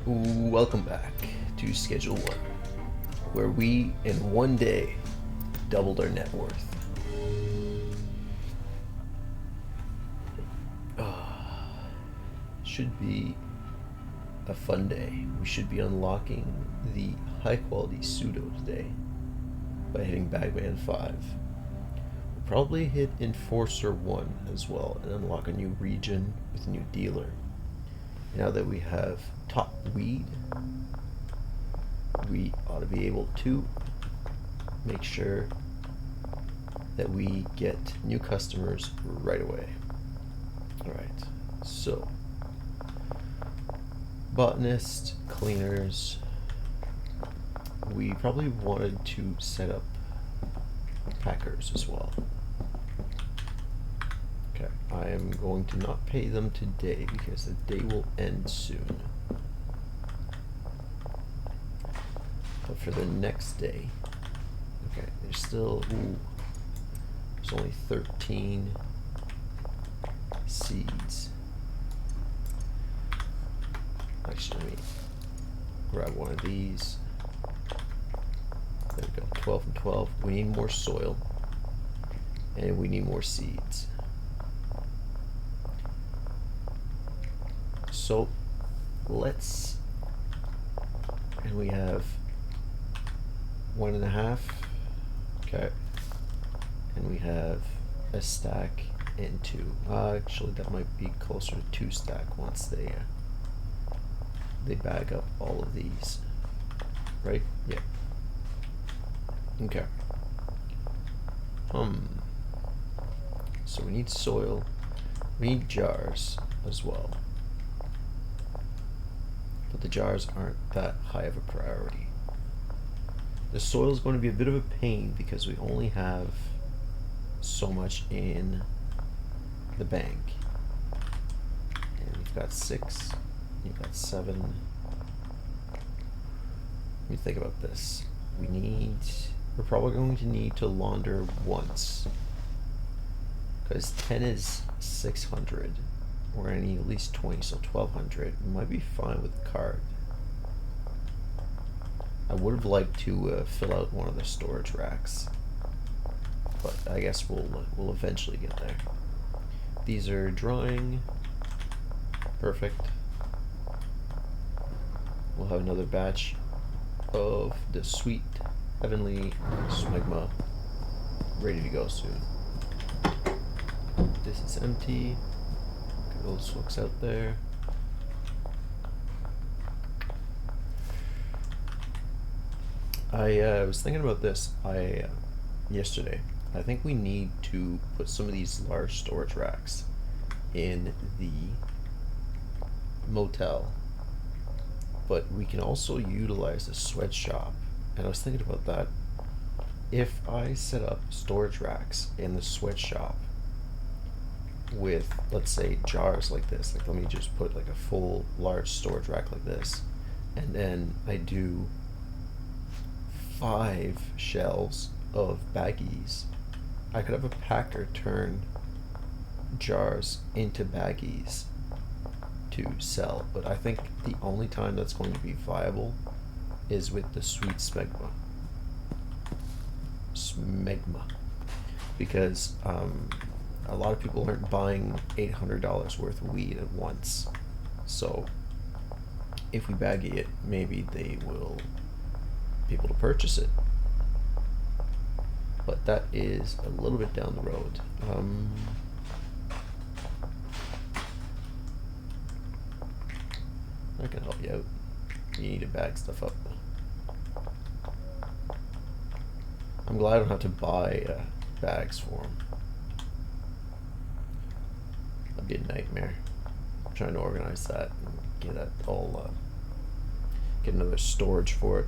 Welcome back to Schedule 1, where we, in one day, doubled our net worth. Should be a fun day. We should be unlocking the high quality pseudo today by hitting Bagman 5. We'll probably hit Enforcer 1 as well and unlock a new region with a new dealer. Now that we have top weed, we ought to be able to make sure that we get new customers right away. Alright, so botanist, cleaners, we probably wanted to set up packers as well. Okay, I am going to not pay them today because the day will end soon. But for the next day, okay, there's still, there's only 13 seeds. Actually, let me grab one of these. There we go, 12 and 12. We need more soil, and we need more seeds. So let's, and we have 1.5, okay, and we have a stack and 2. Actually, that might be closer to 2 stack once they bag up all of these, right? Yeah. Okay. So we need soil. We need jars as well. But the jars aren't that high of a priority. The soil is going to be a bit of a pain because we only have so much in the bank. And we've got 6. You've got 7. Let me think about this. We're probably going to need to launder once. Because 10 is 600. We're going to need at least 20, so 1200. We might be fine with the card. I would have liked to fill out one of the storage racks. But I guess we'll eventually get there. These are drying. Perfect. We'll have another batch of the sweet, heavenly smegma ready to go soon. This is empty. Got those folks out there. I was thinking about this yesterday. I think we need to put some of these large storage racks in the motel, but we can also utilize the sweatshop. And I was thinking about that. If I set up storage racks in the sweatshop with, let's say, jars like this, like let me just put like a full large storage rack like this, and then I do 5 shelves of baggies, I could have a packer turn jars into baggies to sell. But I think the only time that's going to be viable is with the sweet smegma. Because a lot of people aren't buying $800 worth of weed at once. So if we baggy it, maybe they will be able to purchase it. But that is a little bit down the road. I can help you out. You need to bag stuff up. I'm glad I don't have to buy bags for them. That'd be a nightmare. I'm trying to organize that and get that all, get another storage for it.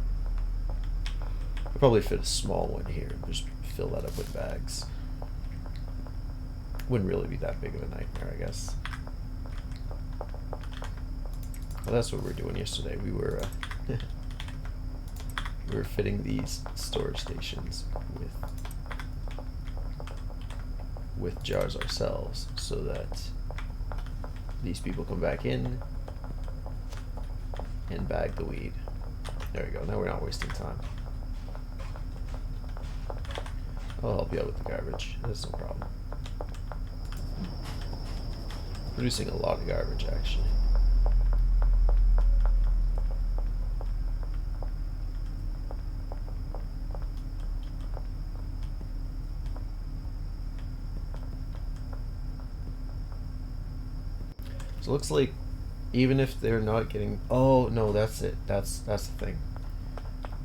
I'll probably fit a small one here and just fill that up with bags. Wouldn't really be that big of a nightmare, I guess. Well, that's what we were doing yesterday. We were we were fitting these storage stations with jars ourselves, so that these people come back in and bag the weed. There we go. Now we're not wasting time. I'll help you out with the garbage. That's no problem. Producing a lot of garbage, actually. So it looks like even if they're not getting... Oh, no, that's it. That's the thing.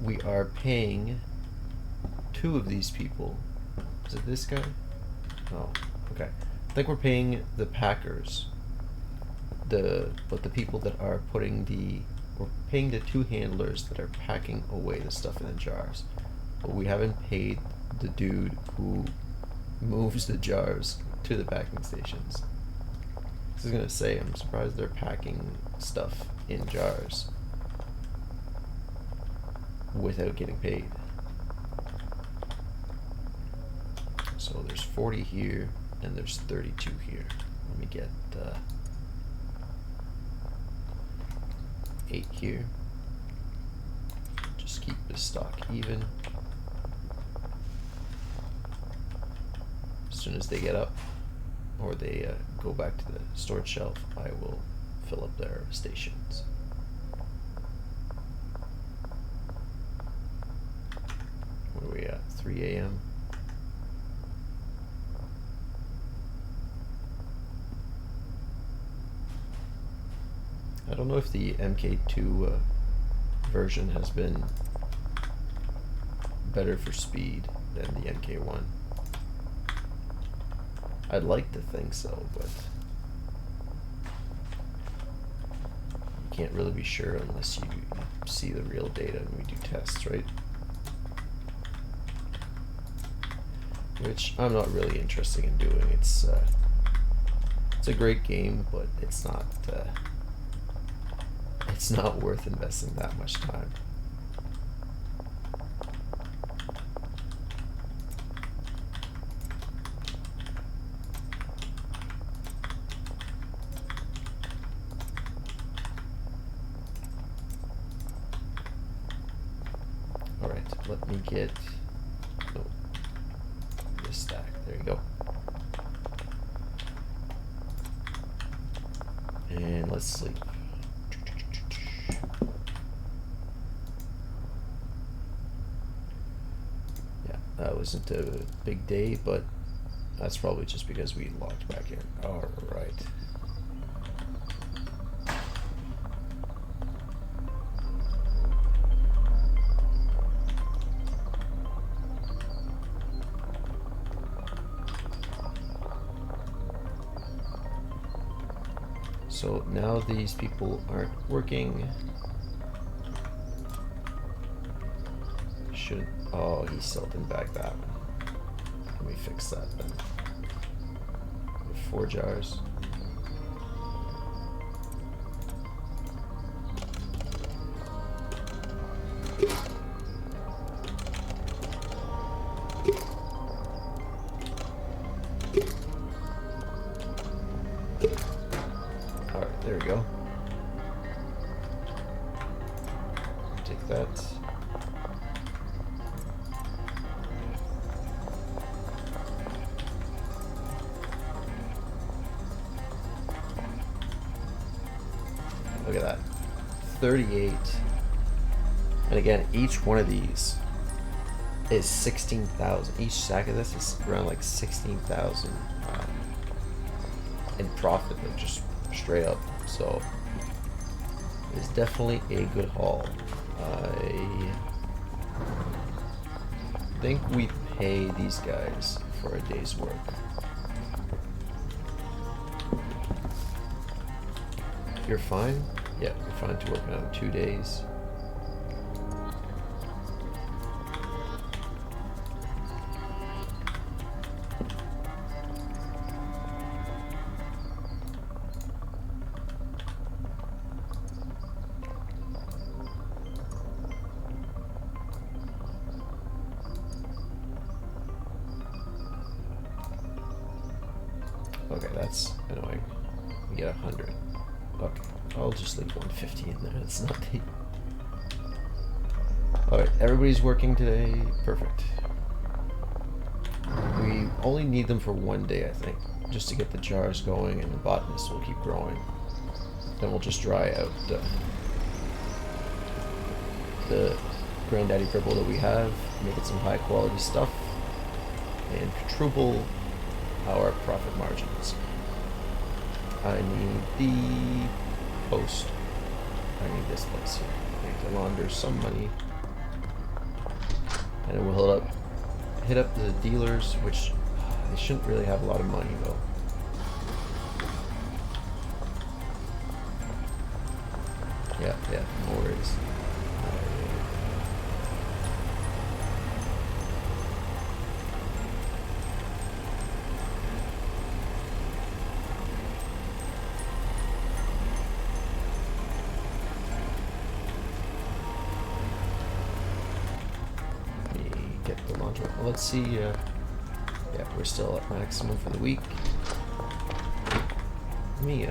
We are paying 2 of these people. Is it this guy? Oh, okay. I think we're paying the packers. But the people that are putting the... We're paying the 2 handlers that are packing away the stuff in the jars. But we haven't paid the dude who moves the jars to the packing stations. I was gonna say, I'm surprised they're packing stuff in jars without getting paid. So there's 40 here, and there's 32 here. Let me get 8 here. Just keep the stock even. As soon as they get up, or they go back to the storage shelf, I will fill up their stations. What are we at? 3 a.m. I don't know if the MK2 version has been better for speed than the MK1. I'd like to think so, but you can't really be sure unless you see the real data and we do tests, right? Which I'm not really interested in doing. It's a great game, but it's not worth investing that much time. Let me get this stack. There you go. And let's sleep. Yeah, that wasn't a big day, but that's probably just because we logged back in. All right. So now these people aren't working. Should... Oh, he still didn't bag that one. Let me fix that then. 4 jars. Alright, there we go. Take that. Look at that. 38. And again, each one of these is 16,000. Each stack of this is around like 16,000 in profit, like just straight up. So it's definitely a good haul. I think we pay these guys for a day's work. You're fine? Yeah, you're fine to work on 2 days. Okay, that's annoying. We get 100. Okay, I'll just leave 150 in there. It's not the... Alright, everybody's working today. Perfect. We only need them for one day, I think. Just to get the jars going, and the botanist will keep growing. Then we'll just dry out the Granddaddy Purple that we have, make it some high quality stuff, and quadruple our profit margins. I need the post. I need this place here. I need to launder some money. And then we'll hit up the dealers, which they shouldn't really have a lot of money though. Yeah, no worries. Let's see, yeah, we're still at maximum for the week. Let me,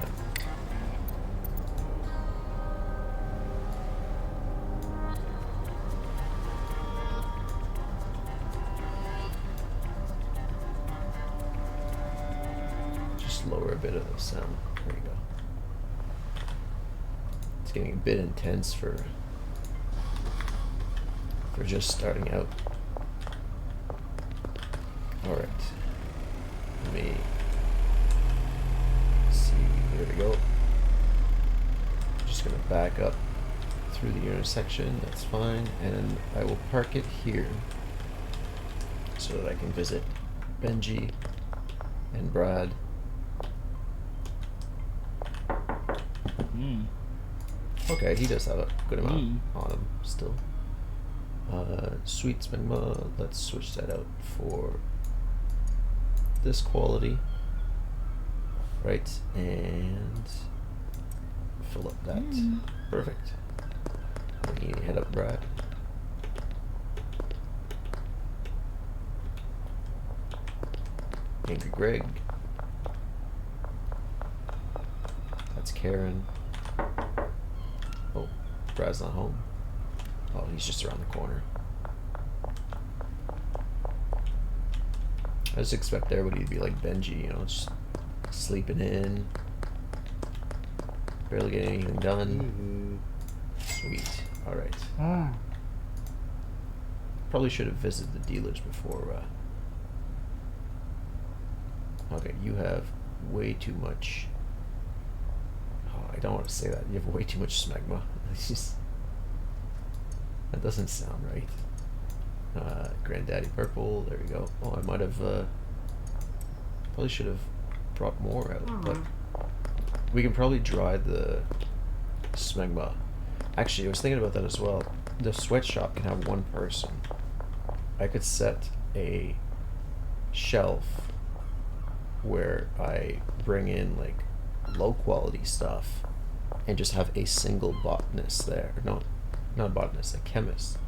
just lower a bit of the sound. There you go. It's getting a bit intense for just starting out. Alright, let me see, there we go. Just gonna back up through the intersection, that's fine, and I will park it here so that I can visit Benji and Brad. Okay, he does have a good amount on him still. Sweet Smegma, let's switch that out for this quality, right, and fill up that. Perfect. We need to head up Brad. Angry Greg. That's Karen. Oh, Brad's not home. Oh, he's just around the corner. I just expect everybody to be like Benji, you know, just sleeping in, barely getting anything done. Sweet. Alright. Probably should have visited the dealers before. Okay, you have way too much. Oh, I don't want to say that. You have way too much smegma. It's just... That doesn't sound right. Granddaddy Purple, there we go. Oh, I might have, probably should have brought more out, but we can probably dry the smegma. Actually, I was thinking about that as well. The sweatshop can have one person. I could set a shelf where I bring in, like, low quality stuff and just have a single botanist there. No, not a botanist, a chemist.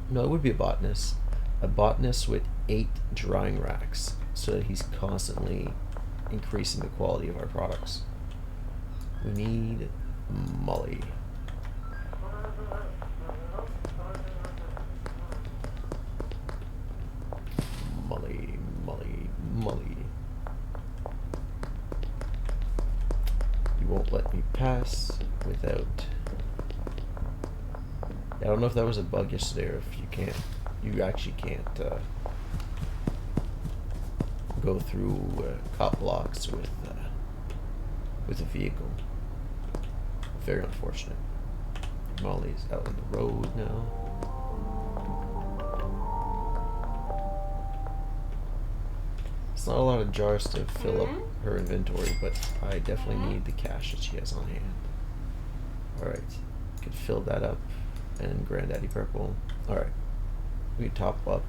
No, it would be a botanist. A botanist with 8 drying racks, so that he's constantly increasing the quality of our products. We need Molly. Molly. You won't let me pass without... I don't know if that was a bug yesterday or if you actually can't go through cop blocks with a vehicle. Very unfortunate. Molly's out on the road now. It's not a lot of jars to fill up her inventory, but I definitely need the cash that she has on hand. Alright, could fill that up. And Granddaddy Purple. Alright. We can top her up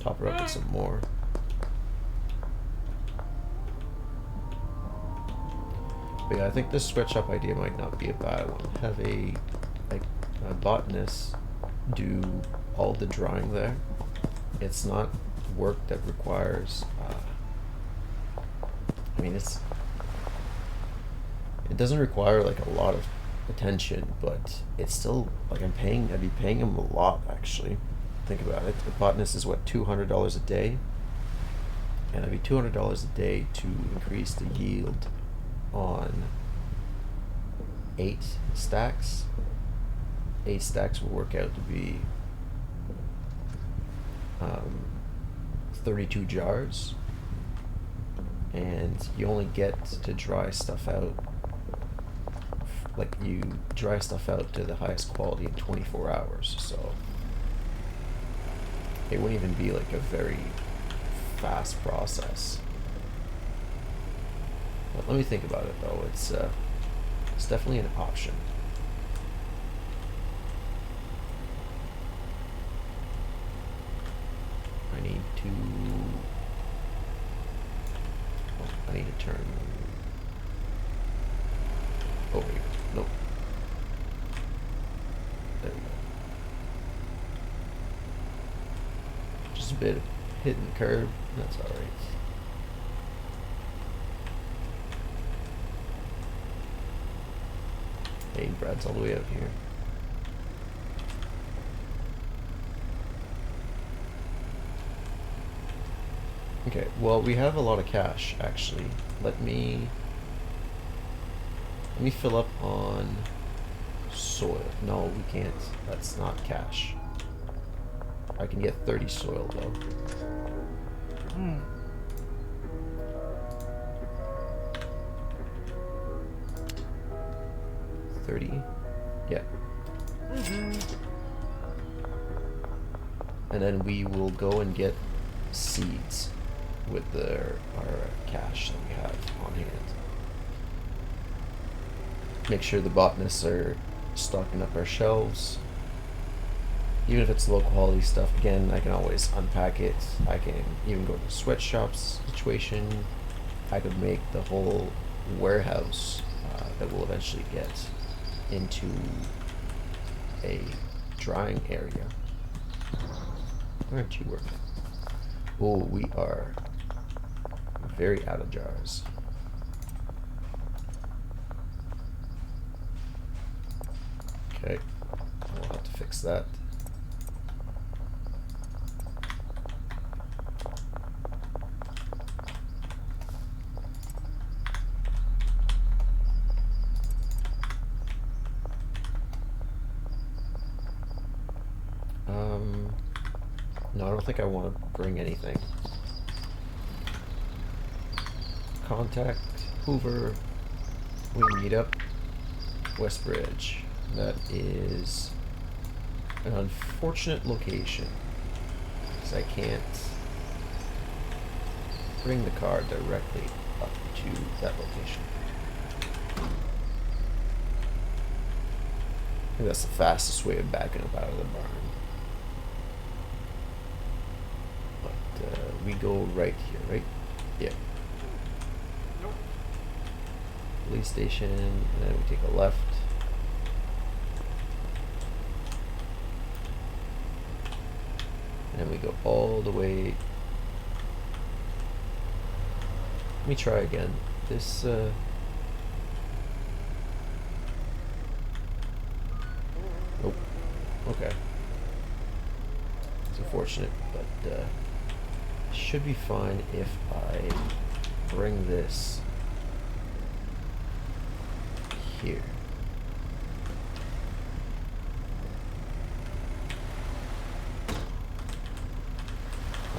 with some more. But yeah, I think this sweatshop idea might not be a bad one. Have a botanist do all the drying there. It's not work that requires I mean, it's It doesn't require like a lot of attention, but it's still like I'd be paying him a lot actually. Think about it. The botanist is what, $200 a day, and it'd be $200 a day to increase the yield on 8 stacks. 8 stacks will work out to be 32 jars, and you only get to dry stuff out, like you dry stuff out to the highest quality in 24 hours, so it wouldn't even be like a very fast process. But let me think about it though. It's definitely an option. I need to turn over here. Nope. There we go. Just a bit of hitting the curb. That's alright. Hey, Brad's all the way out here. Okay, well, we have a lot of cash, actually. Let me fill up on soil. No, we can't. That's not cash. I can get 30 soil, though. 30? Yeah. And then we will go and get seeds with our cash that we have on hand. Make sure the botanists are stocking up our shelves. Even if it's low quality stuff, again, I can always unpack it. I can even go to the sweatshops situation. I could make the whole warehouse that we'll eventually get into a drying area. Where aren't you working? Oh, we are very out of jars. Okay, we'll have to fix that. No, I don't think I want to bring anything. Contact Hoover. We meet up Westbridge. That is an unfortunate location because I can't bring the car directly up to that location. I think that's the fastest way of backing up out of the barn. We go right here, right? Yeah. Nope. Police station, and then we take a left. And then we go all the way. Let me try again. This, Nope. Okay. It's unfortunate, but, should be fine if I bring this here.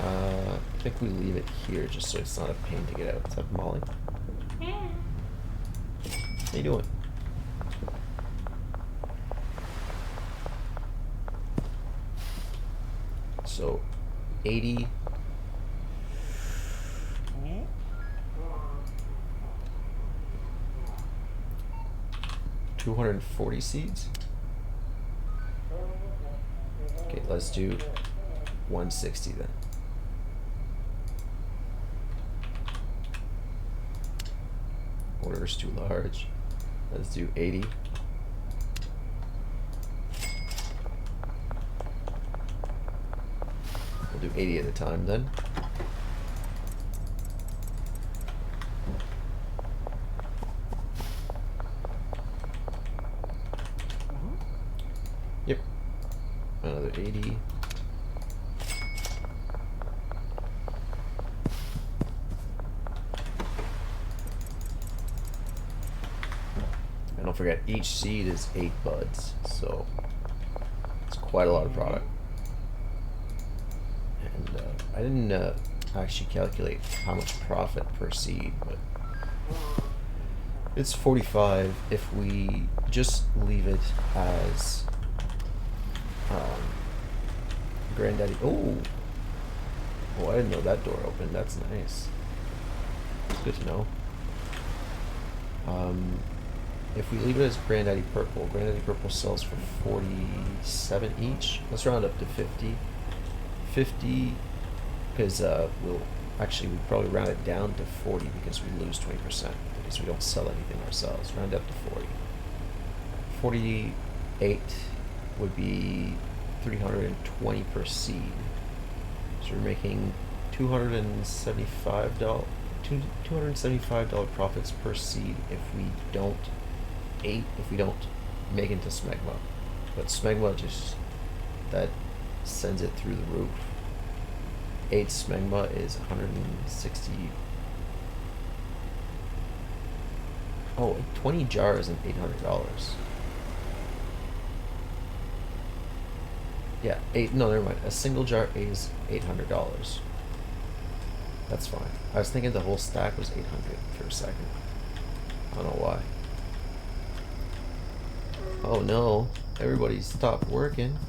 I think we leave it here just so it's not a pain to get out. What's up, Molly? Yeah. How you doing? So, 80. 240 seeds. Okay, let's do 160 then. Order is too large. Let's do 80. We'll do 80 at a time then. Another 80. And don't forget, each seed is 8 buds, so it's quite a lot of product. And I didn't actually calculate how much profit per seed, but it's 45 if we just leave it as Granddaddy. Oh, I didn't know that door opened. That's nice. It's good to know. If we leave it as Granddaddy Purple sells for 47 each. Let's round up to 50. 50, because we'll probably round it down to 40 because we lose 20% because we don't sell anything ourselves. Round up to 40. 48 would be 320 per seed. So we're making $275 profits per seed if we don't make into smegma. But smegma that sends it through the roof. 8 smegma is 160. Oh, 20 jars and $800. Yeah, no, never mind. A single jar is $800. That's fine. I was thinking the whole stack was 800 for a second. I don't know why. Oh no, everybody stopped working.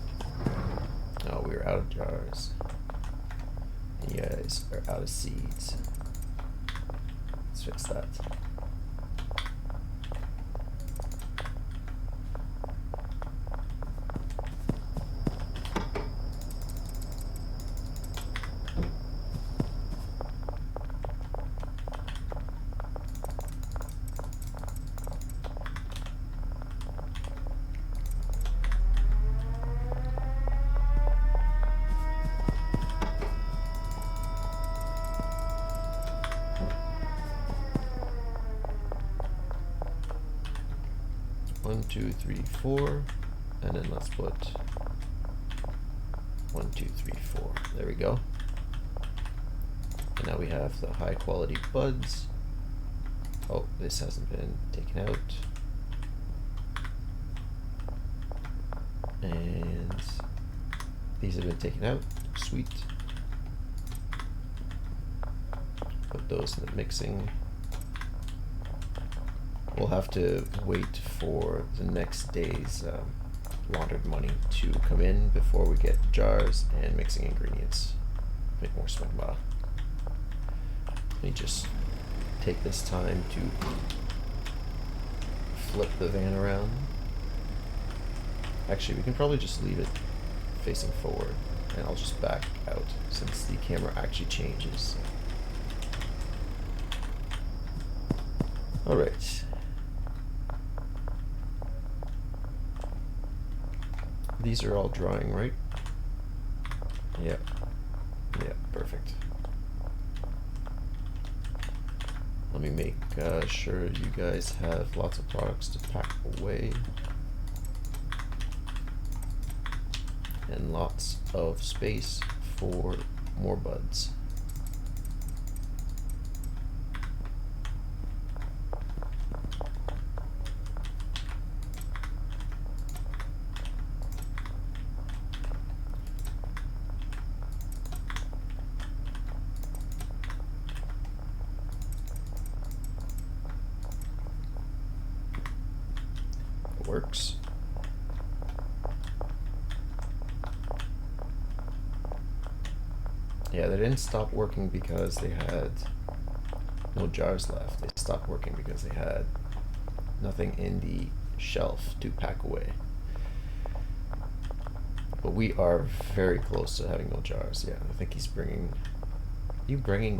Oh, we're out of jars. You guys are out of seeds. Let's fix that. One, two, three, 4, and then let's put 1, 2, 3, 4. There we go. And now we have the high quality buds. Oh, this hasn't been taken out. And these have been taken out. Sweet. Put those in the mixing. We'll have to wait for the next day's laundered money to come in before we get jars and mixing ingredients. Make more smegma. Let me just take this time to flip the van around. Actually, we can probably just leave it facing forward, and I'll just back out since the camera actually changes. Alright. These are all drying, right? Yep. Yep, perfect. Let me make sure you guys have lots of products to pack away. And lots of space for more buds. Works. Yeah, they didn't stop working because they had no jars left. They stopped working because they had nothing in the shelf to pack away. But we are very close to having no jars. Yeah, I think he's bringing... You bringing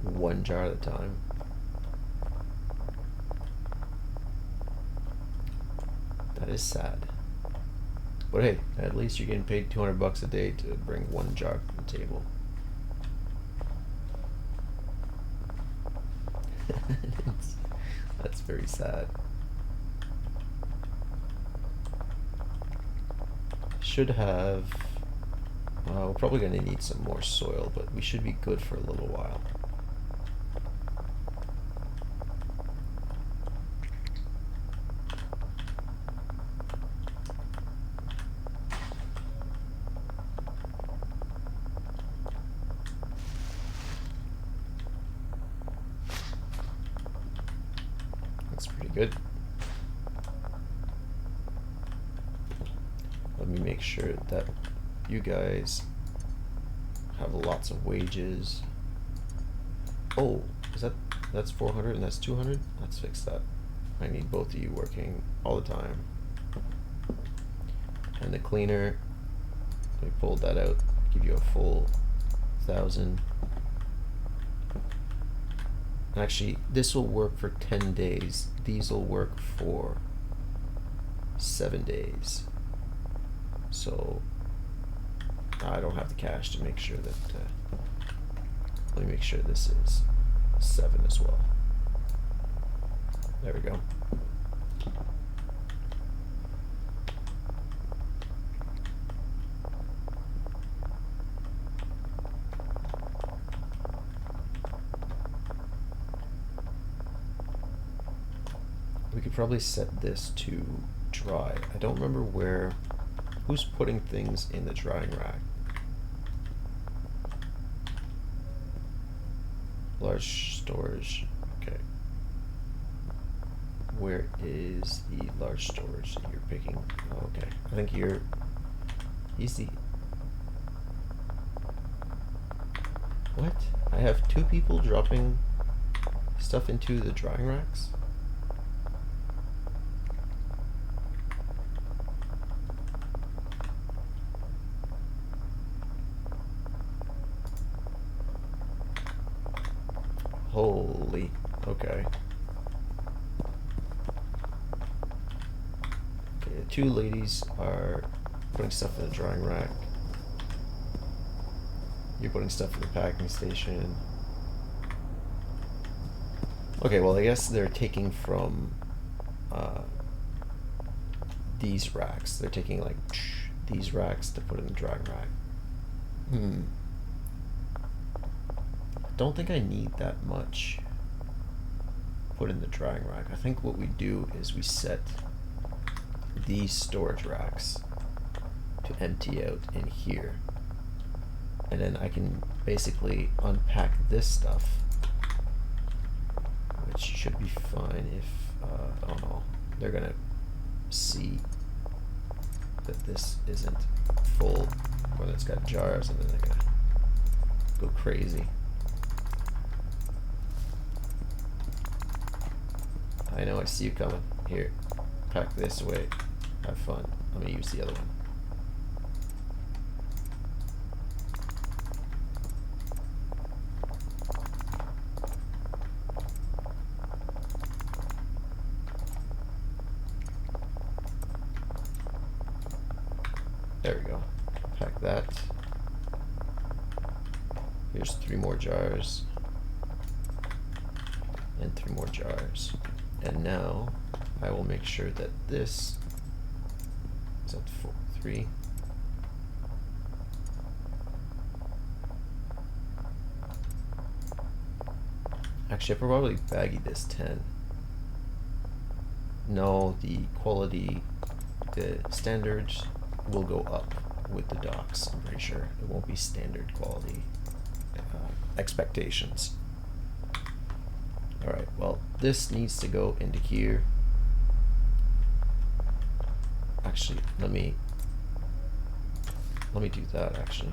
one jar at a time? That is sad. But hey, at least you're getting paid $200 a day to bring one jar to the table. That's very sad. should have... we're probably going to need some more soil, but we should be good for a little while. That's pretty good. Let me make sure that you guys have lots of wages. Oh, that's 400 and that's 200? Let's fix that. I need both of you working all the time. And the cleaner, let me pull that out, give you a full 1,000. Actually, this will work for 10 days. These will work for 7 days. So I don't have the cash to make sure that, let me make sure this is 7 as well. There we go. We could probably set this to dry. I don't remember who's putting things in the drying rack. Large storage, okay. Where is the large storage that you're picking? Oh, okay, I think he's the... What? I have 2 people dropping stuff into the drying racks? Holy, okay. Okay, the 2 ladies are putting stuff in the drying rack. You're putting stuff in the packing station. Okay, well, I guess they're taking from these racks. They're taking like these racks to put in the drying rack. Don't think I need that much put in the drying rack. I think what we do is we set these storage racks to empty out in here, and then I can basically unpack this stuff, which should be fine if I don't know, they're gonna see that this isn't full when it's got jars, and then they're gonna go crazy. I know, I see you coming. Here, pack this away. Have fun. I'm gonna use the other one. There we go. Pack that. Here's 3 more jars. And 3 more jars. And now I will make sure that this is at 3. Actually, I probably baggy this 10. No, the quality, the standards will go up with the docks. I'm pretty sure it won't be standard quality expectations. Alright, well, this needs to go into here. Actually, let me do that, actually.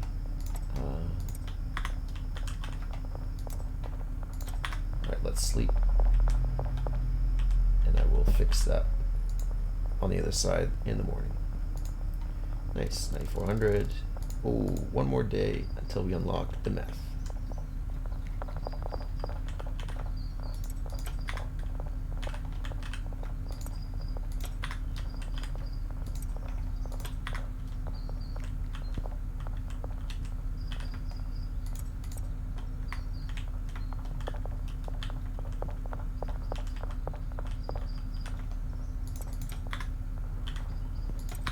Alright, let's sleep. And I will fix that on the other side in the morning. Nice, 9,400. Oh, 1 more day until we unlock the meth.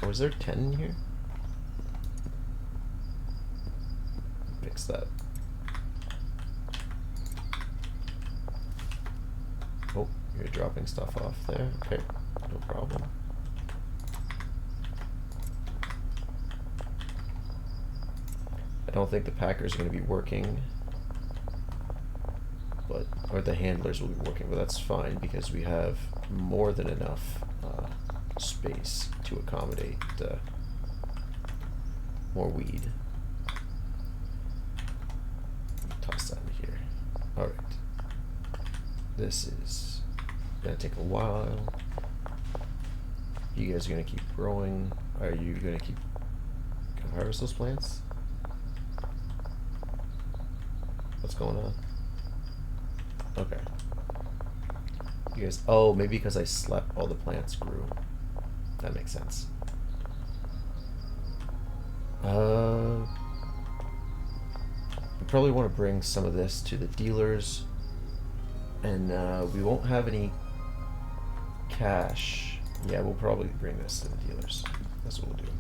Oh, is there 10 in here? fix that. Oh, you're dropping stuff off there. Okay, no problem. I don't think the packers are going to be working, but or the handlers will be working, but that's fine because we have more than enough space to accommodate more weed. Toss that in here. All right. This is gonna take a while. You guys are gonna keep growing. Are you gonna keep harvest those plants? What's going on? Okay. You guys. Oh, maybe because I slept, all the plants grew. That makes sense. I probably want to bring some of this to the dealers, and we won't have any cash. Yeah, we'll probably bring this to the dealers. That's what we'll do.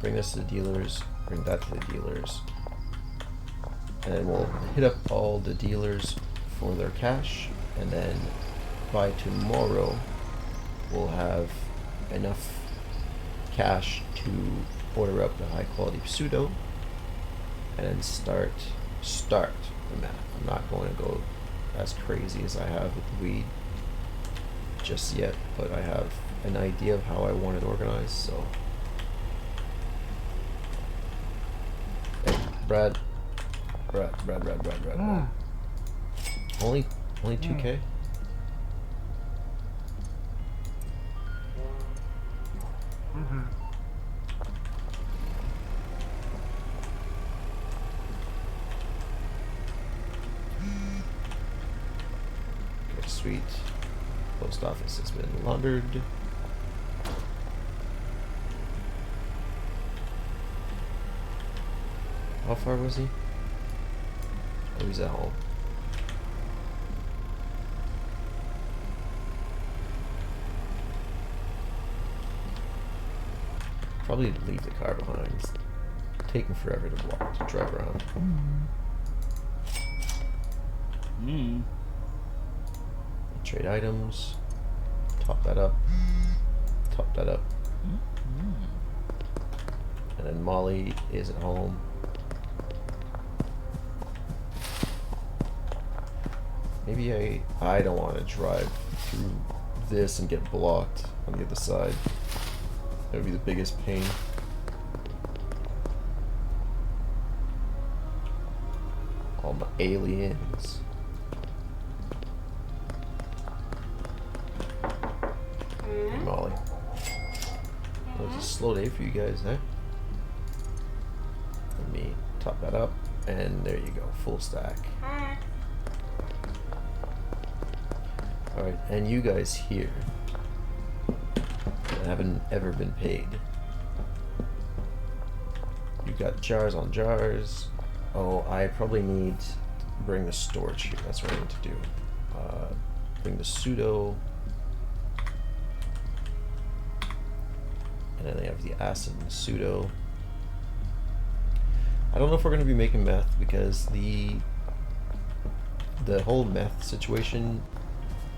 Bring this to the dealers, bring that to the dealers, and then we'll hit up all the dealers for their cash, and then by tomorrow we'll have enough cash to order up the high quality pseudo and then start the map. I'm not going to go as crazy as I have with the weed just yet, but I have an idea of how I want it organized. So hey, Brad. Only 2K? Mm-hmm. Okay, sweet. Post office has been laundered. How far was he? Oh, he's at home. Probably leave the car behind. It's taking forever to drive around. Trade items. Top that up. Top that up. And then Molly is at home. Maybe I don't want to drive through this and get blocked on the other side. That would be the biggest pain. All my aliens. Hey, Molly. Well, it's a slow day for you guys, huh? Let me top that up, and there you go, full stack. Alright, and you guys here that haven't ever been paid. You got jars on jars. Oh, I probably need to bring the storage here. That's what I need to do. Bring the pseudo. And then they have the acid and the pseudo. I don't know if we're going to be making meth because the whole meth situation,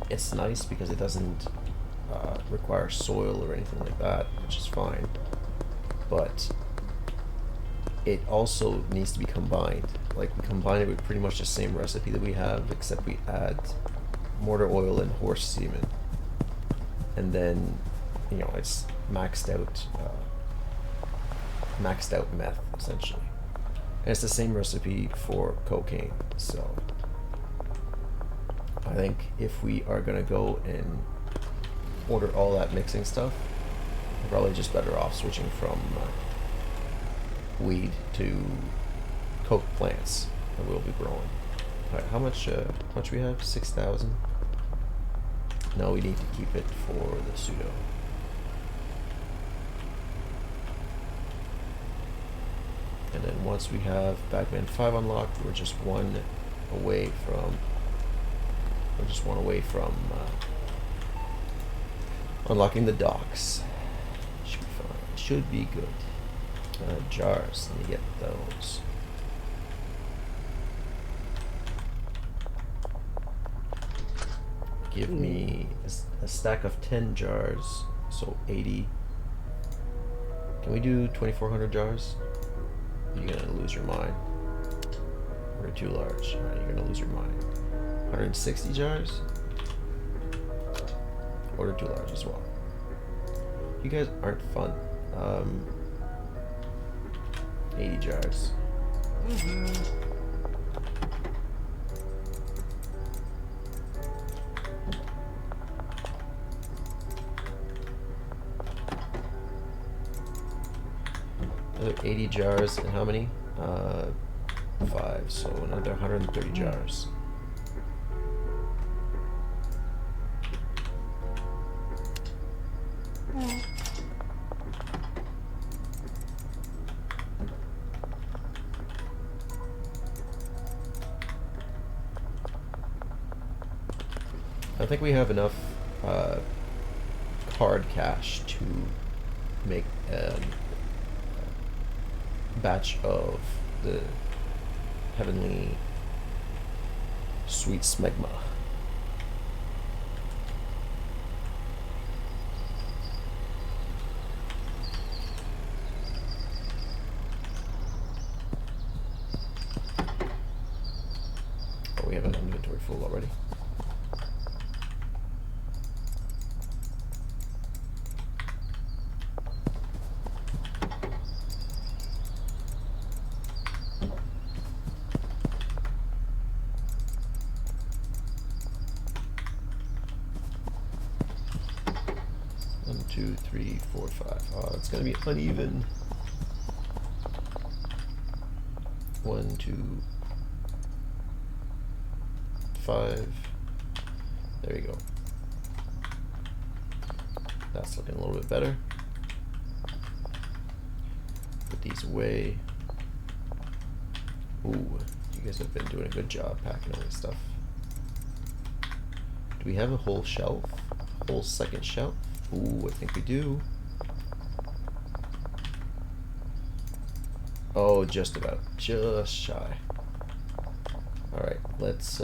it's nice because it doesn't require soil or anything like that, which is fine. But it also needs to be combined. Like, we combine it with pretty much the same recipe that we have, except we add mortar oil and horse semen. And then, you know, it's maxed out meth, essentially. And it's the same recipe for cocaine, so I think if we are gonna go and order all that mixing stuff, we're probably just better off switching from weed to coke plants that we'll be growing. Alright, how much we have? 6,000? No, we need to keep it for the pseudo. And then once we have Batman 5 unlocked, we're just one away from unlocking the docks. Should be fine. Should be good. Jars, let me get those. give me a stack of 10 jars, so 80. Can we do 2,400 jars? You're gonna lose your mind. We're too large. Alright, you're gonna lose your mind. 160 jars? Order too large as well. You guys aren't fun. 80 jars. Another 80 jars, and how many? 5, so another 130 jars. I think we have enough card cash to make a batch of the heavenly sweet smegma. Oh, we have an inventory full already. Two, three, four, five. Oh, it's gonna be uneven. 1, 2, 5. There you go. That's looking a little bit better. Put these away. Ooh, you guys have been doing a good job packing away stuff. Do we have a whole shelf? Whole second shelf? Ooh, I think we do. Oh, just about. Just shy. Alright, let's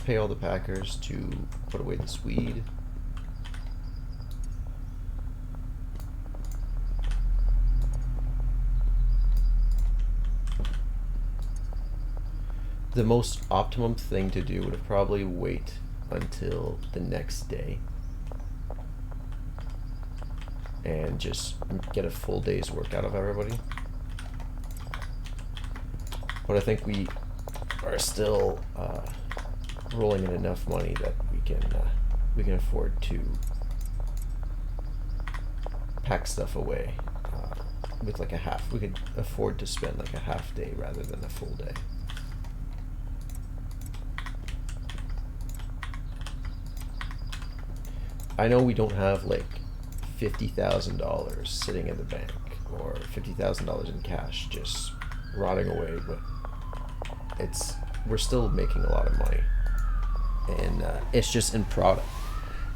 pay all the packers to put away this weed. The most optimum thing to do would have probably wait until the next day and just get a full day's work out of everybody. But I think we are still rolling in enough money that we can afford to pack stuff away with like a half. We could afford to spend like a half day rather than a full day. I know we don't have like $50,000 sitting in the bank or $50,000 in cash just rotting away, but we're still making a lot of money, and it's just in product.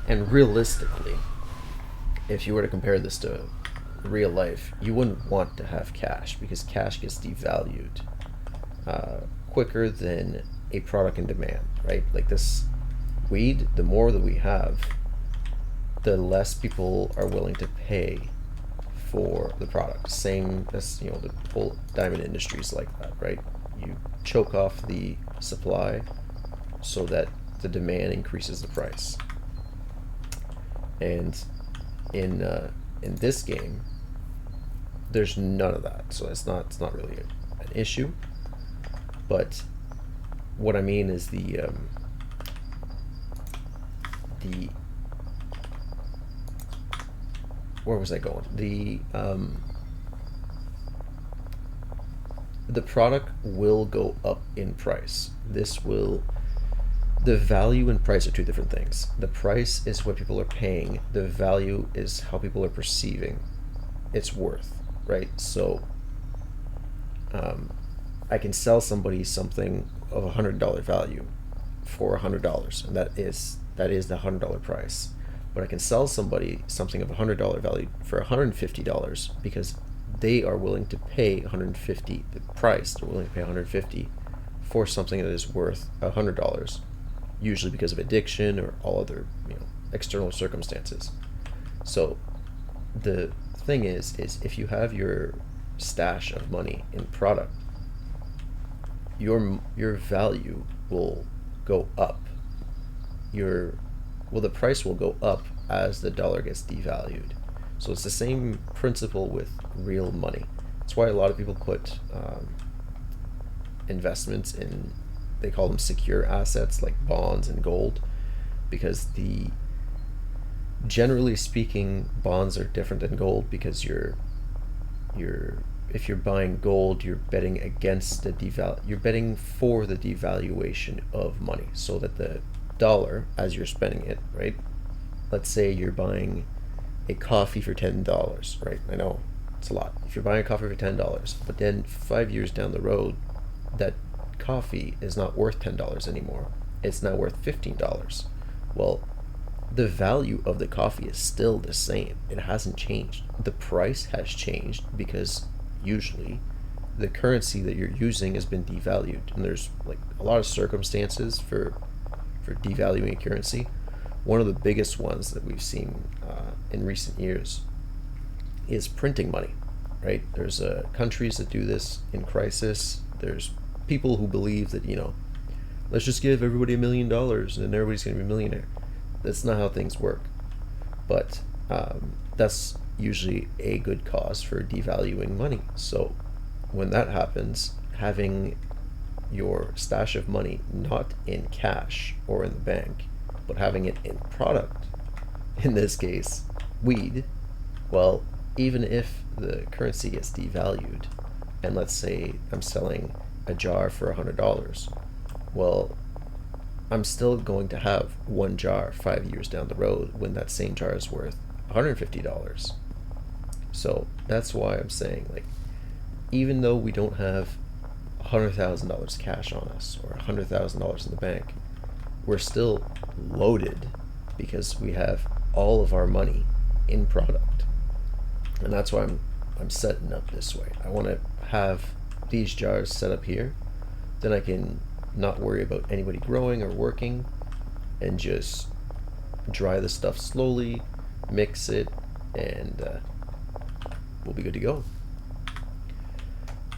And realistically, if you were to compare this to real life, you wouldn't want to have cash because cash gets devalued quicker than a product in demand, right? Like this weed, the more that we have, the less people are willing to pay for the product. Same as, you know, the whole diamond industry is like that, right? You choke off the supply so that the demand increases the price. And in this game, there's none of that, so it's not really an issue. But what I mean is the where was I going? The product will go up in price. The value and price are two different things. The price is what people are paying. The value is how people are perceiving its worth, right? So I can sell somebody something of $100 value for $100, and that is the $100 price. But I can sell somebody something of $100 value for $150 because they are willing to pay $150, the price, they're willing to pay $150 for something that is worth $100. usually because of addiction or all other, external circumstances. So the thing is if you have your stash of money in product, your value will go up. Your The price will go up as the dollar gets devalued. So it's the same principle with real money. That's why a lot of people put investments in, they call them secure assets like bonds and gold, because the generally speaking, bonds are different than gold because you're if you're buying gold, you're betting against you're betting for the devaluation of money, so that the dollar, as you're spending it, right? Let's say you're buying a coffee for $10, right? I know it's a lot. If you're buying a coffee for $10, but then 5 years down the road, that coffee is not worth $10 anymore. It's now worth $15. Well, the value of the coffee is still the same. It hasn't changed. The price has changed because usually the currency that you're using has been devalued, and there's like a lot of circumstances for devaluing a currency. One of the biggest ones that we've seen in recent years is printing money, right? There's countries that do this in crisis. There's people who believe that, let's just give everybody $1 million and everybody's going to be a millionaire. That's not how things work. But that's usually a good cause for devaluing money. So when that happens, having your stash of money not in cash or in the bank, but having it in product, in this case, weed, well, even if the currency gets devalued, and let's say I'm selling a jar for $100, well, I'm still going to have one jar 5 years down the road when that same jar is worth $150. So that's why I'm saying, like, even though we don't have $100,000 cash on us or $100,000 in the bank, we're still loaded because we have all of our money in product. And that's why I'm setting up this way. I want to have these jars set up here. Then I can not worry about anybody growing or working, and just dry the stuff slowly, mix it, and we'll be good to go.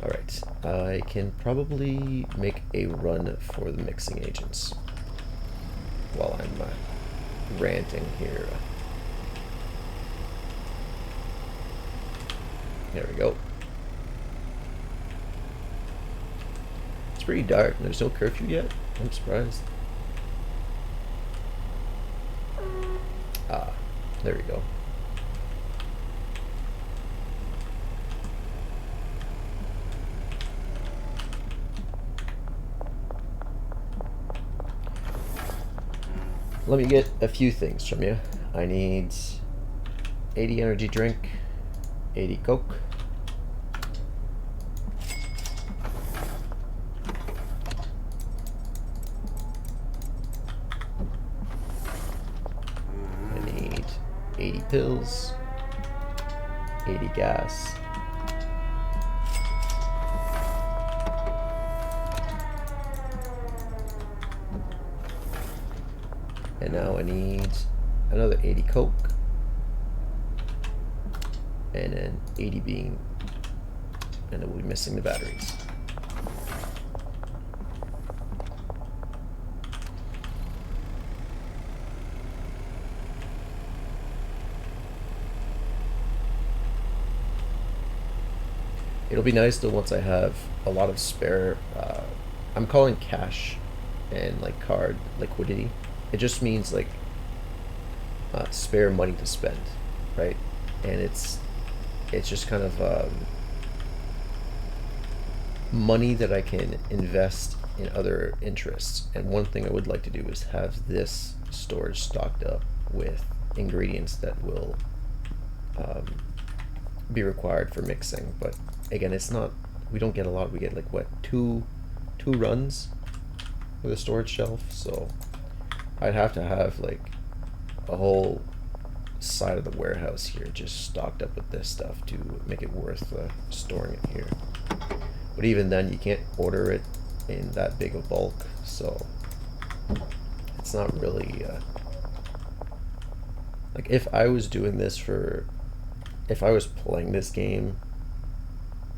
Alright, I can probably make a run for the mixing agents while I'm ranting here. There we go. It's pretty dark and there's no curfew yet. I'm surprised. Ah, there we go. Let me get a few things from you. I need 80 energy drink, 80 Coke, I need 80 pills, 80 gas, and now I need another 80 Coke, and then 80 being, and then we'll be missing the batteries. It'll be nice though once I have a lot of spare, I'm calling cash and like card liquidity. It just means like spare money to spend, right? And it's just kind of money that I can invest in other interests. And one thing I would like to do is have this storage stocked up with ingredients that will be required for mixing. But again, it's not, we don't get a lot. We get like what, two runs with a storage shelf. So I'd have to have like a whole side of the warehouse here just stocked up with this stuff to make it worth storing it here. But even then, you can't order it in that big of bulk, so it's not really like if I was doing this for if I was playing this game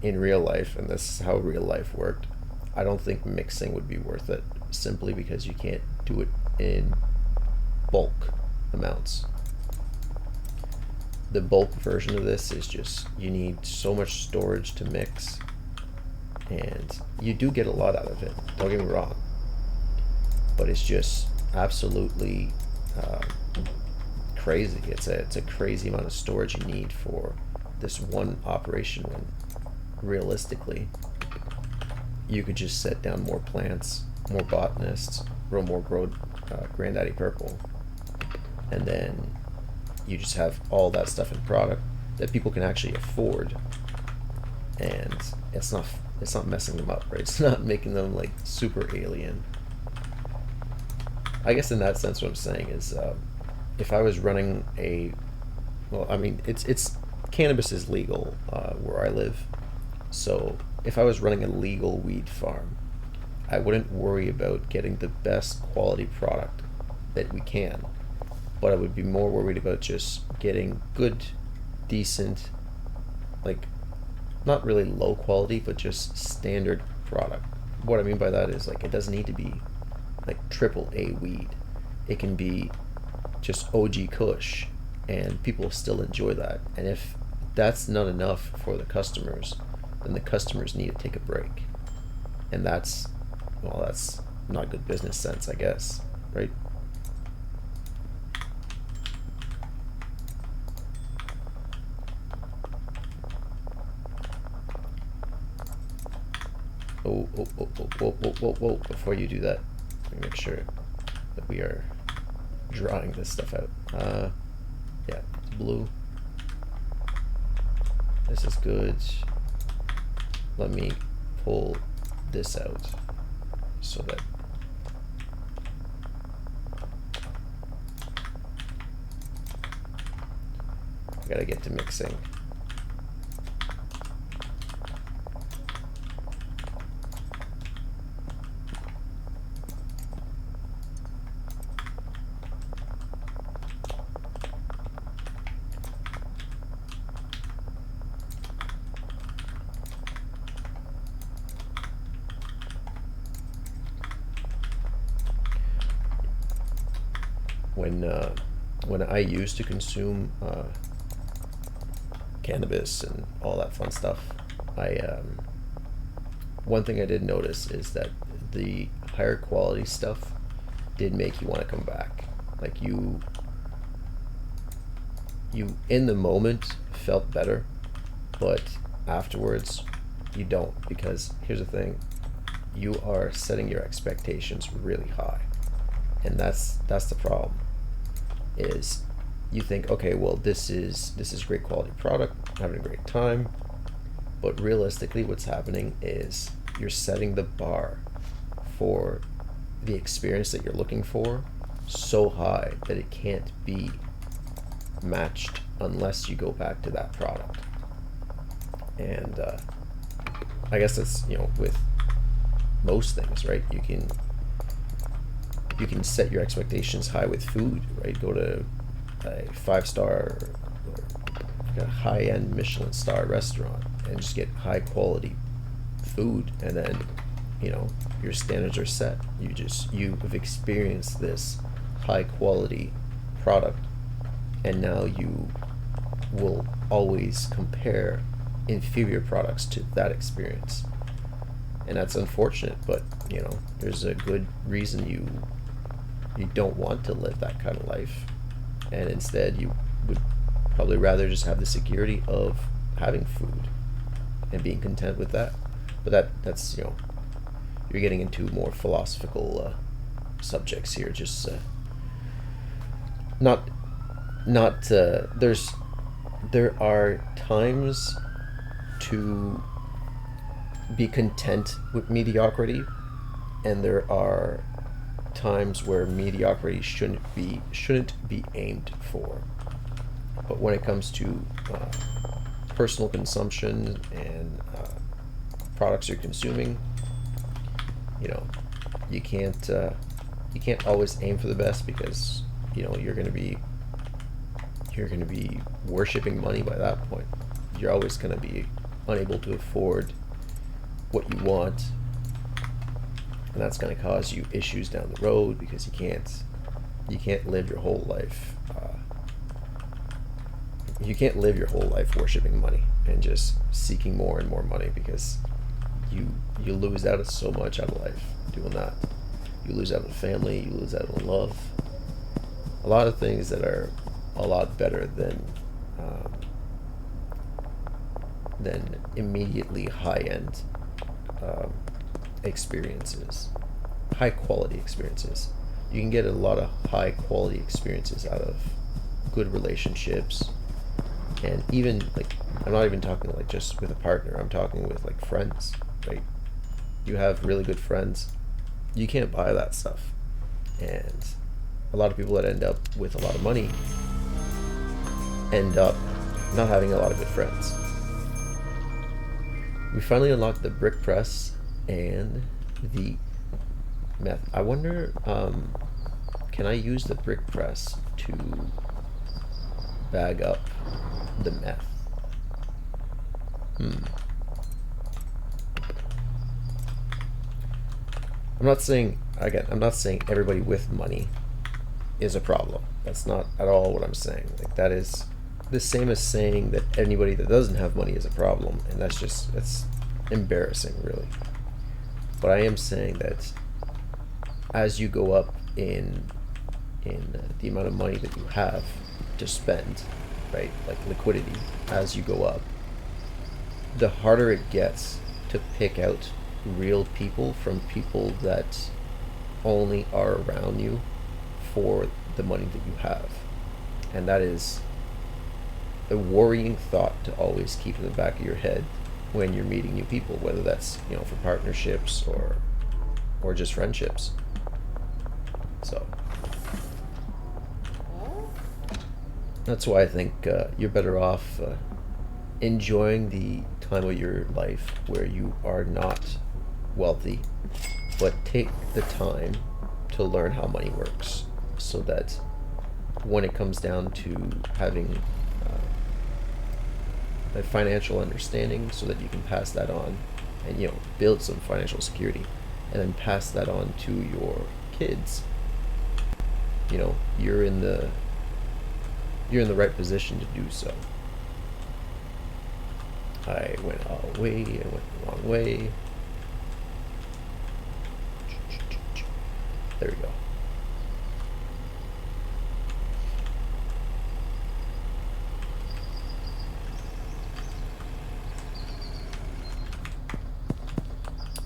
in real life and this is how real life worked, I don't think mixing would be worth it simply because you can't do it in bulk amounts. The bulk version of this is just you need so much storage to mix, and you do get a lot out of it, don't get me wrong, but it's just absolutely crazy. It's a crazy amount of storage you need for this one operation when realistically you could just set down more plants, more botanists, grow Granddaddy Purple, and then you just have all that stuff in product that people can actually afford, and it's not messing them up, right? It's not making them like super alien. I guess in that sense, what I'm saying is, if I was running well, I mean, it's cannabis is legal where I live, so if I was running a legal weed farm, I wouldn't worry about getting the best quality product that we can, but I would be more worried about just getting good, decent, like, not really low quality, but just standard product. What I mean by that is, like, it doesn't need to be like AAA weed. It can be just OG Kush, and people still enjoy that. And if that's not enough for the customers, then the customers need to take a break. And that's not good business sense, I guess, right? Whoa, before you do that, let me make sure that we are drawing this stuff out. Yeah, it's blue. This is good. Let me pull this out so that I gotta get to mixing. When I used to consume cannabis and all that fun stuff, one thing I did notice is that the higher quality stuff did make you want to come back. Like you in the moment felt better, but afterwards you don't, because here's the thing, you are setting your expectations really high, and that's the problem. Is you think, okay, well, this is great quality product, I'm having a great time, but realistically what's happening is you're setting the bar for the experience that you're looking for so high that it can't be matched unless you go back to that product. And I guess that's, with most things, right? You can set your expectations high with food, right? Go to a 5-star or a high-end Michelin star restaurant and just get high quality food, and then your standards are set. You have experienced this high quality product, and now you will always compare inferior products to that experience. And that's unfortunate, but there's a good reason you don't want to live that kind of life, and instead you would probably rather just have the security of having food and being content with that. But that's you're getting into more philosophical subjects here. Just not there are times to be content with mediocrity, and there are times where mediocrity shouldn't be aimed for. But when it comes to personal consumption and products you're consuming, you can't you can't always aim for the best because you're going to be worshiping money by that point. You're always going to be unable to afford what you want, and that's going to cause you issues down the road because you can't live your whole life worshiping money and just seeking more and more money, because you lose out so much out of life doing that. You lose out on family, you lose out on love, a lot of things that are a lot better than immediately high-end experiences, high quality experiences. You can get a lot of high quality experiences out of good relationships, and even like, I'm not even talking like just with a partner, I'm talking with like friends, right? You have really good friends, you can't buy that stuff. And a lot of people that end up with a lot of money end up not having a lot of good friends. We finally unlocked the brick press and the meth. I wonder, can I use the brick press to bag up the meth? I'm not saying everybody with money is a problem. That's not at all what I'm saying. Like, that is the same as saying that anybody that doesn't have money is a problem, and that's embarrassing, really. But I am saying that as you go up in the amount of money that you have to spend, right, like liquidity, as you go up, the harder it gets to pick out real people from people that only are around you for the money that you have. And that is a worrying thought to always keep in the back of your head when you're meeting new people, whether that's for partnerships or just friendships. So that's why I think you're better off enjoying the time of your life where you are not wealthy, but take the time to learn how money works, so that when it comes down to having a financial understanding, so that you can pass that on and build some financial security, and then pass that on to your kids, you're in the right position to do so. I went the wrong way. There we go.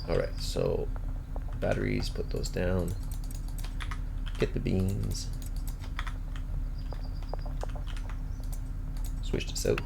Alright, so batteries, put those down. Get the beans. Switch to soap.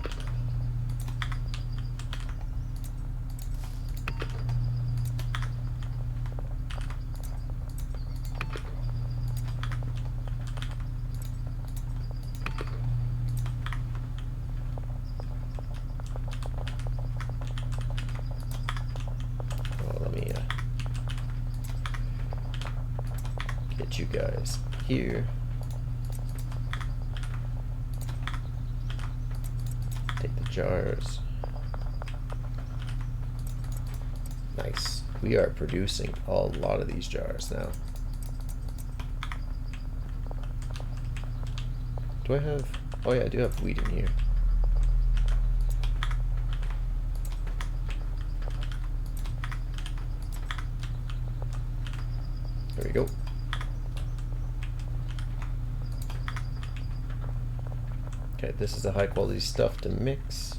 Get you guys here. Take the jars. Nice. We are producing a lot of these jars now. Do I have... Oh yeah, I do have wheat in here. There we go. Okay, this is the high quality stuff to mix.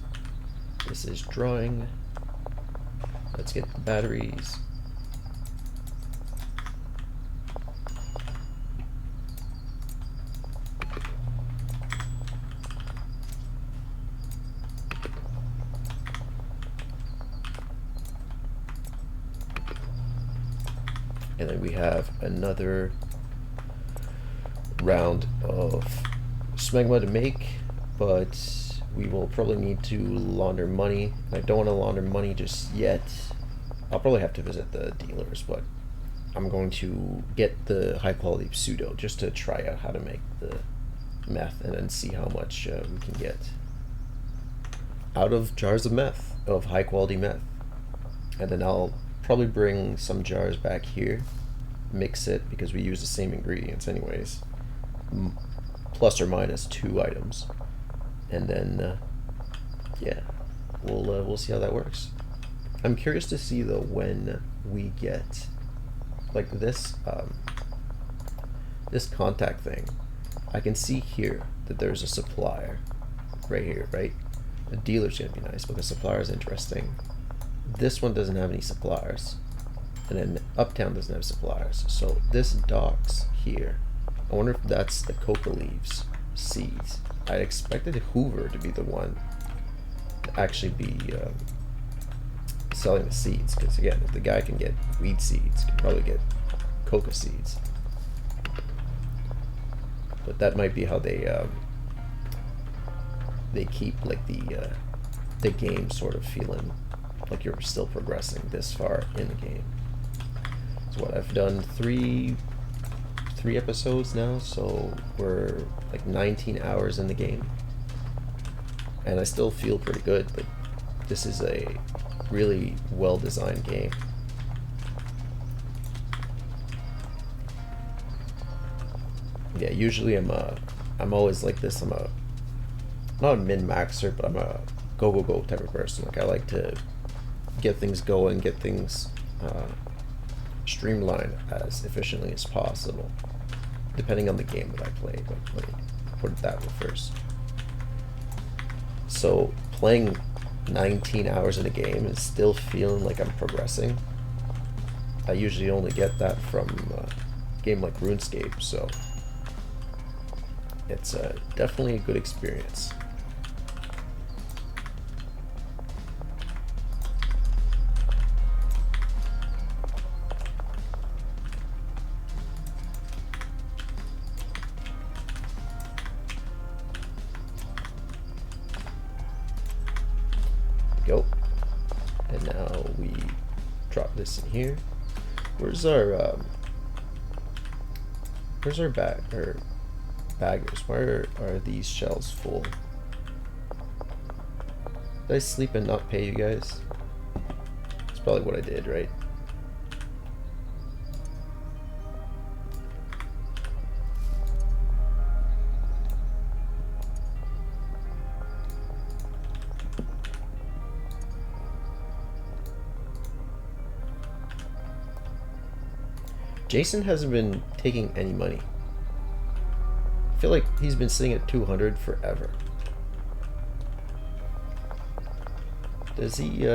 This is drying. Let's get the batteries. And then we have another round of smegma to make, but we will probably need to launder money. I don't want to launder money just yet. I'll probably have to visit the dealers, but I'm going to get the high quality pseudo just to try out how to make the meth and then see how much we can get out of jars of meth, of high quality meth. And then I'll probably bring some jars back here, mix it because we use the same ingredients anyways, plus or minus 2 items, and then yeah, we'll see how that works. I'm curious to see though when we get like this this contact thing. I can see here that there's a supplier right here, right? The dealer's gonna be nice, but the supplier is interesting. This one doesn't have any suppliers, and then Uptown doesn't have suppliers. So this docks here. I wonder if that's the coca leaves seeds. I expected Hoover to be the one to actually be selling the seeds, because again, if the guy can get weed seeds, he can probably get coca seeds. But that might be how they keep like the game sort of feeling like you're still progressing this far in the game. So what, I've done three episodes now, so we're like 19 hours in the game, and I still feel pretty good. But this is a really well designed game. Yeah, usually I'm always like this. I'm not a min-maxer, but I'm a go type of person. Like I like to get things going, get things streamlined as efficiently as possible, depending on the game that I play. But let me put it that way first. So playing 19 hours in a game and still feeling like I'm progressing, I usually only get that from a game like RuneScape, so it's definitely a good experience. Go. And now we drop this in here. Where's our bag or baggers? Why are these shells full? Did I sleep and not pay you guys? That's probably what I did, right? Jason hasn't been taking any money. I feel like he's been sitting at 200 forever. Does he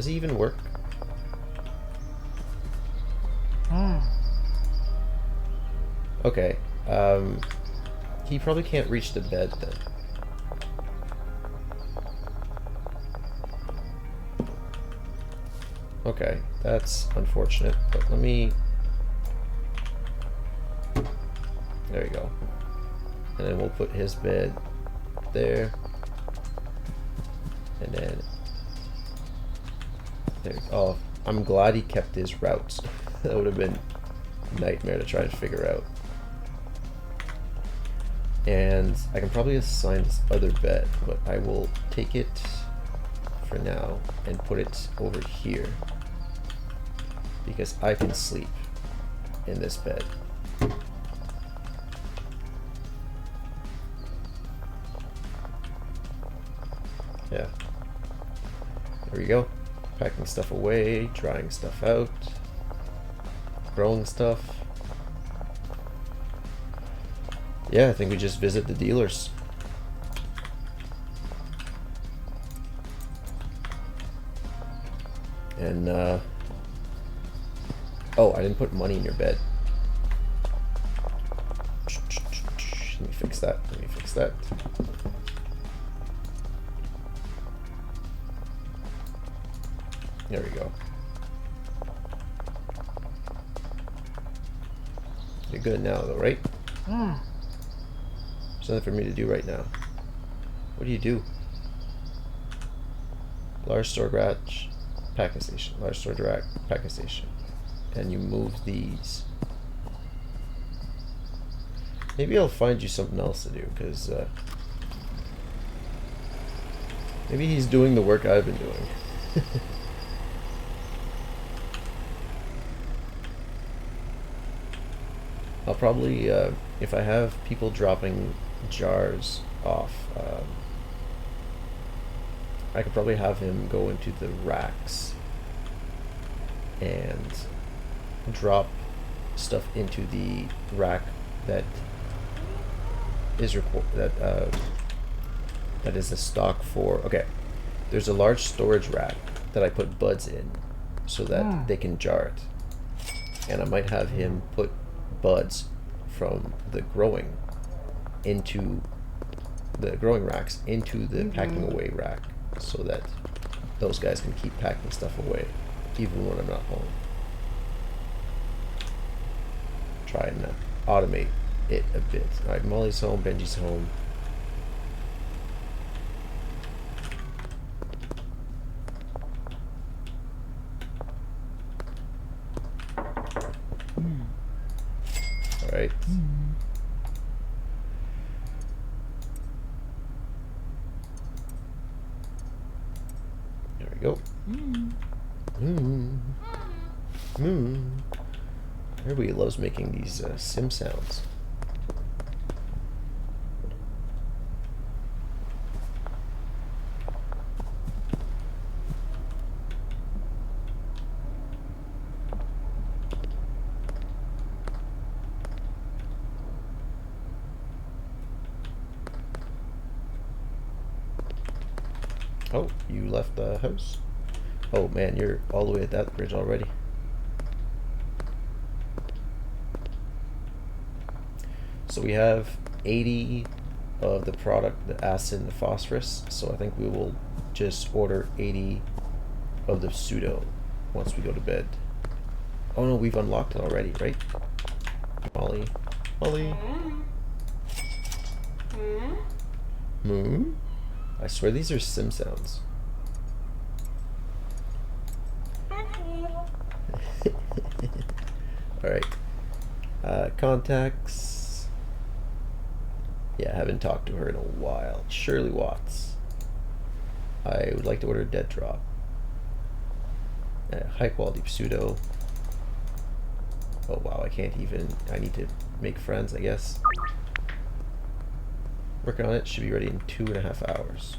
even work? Okay. He probably can't reach the bed then. Okay, that's unfortunate, but let me... There you go. And then we'll put his bed there. And then... There. Oh, I'm glad he kept his routes. That would have been a nightmare to try to figure out. And I can probably assign this other bed, but I will take it for now and put it over here, because I can sleep in this bed. Yeah. There we go. Packing stuff away, trying stuff out, growing stuff. Yeah, I think we just visit the dealers. And, oh, I didn't put money in your bed. Let me fix that. Let me fix that. There we go. You're good now, though, right? There's nothing for me to do right now. What do you do? Large store garage. packing station, large storage rack, packing station, and you move these. Maybe I'll find you something else to do, because maybe he's doing the work I've been doing. I'll probably, if I have people dropping jars off, I could probably have him go into the racks and drop stuff into the rack that is that is a stock for. Okay, there's a large storage rack that I put buds in so that they can jar it, and I might have him put buds from the growing racks into the packing away rack, so that those guys can keep packing stuff away even when I'm not home. Try and automate it a bit. Alright, Molly's home, Benji's home. Alright. There we go. Everybody loves making these sim sounds. Oh, you left the house? Oh man, you're all the way at that bridge already. So we have 80 of the product, the acid and the phosphorus, so I think we will just order 80 of the pseudo once we go to bed. Oh no, we've unlocked it already, right? Molly. Molly. Moo? I swear these are sim sounds. Alright. Contacts. Yeah, I haven't talked to her in a while. Shirley Watts. I would like to order a dead drop. High quality pseudo. Oh wow, I can't even. I need to make friends, I guess. Working on it, should be ready in 2.5 hours.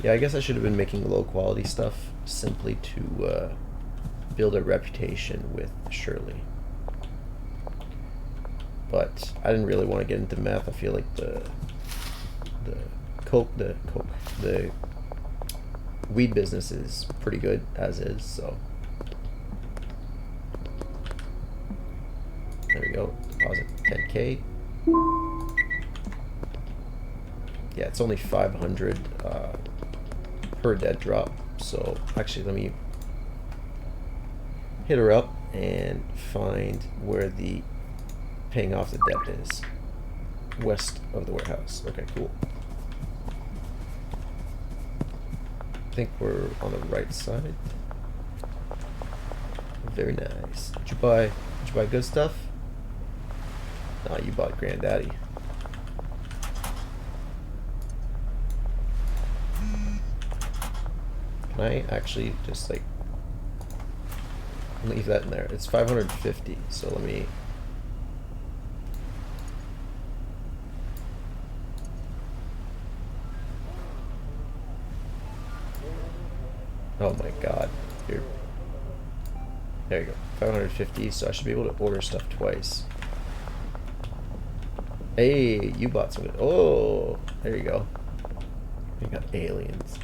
Yeah, I guess I should have been making low quality stuff simply to build a reputation with Shirley. But I didn't really want to get into meth. I feel like the weed business is pretty good as is, so. There we go. Deposit 10K. Yeah, it's only 500 per dead drop. So actually, let me hit her up and find where the paying off the debt is. West of the warehouse. Okay, cool. I think we're on the right side. Very nice. Did you buy good stuff? Nah, you bought Granddaddy. Can I actually just like leave that in there? It's 550, so let me. Oh my god. Here. There you go. 550, so I should be able to order stuff twice. Hey, you bought some good. Oh, there you go. You got aliens.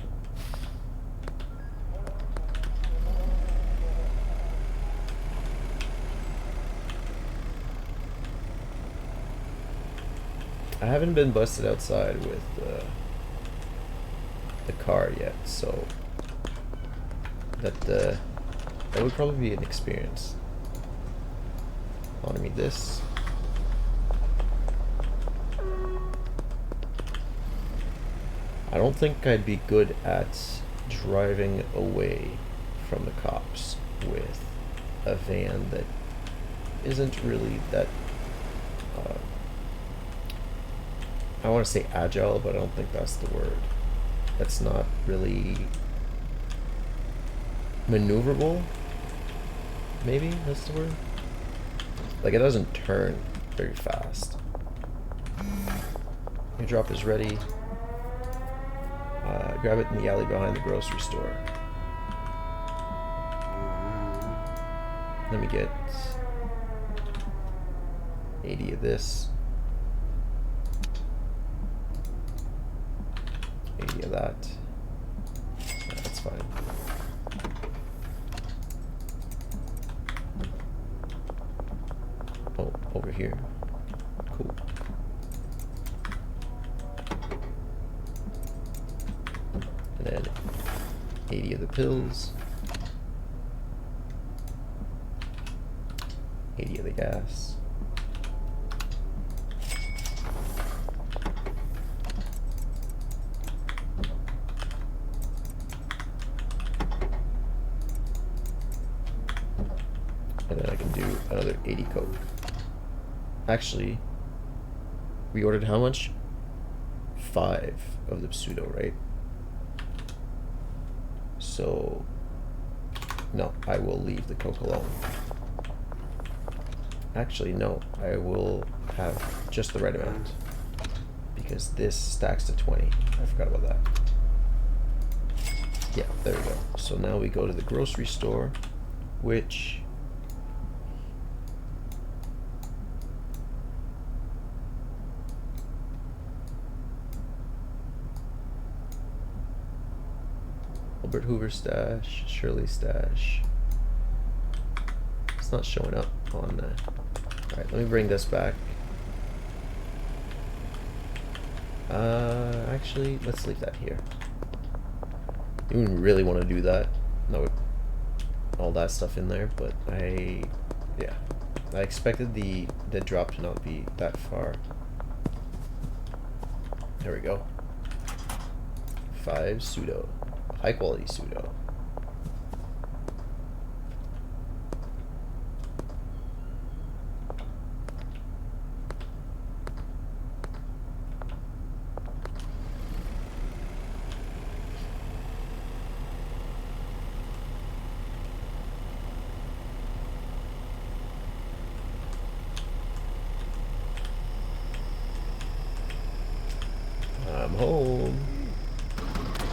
I haven't been busted outside with the car yet, so that would probably be an experience. I need this. I don't think I'd be good at driving away from the cops with a van that isn't really that I want to say agile, but I don't think that's the word. That's not really maneuverable. Maybe that's the word. Like, it doesn't turn very fast. Your drop is ready. Grab it in the alley behind the grocery store. Let me get 80 of this. 80 of that. Yeah, that's fine. Oh, over here. Cool. And then 80 of the pills. 80 of the gas. And then I can do another 80 Coke. Actually, we ordered how much? 5 of the pseudo, right? So, no, I will leave the Coke alone. Actually, no, I will have just the right amount. Because this stacks to 20. I forgot about that. Yeah, there we go. So now we go to the grocery store, which... Albert Hoover stash, Shirley stash. It's not showing up on the... Alright, let me bring this back. Actually, let's leave that here. I didn't really want to do that. No, all that stuff in there, but yeah. I expected the drop to not be that far. There we go. 5 pseudo. High quality pseudo. I'm home.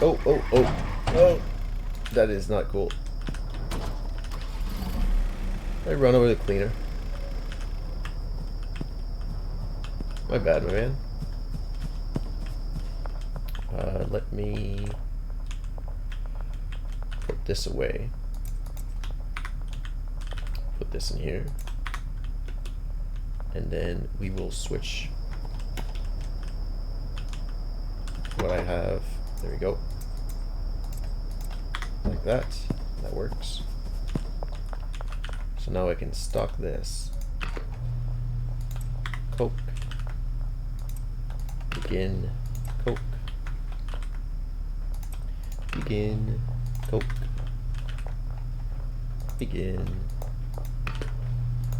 Oh, oh, oh. Oh, that is not cool. I run over the cleaner. My bad, my man. Let me put this away. Put this in here. And then we will switch what I have. There we go. Like that. That works. So now I can stock this. Coke. Begin. Coke. Begin. Coke. Begin.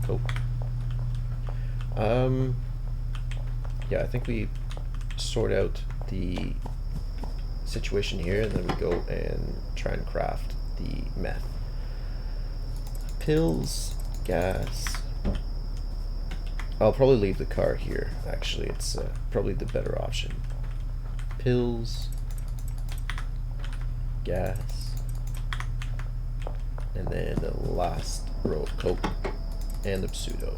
Coke. Yeah, I think we sort out the situation here, and then we go and try and craft the meth. Pills, gas. I'll probably leave the car here, actually. It's probably the better option. Pills, gas, and then the last row of coke and the pseudo.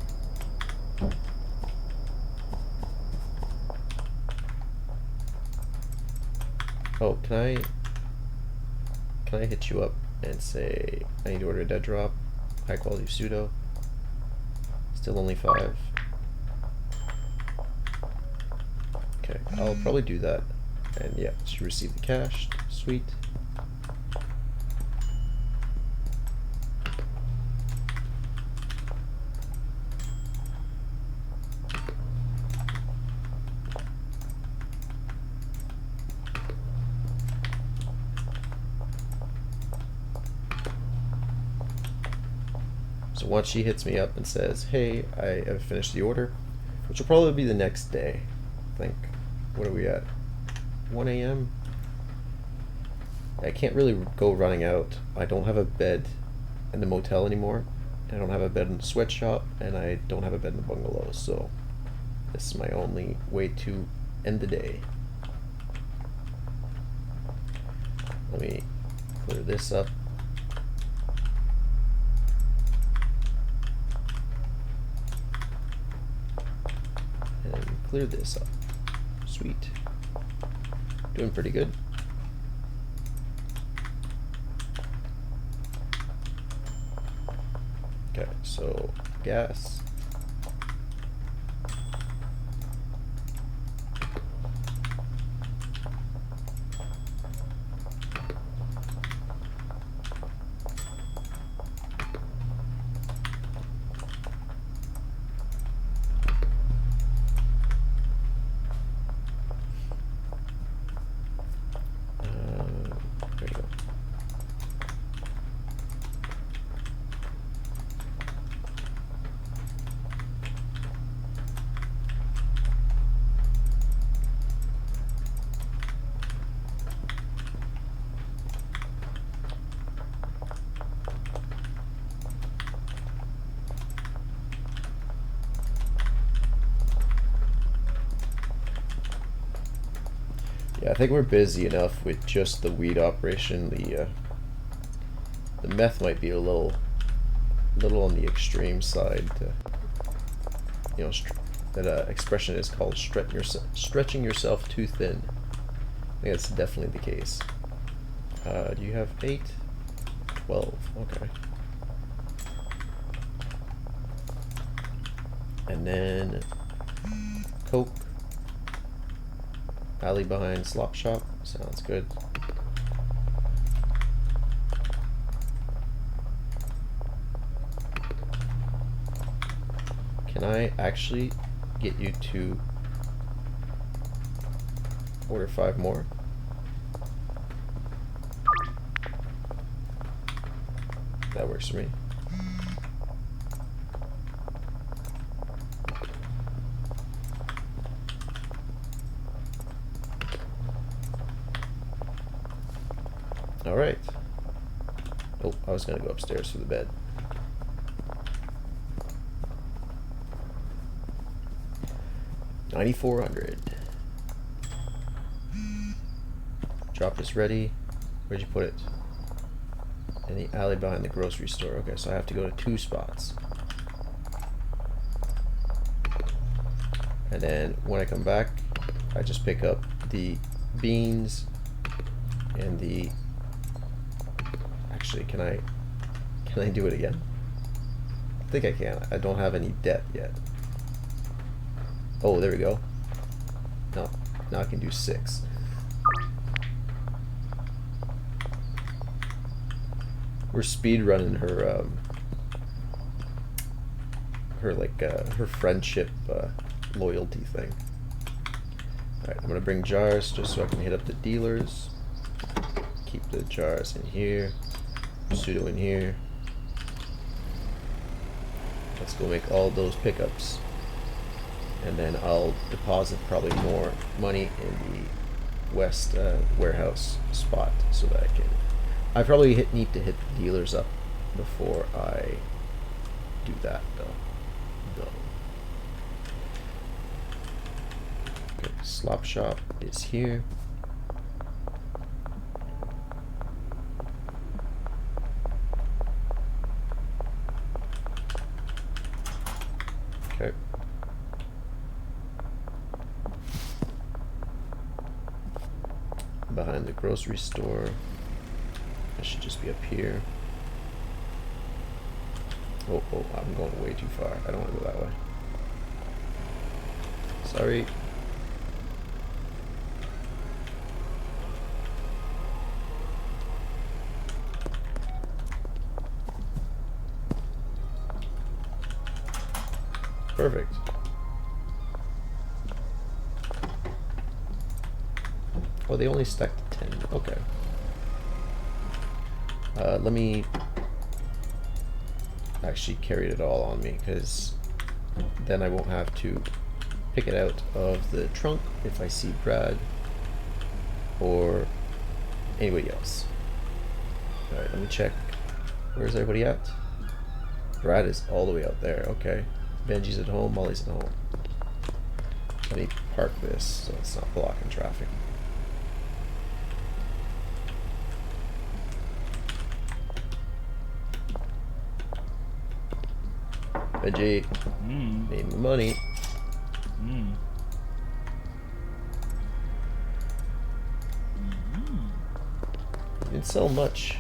Oh, can I hit you up and say I need to order a dead drop, high quality pseudo, still only 5. Okay, I'll probably do that, and yeah, should receive the cash. Sweet. So once she hits me up and says, hey, I have finished the order, which will probably be the next day, I think. What are we at? 1 a.m.? I can't really go running out. I don't have a bed in the motel anymore. I don't have a bed in the sweatshop, and I don't have a bed in the bungalow, so this is my only way to end the day. Let me clear this up. And clear this up. Sweet. Doing pretty good. Okay, so gas. There you go. Yeah, I think we're busy enough with just the weed operation. The meth might be a little on the extreme side. You know, that expression is called stretching yourself too thin. I think that's definitely the case. Do you have 8? 12. Okay. And then Coke. Alley behind slop shop. Sounds good. Can I actually get you to order 5 more? That works for me. Alright. Oh, I was gonna go upstairs for the bed. $9,400. Drop is ready. Where'd you put it? In the alley behind the grocery store. Okay, so I have to go to 2 spots. And then when I come back, I just pick up the beans and the... Actually, can I do it again? I think I can. I don't have any debt yet. Oh, there we go. No, now I can do 6. We're speed running her her friendship loyalty thing. Alright, I'm gonna bring jars just so I can hit up the dealers. Keep the jars in here. Pseudo in here. Let's go make all those pickups. And then I'll deposit probably more money in the west warehouse spot so that I can... I probably need to hit the dealers up before I do that though. Okay, slop shop is here. Okay. Behind the grocery store. I should just be up here. Oh, I'm going way too far. I don't want to go that way. Sorry. Perfect. Oh, they only stacked 10. Okay. Let me actually carried it all on me, because then I won't have to pick it out of the trunk if I see Brad or anybody else. Alright, let me check. Where's everybody at? Brad is all the way out there. Okay. Benji's at home, Molly's at home. Let me park this so it's not blocking traffic. Benji, need the money. Didn't sell much.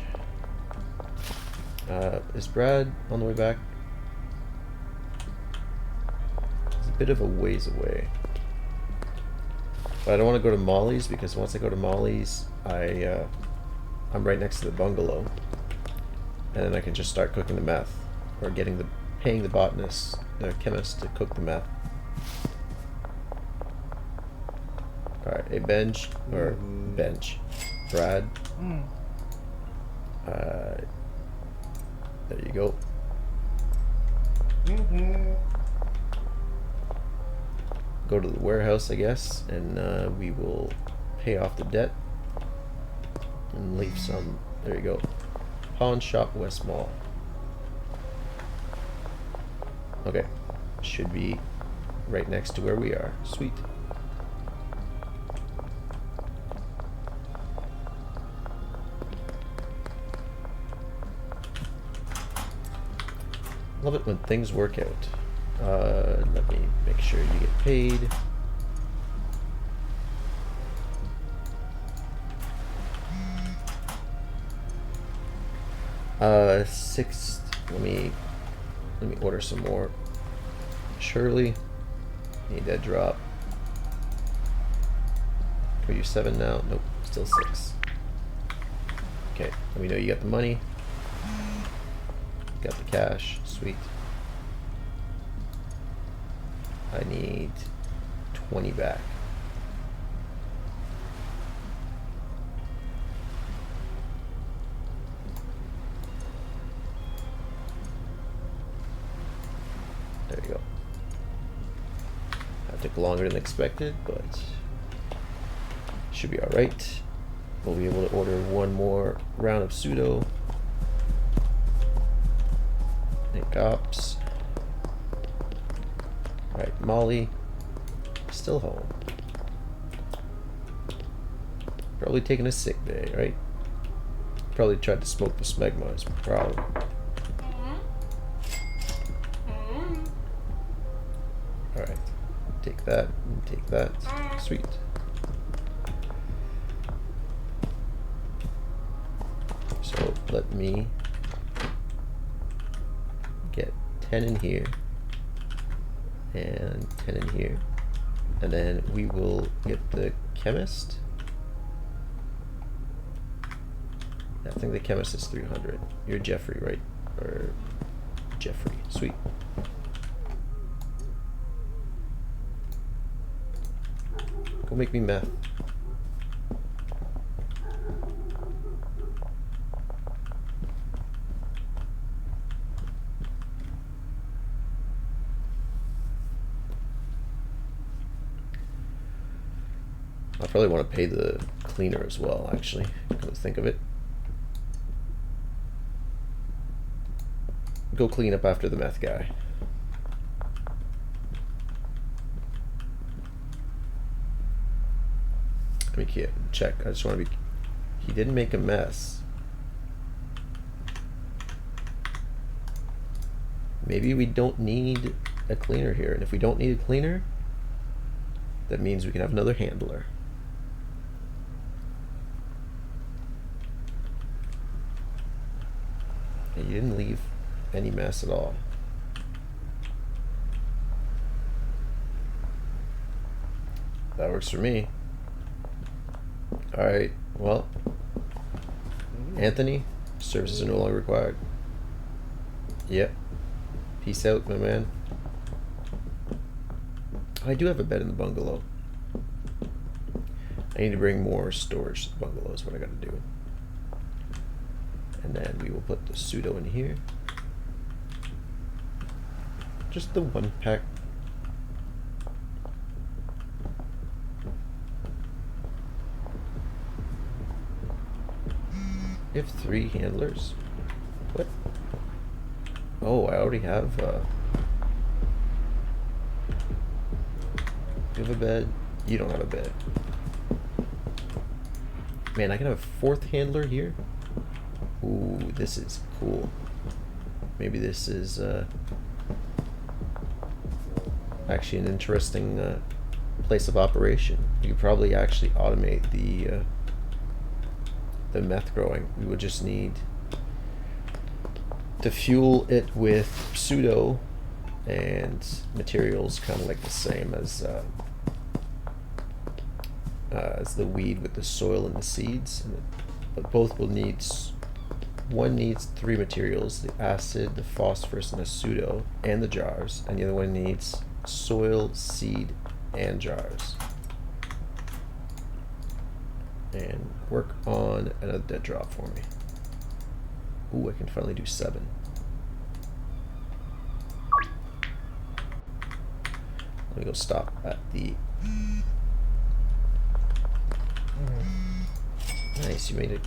Is Brad on the way back? It's a bit of a ways away. But I don't want to go to Molly's, because once I go to Molly's, I'm right next to the bungalow, and then I can just start cooking the meth, or paying the botanist, the chemist, to cook the meth. All right, hey Benj, or Bench, Brad. There you go. Go to the warehouse, I guess, and we will pay off the debt and leave some. There you go. Pawn Shop West Mall. Okay, should be right next to where we are. Sweet. Love it when things work out. Let me make sure you get paid. Six. Let me order some more. Shirley, need that drop. Are you 7 now? Nope, still 6. Okay, let me know you got the money. Got the cash. Sweet. I need 20 back. There you go. That took longer than expected, but should be alright. We'll be able to order one more round of pseudo. Nick Ops. Alright, Molly. Still home. Probably taking a sick day, right? Probably tried to smoke the smegma is probably. Alright. Take that and take that. Sweet. So let me get 10 in here and 10 in here, and then we will get the chemist. I think the chemist is 300. You're Jeffrey, right? Or Jeffrey. Sweet. Go make me meth. I probably want to pay the cleaner as well, actually, come to think of it. Go clean up after the meth guy. Let me check. I just want to be... He didn't make a mess. Maybe we don't need a cleaner here. And if we don't need a cleaner, that means we can have another handler. And you didn't leave any mess at all. That works for me. Alright, well, Anthony, services are no longer required. Yep. Peace out, my man. I do have a bed in the bungalow. I need to bring more storage to the bungalow is what I gotta do. And then we will put the pseudo in here. Just the one pack. You have 3 handlers? What? Oh, I already have, you have a bed? You don't have a bed. Man, I can have a 4th handler here? Ooh, this is cool. Maybe this is, actually an interesting, place of operation. You could probably actually automate the meth growing. We would just need to fuel it with pseudo and materials kind of like the same as the weed with the soil and the seeds, but both will need, one needs 3 materials: the acid, the phosphorus, and the pseudo, and the jars, and the other one needs soil, seed, and jars. And work on another dead drop for me. Ooh, I can finally do 7. Let me go stop at the... Nice, you made a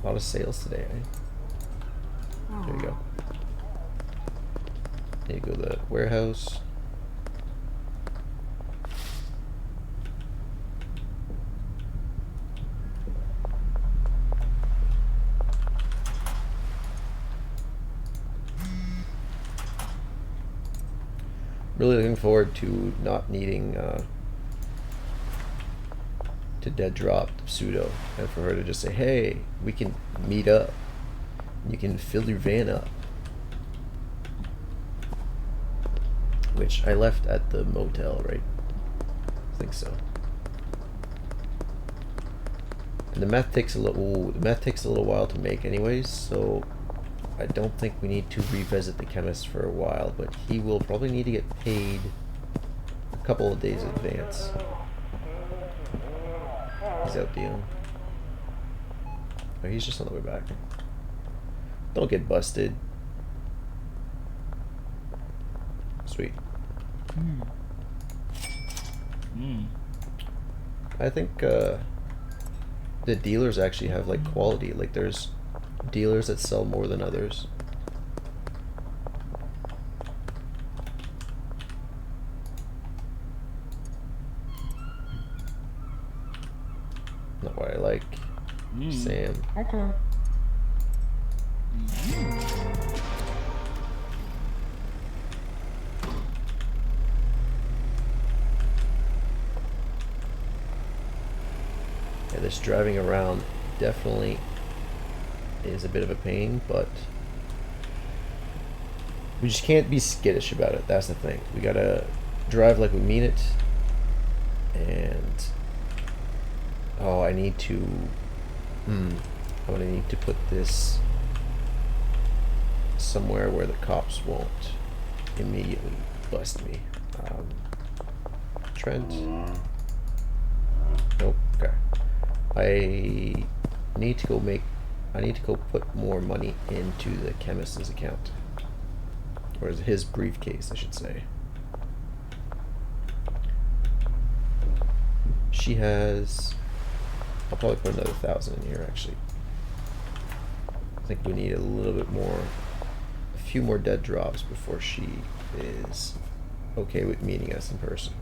lot of sales today, eh? There you go. There you go, the warehouse. Really looking forward to not needing to dead drop the pseudo, and for her to just say, hey, we can meet up. You can fill your van up. Which I left at the motel, right? I think so. And the meth takes a little while to make anyways, so I don't think we need to revisit the chemist for a while, but he will probably need to get paid a couple of days in advance. He's out dealing. Oh, he's just on the way back. Don't get busted. Sweet. I think the dealers actually have like quality. Like there's dealers that sell more than others. Not what I like. Sam. Okay. Yeah, this driving around definitely is a bit of a pain, but we just can't be skittish about it. That's the thing. We gotta drive like we mean it. And oh, I need to I'm gonna need to put this somewhere where the cops won't immediately bust me. Trent. Nope. Okay. I need to go put more money into the chemist's account. Or his briefcase, I should say. She has... I'll probably put another 1,000 in here, actually. I think we need a little bit more... a few more dead drops before she is okay with meeting us in person.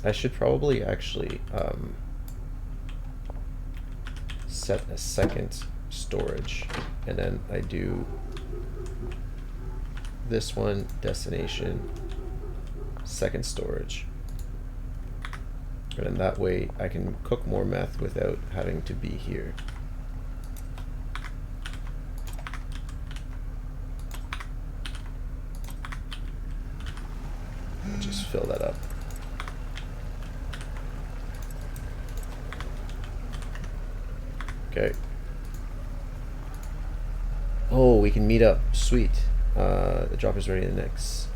I should probably actually set a second storage, and then I do this one, destination, second storage, and then that way I can cook more meth without having to be here. I'll just fill that up. Okay. Oh, we can meet up. Sweet. The drop is ready in the next.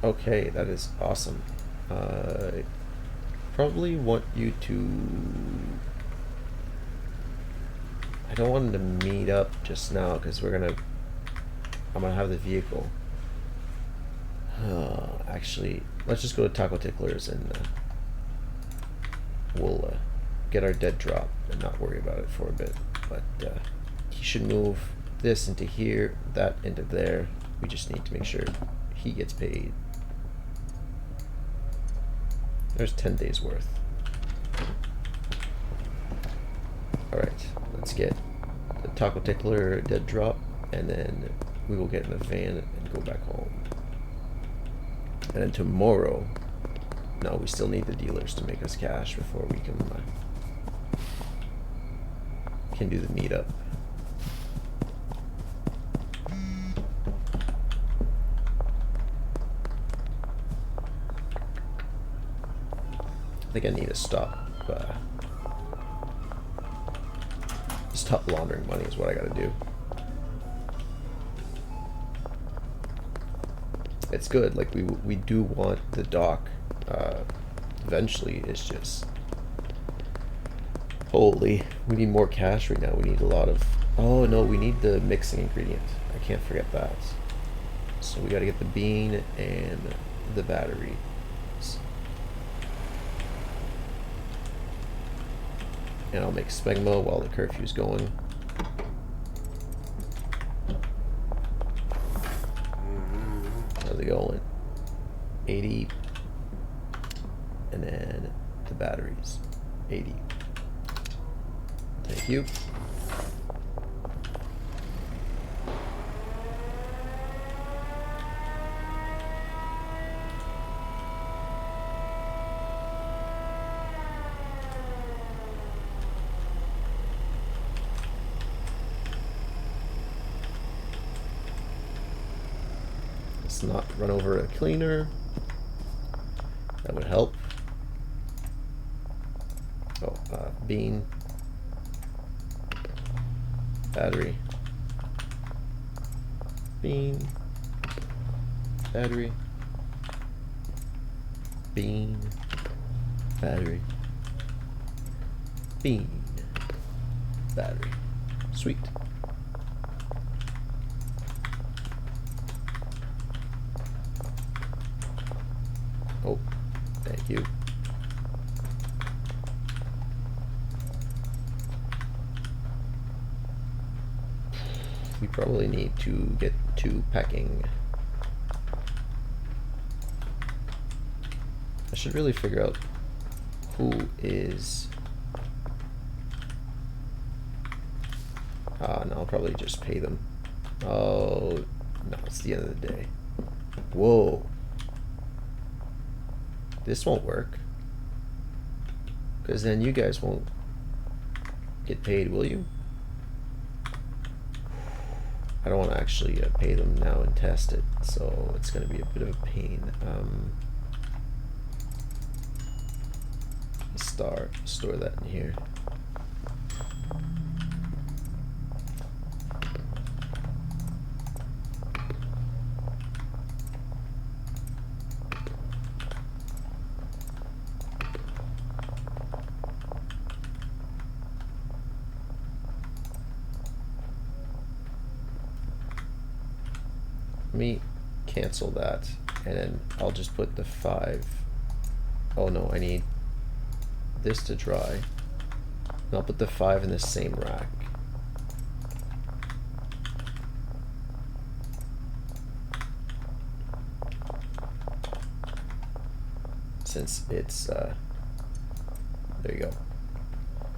Okay, that is awesome. I probably want you to. I don't want them to meet up just now because I'm gonna have the vehicle. Actually, let's just go to Taco Ticklers and we'll get our dead drop and not worry about it for a bit. But he should move this into here, that into there. We just need to make sure he gets paid. There's 10 days worth. Alright, let's get the Taco Tickler dead drop, and then we will get in the van and go back home. And then tomorrow, no, we still need the dealers to make us cash before we can do the meetup. I think I need to stop laundering money is what I gotta do. It's good, like we do want the dock eventually. It's just holy, we need more cash right now. We need a lot of, oh no, we need the mixing ingredient. I can't forget that. So we gotta get the bean and the battery. And I'll make Smegma while the curfew's going. How's it going? 80. And then the batteries. 80. Thank you. Let's not run over a cleaner. That would help. Oh, bean. Battery. Bean. Battery. Bean. Battery. Bean. Battery. Sweet. Oh, thank you. We probably need to get to packing. I should really figure out who is... no, I'll probably just pay them. Oh, no, it's the end of the day. Whoa. This won't work. Because then you guys won't get paid, will you? I don't want to actually pay them now and test it, so it's going to be a bit of a pain. Store that in here. Let me cancel that, and then I'll just put the 5. Oh no, I need this to dry. And I'll put the 5 in the same rack. Since it's, there you go.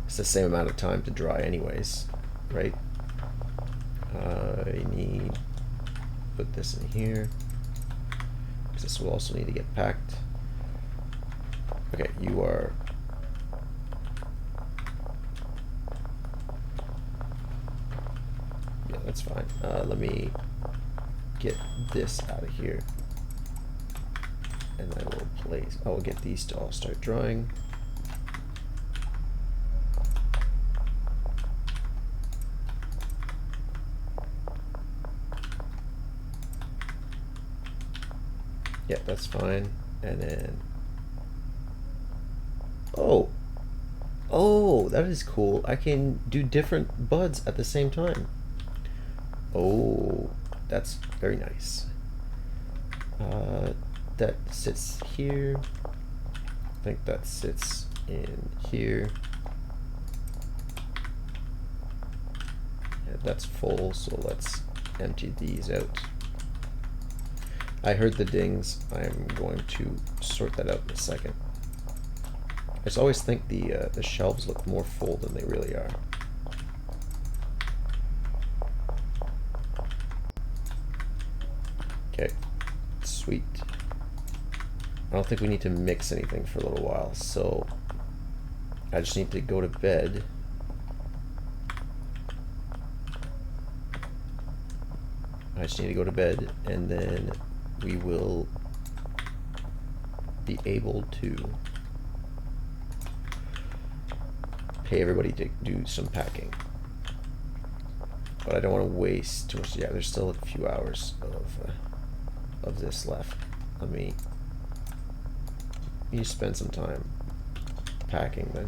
It's the same amount of time to dry anyways, right? I need... put this in here, because this will also need to get packed. Okay, you are... yeah, that's fine. Let me get this out of here, and I will place... I will get these to all start drying. Yeah, that's fine. And then... Oh! Oh, that is cool. I can do different buds at the same time. Oh, that's very nice. That sits here. I think that sits in here. Yeah, that's full, so let's empty these out. I heard the dings. I'm going to sort that out in a second. I just always think the shelves look more full than they really are. Okay, sweet. I don't think we need to mix anything for a little while, so I just need to go to bed. I just need to go to bed, and then we will be able to pay everybody to do some packing. But I don't want to waste too much. Yeah, there's still a few hours of this left. Let me spend some time packing then.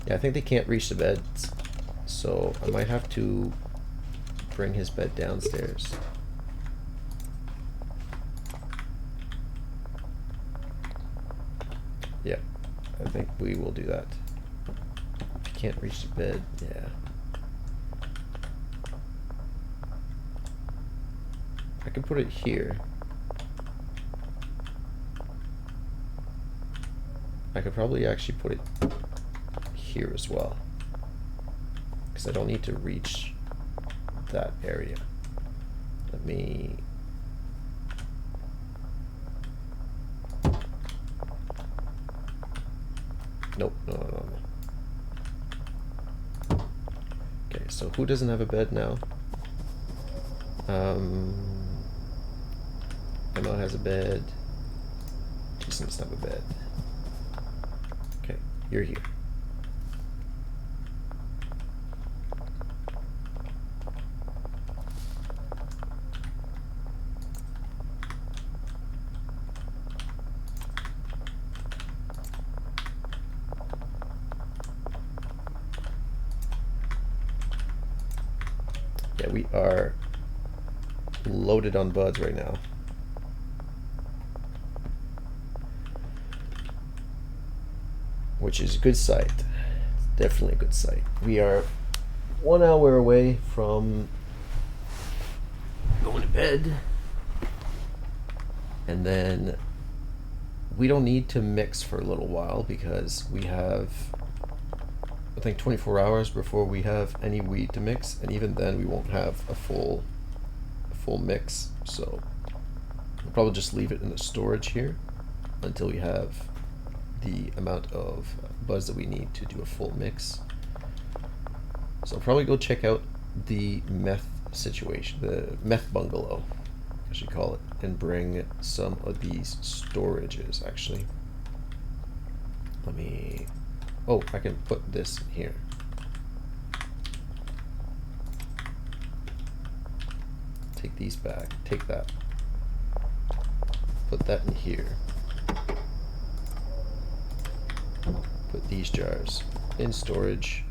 Yeah, I think they can't reach the beds, so I might have to bring his bed downstairs. Yeah, I think we will do that. If you can't reach the bed, yeah. I can put it here. I could probably actually put it here as well, because I don't need to reach that area. Let me... Nope, no. Okay, so who doesn't have a bed now? Emma has a bed. Jason doesn't have a bed. Okay, you're here. Yeah, we are loaded on buds right now. Which is a good sight. Definitely a good sight. We are 1 hour away from going to bed. And then we don't need to mix for a little while because we have, I think, 24 hours before we have any weed to mix, and even then we won't have a full mix. So we'll probably just leave it in the storage here until we have the amount of buds that we need to do a full mix. So I'll probably go check out the meth situation, the meth bungalow, I should call it, and bring some of these storages. Actually, let me... Oh, I can put this here. Take these back. Take that. Put that in here. Put these jars in storage.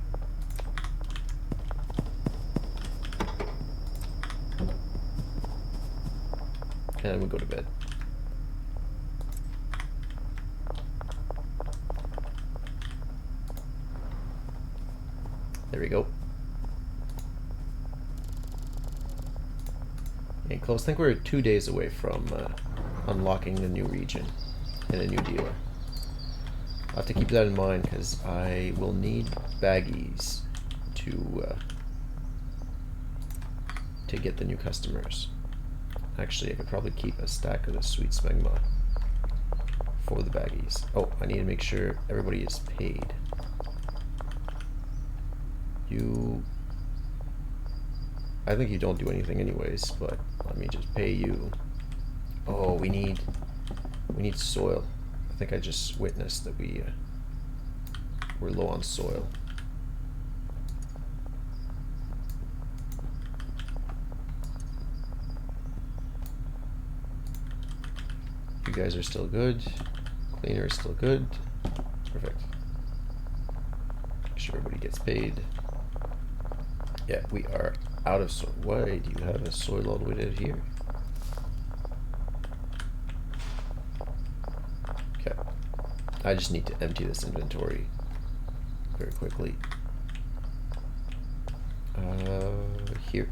And we go to bed. There we go. And close. I think we're 2 days away from unlocking a new region and a new dealer. I'll have to keep that in mind because I will need baggies to get the new customers. Actually, I could probably keep a stack of the sweet smegma for the baggies. Oh, I need to make sure everybody is paid. I think you don't do anything anyways, but let me just pay you. Oh, we need soil. I think I just witnessed that we're low on soil. guys are still good. Cleaner is still good. Perfect. Make sure everybody gets paid. Yeah, we are out of soil. Why do you have a soil all the way down here? Okay. I just need to empty this inventory very quickly. Here.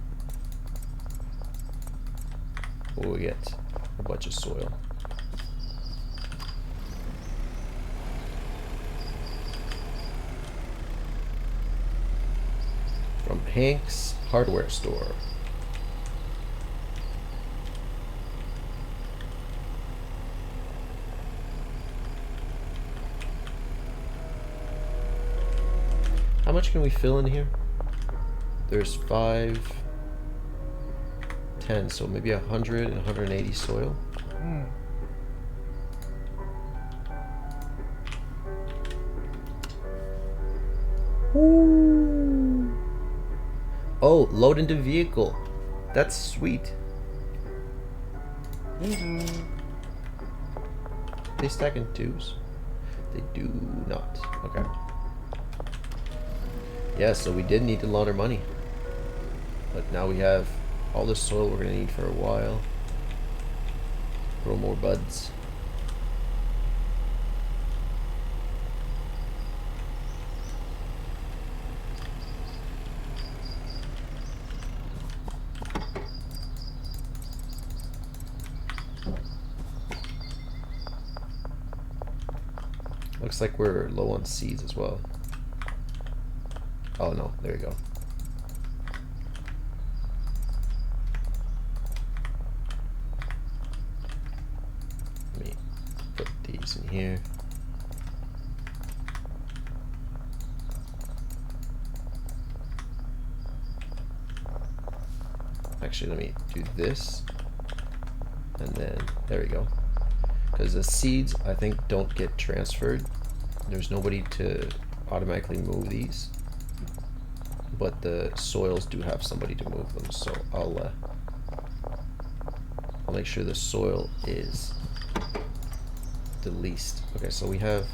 What we get? A bunch of soil. From Hank's hardware store. How much can we fill in here? There's 5, 10, so maybe 100 and 180 soil. Mm. Ooh. Oh, load into vehicle. That's sweet. They stack in 2s? They do not. Okay. Yeah, so we did need to launder money. But now we have all the soil we're going to need for a while. Grow more buds. Looks like we're low on seeds as well. Oh no, there we go. Let me put these in here. Actually, let me do this. And then, there we go. Because the seeds, I think, don't get transferred. There's nobody to automatically move these. But the soils do have somebody to move them, so I'll make sure the soil is the least. Okay, so we have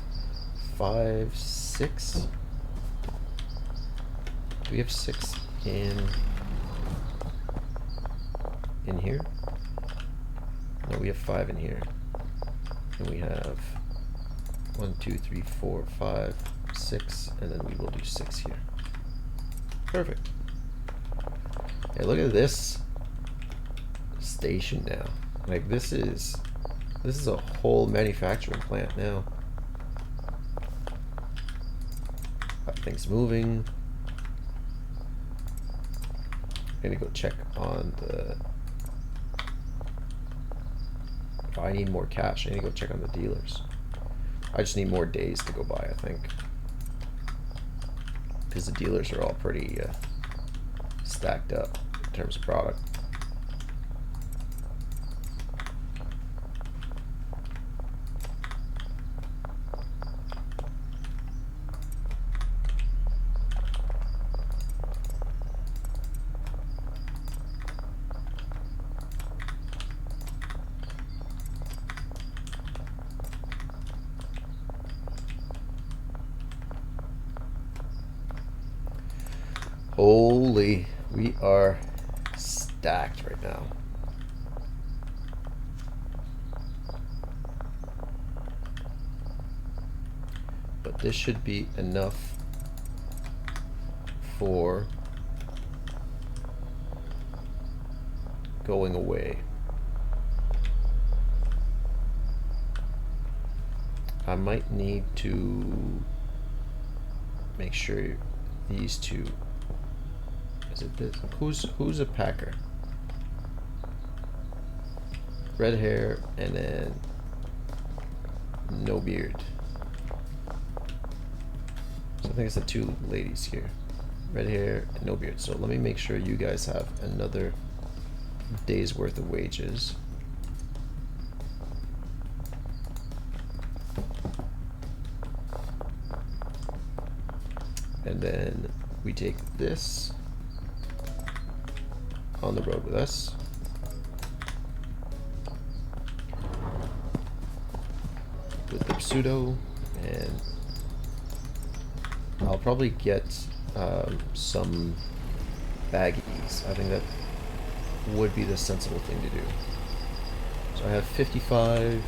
5, 6. Do we have 6 in here? No, we have 5 in here. And we have 1, 2, 3, 4, 5, 6, and then we will do 6 here. Perfect. Hey, look at this station now. Like this is a whole manufacturing plant now. Got things moving. I'm gonna go check on the. If I need more cash, I need to go check on the dealers. I just need more days to go by, I think. Because the dealers are all pretty stacked up in terms of product. Holy, we are stacked right now. But this should be enough for going away. I might need to make sure these two. Is it this? Who's a packer? Red hair and then no beard. So I think it's the 2 ladies here. Red hair and no beard. So let me make sure you guys have another day's worth of wages. And then we take this on the road with us. pseudo, and I'll probably get some baggies. I think that would be the sensible thing to do. So I have 55.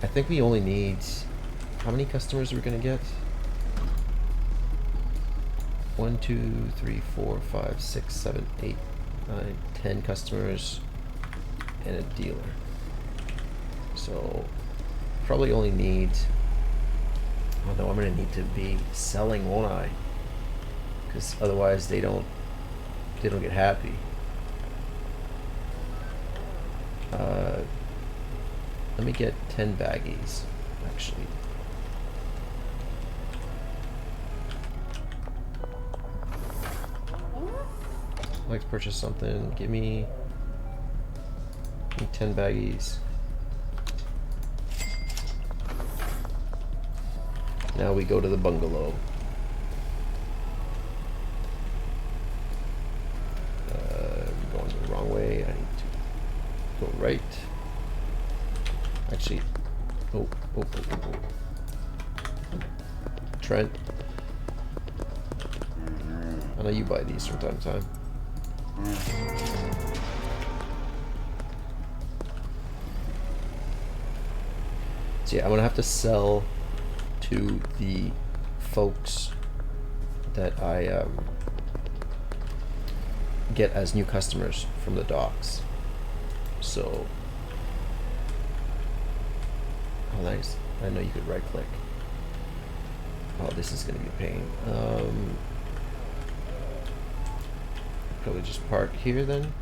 I think we only need... How many customers are we going to get? 1, 2, 3, 4, 5, 6, 7, 8, 9, 10 customers and a dealer. So probably only need... Oh no, I'm going to need to be selling, won't I? Because otherwise they don't get happy. Let me get 10 baggies, actually. I'd like to purchase something. Give me 10 baggies. Now we go to the bungalow. I'm going the wrong way. I need to go right. Actually, oh. Trent. I know you buy these from time to time. So yeah, I'm gonna have to sell to the folks that I get as new customers from the docks. So, oh nice. I know you could right click. Oh, this is gonna be a pain. Probably just park here then.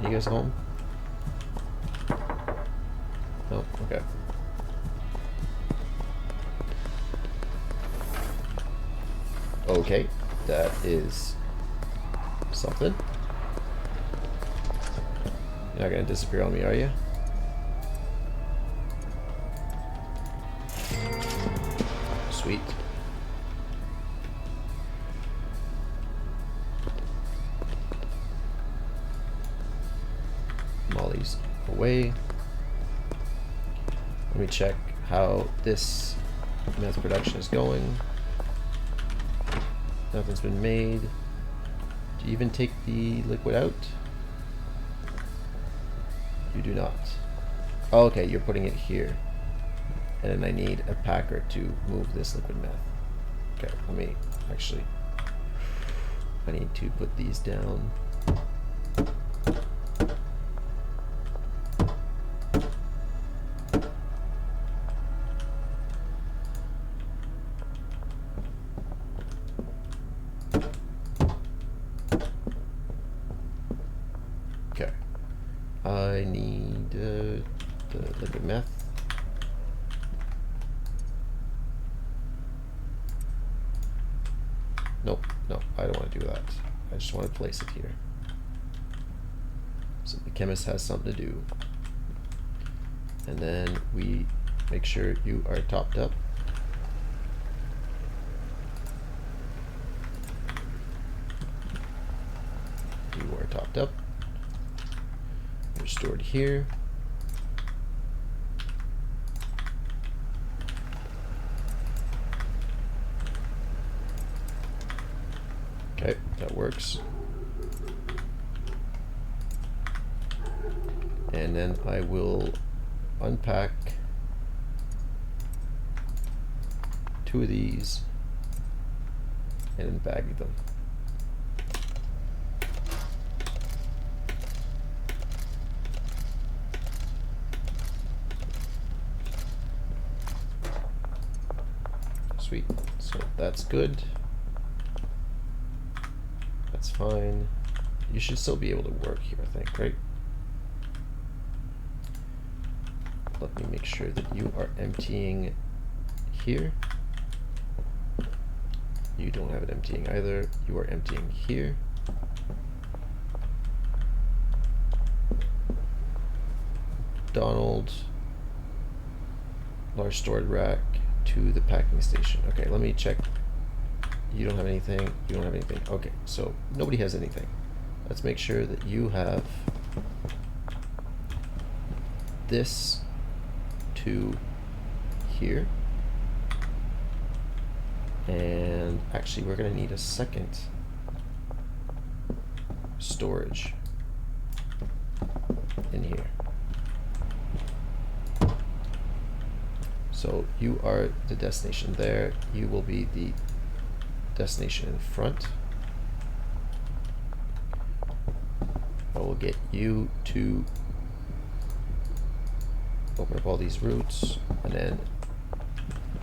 You guys home? No? Okay. Okay, that is something. You're not gonna disappear on me, are you? Sweet. Molly's away. Let me check how this meth production is going. Nothing's been made. Do you even take the liquid out? You do not. Oh, okay, you're putting it here. And then I need a packer to move this liquid meth. Okay, let me actually... I need to put these down. Okay. I need the liquid meth. Nope, no, I don't want to do that. I just want to place it here. So the chemist has something to do. And then we make sure you are topped up. You are topped up. You're stored here. Okay, that works. And then I will unpack 2 of these and then bag them. Sweet. So that's good. That's fine. You should still be able to work here, I think, right? Let me make sure that you are emptying here. You don't have it emptying either. You are emptying here. Donald, large storage rack, to the packing station. Okay, let me check. You don't have anything. You don't have anything. Okay, so nobody has anything. Let's make sure that you have this to here. And actually, we're going to need a second storage in here. So you are the destination there. You will be the destination in front. I will get you to open up all these routes and then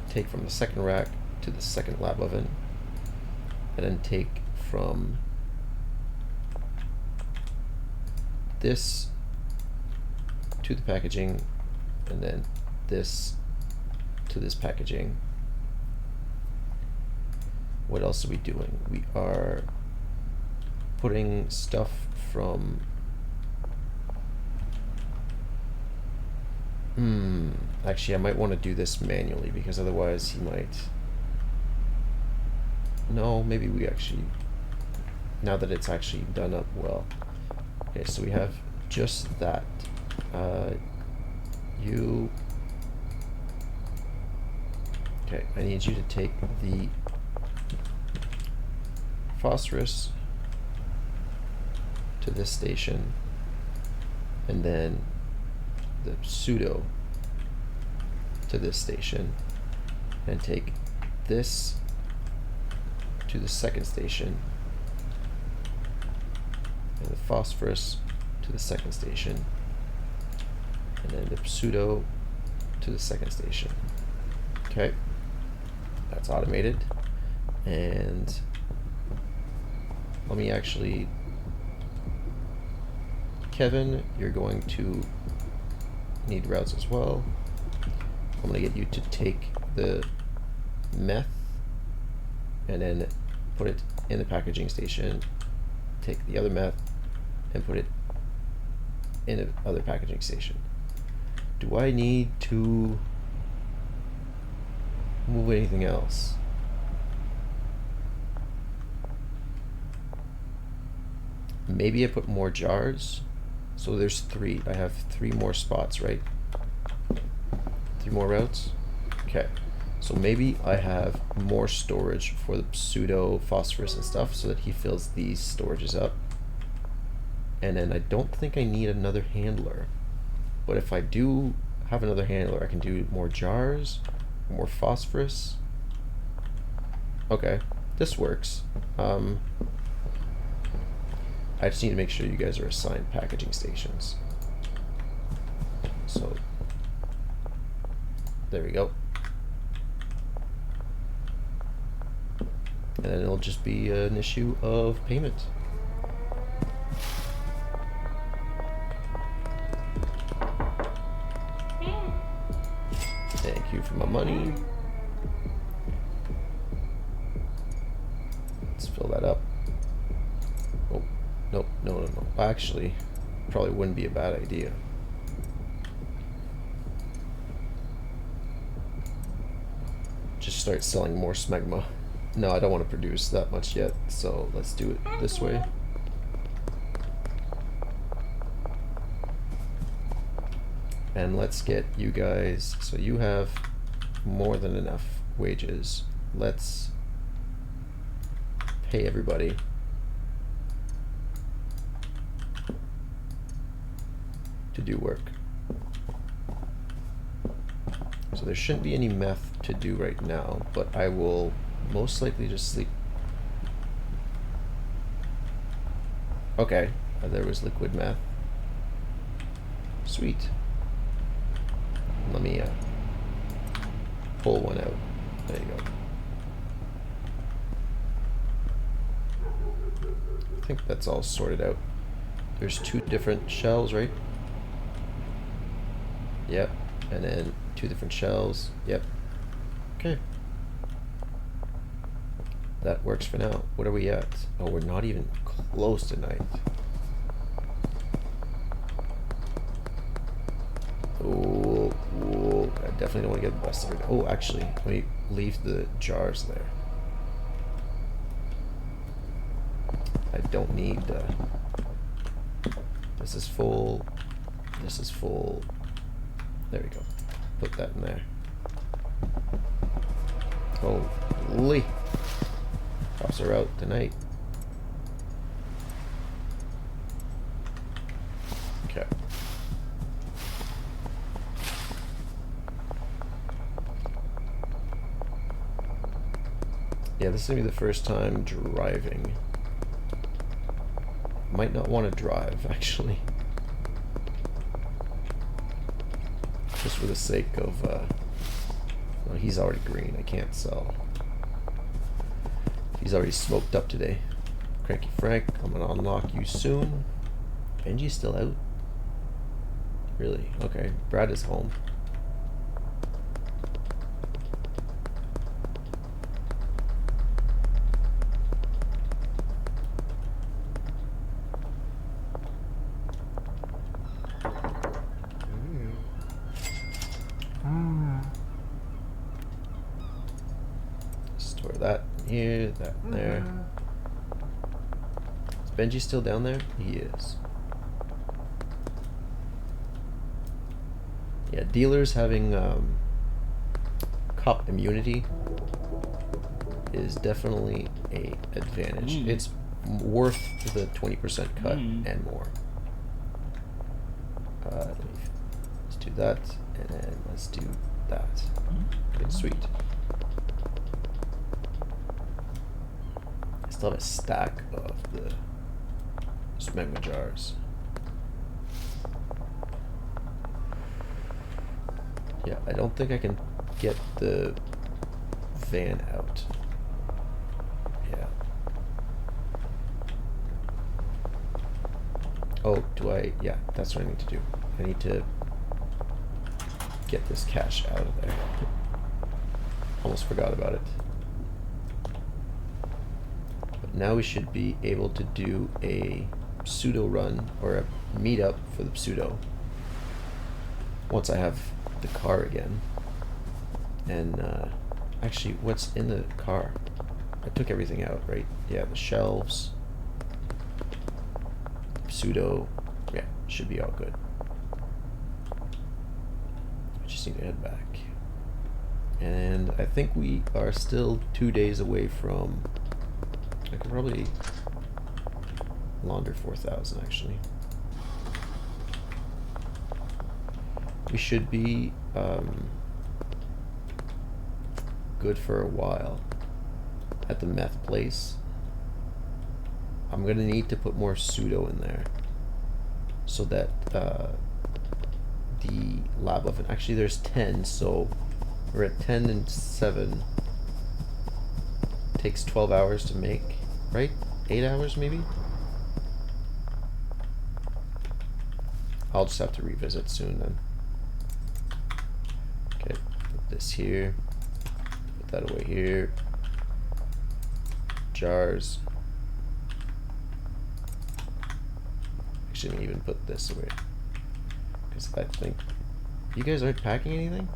take from the second rack to the second lab oven, and then take from this to the packaging, and then this to this packaging. What else are we doing? We are putting stuff from actually I might want to do this manually, because otherwise he might. No, maybe we actually, now that it's actually done up well. Okay, so we have just that. You. Okay, I need you to take the phosphorus to this station, and then the pseudo to this station, and take this to the second station, and the phosphorus to the second station, and then the pseudo to the second station. Okay, that's automated. And let me actually, Kevin, you're going to need routes as well. I'm going to get you to take the meth and then put it in the packaging station, take the other meth and put it in the other packaging station. Do I need to move anything else? Maybe I put more jars. So there's 3. I have 3 more spots, right? 3 more routes? Okay. So maybe I have more storage for the pseudo phosphorus and stuff, so that he fills these storages up. And then I don't think I need another handler. But if I do have another handler, I can do more jars, more phosphorus. Okay, this works. I just need to make sure you guys are assigned packaging stations. So there we go. And then it'll just be an issue of payment. Thank you for my money. Let's fill that up. Oh, nope, no. Actually, probably wouldn't be a bad idea. Just start selling more smegma. No, I don't want to produce that much yet, so let's do it this way. And let's get you guys, so you have more than enough wages. Let's pay everybody. To do work. So there shouldn't be any meth to do right now, but I will most likely just sleep. Okay, there was liquid meth. Sweet. Let me pull one out. There you go. I think that's all sorted out. There's 2 different shells, right? Yep. And then 2 different shells. Yep. Okay. That works for now. What are we at? Oh, we're not even close to night. Oh, God definitely don't want to get the best of it. Oh, actually, let me leave the jars there. I don't need... this is full. This is full. There we go. Put that in there. Holy. Cops are out tonight. Okay. Yeah, this is gonna be the first time driving. Might not want to drive, actually. Just for the sake of, well, he's already green, I can't sell. He's already smoked up today. Cranky Frank, I'm gonna unlock you soon. Benji's still out? Really? Okay, Brad is home. Store that in here, that in there. Is Benji still down there? He is. Yeah, dealers having cup immunity is definitely a advantage. It's worth the 20% cut and more. Let's do that, and then let's do that. Okay, sweet. I still have a stack of the smegma jars. Yeah, I don't think I can get the van out. Yeah. Oh, do I? Yeah, that's what I need to do. I need to get this cash out of there. Almost forgot about it. But now we should be able to do a pseudo run, or a meetup for the pseudo. Once I have the car again. And actually, what's in the car? I took everything out, right? Yeah, the shelves, pseudo. Yeah, should be all good. I just need to head back. And I think we are still 2 days away from... I could probably launder 4,000 actually. We should be good for a while at the meth place. I'm gonna need to put more pseudo in there so that the lab oven, actually there's 10, so we're at 10 and 7. Takes 12 hours to make, right? 8 hours maybe? I'll just have to revisit soon then. Okay, put this here, put that away here. Jars. Actually, let me even put this away, because I think you guys aren't packing anything,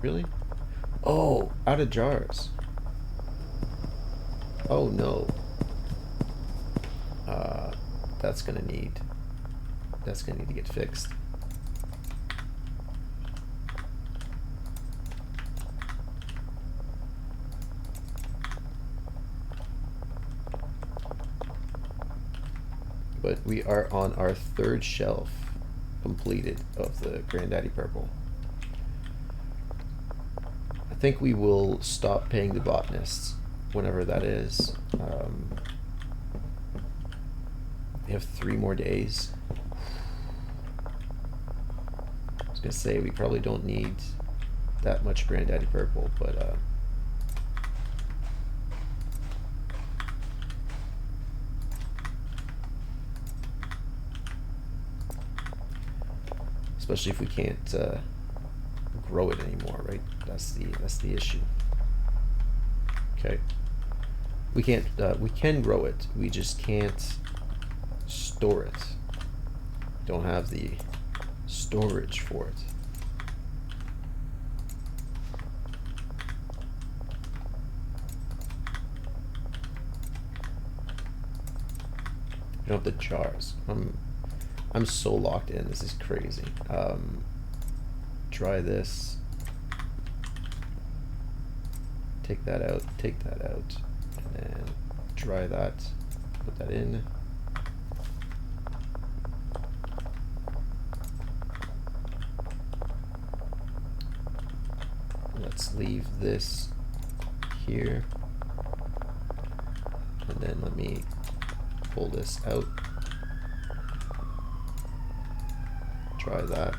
really. Oh, out of jars. Oh no. That's gonna need to get fixed. But we are on our 3rd shelf completed of the Granddaddy Purple. I think we will stop paying the botanists whenever that is. We have 3 more days. I was gonna say we probably don't need that much Granddaddy Purple, but especially if we can't grow it anymore, right? That's the issue. Okay. We can't. We can grow it. We just can't store it. Don't have the storage for it. don't have the jars. I'm so locked in. This is crazy. Try this. Take that out. Take that out. And then dry that. Put that in. Let's leave this here. And then let me pull this out. Try that.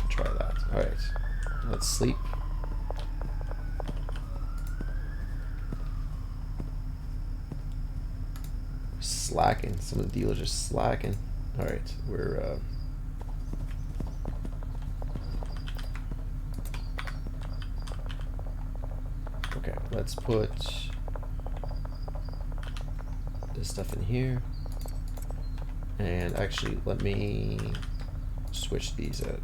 Try that. Alright. Let's sleep. Slacking. Some of the dealers are slacking. Alright, we're okay, let's put this stuff in here. And actually, let me switch these out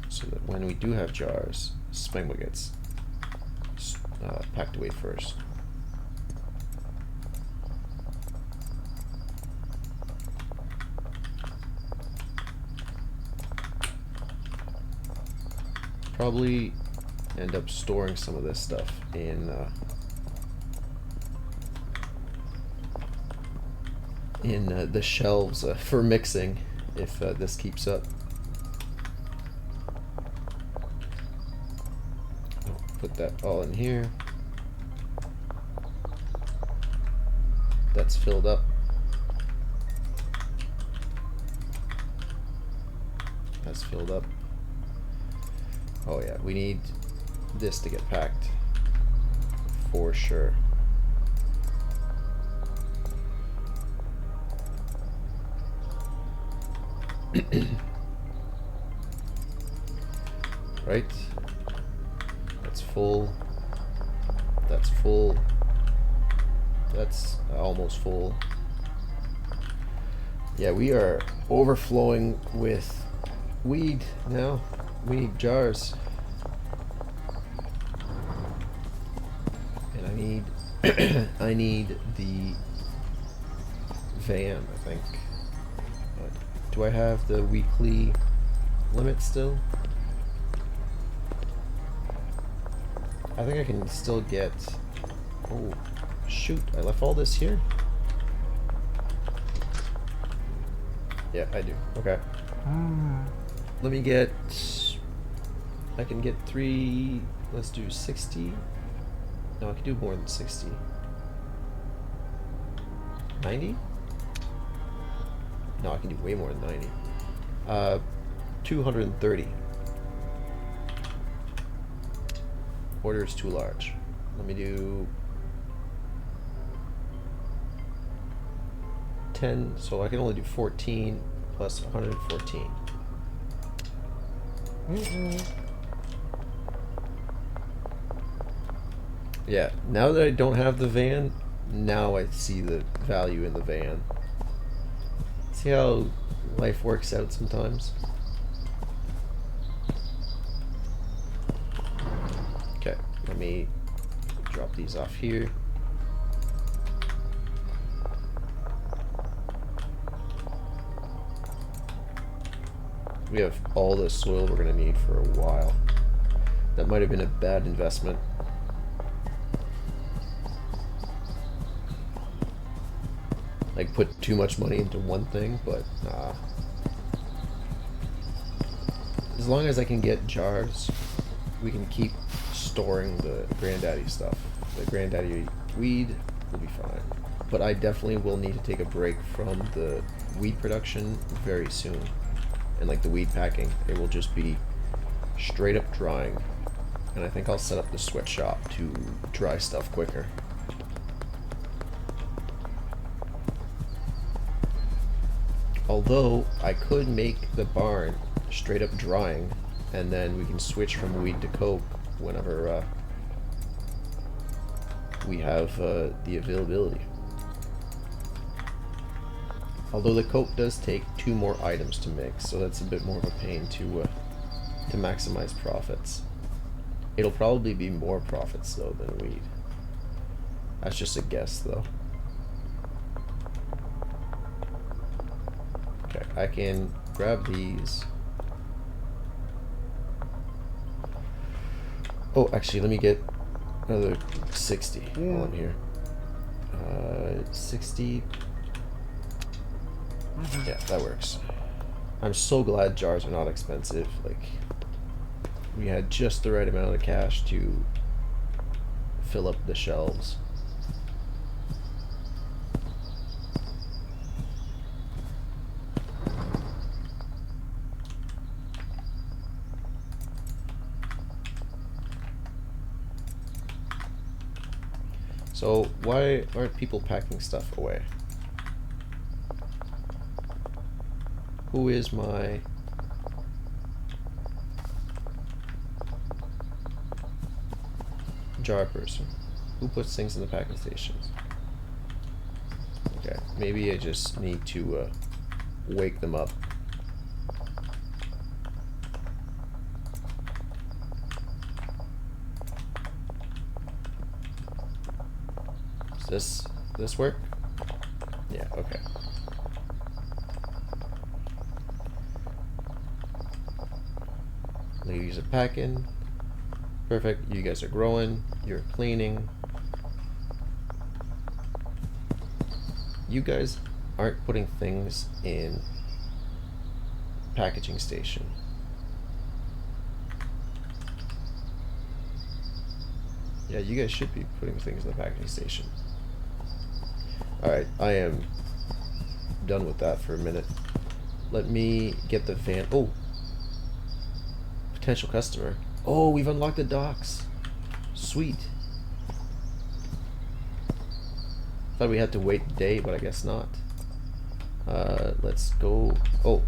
so that when we do have jars, Spengler gets packed away first. Probably end up storing some of this stuff in the shelves for mixing if this keeps up. I'll put that all in here. That's filled up. That's filled up. Oh yeah, we need this to get packed for sure. Right? That's full. That's full. That's almost full. Yeah, we are overflowing with weed now. We need jars. And I need I need the van, I think. Do I have the weekly limit still? I think I can still get... Oh, shoot. I left all this here? Yeah, I do. Okay. Let me get... I can get 3... Let's do 60. No, I can do more than 60. 90? No, I can do way more than 90. 230. Order is too large. Let me do 10, so I can only do 14 plus 114. Yeah, now that I don't have the van, now I see the value in the van. See how life works out sometimes? Okay, let me drop these off here. We have all the soil we're going to need for a while. That might have been a bad investment. Like, put too much money into one thing, but nah. As long as I can get jars, we can keep storing the granddaddy stuff. The granddaddy weed will be fine. But I definitely will need to take a break from the weed production very soon. And like the weed packing, it will just be straight up drying. And I think I'll set up the sweatshop to dry stuff quicker. Although, I could make the barn straight up drying, and then we can switch from weed to coke whenever we have the availability. Although the coke does take 2 more items to mix, so that's a bit more of a pain to maximize profits. It'll probably be more profits though than weed. That's just a guess though. I can grab these. Oh, actually, let me get another 60 while I'm here. 60. Mm-hmm. Yeah, that works. I'm so glad jars are not expensive. Like, we had just the right amount of cash to fill up the shelves. So why aren't people packing stuff away? Who is my jar person? Who puts things in the packing stations? Okay, maybe I just need to wake them up. Does this work? Yeah, okay. Ladies are packing. Perfect. You guys are growing. You're cleaning. You guys aren't putting things in packaging station. Yeah, you guys should be putting things in the packaging station. Alright, I am done with that for a minute. Let me get the van. Oh! Potential customer. Oh, we've unlocked the docks. Sweet. Thought we had to wait a day, but I guess not. Let's go. Oh,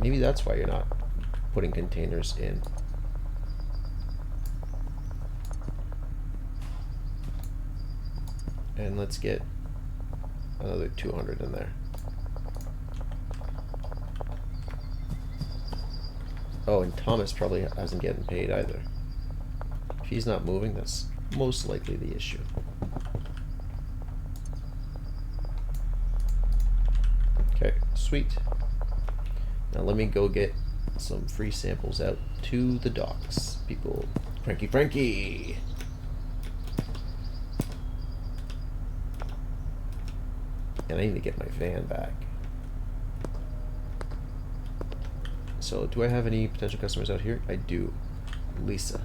maybe that's why you're not putting containers in. And let's get another 200 in there. Oh, and Thomas probably hasn't getting paid either. If he's not moving, that's most likely the issue. Okay, sweet. Now let me go get some free samples out to the docks. People, Frankie! And I need to get my van back. So, do I have any potential customers out here? I do. Lisa.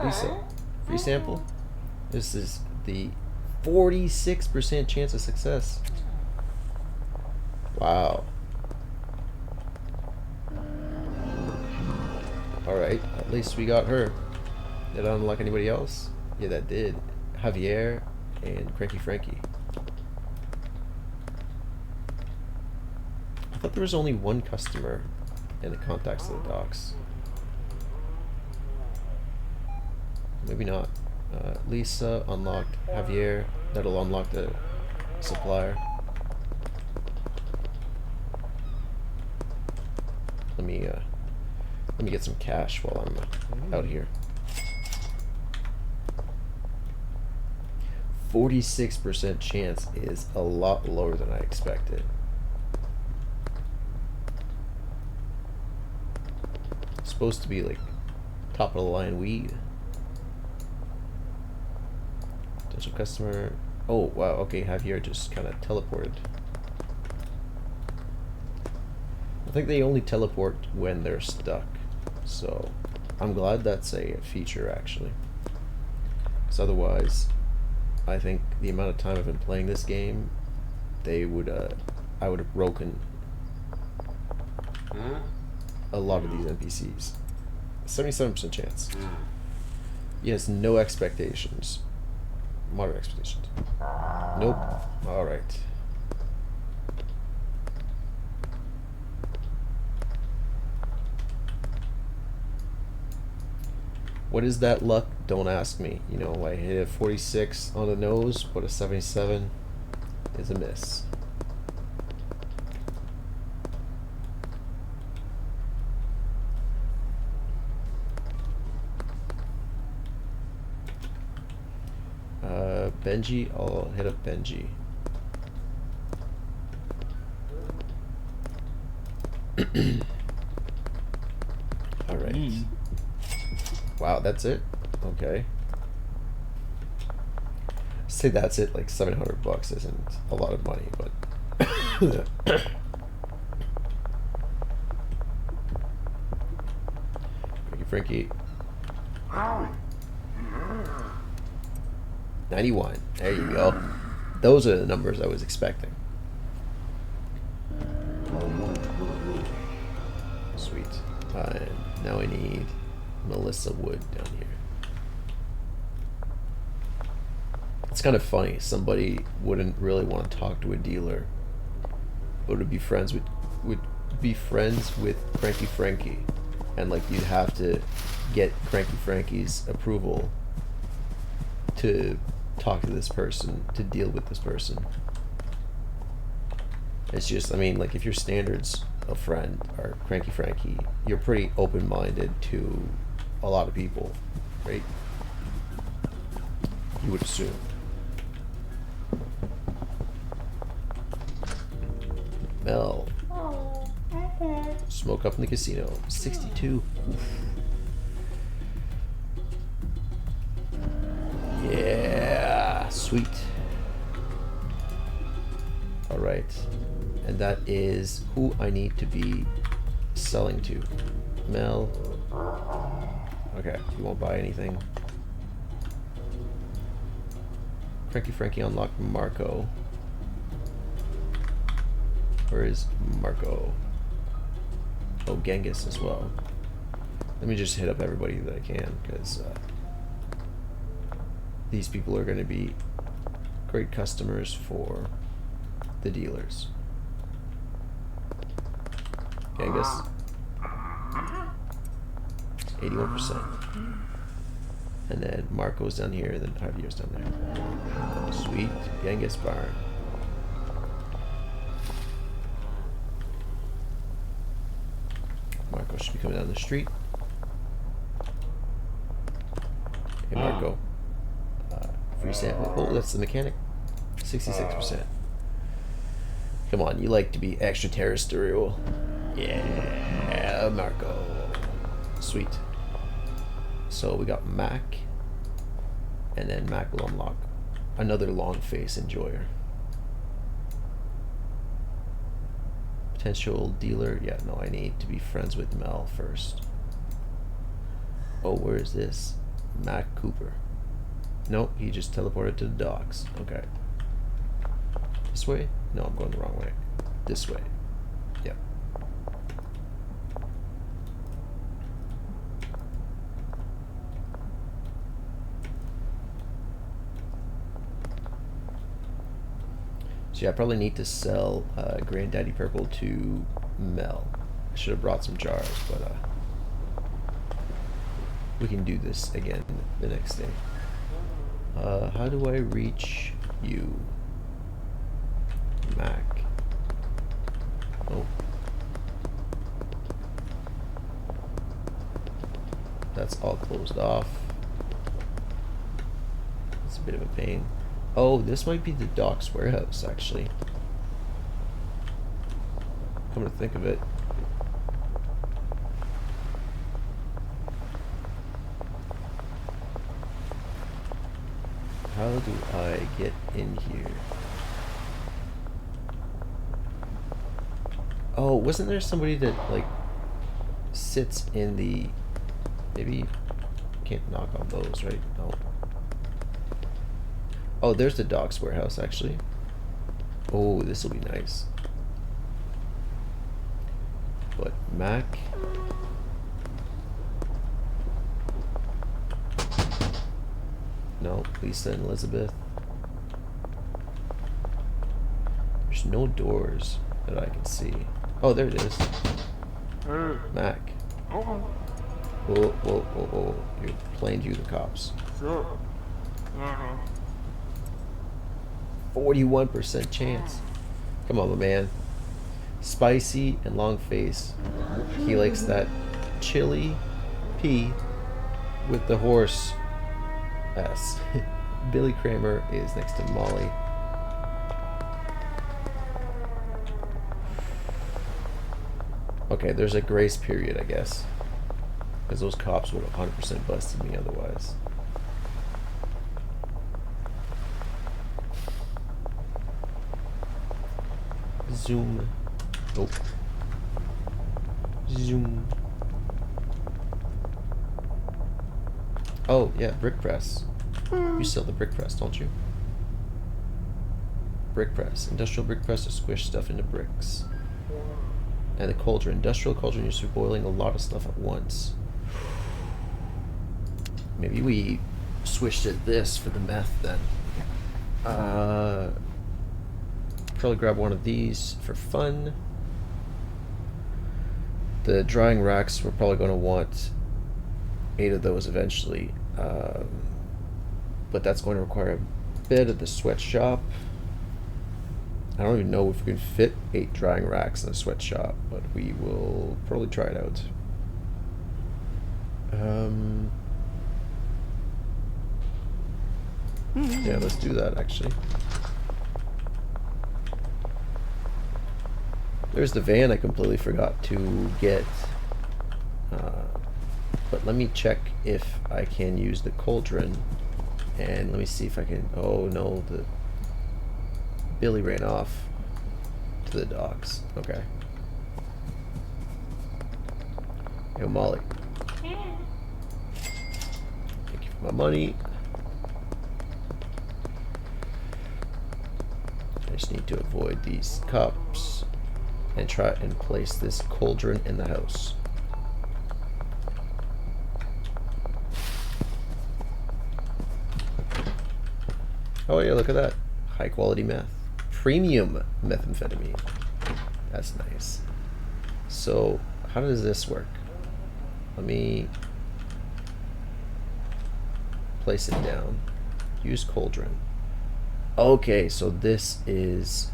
Lisa, free sample? This is the 46% chance of success. Wow. Alright, at least we got her. Did I unlock anybody else? Yeah, that did. Javier and Cranky Frankie. I thought there was only one customer in the contacts of the docks. Maybe not. Lisa unlocked Javier. That'll unlock the supplier. Let me get some cash while I'm out here. 46% chance is a lot lower than I expected. It's supposed to be like top of the line weed. Potential customer. Oh wow, okay, Javier just kind of teleported. I think they only teleport when they're stuck. So I'm glad that's a feature actually. Because otherwise I think the amount of time I've been playing this game, I would have broken a lot of these NPCs. 77% chance. He has no expectations. Moderate expectations. Nope. Alright. What is that luck? Don't ask me. You know, I hit a 46 on the nose, but a 77 is a miss. Benji, I'll hit up Benji. Alright. Wow, that's it? Okay. Say that's it, like $700 isn't a lot of money, but Frankie. 91. There you go. Those are the numbers I was expecting. Sweet. And now I need Melissa Wood down here. It's kind of funny. Somebody wouldn't really want to talk to a dealer, but would be friends with Cranky Frankie, and like you'd have to get Cranky Frankie's approval to talk to this person, to deal with this person. It's just, I mean, like if your standards of friend are Cranky Frankie, you're pretty open-minded to a lot of people, right? You would assume. Mel. Smoke up in the casino. 62. Oof. Yeah, sweet. Alright. And that is who I need to be selling to. Mel. Okay, you won't buy anything. Cranky Frankie unlocked Marco. Where is Marco? Oh, Genghis as well. Let me just hit up everybody that I can, because these people are going to be great customers for the dealers. Genghis. 81%. And then Marco's down here, and then Javier's down there. Sweet. Genghis Barn. Marco should be coming down the street. Hey Marco. Free sample. Oh, that's the mechanic. 66%. Come on, you like to be extraterrestrial. Yeah, Marco. Sweet. So we got Mac. And then Mac will unlock another long face enjoyer. Potential dealer. Yeah, no, I need to be friends with Mel first. Oh, where is this? Mac Cooper. Nope, he just teleported to the docks. Okay. This way? No, I'm going the wrong way. This way. Yep. So yeah, I probably need to sell Granddaddy Purple to Mel. I should have brought some jars, but we can do this again the next day. How do I reach you? Mac. Oh. That's all closed off. It's a bit of a pain. Oh, this might be the docks warehouse, actually. Come to think of it. How do I get in here? Oh, wasn't there somebody that, like, sits in the... Maybe can't knock on those, right? No. Oh, there's the docks warehouse, actually. Oh, this will be nice. But Mac... No, Lisa and Elizabeth. There's no doors that I can see. Oh, there it is. Mac. Whoa, whoa, whoa, whoa. You're playing to the cops. 41% chance. Come on, my man. Spicy and long face. He likes that chili pea with the horse S. Billy Kramer is next to Molly. Okay, there's a grace period, I guess. Because those cops would have 100% busted me otherwise. Zoom. Nope. Zoom. Oh, yeah, brick press. You sell the brick press, don't you? Brick press. Industrial brick press to squish stuff into bricks. And the cauldron. Industrial cauldron used for boiling a lot of stuff at once. Maybe we switched it this for the meth then. Probably grab one of these for fun. The drying racks, we're probably going to want 8 of those eventually. But that's going to require a bit of the sweatshop. I don't even know if we can fit 8 drying racks in a sweatshop, but we will probably try it out. Yeah, let's do that actually. There's the van I completely forgot to get. But let me check if I can use the cauldron. And let me see if I can... Oh no, the Billy ran off to the docks. Okay. Yo, Molly. Thank you for my money. I just need to avoid these cops and try and place this cauldron in the house. Oh yeah, look at that. High quality meth. Premium methamphetamine. That's nice. So, how does this work? Let me place it down. Use cauldron. Okay, so this is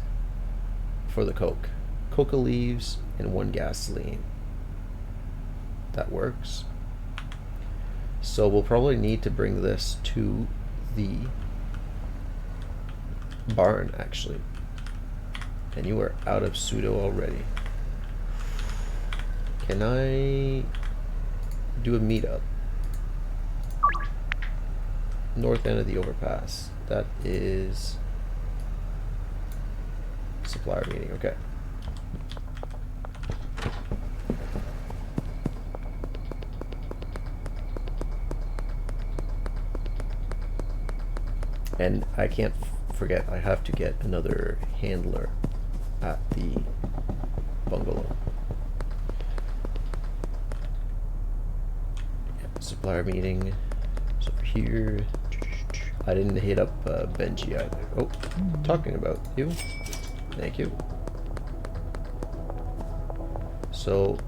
for the coke. Coca leaves and 1 gasoline. That works. So we'll probably need to bring this to the barn, actually. And you are out of pseudo already. Can I do a meetup? North end of the overpass. That is supplier meeting. Okay. And I can't forget, I have to get another handler at the bungalow. Yeah, supplier meeting is over here. I didn't hit up Benji either. Oh, talking about you. Thank you. So,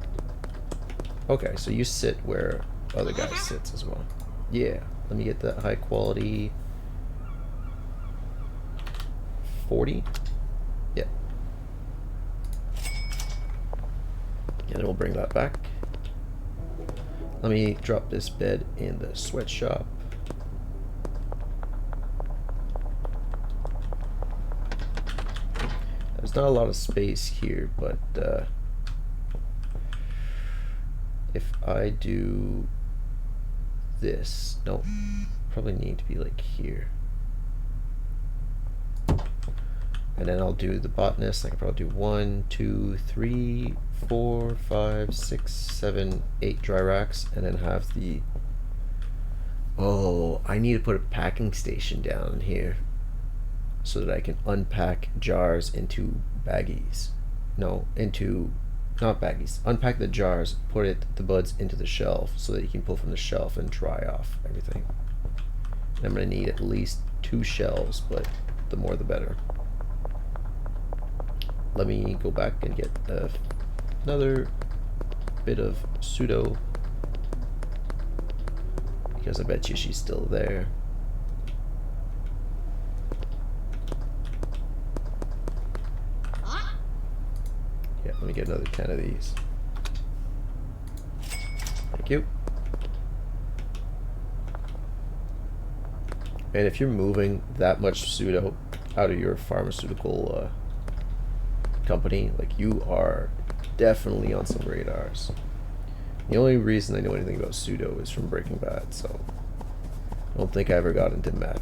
okay, so you sit where other guy sits as well. Yeah, let me get that high quality 40. Yeah. And then we'll bring that back. Let me drop this bed in the sweatshop. There's not a lot of space here, but if I do this, no, probably need to be like here. And then I'll do the botanist. I can probably do 1, 2, 3, 4, 5, 6, 7, 8 dry racks, and then have the... Oh, I need to put a packing station down here so that I can unpack jars into baggies. No, into... not baggies. Unpack the jars, put the buds into the shelf so that you can pull from the shelf and dry off everything. And I'm going to need at least 2 shelves, but the more the better. Let me go back and get another bit of pseudo, because I bet you she's still there. Yeah, let me get another 10 of these. Thank you. And if you're moving that much pseudo out of your pharmaceutical company, like, you are definitely on some radars. The only reason I know anything about pseudo is from Breaking Bad, so I don't think I ever got into meth.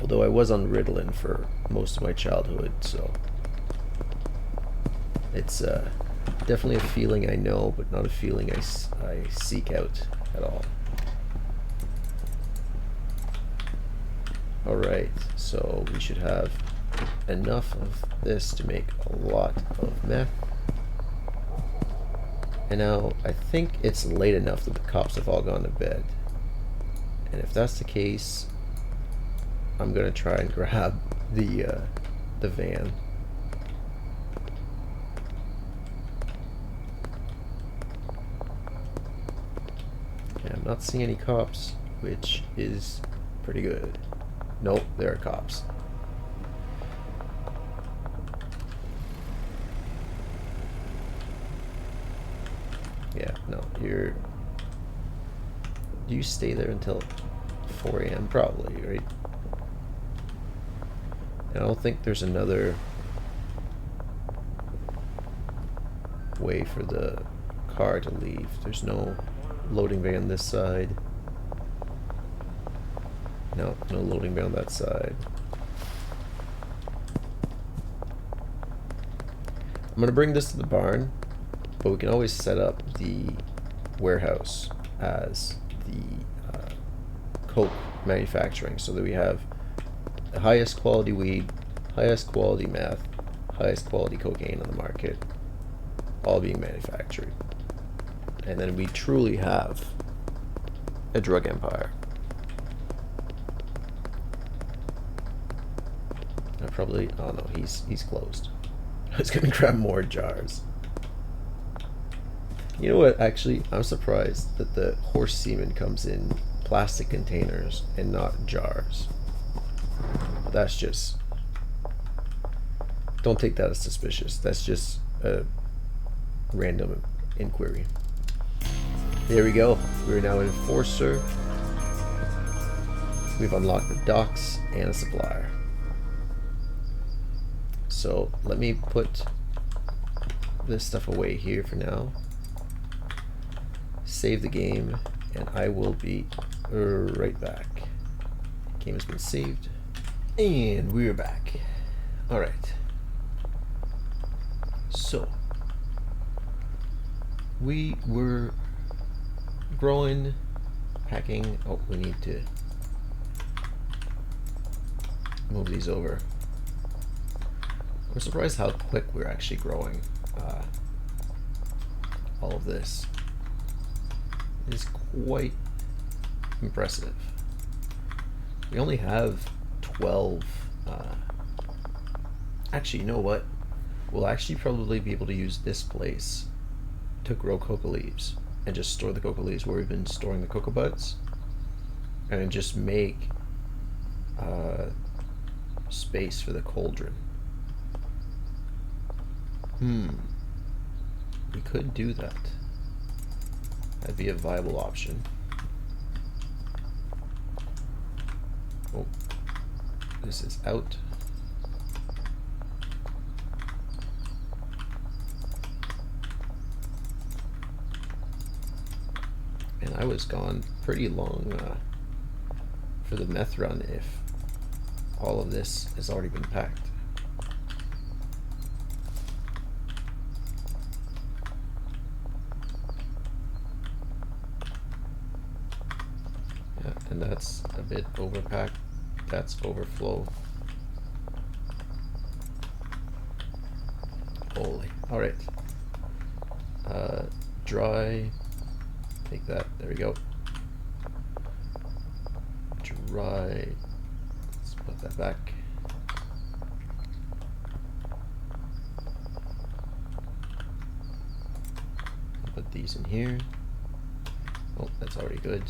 Although I was on Ritalin for most of my childhood, so it's definitely a feeling I know, but not a feeling I seek out at all. Alright, so we should have enough of this to make a lot of meth. And now I think it's late enough that the cops have all gone to bed. And if that's the case, I'm gonna try and grab the van. And I'm not seeing any cops, which is pretty good. Nope, there are cops. Yeah, no, you're... Do you stay there until 4 a.m.? Probably, right? And I don't think there's another way for the car to leave. There's no loading bay on this side. No, no loading bay on that side. I'm gonna bring this to the barn, but we can always set up the warehouse as the coke manufacturing, so that we have the highest quality weed, highest quality meth, highest quality cocaine on the market, all being manufactured. And then we truly have a drug empire. I probably... Oh no, he's closed. I was gonna grab more jars. You know what, actually, I'm surprised that the horse semen comes in plastic containers and not jars. But that's just... Don't take that as suspicious. That's just a random inquiry. There we go. We're now an enforcer. We've unlocked the docks and a supplier. So let me put this stuff away here for now. Save the game, and I will be right back. Game has been saved, and we're back. Alright. So, we were growing, packing. Oh, we need to move these over. I'm surprised how quick we're actually growing all of this. It is quite impressive. We only have 12. Actually, you know what? We'll actually probably be able to use this place to grow cocoa leaves and just store the cocoa leaves where we've been storing the cocoa buds, and then just make space for the cauldron. We could do that. That'd be a viable option. Oh, this is out. And I was gone pretty long for the meth run if all of this has already been packed. Yeah, and that's a bit overpacked. That's overflow. Holy. Alright. Dry. Take that. There we go. Dry. Let's put that back. Put these in here. Oh, that's already good.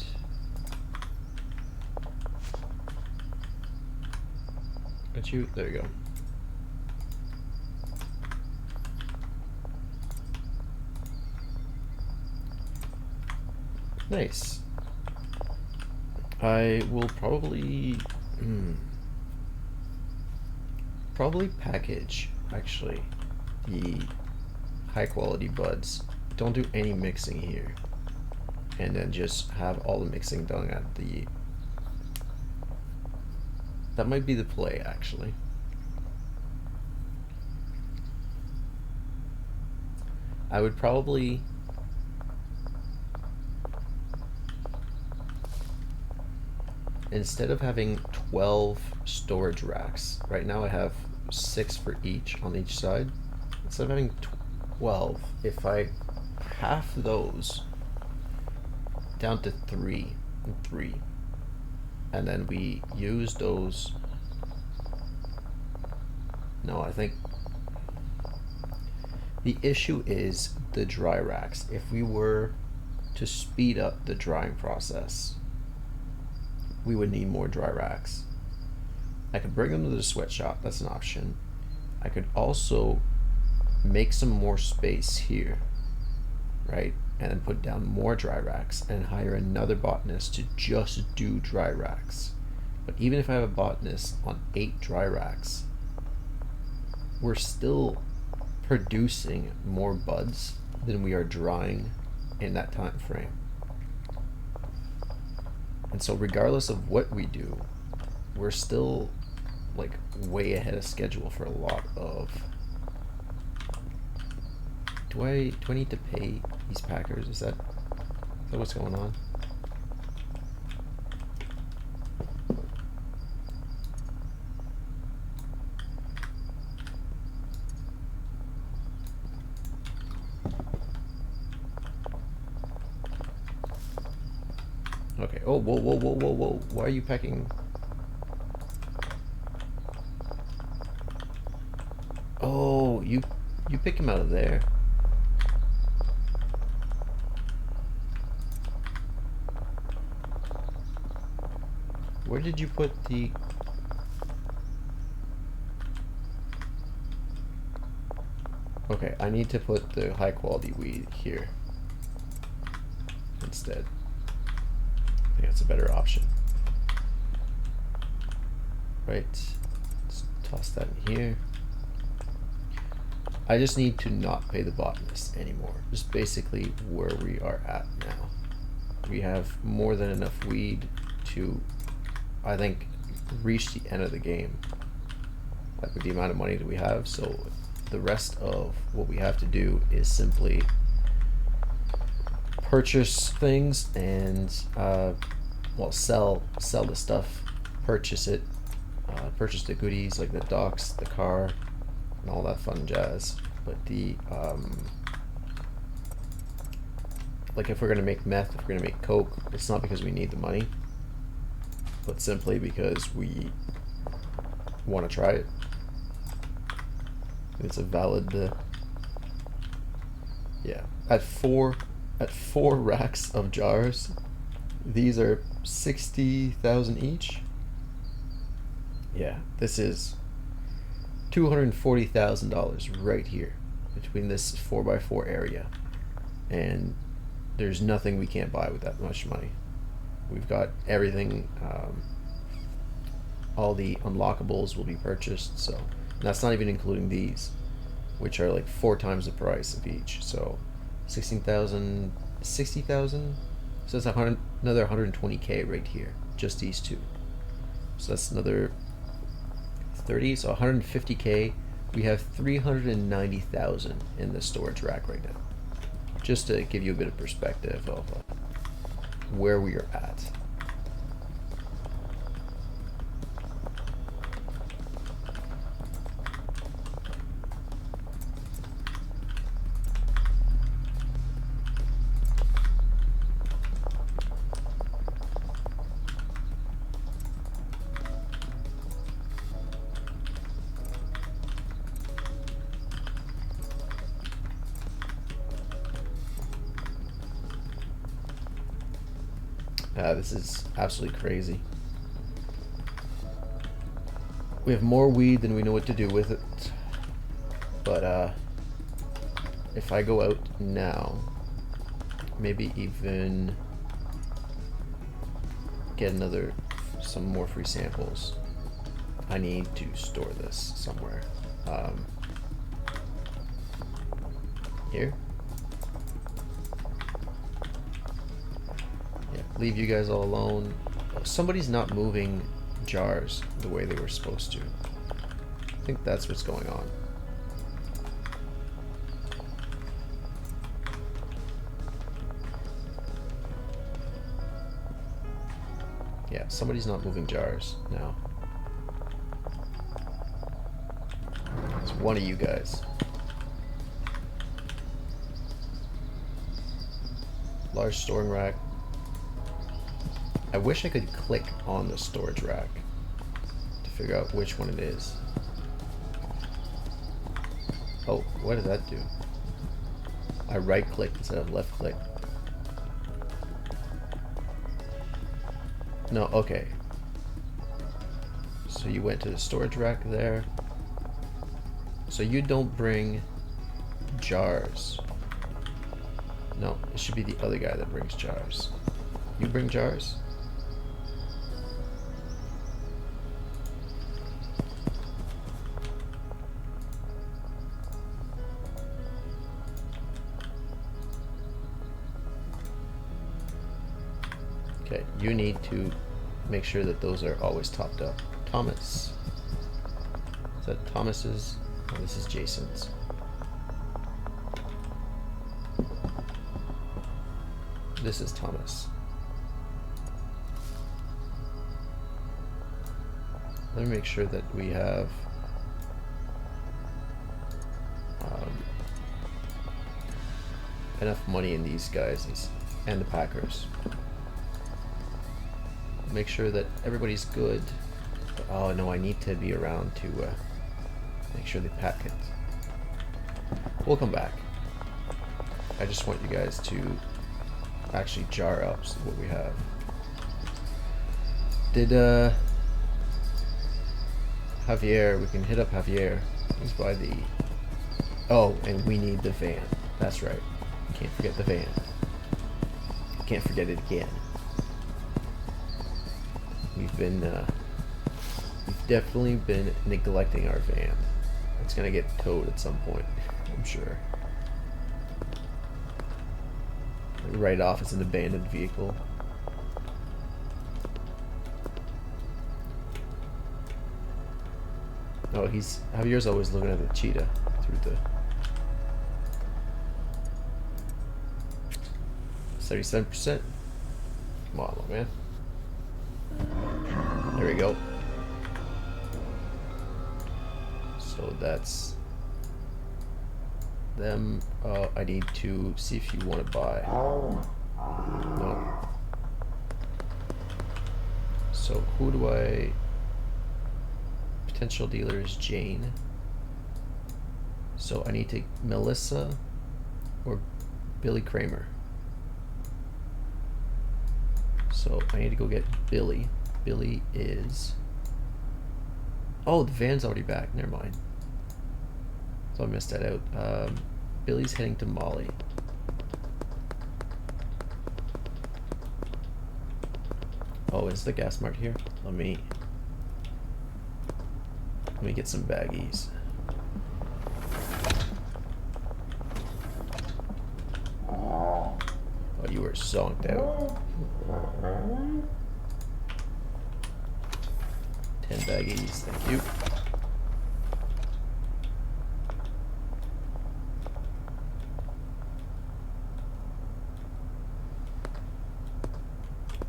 Got you. There you go. Nice. I will probably probably package actually the high quality buds. Don't do any mixing here, and then just have all the mixing done at the. That might be the play actually. I would probably instead of having 12 storage racks, right now I have 6 for each on each side. Instead of having 12, if I half those down to 3 and 3, and then we use those. No, I think the issue is the dry racks. If we were to speed up the drying process, we would need more dry racks. I could bring them to the sweatshop, that's an option. I could also make some more space here, right? And then put down more dry racks and hire another botanist to just do dry racks. But even if I have a botanist on 8 dry racks, we're still producing more buds than we are drying in that time frame. And so regardless of what we do, we're still like way ahead of schedule for a lot of. Do I need to pay these packers? Is that what's going on? Okay. Oh, whoa, whoa, whoa, whoa, whoa. Why are you packing? Oh, you pick him out of there. Where did you put the... Okay, I need to put the high quality weed here instead. I think that's a better option. Right, let's toss that in here. I just need to not pay the botanist anymore. Just basically where we are at now. We have more than enough weed to, I think, reach the end of the game. Like with the amount of money that we have. So the rest of what we have to do is simply purchase things and well, sell the stuff, purchase it, purchase the goodies like the docks, the car, and all that fun jazz. But the like if we're gonna make meth, if we're gonna make coke, it's not because we need the money, but simply because we want to try it. It's a valid yeah. At four racks of jars, these are 60,000 each. Yeah, this is $240,000 right here between this 4x4 area, and there's nothing we can't buy with that much money. We've got everything. All the unlockables will be purchased, so that's not even including these, which are like 4 times the price of each. So 16,000, 60,000. So that's another 120k right here, just these two. So that's another 30, so 150k. We have 390,000 in the storage rack right now. Just to give you a bit of perspective of where we are at. This is absolutely crazy. We have more weed than we know what to do with it. But if I go out now, maybe even get some more free samples, I need to store this somewhere. Here? Yeah, leave you guys all alone. Somebody's not moving jars the way they were supposed to. I think that's what's going on. Yeah, somebody's not moving jars now. It's one of you guys. Large storing rack. I wish I could click on the storage rack to figure out which one it is. Oh, what did that do? I right click instead of left click. No, okay. So you went to the storage rack there. So you don't bring jars. No, it should be the other guy that brings jars. You bring jars? Okay, you need to make sure that those are always topped up. Thomas. Is that Thomas's? Oh, this is Jason's. This is Thomas. Let me make sure that we have enough money in these guys and the Packers. Make sure that everybody's good. Oh no, I need to be around to make sure they pack it. We'll come back. I just want you guys to actually jar up what we have. Did Javier, we can hit up Javier. He's by the... Oh, and we need the van. That's right. Can't forget the van. Can't forget it again. We've definitely been neglecting our van. It's gonna get towed at some point, I'm sure. Right off as an abandoned vehicle. Oh, Javier's always looking at the cheetah through the 77%. Come on, little man. There we go. So that's them. I need to see if you want to buy. No. So who do I... Potential dealer is Jane. So I need to... Melissa or Billy Kramer. So I need to go get Billy. Billy is... Oh, the van's already back. Never mind. So I missed that out. Billy's heading to Molly. Oh, is the gas mart here? Let me get some baggies. Oh, you were zonked out. 10 baggies, thank you.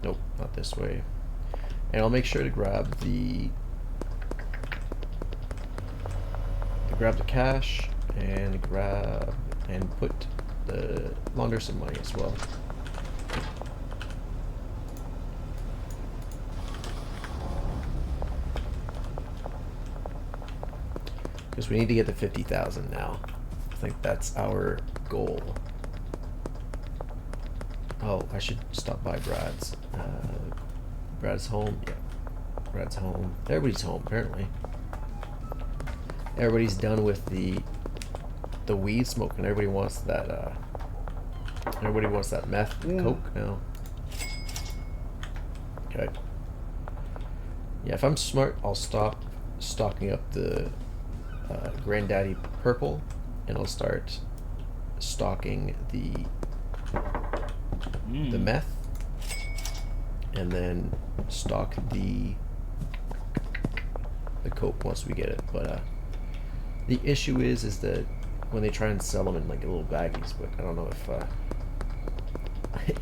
Nope, not this way. And I'll make sure to grab the cash and put launder some money as well. Because we need to get to 50,000 now. I think that's our goal. Oh, I should stop by Brad's. Brad's home. Yeah, Brad's home. Everybody's home apparently. Everybody's done with the weed smoking. Everybody wants that. Everybody wants that meth coke now. Okay. Yeah, if I'm smart, I'll stop stocking up the Granddaddy Purple, and I'll start stocking the meth, and then stock the coke once we get it. But the issue is that when they try and sell them in like little baggies, but I don't know if I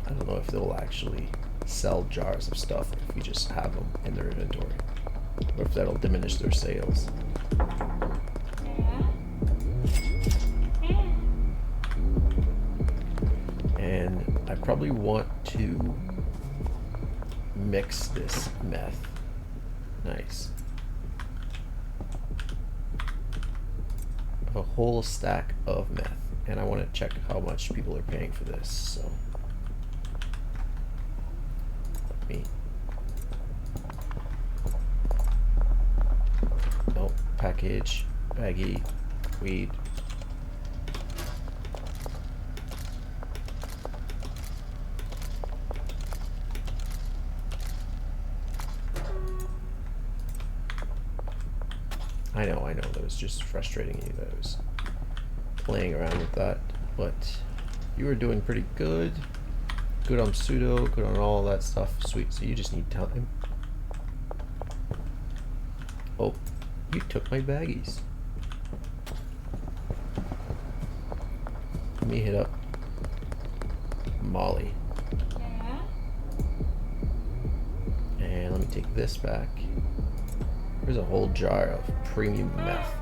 don't know if they'll actually sell jars of stuff if we just have them in their inventory, or if that'll diminish their sales. And I probably want to mix this meth. Nice. A whole stack of meth, and I want to check how much people are paying for this. So let me. Nope. Package, baggie, weed. I know, that was just frustrating you that I was playing around with that, but you were doing pretty good. Good on pseudo, good on all that stuff. Sweet, so you just need time. Oh, you took my baggies. Let me hit up Molly. And let me take this back. There's a whole jar of premium meth.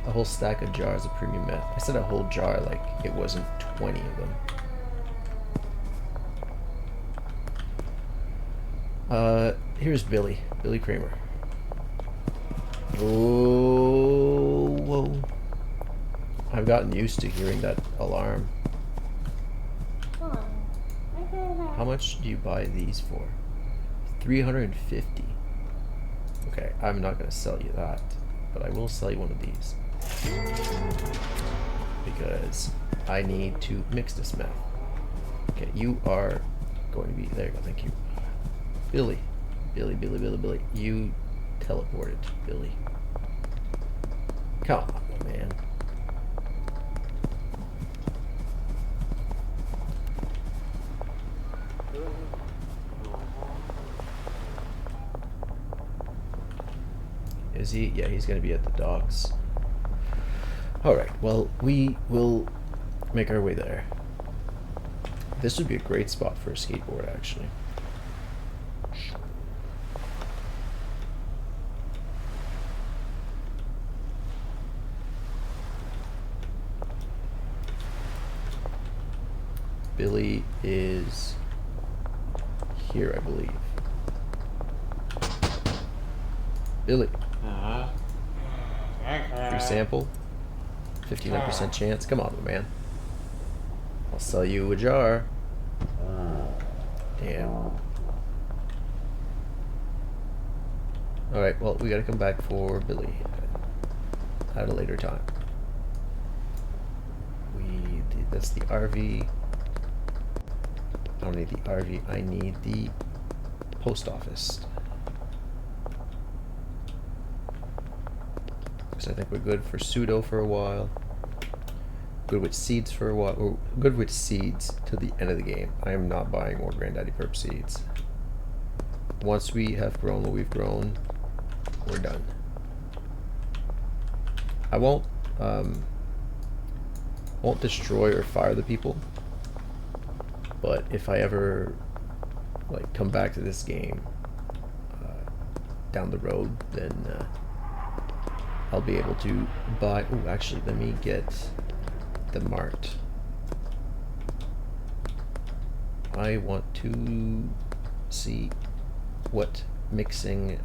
A whole stack of jars of premium meth. I said a whole jar like it wasn't 20 of them. Here's Billy Kramer. Oh, whoa. I've gotten used to hearing that alarm. How much do you buy these for? 350. Okay, I'm not going to sell you that, but I will sell you one of these. Because I need to mix this meth. Okay, you are going to be... There you go, thank you. Billy. You teleported, Billy. Come on, man. Is he? Yeah, he's going to be at the docks. Alright, well, we will make our way there. This would be a great spot for a skateboard, actually. Billy is here, I believe. Billy. Free sample. 59% chance. Come on, man. I'll sell you a jar. Damn. Alright, well, we gotta come back for Billy at a later time. That's the RV. I don't need the RV. I need the post office. Because I think we're good for pseudo for a while. Good with seeds for a while. We're good with seeds to the end of the game. I am not buying more Granddaddy Perp seeds. Once we have grown what we've grown, we're done. I won't destroy or fire the people. But if I ever like come back to this game down the road, then I'll be able to buy. Oh, actually, let me get the mart. I want to see what mixing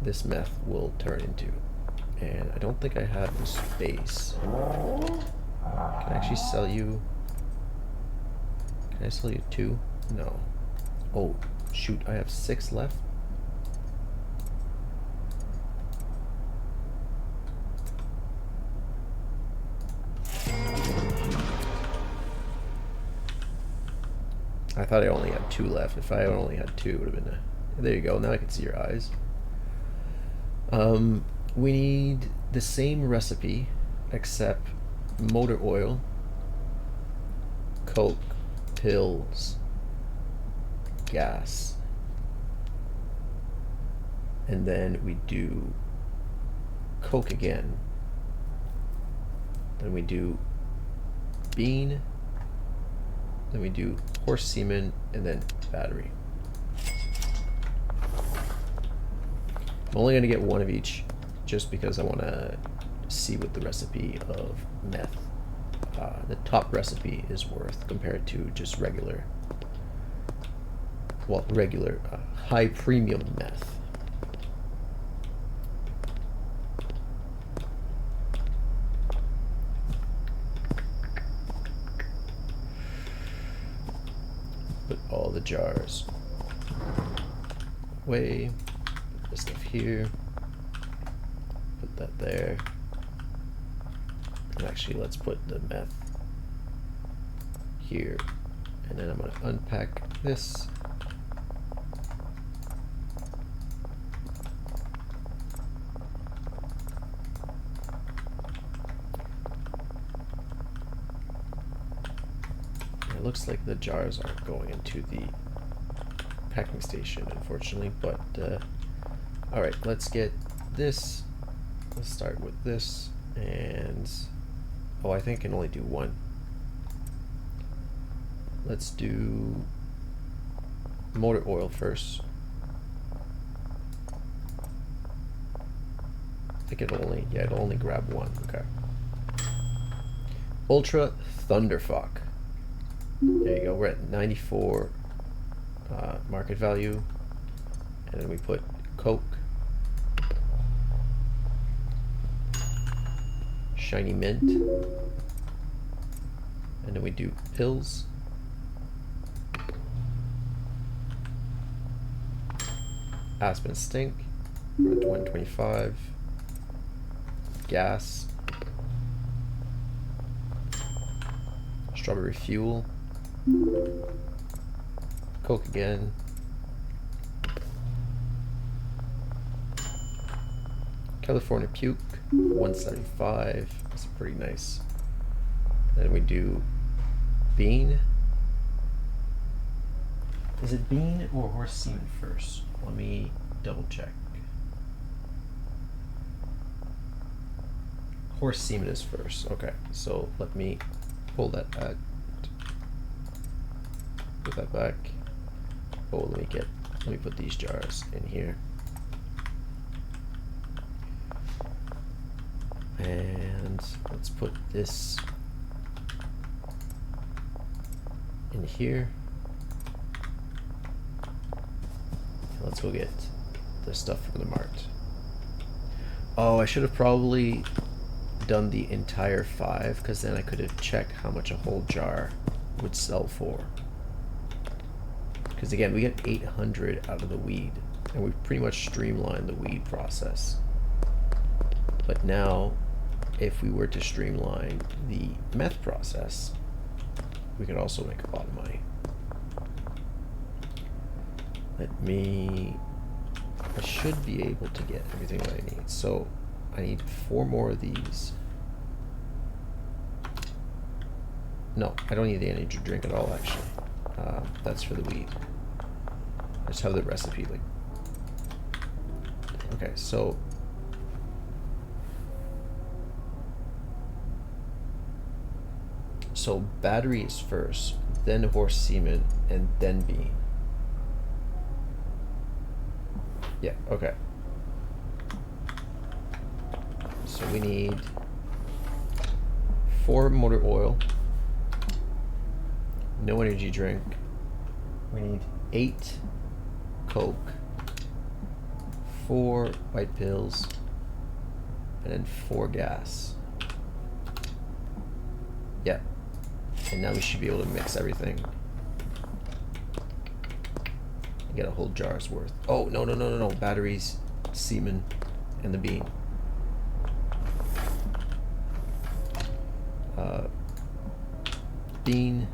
this meth will turn into, and I don't think I have the space. Can I actually sell you? Can I sell you 2? No. Oh, shoot, I have 6 left. I thought I only had 2 left. If I only had 2, it would have been there you go. Now I can see your eyes. We need the same recipe, except motor oil, Coke, pills, gas. And then we do Coke again. Then we do bean. Then we do horse semen, and then battery. I'm only going to get 1 of each, just because I want to see what the recipe of meth, the top recipe, is worth compared to just regular, well, regular high premium meth. Put all the jars away. Put this stuff here. Put that there. And actually, let's put the meth here. And then I'm going to unpack this. It looks like the jars aren't going into the packing station, unfortunately, but alright, let's get this. Let's start with this, and oh, I think I can only do 1. Let's do motor oil first. I think it'll only grab 1. Okay. Ultra Thunderfuck. There you go. We're at 94 market value, and then we put Coke, Shiny Mint, and then we do pills, Aspen Stink. We're at 125. Gas, Strawberry Fuel, Coke again, California Puke, 175. That's pretty nice. Then we do bean. Is it bean or horse semen first? Let me double check. Horse semen is first. Okay, so let me pull that back. Put that back. Oh, let me put these jars in here. And let's put this in here. Let's go get the stuff from the mart. Oh, I should have probably done the entire 5, because then I could have checked how much a whole jar would sell for. Because again, we get 800 out of the weed, and we've pretty much streamlined the weed process. But now, if we were to streamline the meth process, we could also make a lot of money. I should be able to get everything that I need. So I need 4 more of these. No, I don't need the energy drink at all, actually. That's for the weed. I just have the recipe. Okay, so battery is first, then horse semen, and then bean. Yeah, okay. So we need 4 motor oil, no energy drink. We need 8 Coke, 4 white pills, and then 4 gas. Yeah. And now we should be able to mix everything. Get a whole jar's worth. Oh, no. Batteries, semen, and the bean. Bean,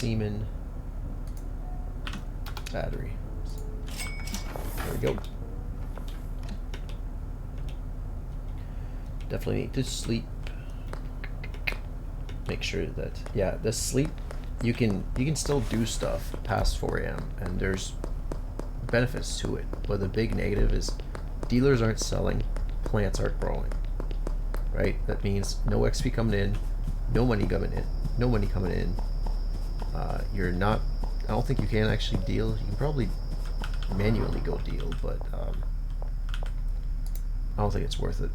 semen, battery. There we go. Definitely need to sleep. Make sure that, yeah, the sleep, you can still do stuff past 4 a.m. and there's benefits to it. But the big negative is dealers aren't selling, plants aren't growing. Right? That means no XP coming in, no money coming in, no money coming in. You're not, I don't think you can actually deal. You can probably manually go deal, but I don't think it's worth it.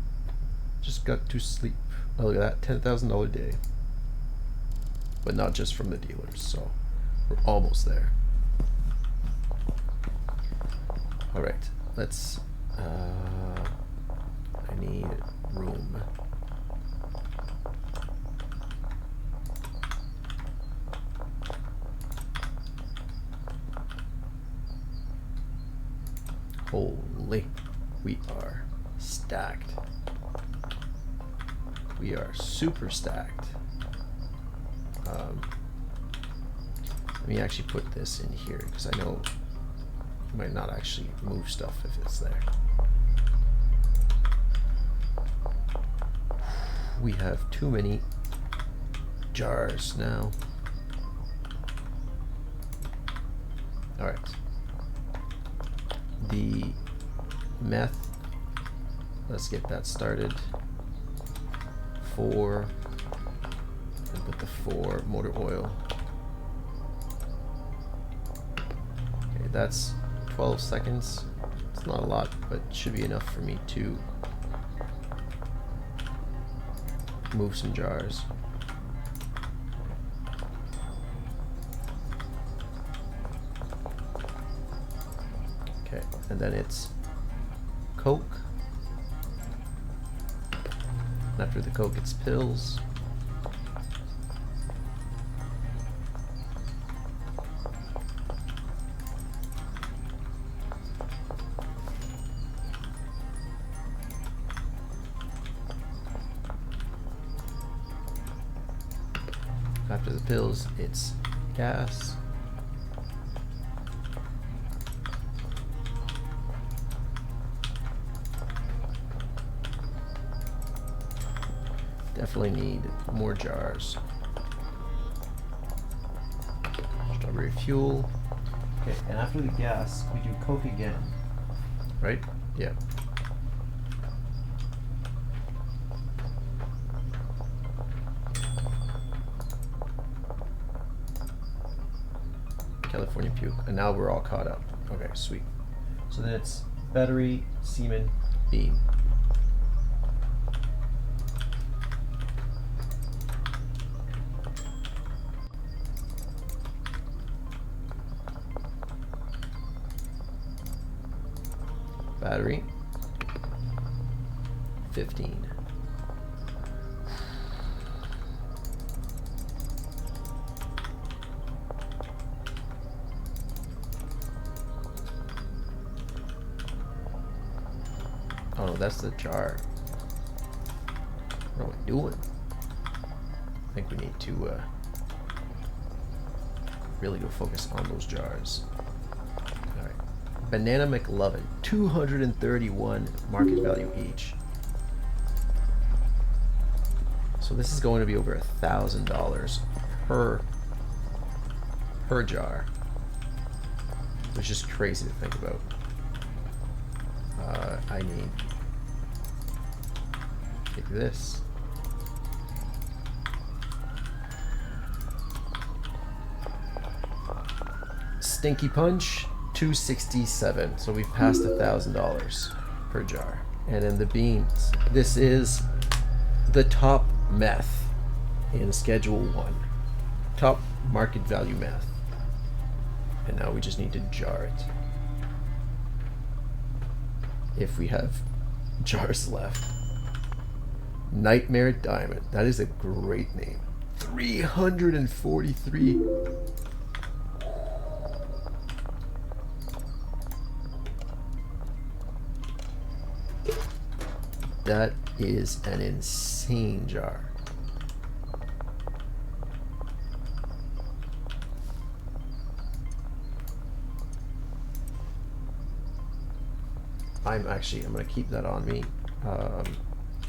Just got to sleep. Oh, look at that, $10,000 day. But not just from the dealers, so we're almost there. All right, let's, I need room. Holy, we are stacked. We are super stacked. Let me actually put this in here because I know you might not actually move stuff if it's there. We have too many jars now. All right. The meth, let's get that started. 4, and put the 4 motor oil. Okay, that's 12 seconds. It's not a lot, but it should be enough for me to move some jars. Okay, and then it's Coke. After the Coke, it's pills. After the pills, it's gas. Definitely need more jars. Strawberry fuel. Okay, and after the gas, we do Coke again. Right? Yeah. California puke. And now we're all caught up. Okay, sweet. So then it's battery, semen, bean. Battery, 15. Oh no, that's the jar. What are we doing? I think we need to really go focus on those jars. Banana McLovin, 231 market value each. So this is going to be over $1,000 per jar, which is crazy to think about. I need, take this. Stinky Punch, 267. So we've passed $1,000 per jar. And then the beans. This is the top meth in Schedule 1. Top market value meth. And now we just need to jar it. If we have jars left. Nightmare Diamond. That is a great name. 343. That is an insane jar. I'm gonna keep that on me,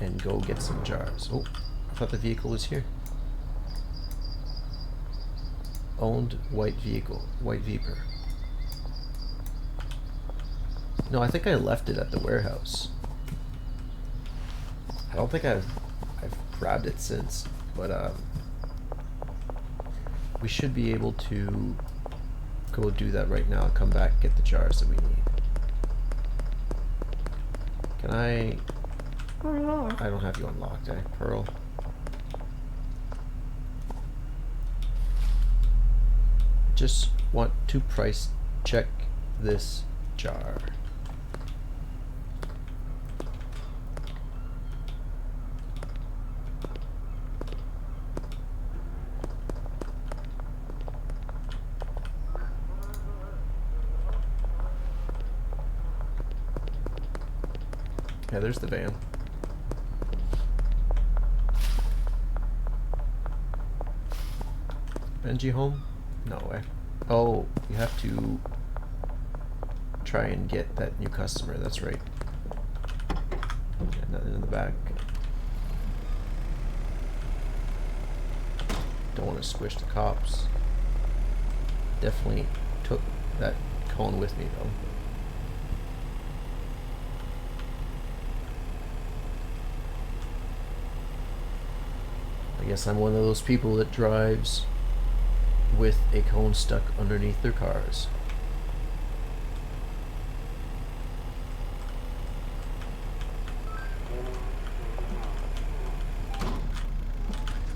and go get some jars. Oh, I thought the vehicle was here. Owned white vehicle, white Viper. No, I think I left it at the warehouse. I don't think I've grabbed it since, but we should be able to go do that right now. Come back, get the jars that we need. Can I don't have you unlocked, eh? Pearl. Just want to price check this jar. Yeah, there's the van. Benji home? No way. Oh, you have to try and get that new customer, that's right. Yeah, nothing in the back. Don't want to squish the cops. Definitely took that cone with me though. I guess I'm one of those people that drives with a cone stuck underneath their cars.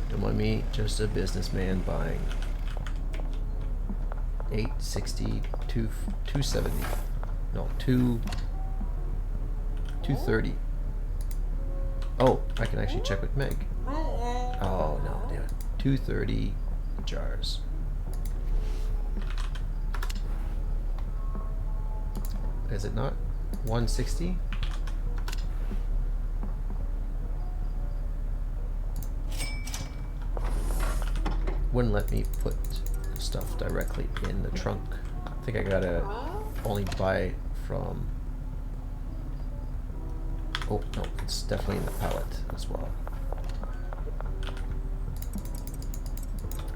Don't mind me, just a businessman buying 860, 270, no, 230. Oh, I can actually check with Meg. Oh no, damn it. 230 jars. Is it not 160? Wouldn't let me put stuff directly in the trunk. I think I gotta only buy from... Oh no, it's definitely in the pallet as well.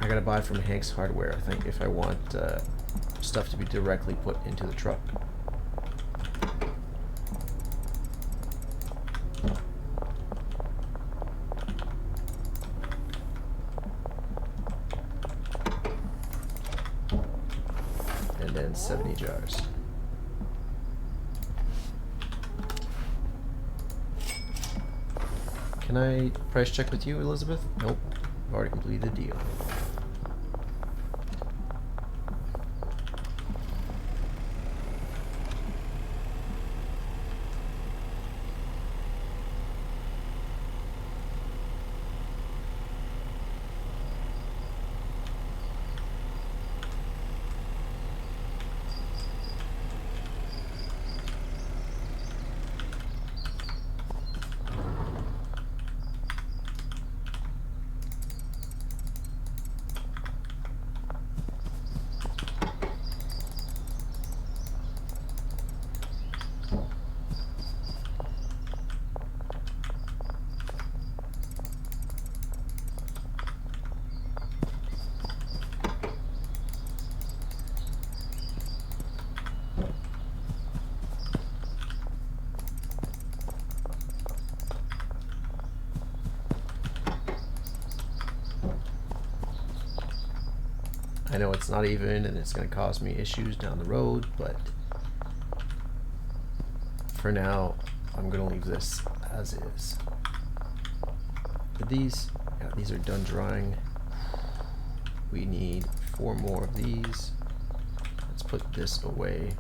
I gotta buy from Hank's Hardware, I think, if I want stuff to be directly put into the truck. And then 70 jars. Can I price check with you, Elizabeth? Nope. I've already completed the deal. I know it's not even and it's going to cause me issues down the road, but for now, I'm going to leave this as is. But these, yeah, these are done drying. We need 4 more of these. Let's put this away.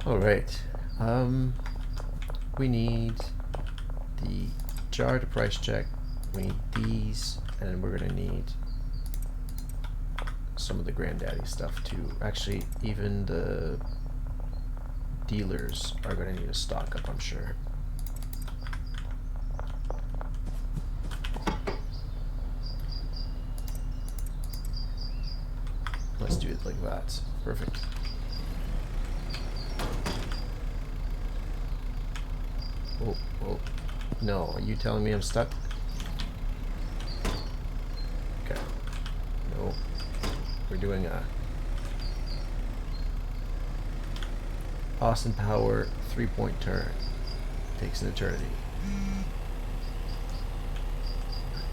Alright, we need the jar to price check, We need these, and then we're gonna need some of the granddaddy stuff too. Actually, even the dealers are gonna need to stock up, I'm sure. Let's do it like that. Perfect. Oh, oh. No, are you telling me I'm stuck? Okay. No. We're doing a Austin Power 3-point turn. Takes an eternity.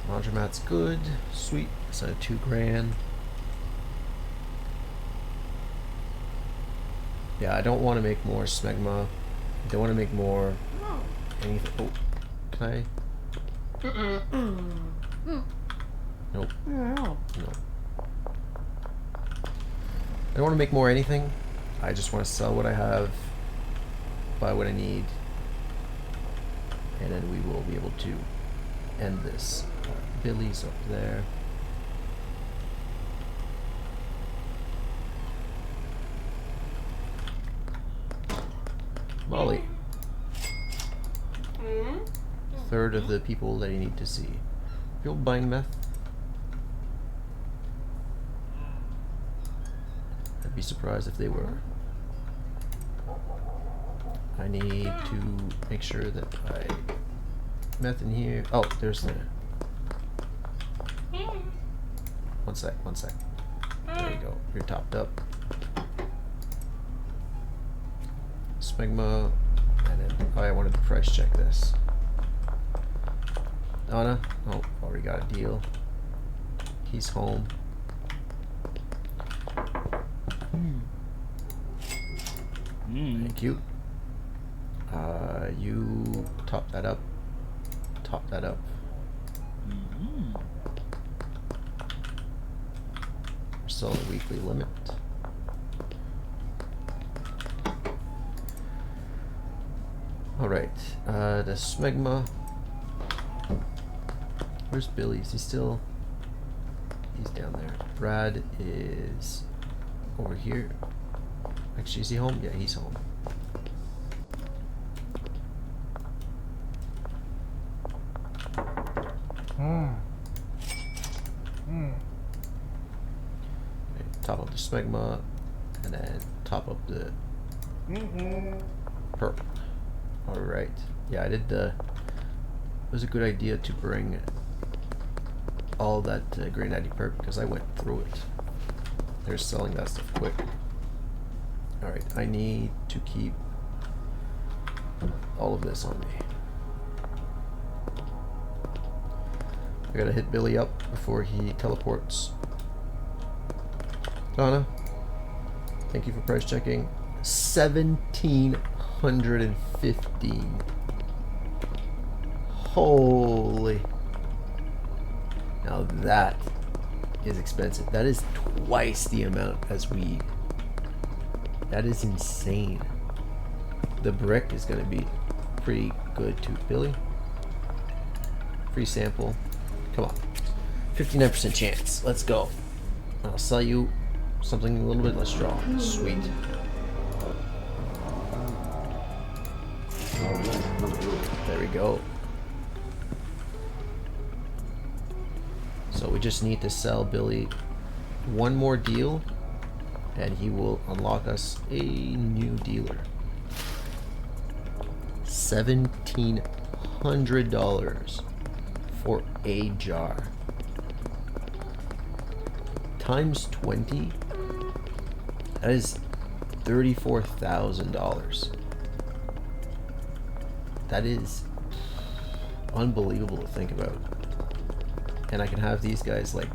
Laundromat's good. Sweet. It's at $2,000. Yeah, I don't want to make more smegma. I don't want to make more anything. Oh, can I? Nope. No. I don't want to make more anything. I just want to sell what I have, buy what I need, and then we will be able to end this. Billy's up there. Molly. Third of the people that you need to see. People buying meth? I'd be surprised if they were. I need to make sure that I meth in here. Oh, there's the. One sec. There you go. You're topped up. Smegma, and then I wanted to price check this. Donna, oh, already got a deal. He's home. Thank you. You top that up. Top that up. We're still on a weekly limit. Alright, the smegma. Where's Billy? Is he still? He's down there. Brad is over here. Actually, is he home? Yeah, he's home. Okay, top up the smegma, and then top up the purple. Alright. Yeah, I did it was a good idea to bring all that Granddaddy perp because I went through it. They're selling that stuff quick. Alright, I need to keep all of this on me. I gotta hit Billy up before he teleports. Donna, thank you for price checking. 1,715. Holy. Now that is expensive. That is twice the amount as weed. That is insane. The brick is going to be pretty good too. Billy? Free sample. Come on. 59% chance. Let's go. I'll sell you something a little bit less strong. Sweet. There we go. So we just need to sell Billy one more deal and he will unlock us a new dealer. $1,700 for a jar. Times 20, that is $34,000. That is unbelievable to think about. And I can have these guys like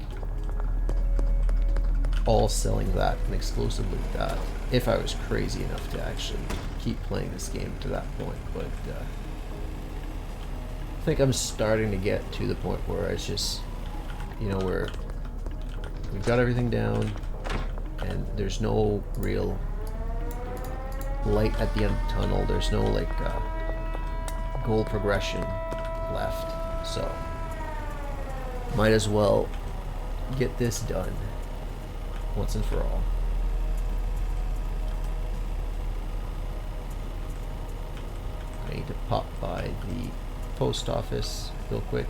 all selling that and exclusively that if I was crazy enough to actually keep playing this game to that point. But I think I'm starting to get to the point where it's just, you know, where we've got everything down and there's no real light at the end of the tunnel. There's no like goal progression left. So Might as well get this done once and for all. I need to pop by the post office real quick.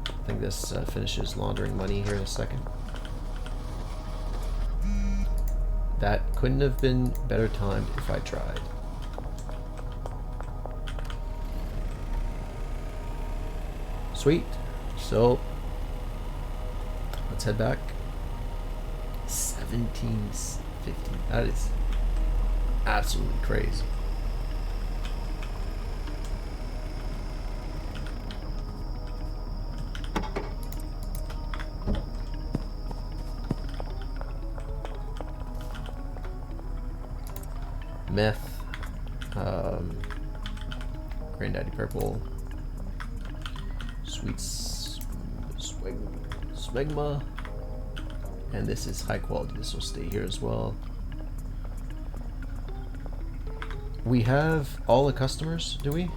I think this finishes laundering money here in a second. That couldn't have been better timed if I tried. Sweet. So, let's head back. 1750. That is absolutely crazy. Meth, Granddaddy Purple, Sweet Smegma, and this is high quality. This will stay here as well. We have all the customers, do we?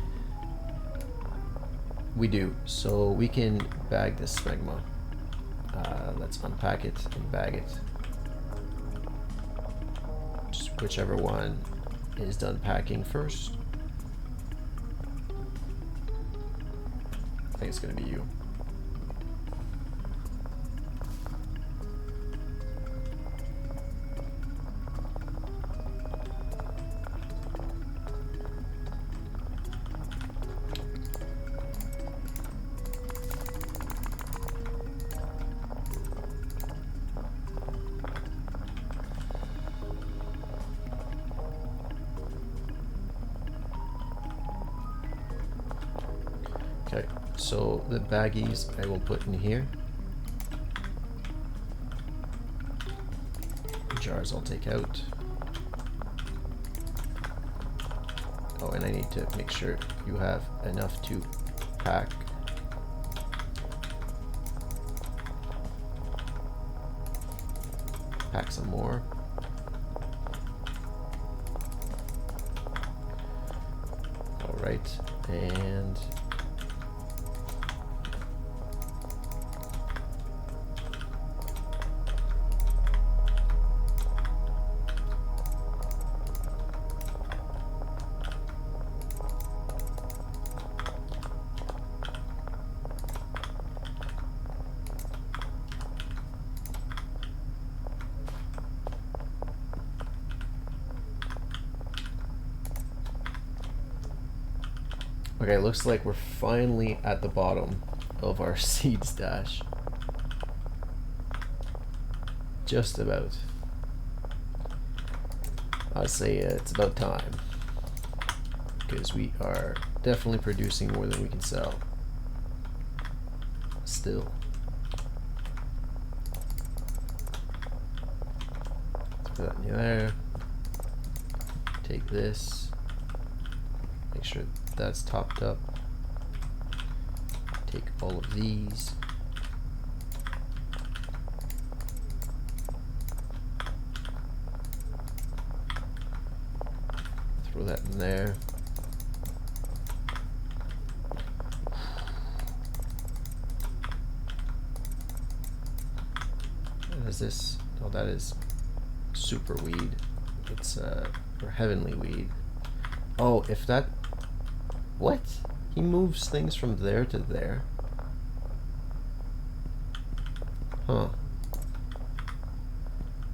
We do, so we can bag this Smegma. Let's unpack it and bag it. Just whichever one is done packing first. I think it's gonna be you. Okay, so the baggies I will put in here. Jars I'll take out. Oh, and I need to make sure you have enough to pack. Pack some more. All right, and okay, looks like we're finally at the bottom of our seed stash. Just about. I'd say it's about time, because we are definitely producing more than we can sell. Still. Let's put that in there. Take this. Make sure that's topped up. Take all of these. Throw that in there. What is this? Oh, that is super weed. It's or heavenly weed. Oh, if that... What? He moves things from there to there? Huh.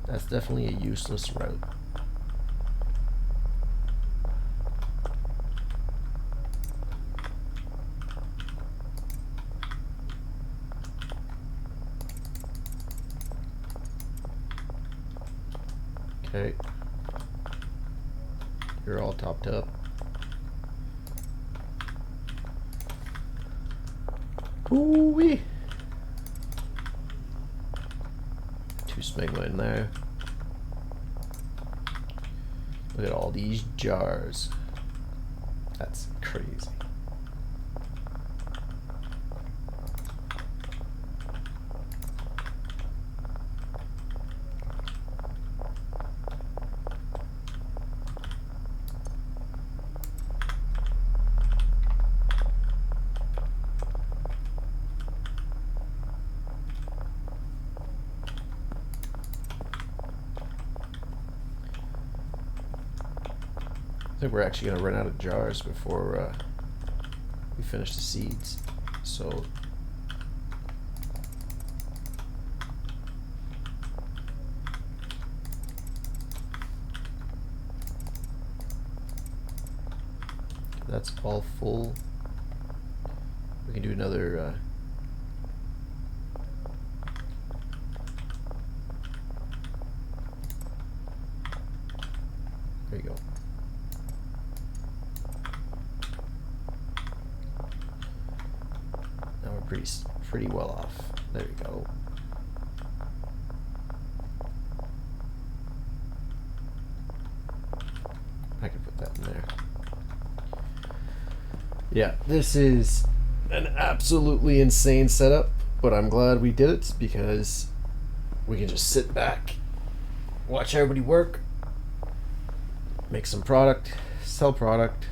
That's definitely a useless route. Okay. You're all topped up. Ooh-wee. 2 smegma in there. Look at all these jars. That's crazy. think we're actually gonna run out of jars before we finish the seeds. So that's all full. We can do another there you go. Now we're pretty well off. There we go. I can put that in there. Yeah, this is an absolutely insane setup, but I'm glad we did it because we can just sit back, watch everybody work, make some product, sell product.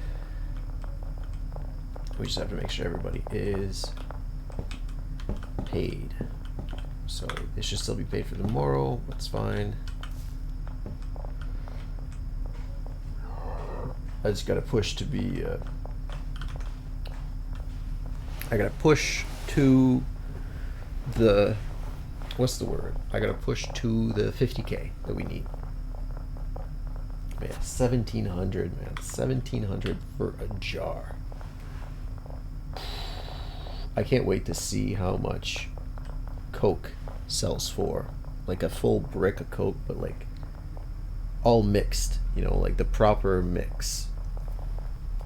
We just have to make sure everybody is paid. So it should still be paid for tomorrow. That's fine. I just gotta push to be I gotta push to the, what's the word? I gotta push to the 50K that we need. Man, 1,700, man. 1,700 for a jar. I can't wait to see how much Coke sells for. Like a full brick of Coke, but like all mixed, you know, like the proper mix.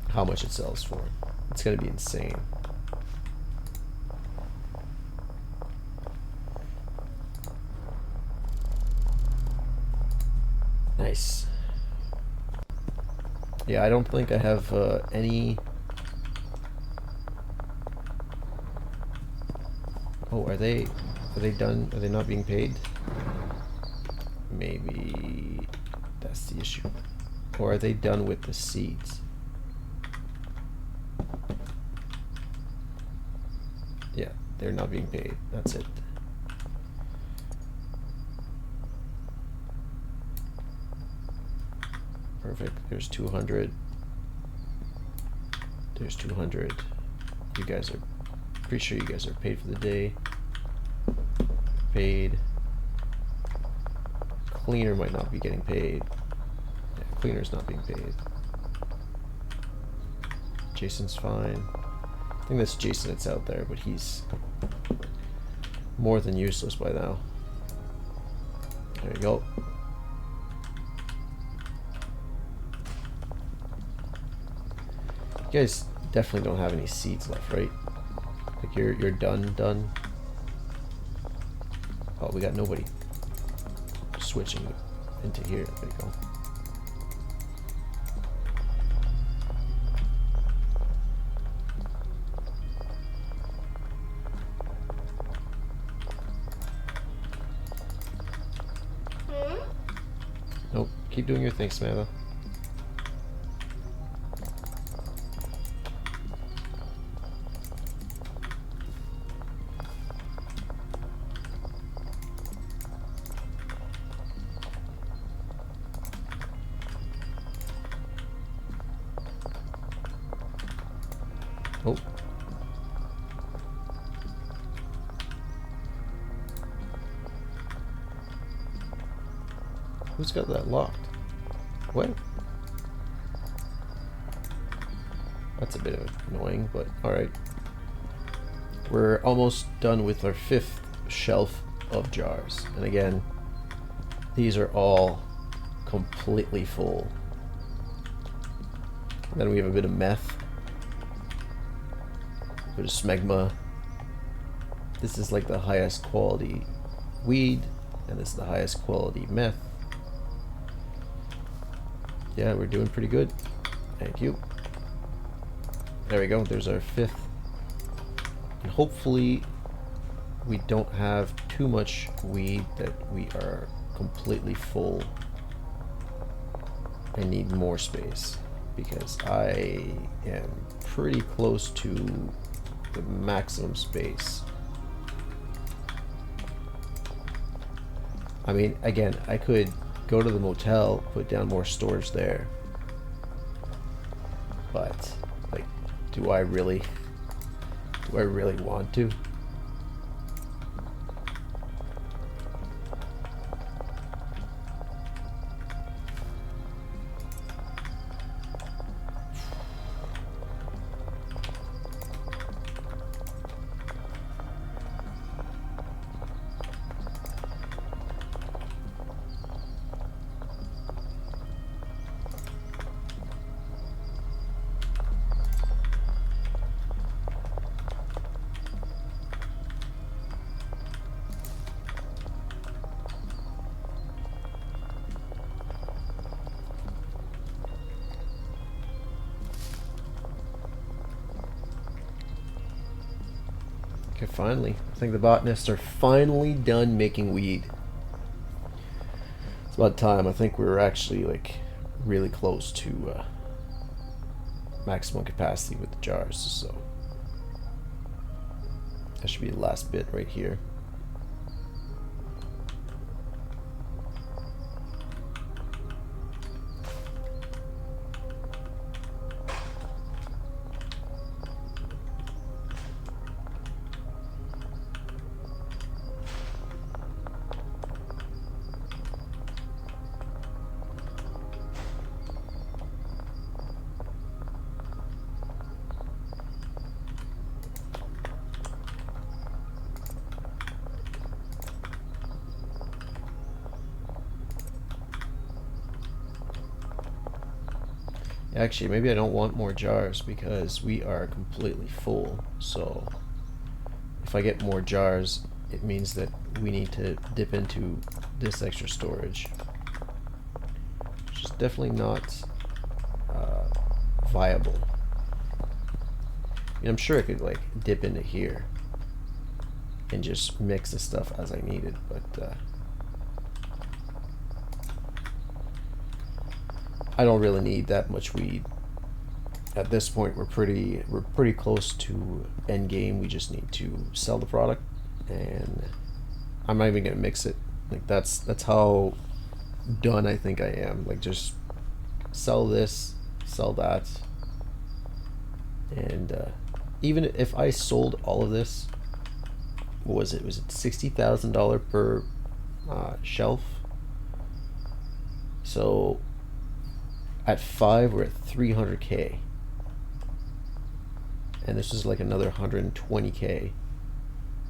How much it sells for. It's gonna be insane. Nice. Yeah, I don't think I have any. Oh, are they done? Are they not being paid? Maybe that's the issue. Or are they done with the seeds? Yeah, they're not being paid. That's it. Perfect. There's 200. There's 200. You guys are, pretty sure you guys are paid for the day. Paid. Cleaner might not be getting paid. Yeah, cleaner's not being paid. Jason's fine. I think that's Jason that's out there, but he's more than useless by now. There you go. You guys definitely don't have any seeds left, right? Like you're done. Oh, we got nobody switching into here. There you go. Nope. Keep doing your thing, Samantha. Oh. Who's got that locked? What? That's a bit of annoying, but alright. We're almost done with our 5th shelf of jars. And again, these are all completely full. Then we have a bit of meth. A bit of smegma. This is like the highest quality weed, and this is the highest quality meth. Yeah, we're doing pretty good. Thank you. There we go. There's our 5th. And hopefully we don't have too much weed that we are completely full and need more space, because I am pretty close to the maximum space. I mean, again, I could go to the motel, put down more storage there, but like, do I really want to? Okay, finally. I think the botanists are finally done making weed. It's about time. I think we're actually like really close to maximum capacity with the jars, so that should be the last bit right here. Actually, maybe I don't want more jars because we are completely full. So if I get more jars, it means that we need to dip into this extra storage, which is definitely not viable. I mean, I'm sure I could like dip into here and just mix the stuff as I needed, but I don't really need that much weed. At this point, we're pretty close to end game. We just need to sell the product, and I'm not even gonna mix it. Like that's how done I think I am. Like just sell this, sell that, and even if I sold all of this, what was it? Was it $60,000 per shelf? So at 5, we're at 300K, and this is like another 120K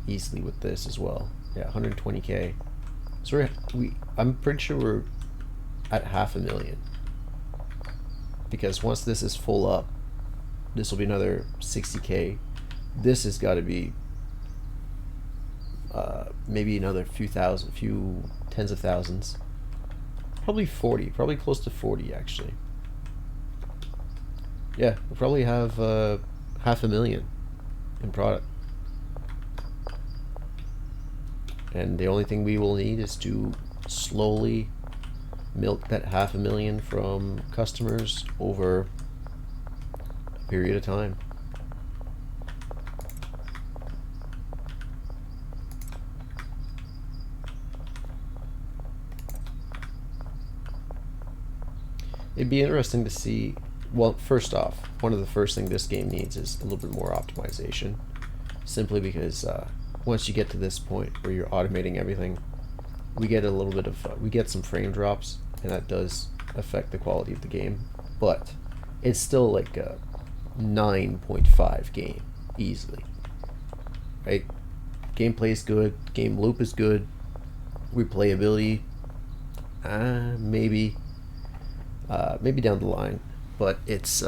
easily with this as well. Yeah, 120K. So I'm pretty sure we're at 500,000, because once this is full up, this will be another 60K. This has got to be maybe another few tens of thousands. Probably 40, probably close to 40 actually. Yeah, we'll probably have 500,000 in product. And the only thing we will need is to slowly milk that 500,000 from customers over a period of time. It'd be interesting to see. Well, first off, one of the first things this game needs is a little bit more optimization, simply because once you get to this point where you're automating everything, we get a little bit of we get some frame drops, and that does affect the quality of the game, but it's still like a 9.5 game easily, right? Gameplay is good, game loop is good, replayability maybe down the line, but it's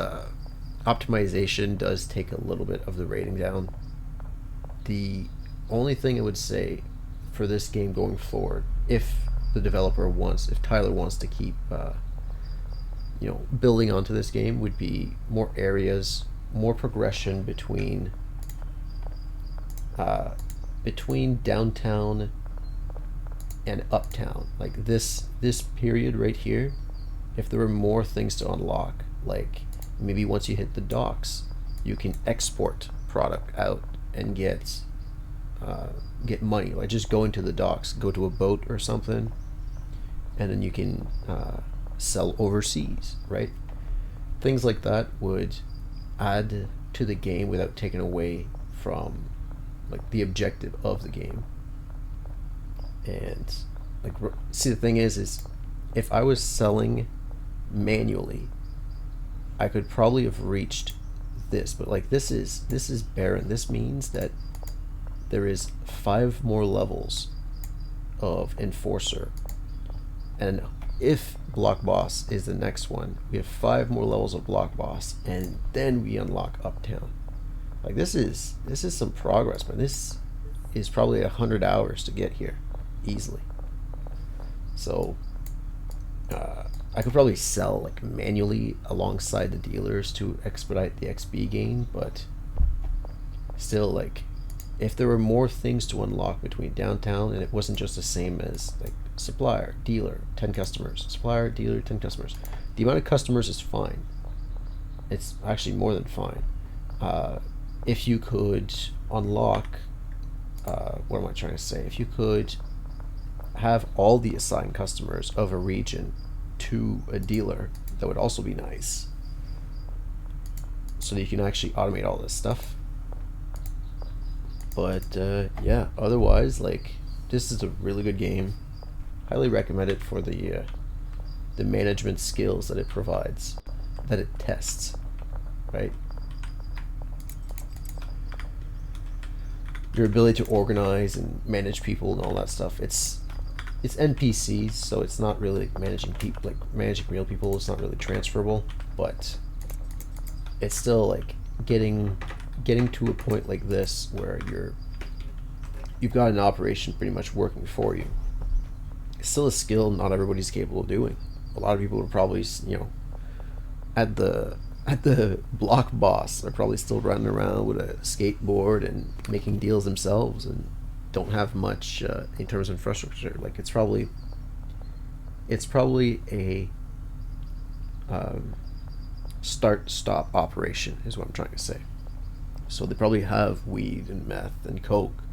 optimization does take a little bit of the rating down. The only thing I would say for this game going forward, if Tyler wants to keep building onto this game, would be more areas, more progression between downtown and uptown. Like this period right here, if there were more things to unlock, like maybe once you hit the docks, you can export product out and get money. Like just go into the docks, go to a boat or something, and then you can sell overseas, right? Things like that would add to the game without taking away from like the objective of the game. And like, see, the thing is if I was selling manually, I could probably have reached this, but like this is barren. This means that there is 5 more levels of Enforcer, and if Block Boss is the next one, we have 5 more levels of Block Boss, and then we unlock Uptown. Like this is some progress, man. This is probably 100 hours to get here easily. So I could probably sell like manually alongside the dealers to expedite the XP gain, but still, like, if there were more things to unlock between downtown and it wasn't just the same as like supplier, dealer, 10 customers, supplier, dealer, 10 customers, the amount of customers is fine. It's actually more than fine. If you could unlock, what am I trying to say? If you could have all the assigned customers of a region to a dealer, that would also be nice, so that you can actually automate all this stuff. But yeah, otherwise, like, this is a really good game. Highly recommend it for the management skills that it provides, that it tests, right? Your ability to organize and manage people and all that stuff. It's NPCs, so it's not really like managing people, like managing real people. It's not really transferable, but it's still like getting to a point like this where you've got an operation pretty much working for you. It's still a skill not everybody's capable of doing. A lot of people are probably, you know, at the Block Boss are probably still running around with a skateboard and making deals themselves and don't have much in terms of infrastructure. Like, it's probably a start-stop operation is what I'm trying to say. So they probably have weed and meth and coke,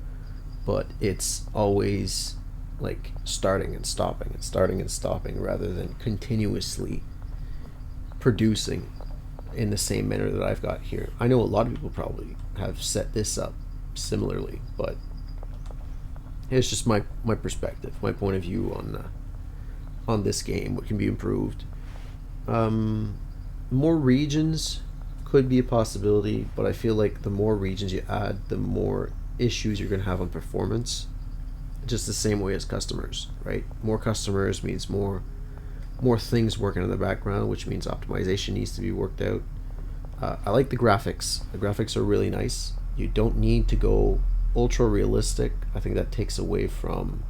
but it's always like starting and stopping and starting and stopping, rather than continuously producing in the same manner that I've got here. I know a lot of people probably have set this up similarly, but it's just my perspective, my point of view on this game, what can be improved. More regions could be a possibility, but I feel like the more regions you add, the more issues you're going to have on performance. Just the same way as customers, right? More customers means more things working in the background, which means optimization needs to be worked out. I like the graphics. The graphics are really nice. You don't need to go ultra realistic. I think that takes away from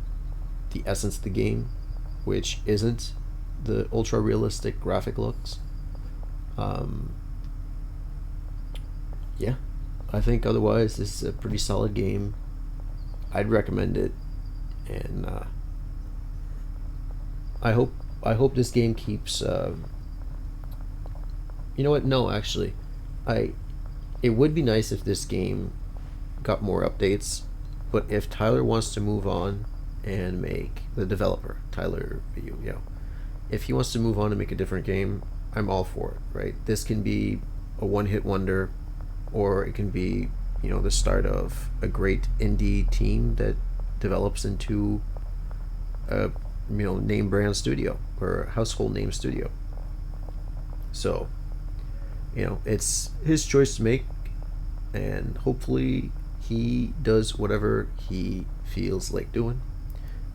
the essence of the game, which isn't the ultra realistic graphic looks. Yeah, I think otherwise this is a pretty solid game. I'd recommend it, and I hope this game keeps. You know what? No, actually, it would be nice if this game got more updates. But if Tyler wants to move on and make, the developer, Tyler Video, yeah, if he wants to move on and make a different game, I'm all for it. Right? This can be a one-hit wonder, or it can be, you know, the start of a great indie team that develops into a, you know, name brand studio or a household name studio. So, you know, it's his choice to make, and hopefully he does whatever he feels like doing,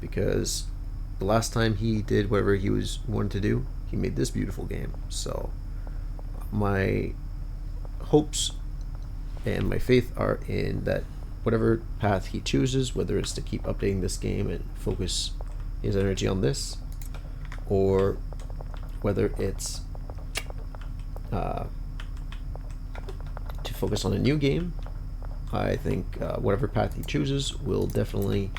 because the last time he did whatever he wanted to do, he made this beautiful game. So my hopes and my faith are in that whatever path he chooses, whether it's to keep updating this game and focus his energy on this, or whether it's to focus on a new game, I think whatever path he chooses will definitely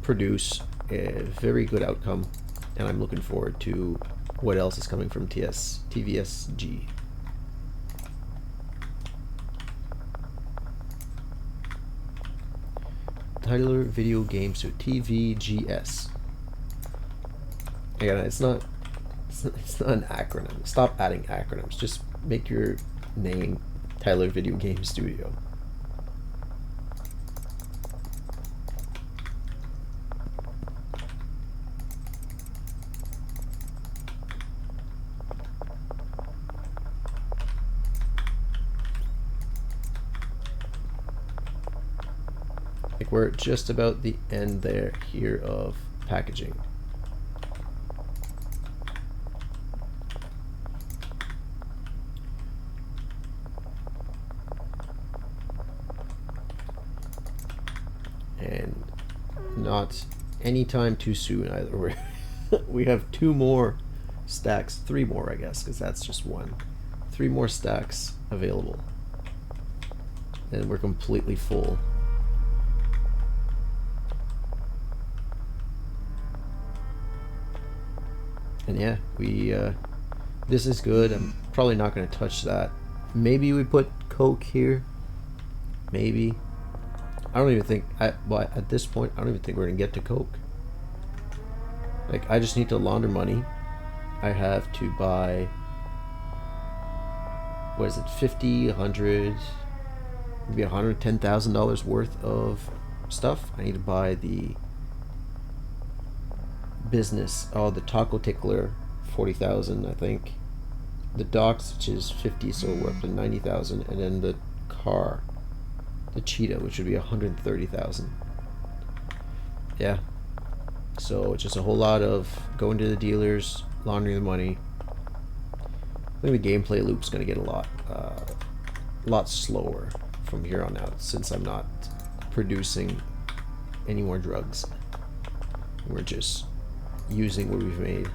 produce a very good outcome, and I'm looking forward to what else is coming from TVSG. Tyler Video Games, so TVGS. Again, it's not an acronym. Stop adding acronyms. Just make your name Tyler Video Game Studio. Like we're just about the end there here of packaging. And not anytime too soon either. We have 2 more stacks, 3 more I guess, because that's just 1. 3 more stacks available. And we're completely full. And yeah, we this is good. I'm probably not going to touch that. Maybe we put Coke here. Maybe. I don't even think well, at this point I don't even think we're going to get to Coke. Like I just need to launder money. I have to buy, what is it, 50, 100, maybe $110,000 worth of stuff. I need to buy the business, the taco tickler, 40,000 I think, the docks, which is 50, so we're up to 90,000, and then the car, the cheetah, which would be 130,000. Yeah, so it's just a whole lot of going to the dealers, laundering the money. I think the gameplay loop's going to get a lot slower from here on out, since I'm not producing any more drugs. We're just using what we've made.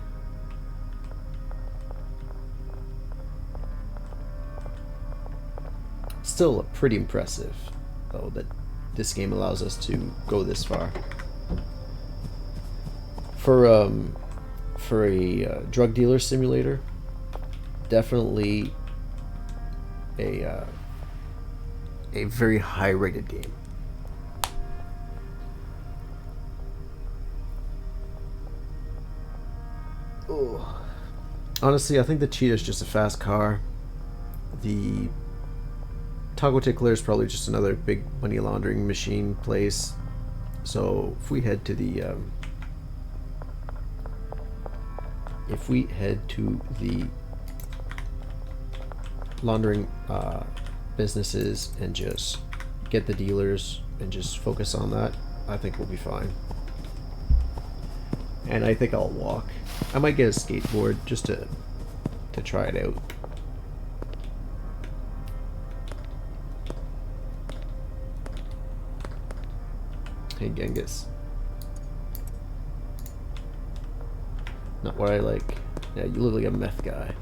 Still pretty impressive, though, that this game allows us to go this far. For a drug dealer simulator, definitely a very high rated game. Oh. Honestly, I think the Cheetah is just a fast car. The Taco Tickler is probably just another big money laundering machine place. So if we head to the laundering businesses and just get the dealers and just focus on that, I think we'll be fine. And I think I'll walk. I might get a skateboard just to try it out. Hey Genghis. Not what I like. Yeah, you look like a meth guy.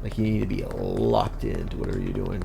Like you need to be locked into whatever you're doing.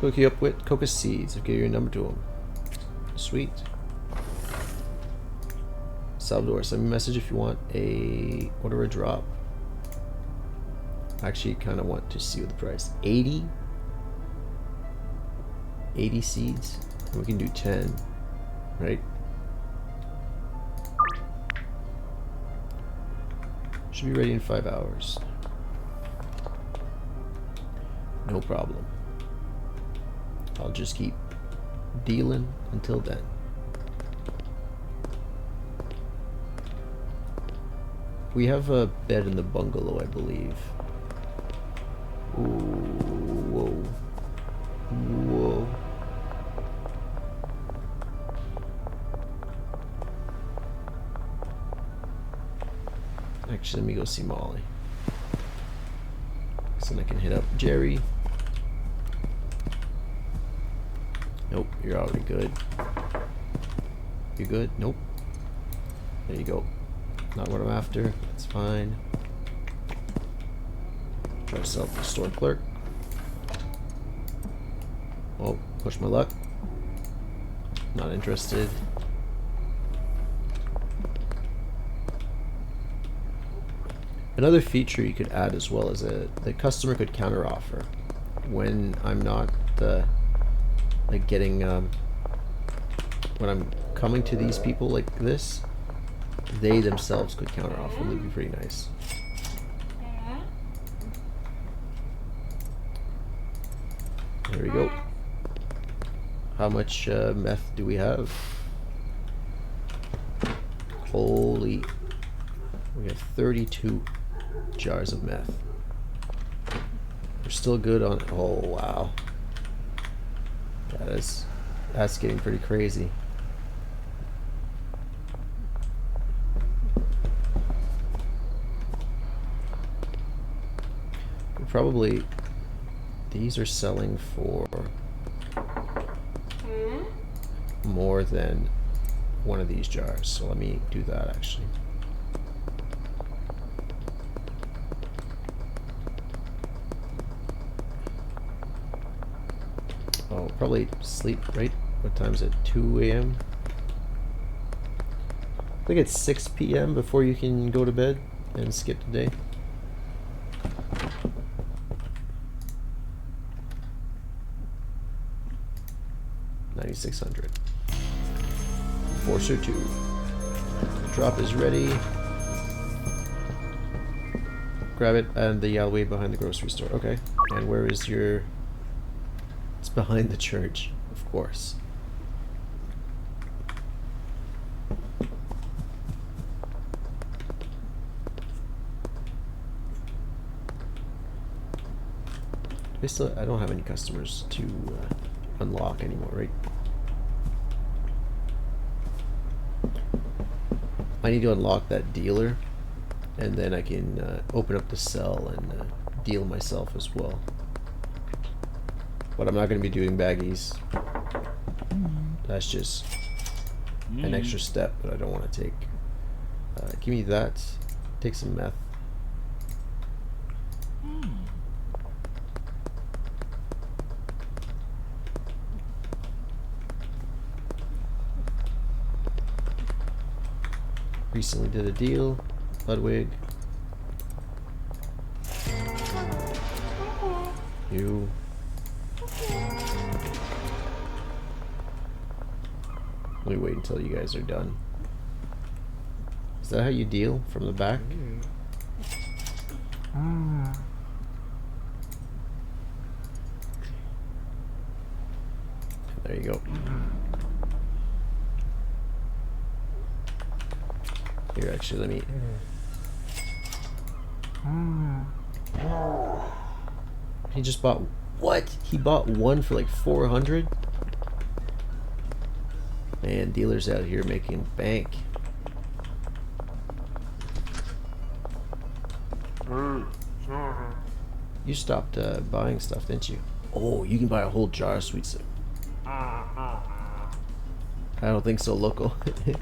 Hook you up with coca seeds. I'll give you your number to them. Sweet. Salvador, send me a message if you want a order a drop. I actually kind of want to see what the price. 80 seeds. We can do 10, right? Should be ready in 5 hours. No problem. I'll just keep dealing until then. We have a bed in the bungalow, I believe. Ooh, whoa. Whoa. Actually, let me go see Molly. So then I can hit up Jerry. Nope, you're already good. You good? Nope. There you go. Not what I'm after. That's fine. Try to sell the store clerk. Oh, Push my luck. Not interested. Another feature you could add as well is the customer could counteroffer when I'm not like getting when I'm coming to these people like this. They themselves could counteroffer. That'd be pretty nice. There we go. How much meth do we have? Holy. We have 32 jars of meth. We're still good on... Oh, wow. That's getting pretty crazy. We're probably... These are selling for more than one of these jars. So let me do that actually. Oh, probably sleep, right? What time is it? 2 a.m.? I think it's 6 p.m. before you can go to bed and skip the day. $9,600. Forcer 2. Drop is ready. Grab it and the alleyway behind the grocery store. Okay. And where is your... It's behind the church, of course. I don't have any customers to unlock anymore, right? I need to unlock that dealer, and then I can open up the cell and deal myself as well. But I'm not going to be doing baggies. That's just an extra step that I don't want to take. Give me that. Take some meth. Recently did a deal. Ludwig. You. Let me wait until you guys are done. Is that how you deal? From the back? There you go. Here, actually, let me... He just bought... What? He bought one for like 400? Man, dealers out here making bank. You stopped buying stuff, didn't you? Oh, you can buy a whole jar of sweet soda. I don't think so, local. You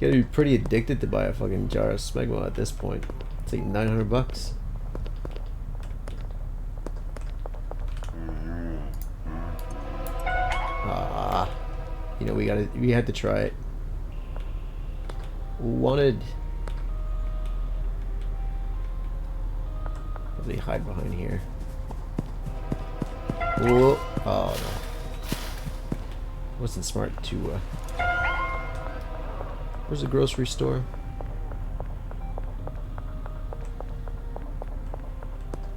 gotta be pretty addicted to buy a fucking jar of Smegma at this point. It's like 900 bucks. Ah, you know, we had to try it. Wanted. What do they hide behind here? Whoa. Oh no. Wasn't smart to where's the grocery store?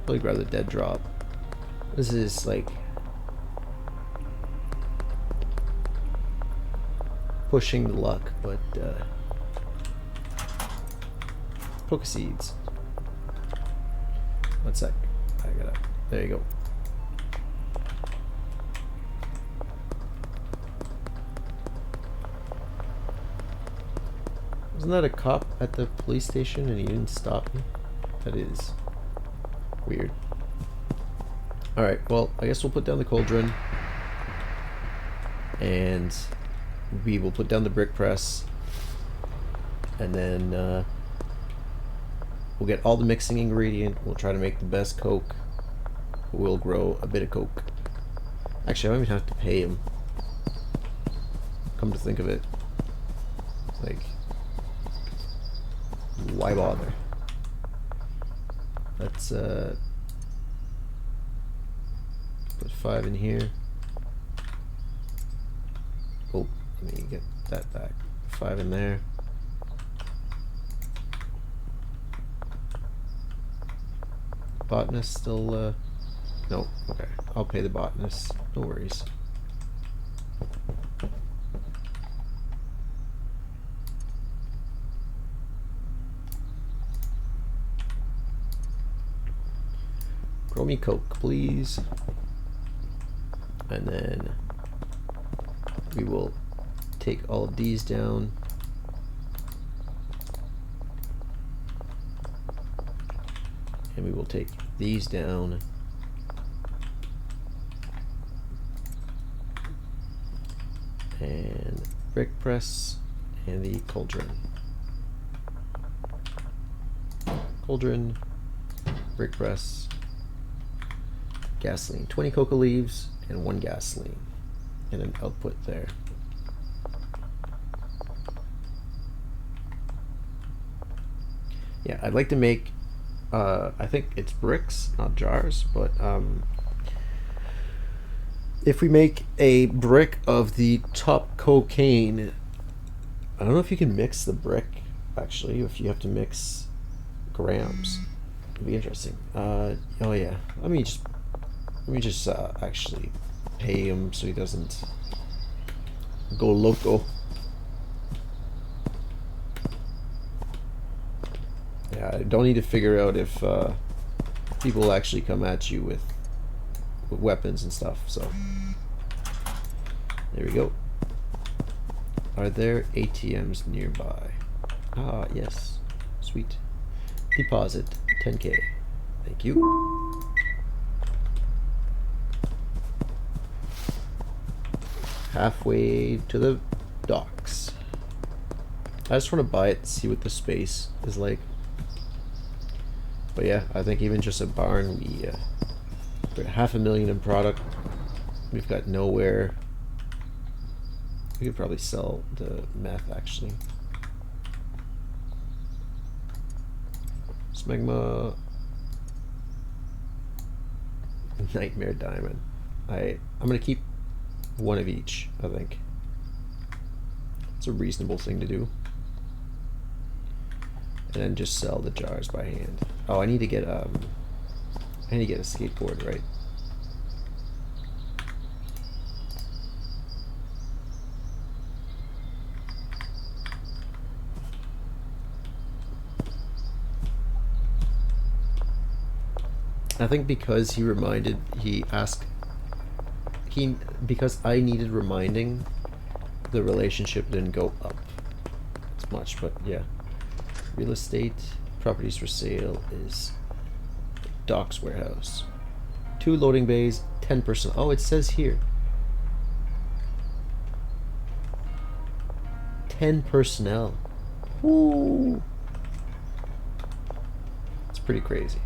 Probably grab the dead drop. This is like pushing the luck, but poke seeds. One sec. I gotta. There you go. Wasn't that a cop at the police station and he didn't stop me? That is weird. Alright, well, I guess we'll put down the cauldron. And we will put down the brick press. And then we'll get all the mixing ingredient. We'll try to make the best Coke. We'll grow a bit of Coke. Actually, I don't even have to pay him. Come to think of it. Like, why bother? Let's put 5 in here. Oh, let me get that back. 5 in there. Botanist still, no, okay. I'll pay the botanist. No worries. Grow me Coke, please. And then we will take all of these down. And we will take these down. And brick press and the cauldron. Cauldron, brick press, gasoline. 20 coca leaves and 1 gasoline. And an output there. Yeah, I'd like to make I think it's bricks, not jars, but if we make a brick of the top cocaine, I don't know if you can mix the brick, actually, if you have to mix grams. It'd be interesting. Oh yeah, let me just actually pay him so he doesn't go loco. Yeah, I don't need to figure out if people will actually come at you with weapons and stuff, so there we go. Are there ATMs nearby? Ah, yes. Sweet. Deposit 10K. Thank you. Halfway to the docks. I just want to buy it, see what the space is like. But yeah, I think even just a barn, we got $500,000 in product. We've got nowhere. We could probably sell the meth, actually. Smegma. Nightmare diamond. I'm gonna keep 1 of each, I think. It's a reasonable thing to do. And then just sell the jars by hand. Oh, I need to get a skateboard, right? I think because because I needed reminding, the relationship didn't go up as much, but yeah. Real estate, properties for sale is docks warehouse. 2 loading bays, 10%. Oh, it says here. 10 personnel. Woo! It's pretty crazy.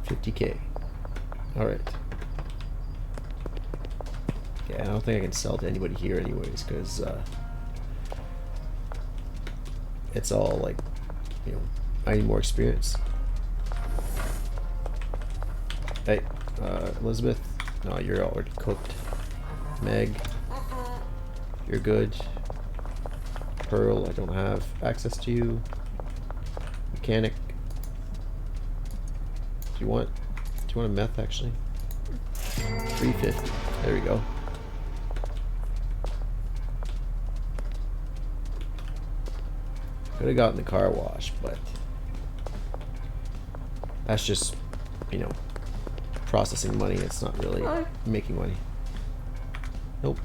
50K. Alright. Yeah, I don't think I can sell to anybody here anyways, because it's all like, you know, I need more experience. Hey, Elizabeth. No, you're already cooked. Meg. You're good. Pearl, I don't have access to you. Mechanic. Do you want a meth, actually? 350. There we go. Could have gotten the car wash, but that's just, you know, processing money. It's not really making money. Nope.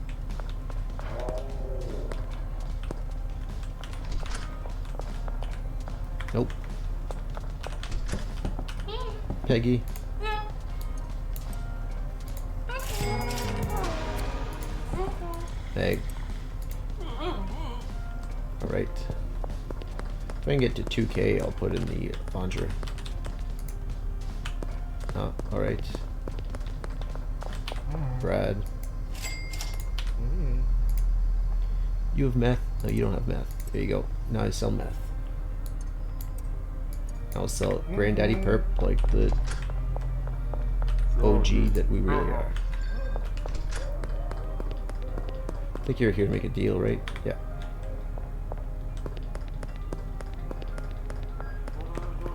Nope. Peggy. Meg. Alright. If I can get to 2K, I'll put in the laundry. Oh, alright. Brad. You have meth? No, you don't have meth. There you go. Now I sell meth. I'll sell Granddaddy Perp like the OG that we really are. I think you're here to make a deal, right? Yeah.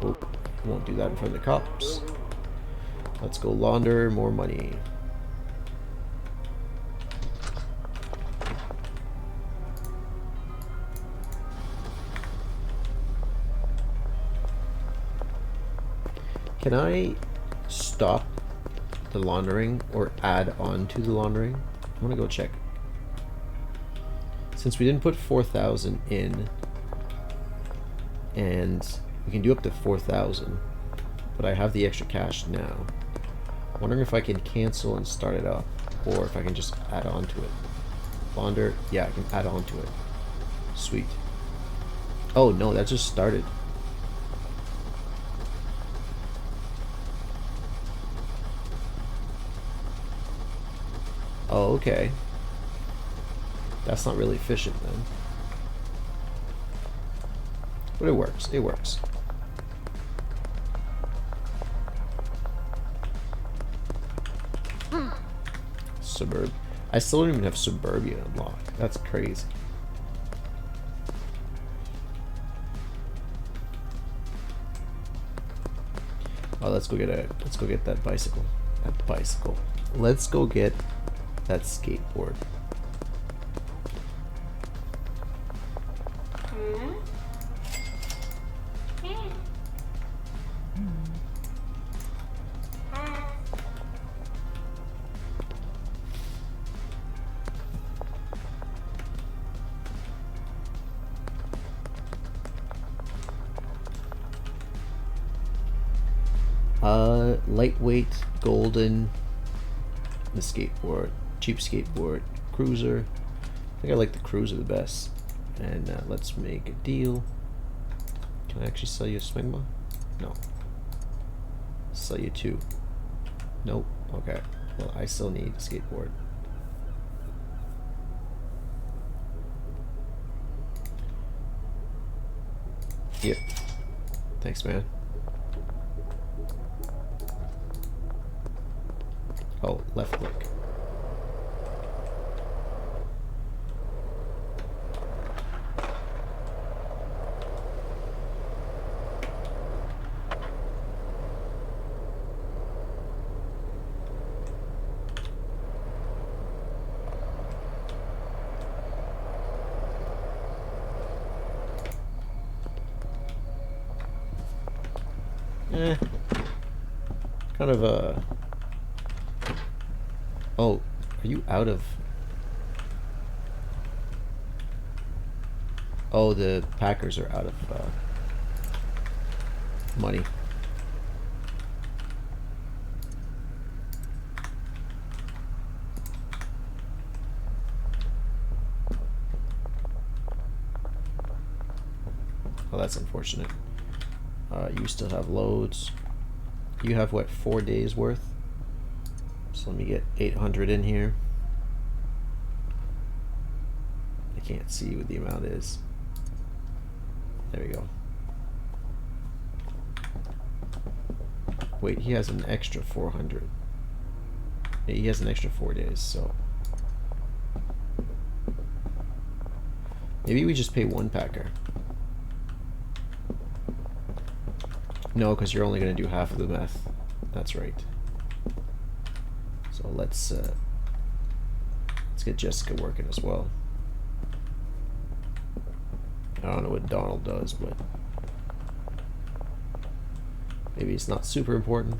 Oh, won't do that in front of the cops. Let's go launder more money. Can I stop the laundering or add on to the laundering? I'm gonna go check. Since we didn't put 4,000 in, and we can do up to 4,000, but I have the extra cash now. I'm wondering if I can cancel and start it up, or if I can just add on to it. Launder, yeah, I can add on to it. Sweet. Oh no, that just started. Oh, okay. That's not really efficient then. But it works. It works. Suburb. I still don't even have Suburbia unlocked. That's crazy. Oh, let's go get that bicycle. That bicycle. Let's go get that skateboard. Lightweight, golden, the skateboard, cheap skateboard, cruiser. I think I like the cruiser the best. And let's make a deal. Can I actually sell you a Smegma? No. Sell you two. Nope. Okay. Well, I still need a skateboard. Yep. Thanks, man. Oh, left click. Kind of a... Oh, are you out of... Oh, the Packers are out of money. Oh, that's unfortunate. You still have loads. You have, what, 4 days worth? So let me get 800 in here. I can't see what the amount is. There we go. Wait, he has an extra 400. Yeah, he has an extra 4 days, so... Maybe we just pay one packer. No, because you're only going to do half of the meth. That's right. So let's get Jessica working as well. I don't know what Donald does, but maybe it's not super important.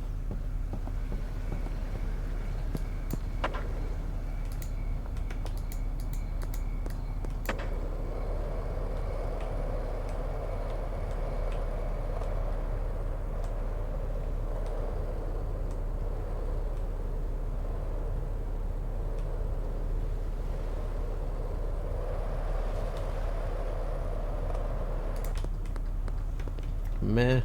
Meh.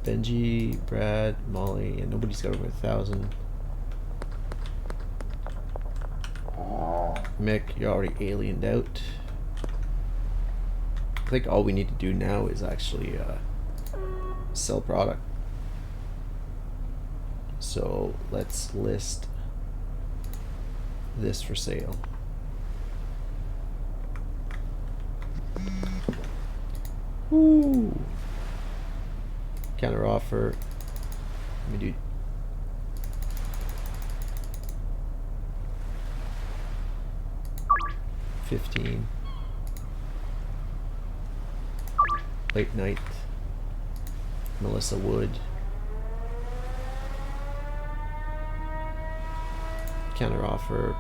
Benji, Brad, Molly, and nobody's got over 1,000. Mick, you're already aliened out. I think all we need to do now is actually sell product. So let's list this for sale. Woo! Counter offer. Let me do 15. Late night. Melissa Wood. Counter offer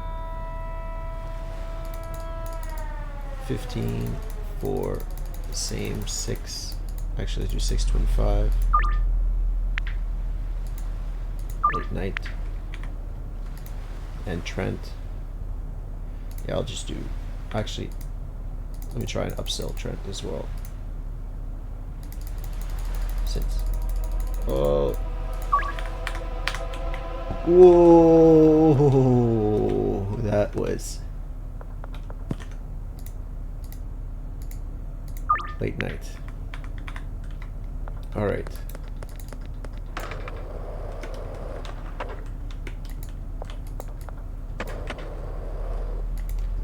15 for the same 6. Actually, let's do 625. Late night. And Trent. Yeah, I'll just do. Actually, let me try and upsell Trent as well. Since. Oh. Whoa. That was. Late night. Alright.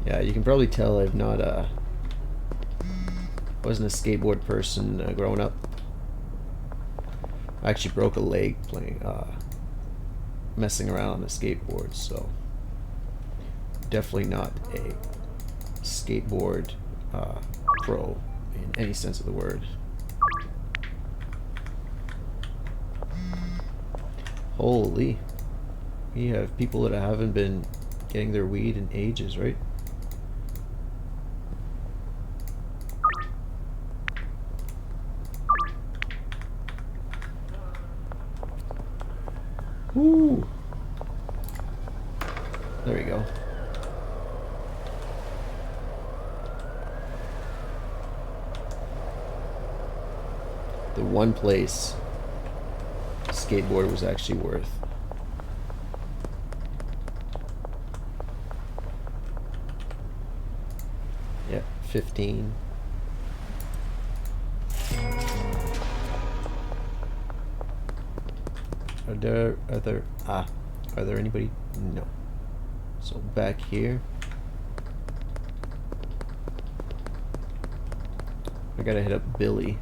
Yeah, you can probably tell I've not wasn't a skateboard person growing up. I actually broke a leg playing messing around on a skateboard, so definitely not a skateboard pro in any sense of the word. Holy, we have people that haven't been getting their weed in ages, right? Woo! There we go. The one place skateboard was actually worth. Yeah, 15. Are there anybody? No. So back here, I gotta hit up Billy,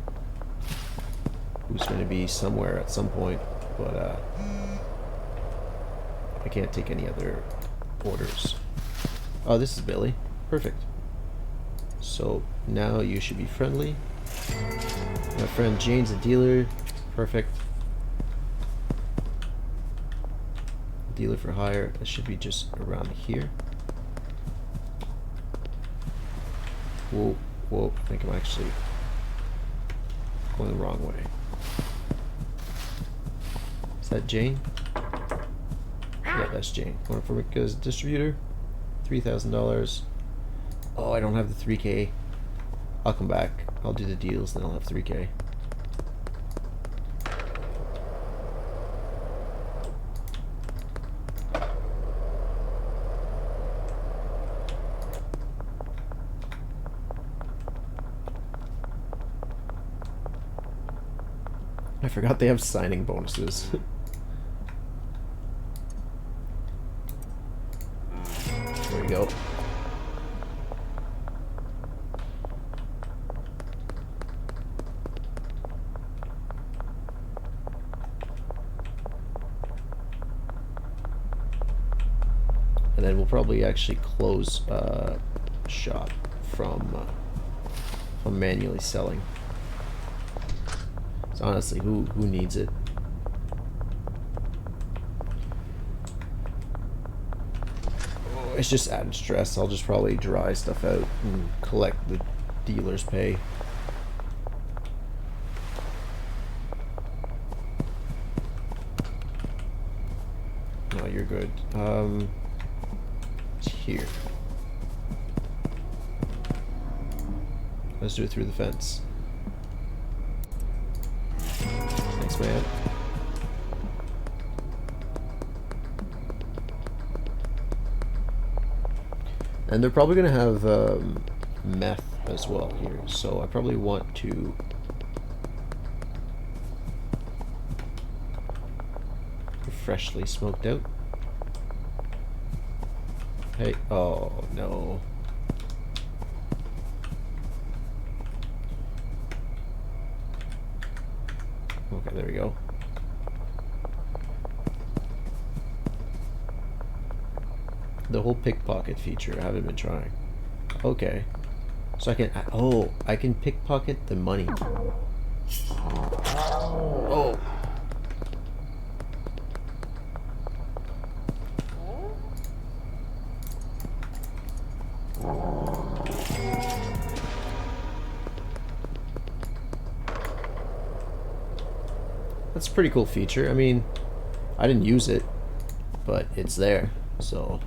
who's gonna be somewhere at some point, but I can't take any other orders. Oh, this is Billy. Perfect. So now you should be friendly. My friend Jane's a dealer. Perfect. Dealer for hire. That should be just around here. Whoa, whoa. I think I'm actually going the wrong way. Is that Jane? Yeah, that's Jane. Going for Mika's distributor. $3,000. Oh, I don't have the 3K. I'll come back. I'll do the deals, then I'll have 3K. I forgot they have signing bonuses. There we go. And then we'll probably actually close shop from manually selling. So honestly, who needs it? Oh, it's just added stress. I'll just probably dry stuff out and collect the dealer's pay. No, you're good. It's here. Let's do it through the fence. Thanks, Thanks, man. And they're probably gonna have meth as well here, so I probably want to freshly smoked out. Hey, oh no. Okay, there we go. The whole pickpocket feature, I haven't been trying. Okay. So I can, oh, I can pickpocket the money. Oh. That's a pretty cool feature. I mean, I didn't use it, but it's there, so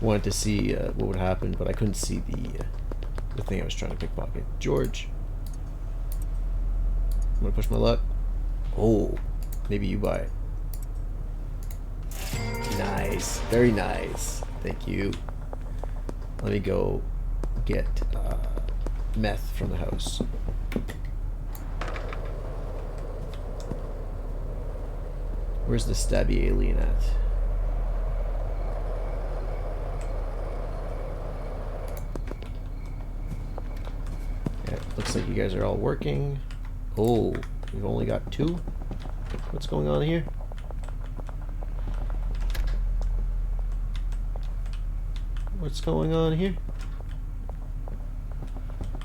wanted to see what would happen, but I couldn't see the thing I was trying to pickpocket. George, I'm gonna push my luck. Oh, maybe you buy it. Nice, very nice. Thank you. Let me go get meth from the house. Where's the stabby alien at? Yeah, looks like you guys are all working. Oh, we've only got 2? What's going on here? What's going on here?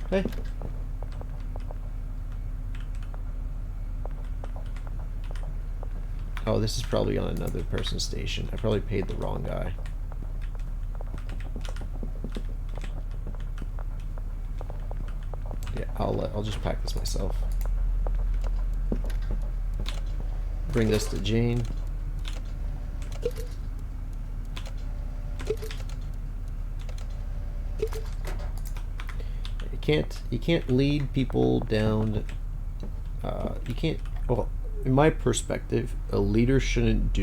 Hey. Oh, this is probably on another person's station. I probably paid the wrong guy. Yeah, I'll just pack this myself. Bring this to Jane. You can't lead people down. You can't. Well, in my perspective, a leader shouldn't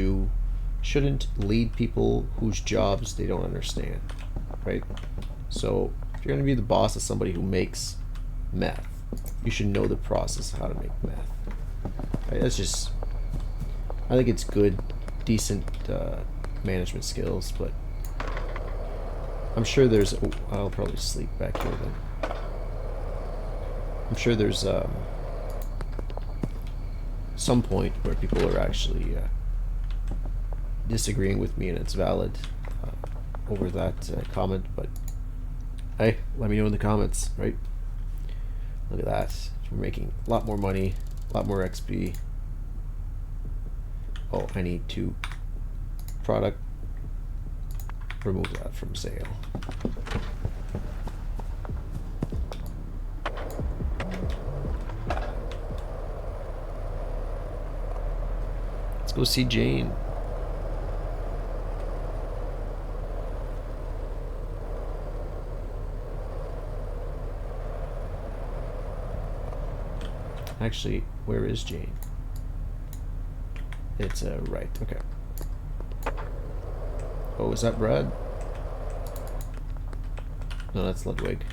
lead people whose jobs they don't understand, right? So if you're going to be the boss of somebody who makes meth, you should know the process of how to make meth. Right? That's just, I think it's good, decent management skills, but I'm sure there's, oh, I'll probably sleep back here then. I'm sure there's some point where people are actually disagreeing with me and it's valid over that comment, but hey, let me know in the comments, right? Look at that. We're making a lot more money, a lot more XP. Oh, I need to product, remove that from sale. Let's go see Jane. Actually, where is Jane? It's right, okay. Oh, is that Brad? No, that's Ludwig.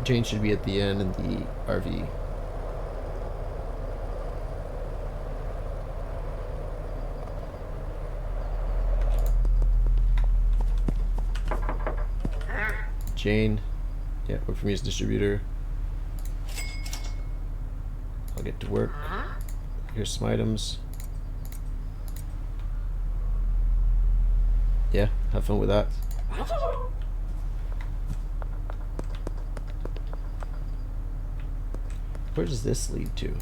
Jane should be at the end in the RV. Jane, yeah, work for me as distributor. I'll get to work. Here's some items. Yeah, have fun with that. Where does this lead to?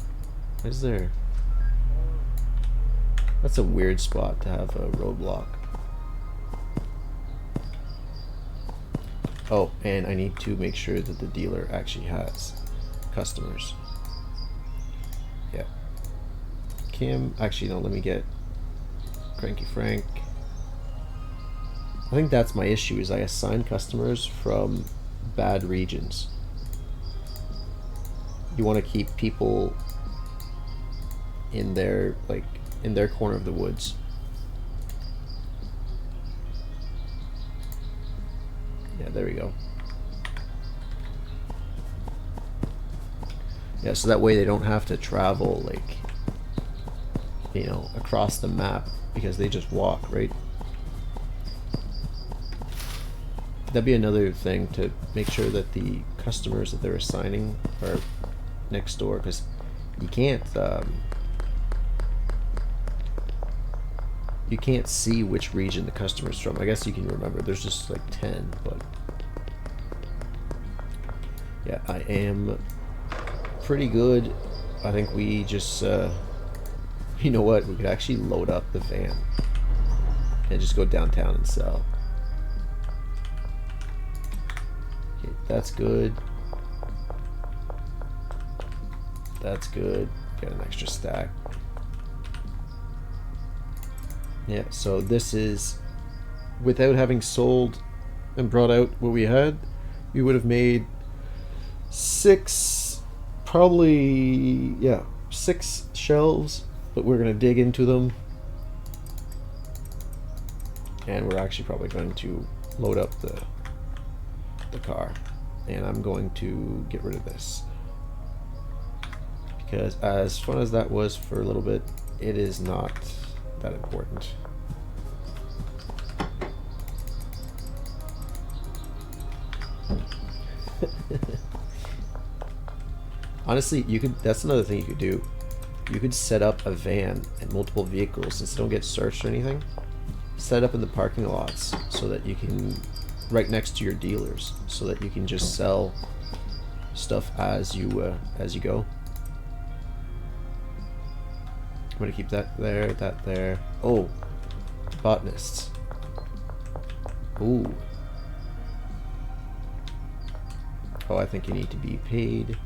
Is there? That's a weird spot to have a roadblock. Oh, and I need to make sure that the dealer actually has customers. Yeah. Kim, actually no, let me get Cranky Frank. I think that's my issue, is I assign customers from bad regions. You want to keep people in their, like, in their corner of the woods. Yeah, there we go. Yeah, so that way they don't have to travel, like, you know, across the map, because they just walk, right? That'd be another thing, to make sure that the customers that they're assigning are next door, because you can't see which region the customer's from. I guess you can remember. There's just like 10, but yeah, I am pretty good. I think we just, you know what? We could actually load up the van and just go downtown and sell. Okay, that's good. That's good. Got an extra stack. Yeah, so this is, without having sold and brought out what we had, we would have made 6, probably, yeah, 6 shelves, but we're going to dig into them. And we're actually probably going to load up the car. And I'm going to get rid of this. Because as fun as that was for a little bit, it is not that important. Honestly, you could, that's another thing you could do. You could set up a van and multiple vehicles, since they don't get searched or anything. Set up in the parking lots so that you can, right next to your dealers, so that you can just sell stuff as you go. I'm gonna keep that there, that there. Oh, botanists. Ooh. Oh, I think you need to be paid.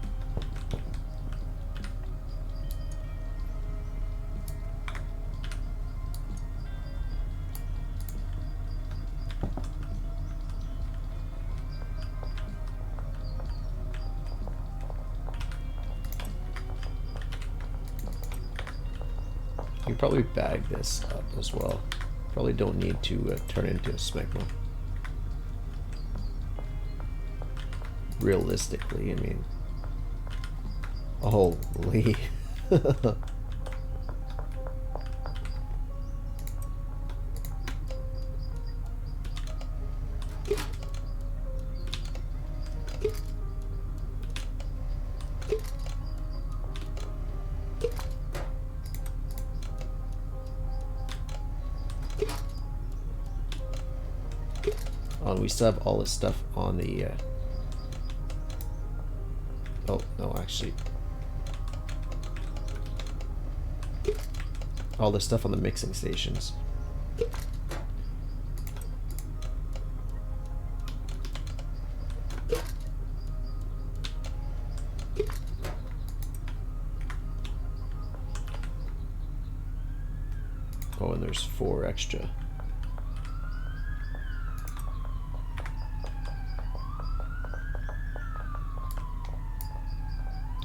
You can probably bag this up as well. Probably don't need to turn into a smegma. Realistically, I mean. Holy. Oh, we still have all this stuff on the oh, no, actually. All this stuff on the mixing stations. Oh, and there's 4 extra.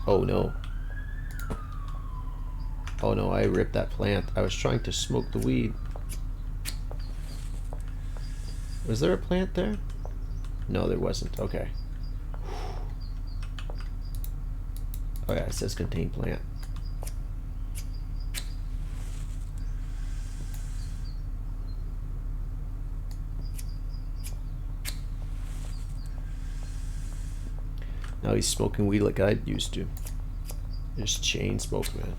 Oh no. Oh no, I ripped that plant. I was trying to smoke the weed. Was there a plant there? No, there wasn't. Okay. Oh yeah, it says contain plant. Now he's smoking weed like I used to. Just chain smoke, man.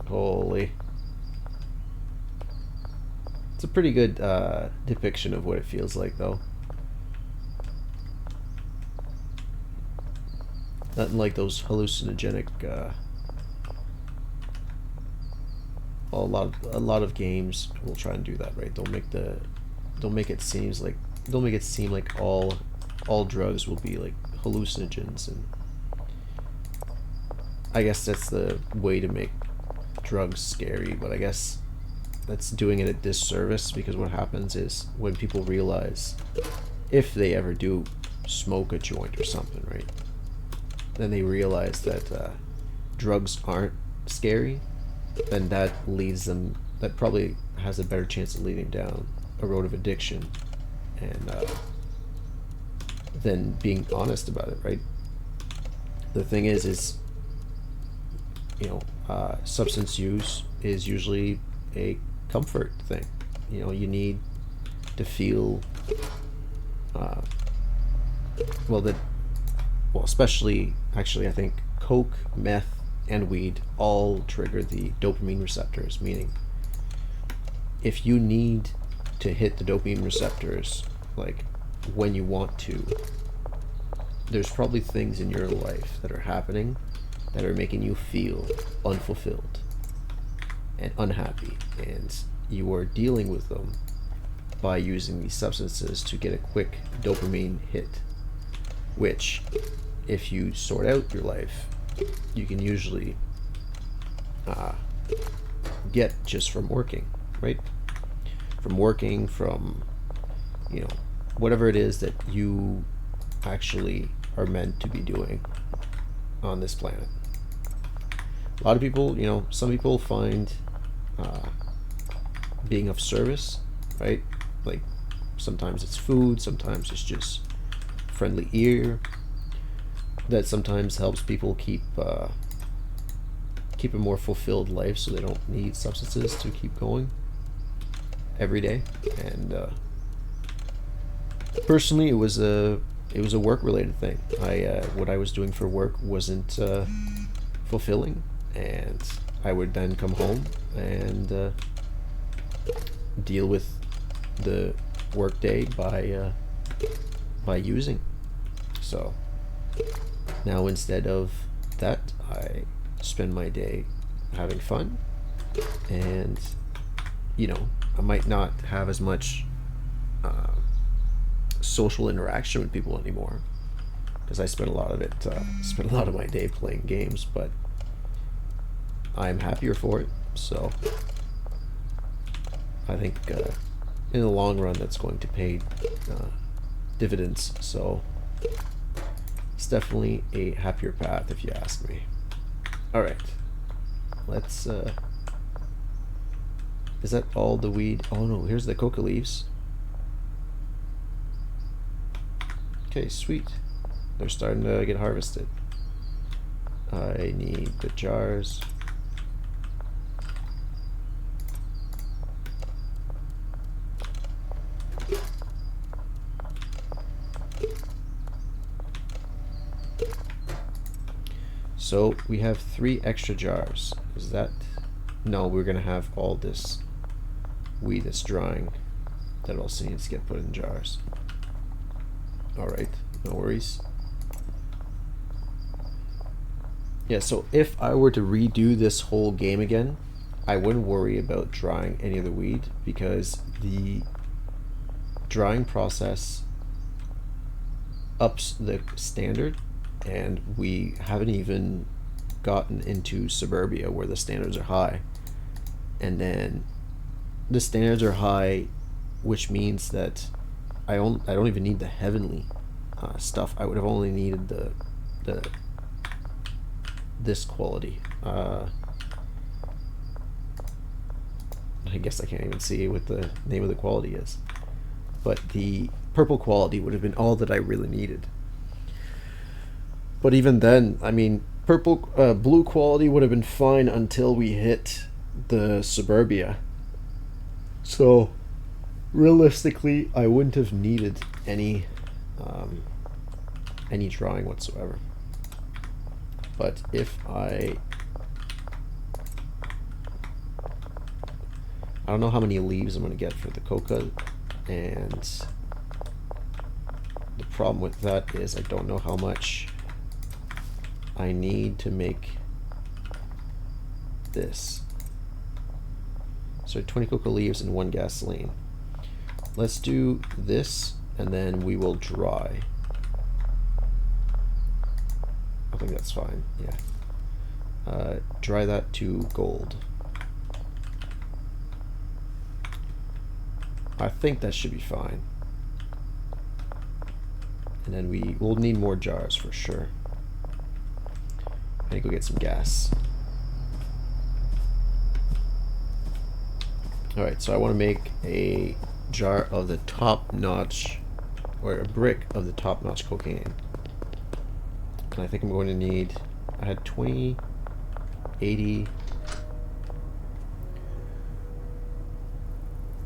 Holy. It's a pretty good depiction of what it feels like, though. Nothing like those hallucinogenic. A lot of games will try and do that, right? Don't make it seem like all drugs will be like hallucinogens, and I guess that's the way to make drugs scary, but I guess that's doing it a disservice, because what happens is when people realize, if they ever do smoke a joint or something, right, then they realize that drugs aren't scary, then that leads them, that probably has a better chance of leading down a road of addiction, and than being honest about it, right? The thing is, you know, substance use is usually a comfort thing. You know, you need to feel, well, that, well, especially, actually, I think coke, meth, and weed all trigger the dopamine receptors, meaning if you need to hit the dopamine receptors, like, when you want to, there's probably things in your life that are happening that are making you feel unfulfilled and unhappy, and you are dealing with them by using these substances to get a quick dopamine hit, which, if you sort out your life, you can usually get just from working, right? From working, from, you know, whatever it is that you actually are meant to be doing on this planet. A lot of people, you know, some people find being of service, right? Like, sometimes it's food, sometimes it's just friendly ear. That sometimes helps people keep a more fulfilled life, so they don't need substances to keep going every day. And personally, it was a work related thing. What I was doing for work wasn't fulfilling, and I would then come home and deal with the work day by using. So now, instead of that, I spend my day having fun, and, you know, I might not have as much social interaction with people anymore, because I spend a lot of my day playing games, but I'm happier for it. So I think in the long run, that's going to pay dividends. So it's definitely a happier path, if you ask me. All right, let's. Is that all the weed? Oh no, here's the coca leaves. Okay, sweet. They're starting to get harvested. I need the jars. So we have 3 extra jars. Is that... No, we're gonna have all this weed that's drying that also needs to get put in jars. Alright, no worries. Yeah, so if I were to redo this whole game again, I wouldn't worry about drying any of the weed, because the drying process ups the standard, and we haven't even gotten into suburbia where the standards are high. And then the standards are high, which means that I don't even need the heavenly stuff. I would have only needed this quality. I guess I can't even see what the name of the quality is, but the purple quality would have been all that I really needed. But even then, I mean, blue quality would have been fine until we hit the suburbia. So realistically, I wouldn't have needed any drawing whatsoever. But if I don't know how many leaves I'm going to get for the coca, and the problem with that is I don't know how much I need to make this. So 20 coca leaves and 1 gasoline. Let's do this, and then we will dry. I think that's fine, yeah. Dry that to gold. I think that should be fine. And then we'll need more jars for sure. I need to go get some gas. Alright, so I want to make a jar of the top-notch, or a brick of the top-notch cocaine. And I think I'm going to need, I had 20, 80,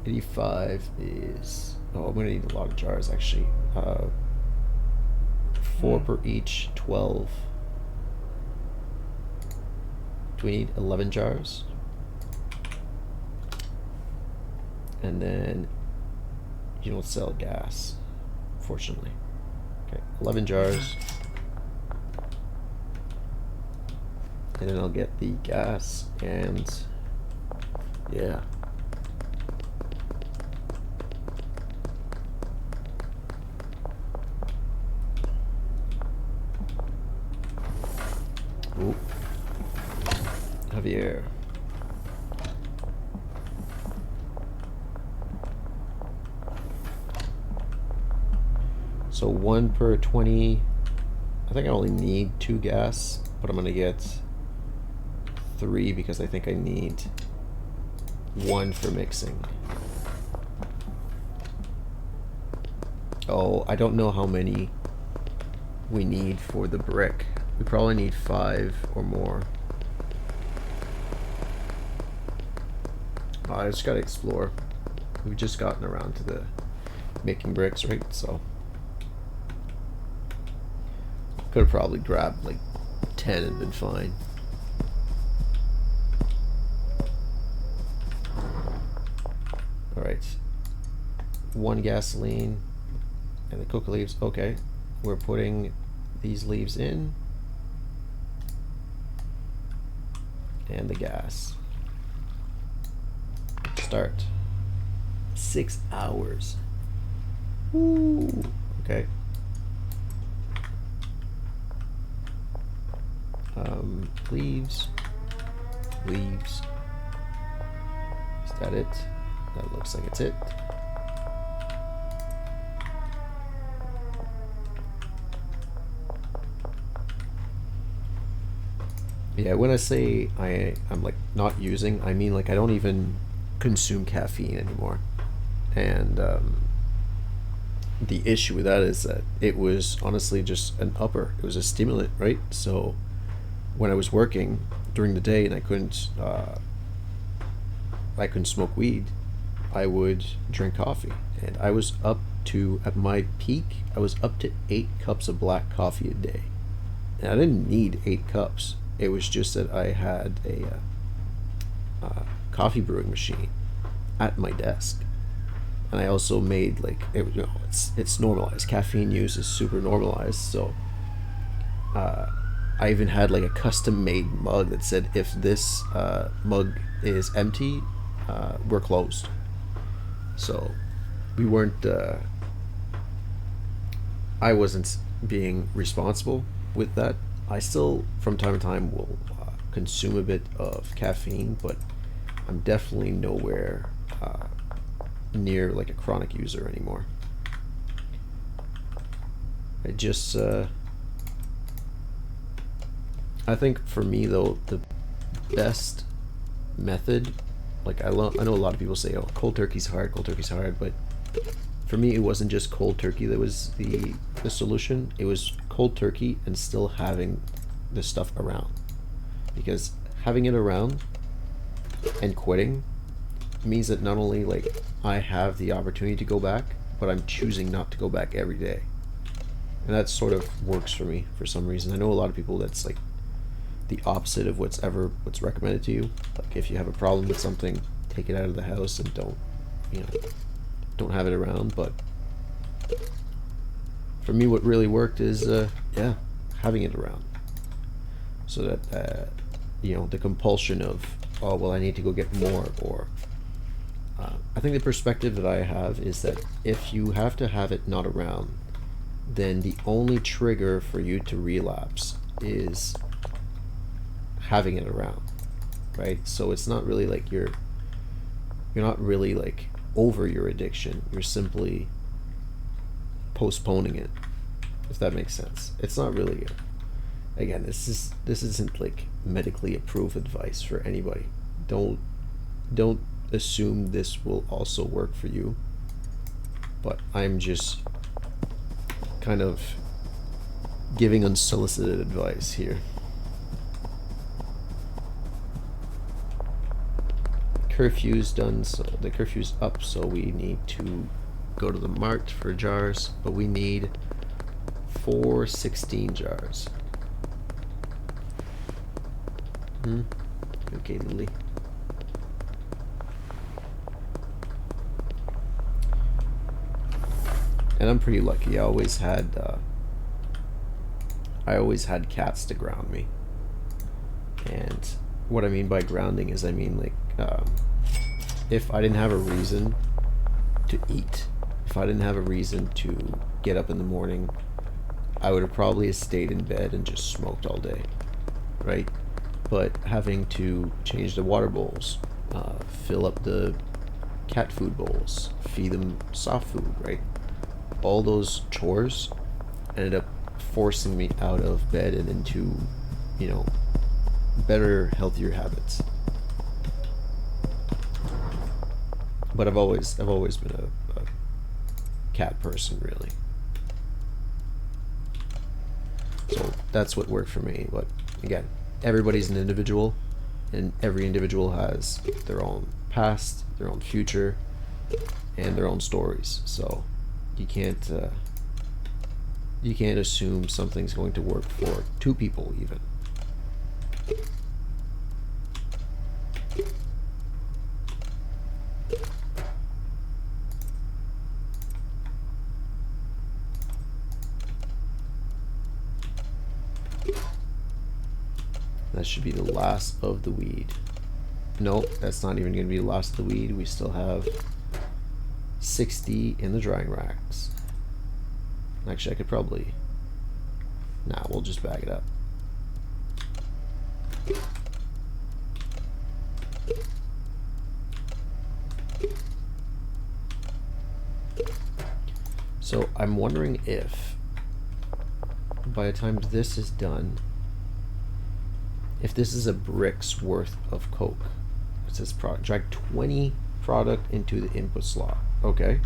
85 is, oh, I'm going to need a lot of jars actually. 4 per each, 12. Do we need 11 jars? And then you don't sell gas, fortunately. Okay, 11 jars. And then I'll get the gas and yeah. Ooh. Javier. So 1 per 20. I think I only need 2 gas, but I'm gonna get 3 because I think I need 1 for mixing. Oh, I don't know how many we need for the brick. We probably need 5 or more. I just gotta explore. We've just gotten around to the making bricks, right? So could have probably grabbed like 10 and been fine. Alright. 1 gasoline and the coca leaves. Okay. We're putting these leaves in. And the gas. Start. 6 hours. Woo. Okay. Leaves. Leaves. Is that it? That looks like it's it. Yeah, when I say I'm like not using, I mean like I don't even consume caffeine anymore. And the issue with that is that it was honestly just an upper. It was a stimulant, right? So when I was working during the day and I couldn't smoke weed, I would drink coffee. And I was up to, at my peak, I was up to 8 cups of black coffee a day. And I didn't need 8 cups. It was just that I had a coffee brewing machine at my desk, and I also made like it's normalized. Caffeine use is super normalized, so I even had like a custom made mug that said if this mug is empty, we're closed. So we weren't. I wasn't being responsible with that. I still, from time to time, will consume a bit of caffeine, but I'm definitely nowhere near like a chronic user anymore. I just, I think for me though, the best method, like I know a lot of people say, oh, cold turkey's hard, but for me, it wasn't just cold turkey that was the solution. It was cold turkey and still having the stuff around. Because having it around and quitting means that not only like I have the opportunity to go back, but I'm choosing not to go back every day. And that sort of works for me for some reason. I know a lot of people that's like the opposite of what's recommended to you. Like if you have a problem with something, take it out of the house and don't have it around. But for me, what really worked is having it around, so that the compulsion of, oh well, I need to go get more, or I think the perspective that I have is that if you have to have it not around, then the only trigger for you to relapse is having it around, right? So it's not really like you're not really like over your addiction. You're simply postponing it, if that makes sense. It's not really again, this isn't like medically approved advice for anybody. Don't assume this will also work for you. But I'm just kind of giving unsolicited advice here. Curfew's done, so the curfew's up, so we need to go to the mart for jars, but we need 416 jars. Okay, Lily. And I'm pretty lucky. I always had cats to ground me. And what I mean by grounding is, I mean like, if I didn't have a reason to eat, if I didn't have a reason to get up in the morning, I would have probably stayed in bed and just smoked all day, right? But having to change the water bowls, fill up the cat food bowls, feed them soft food, right? All those chores ended up forcing me out of bed and into, better, healthier habits. But I've always been a cat person, really. So that's what worked for me. But again, everybody's an individual, and every individual has their own past, their own future, and their own stories. So you can't assume something's going to work for two people even. That should be the last of the weed. Nope, that's not even going to be the last of the weed. We still have 60 in the drying racks. Actually, I could probably... Nah, we'll just bag it up. So I'm wondering if, by the time this is done, if this is a brick's worth of coke. It says product. Drag 20 product into the input slot. Okay.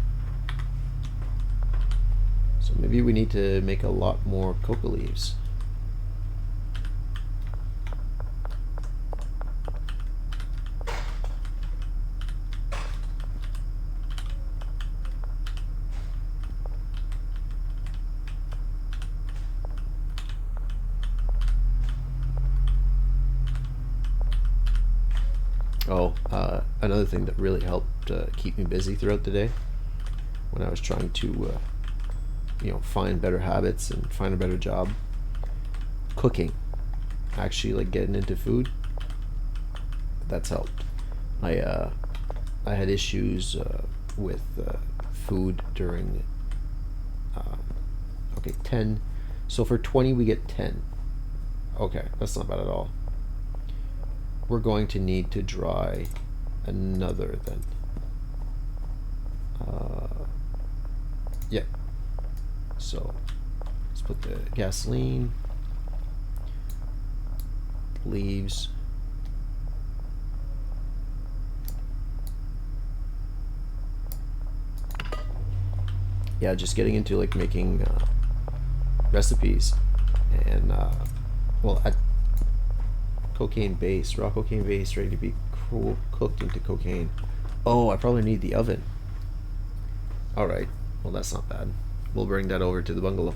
So maybe we need to make a lot more coca leaves. Oh, another thing that really helped keep me busy throughout the day when I was trying to, find better habits and find a better job. Cooking, actually, like getting into food. That's helped. I had issues with food during. Okay, 10. So for 20 we get 10. Okay, that's not bad at all. We're going to need to dry another then. Yeah. So let's put the gasoline, leaves, yeah, just getting into like making recipes and well, at cocaine base, raw cocaine base, ready to be cooked into cocaine. Oh, I probably need the oven. All right, well that's not bad. We'll bring that over to the bungalow.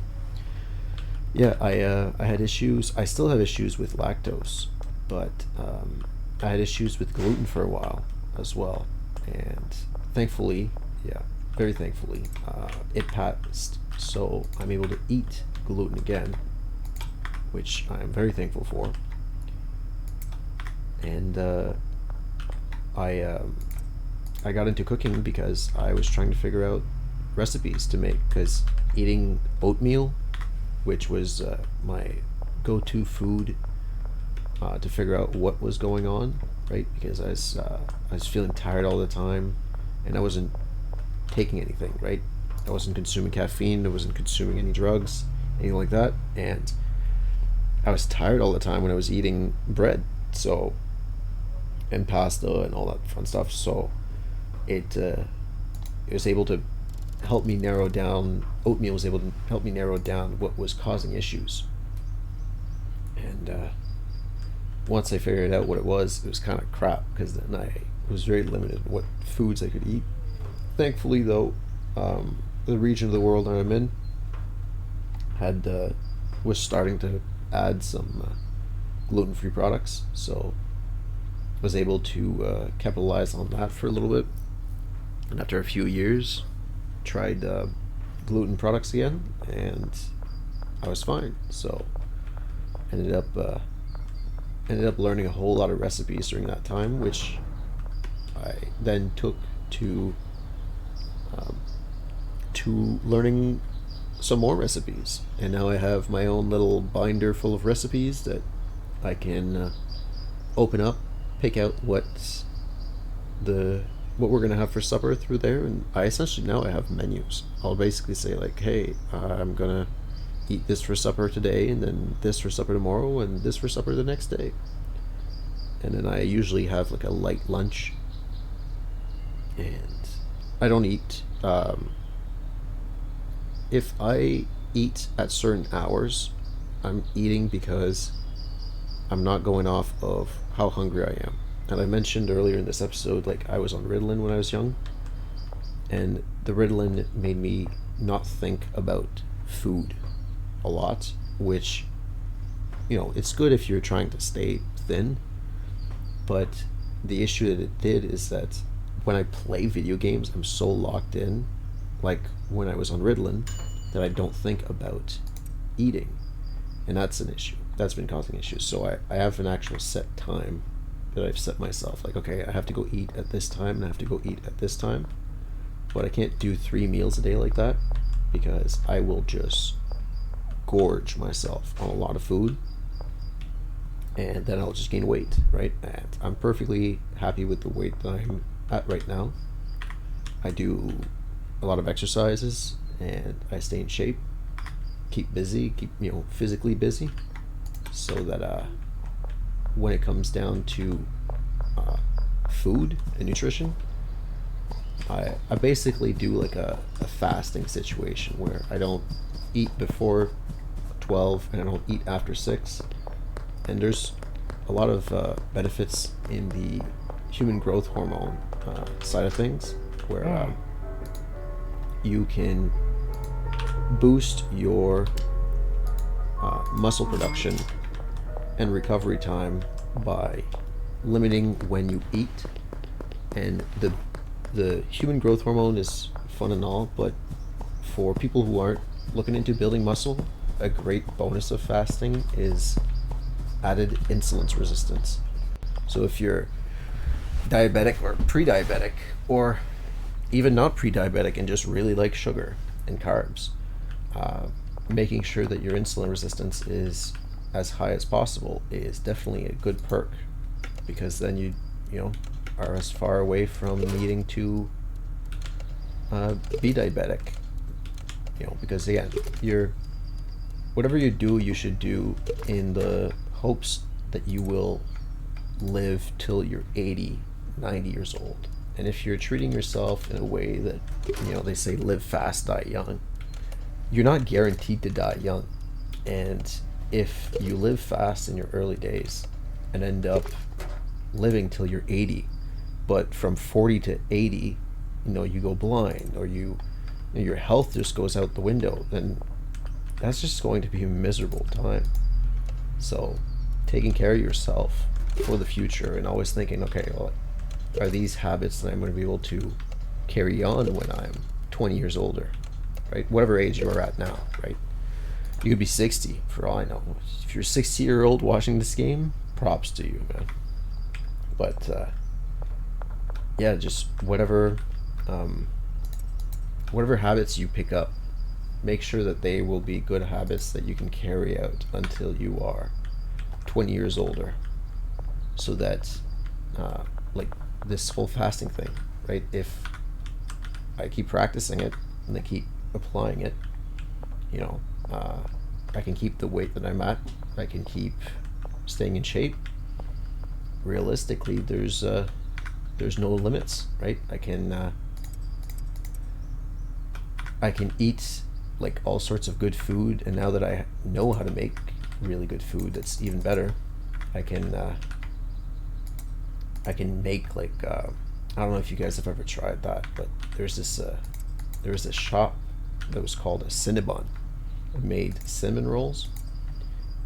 Yeah, I had issues. I still have issues with lactose, but I had issues with gluten for a while as well, and thankfully, yeah, very thankfully, it passed. So I'm able to eat gluten again, which I'm very thankful for. And I got into cooking because I was trying to figure out recipes to make, because eating oatmeal, which was my go-to food to figure out what was going on, right? Because I was feeling tired all the time, and I wasn't taking anything, right? I wasn't consuming caffeine, I wasn't consuming any drugs, anything like that, and I was tired all the time when I was eating bread, so, and pasta and all that fun stuff. So it was able to help me narrow down. Oatmeal was able to help me narrow down what was causing issues. And once I figured out what it was kind of crap, because then I was very limited in what foods I could eat. Thankfully, though, the region of the world that I'm in had was starting to add some gluten-free products, so was able to capitalize on that for a little bit. And after a few years, tried gluten products again, and I was fine. So ended up learning a whole lot of recipes during that time, which I then took to learning some more recipes, and now I have my own little binder full of recipes that I can open up, pick out what we're gonna have for supper through there, and I essentially now I have menus. I'll basically say like, hey, I'm gonna eat this for supper today, and then this for supper tomorrow, and this for supper the next day, and then I usually have like a light lunch, and I don't eat. If I eat at certain hours, I'm eating because I'm not going off of how hungry I am. And I mentioned earlier in this episode, like I was on Ritalin when I was young, and the Ritalin made me not think about food a lot, which, it's good if you're trying to stay thin, but the issue that it did is that when I play video games, I'm so locked in, like when I was on Ritalin, that I don't think about eating, and that's an issue. That's been causing issues. So I have an actual set time that I've set myself. Like, okay, I have to go eat at this time, and I have to go eat at this time, but I can't do 3 meals a day like that, because I will just gorge myself on a lot of food, and then I'll just gain weight, right? And I'm perfectly happy with the weight that I'm at right now. I do a lot of exercises, and I stay in shape, keep busy, keep physically busy, so that when it comes down to food and nutrition, I basically do like a fasting situation where I don't eat before 12 and I don't eat after 6. And there's a lot of benefits in the human growth hormone side of things, where you can boost your muscle production and recovery time by limiting when you eat. And the human growth hormone is fun and all, but for people who aren't looking into building muscle, a great bonus of fasting is added insulin resistance. So if you're diabetic or pre-diabetic, or even not pre-diabetic and just really like sugar and carbs, making sure that your insulin resistance is as high as possible is definitely a good perk, because then you are as far away from needing to be diabetic. Because again, whatever you do, you should do in the hopes that you will live till you're 80, 90 years old. And if you're treating yourself in a way that, they say live fast, die young, you're not guaranteed to die young. And if you live fast in your early days and end up living till you're 80, but from 40 to 80, you go blind, or your health just goes out the window, then that's just going to be a miserable time. So taking care of yourself for the future, and always thinking, okay, well, are these habits that I'm going to be able to carry on when I'm 20 years older, right? Whatever age you are at now, right? You could be 60 for all I know. If you're a 60-year-old watching this game, props to you, man. But yeah, just whatever habits you pick up, make sure that they will be good habits that you can carry out until you are 20 years older, so that like this whole fasting thing, right? If I keep practicing it and I keep applying it, you know, I can keep the weight that I'm at. I can keep staying in shape. Realistically, there's no limits, right? I can eat like all sorts of good food, and now that I know how to make really good food, that's even better. I can make like I don't know if you guys have ever tried that, but there was this shop that was called a Cinnabon. It made cinnamon rolls,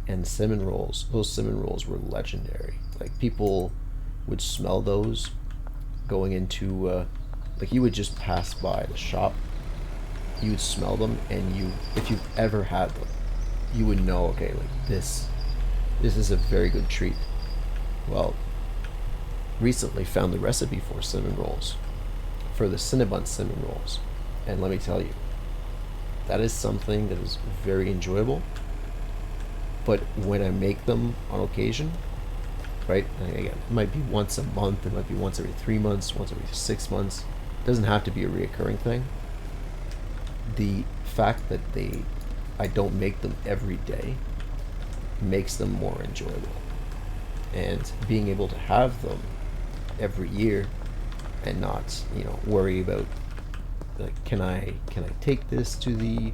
and those cinnamon rolls were legendary. Like people would smell those going into like you would just pass by the shop, you would smell them, and you, if you've ever had them, you would know, okay, like this is a very good treat. Well, recently found the recipe for cinnamon rolls, for the Cinnabon cinnamon rolls, and let me tell you, that is something that is very enjoyable. But when I make them on occasion, right, and again, it might be once a month, it might be once every 3 months, once every 6 months, it doesn't have to be a reoccurring thing. The fact that I don't make them every day makes them more enjoyable, and being able to have them every year and not, you know, worry about like, can I take this to my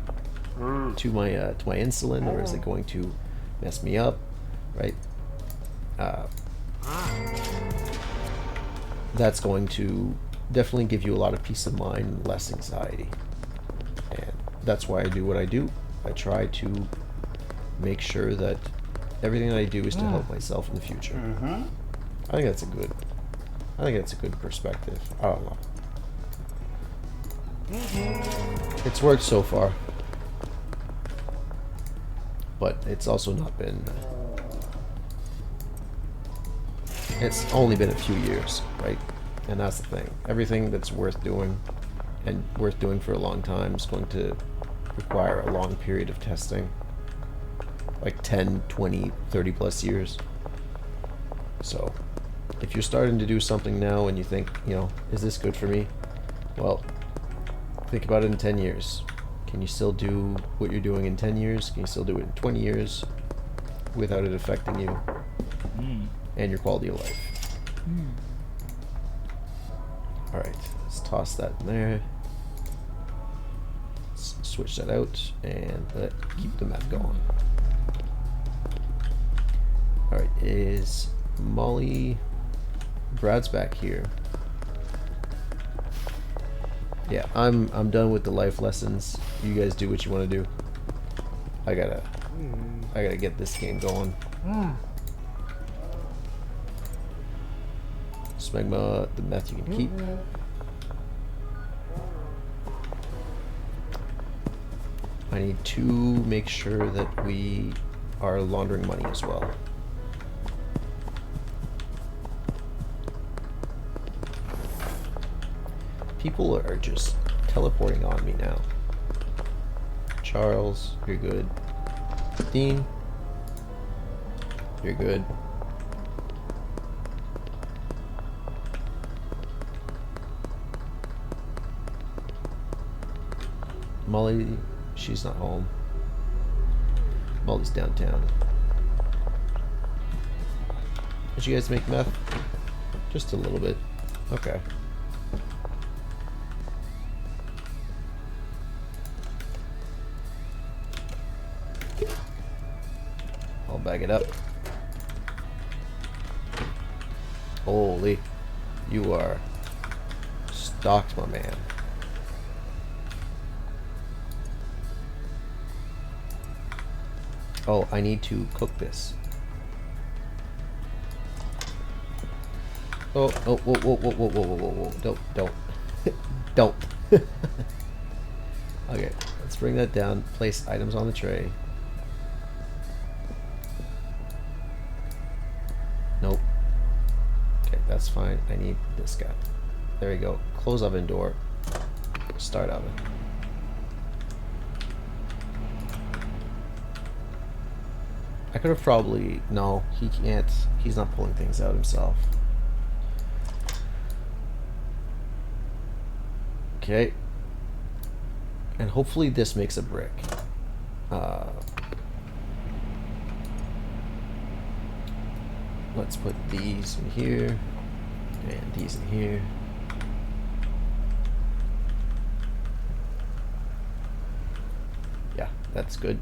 insulin, or is it going to mess me up, right? That's going to definitely give you a lot of peace of mind and less anxiety, and that's why I do what I do. I try to make sure that everything that I do is to help myself in the future. I think that's a good perspective. I don't know. It's worked so far, but it's also not been. It's only been a few years, right? And that's the thing. Everything that's worth doing, and worth doing for a long time, is going to require a long period of testing, like 10, 20, 30 plus years. So if you're starting to do something now and you think, you know, is this good for me? Well, think about it in 10 years. Can you still do what you're doing in 10 years? Can you still do it in 20 years without it affecting you and your quality of life? Alright, let's toss that in there. Let's switch that out and keep the map going. Alright, is Molly... Brad's back here. Yeah, I'm done with the life lessons. You guys do what you want to do. I gotta get this game going. Smegma, the meth you can keep. I need to make sure that we are laundering money as well. People are just teleporting on me now. Charles, you're good. Dean, you're good. Molly, she's not home. Molly's downtown. Did you guys make meth? Just a little bit. Okay. I'll bag it up. Holy, you are stocked, my man. Oh, I need to cook this. Oh, whoa, whoa, whoa, whoa, whoa, whoa, whoa, whoa, don't. Don't. Okay, let's bring that down. Place items on the tray. Nope. Okay, that's fine. I need this guy. There you go. Close oven door. Start oven. I could have probably... No, he can't. He's not pulling things out himself. Okay, And hopefully this makes a brick. Let's put these in here and these in here. Yeah, that's good.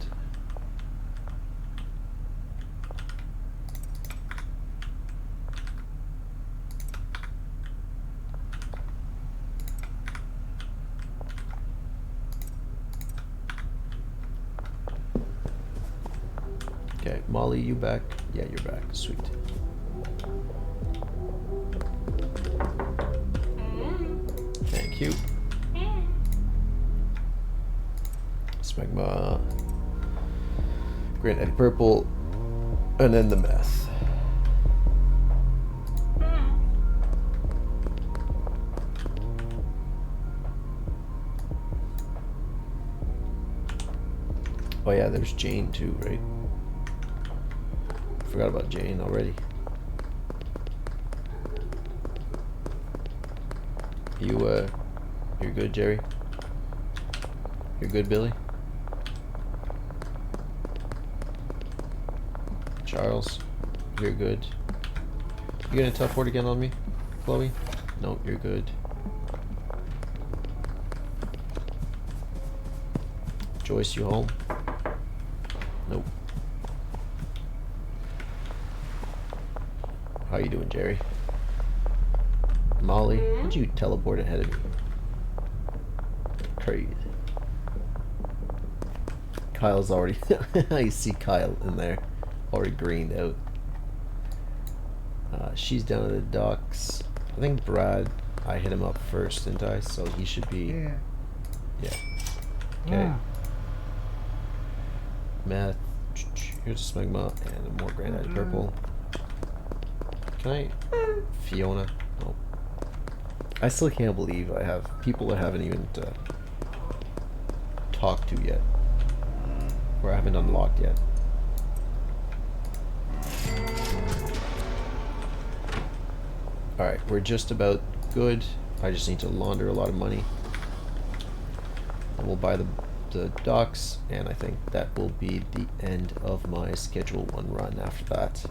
Okay, Molly, you back? Yeah, you're back. Sweet. Thank you. Smegma, Granite Purple, and then the meth. Oh yeah, there's Jane too, right? Forgot about Jane already. You're good, Jerry? You're good, Billy? Charles, you're good. You gonna teleport again on me, Chloe? No, you're good. Joyce, you home? Nope. How you doing, Jerry? Molly, how'd you teleport ahead of me? Crazy. Kyle's already... I see Kyle in there. Already greened out. She's down at the docks. I think Brad, I hit him up first, didn't I? So he should be... Yeah. Yeah. Okay. Meth. Here's a smegma and more granite purple. Can I... Fiona? No. I still can't believe I have people I haven't even talked to yet. Or I haven't unlocked yet. Alright, we're just about good. I just need to launder a lot of money. And we'll buy the docks, and I think that will be the end of my Schedule 1 run after that.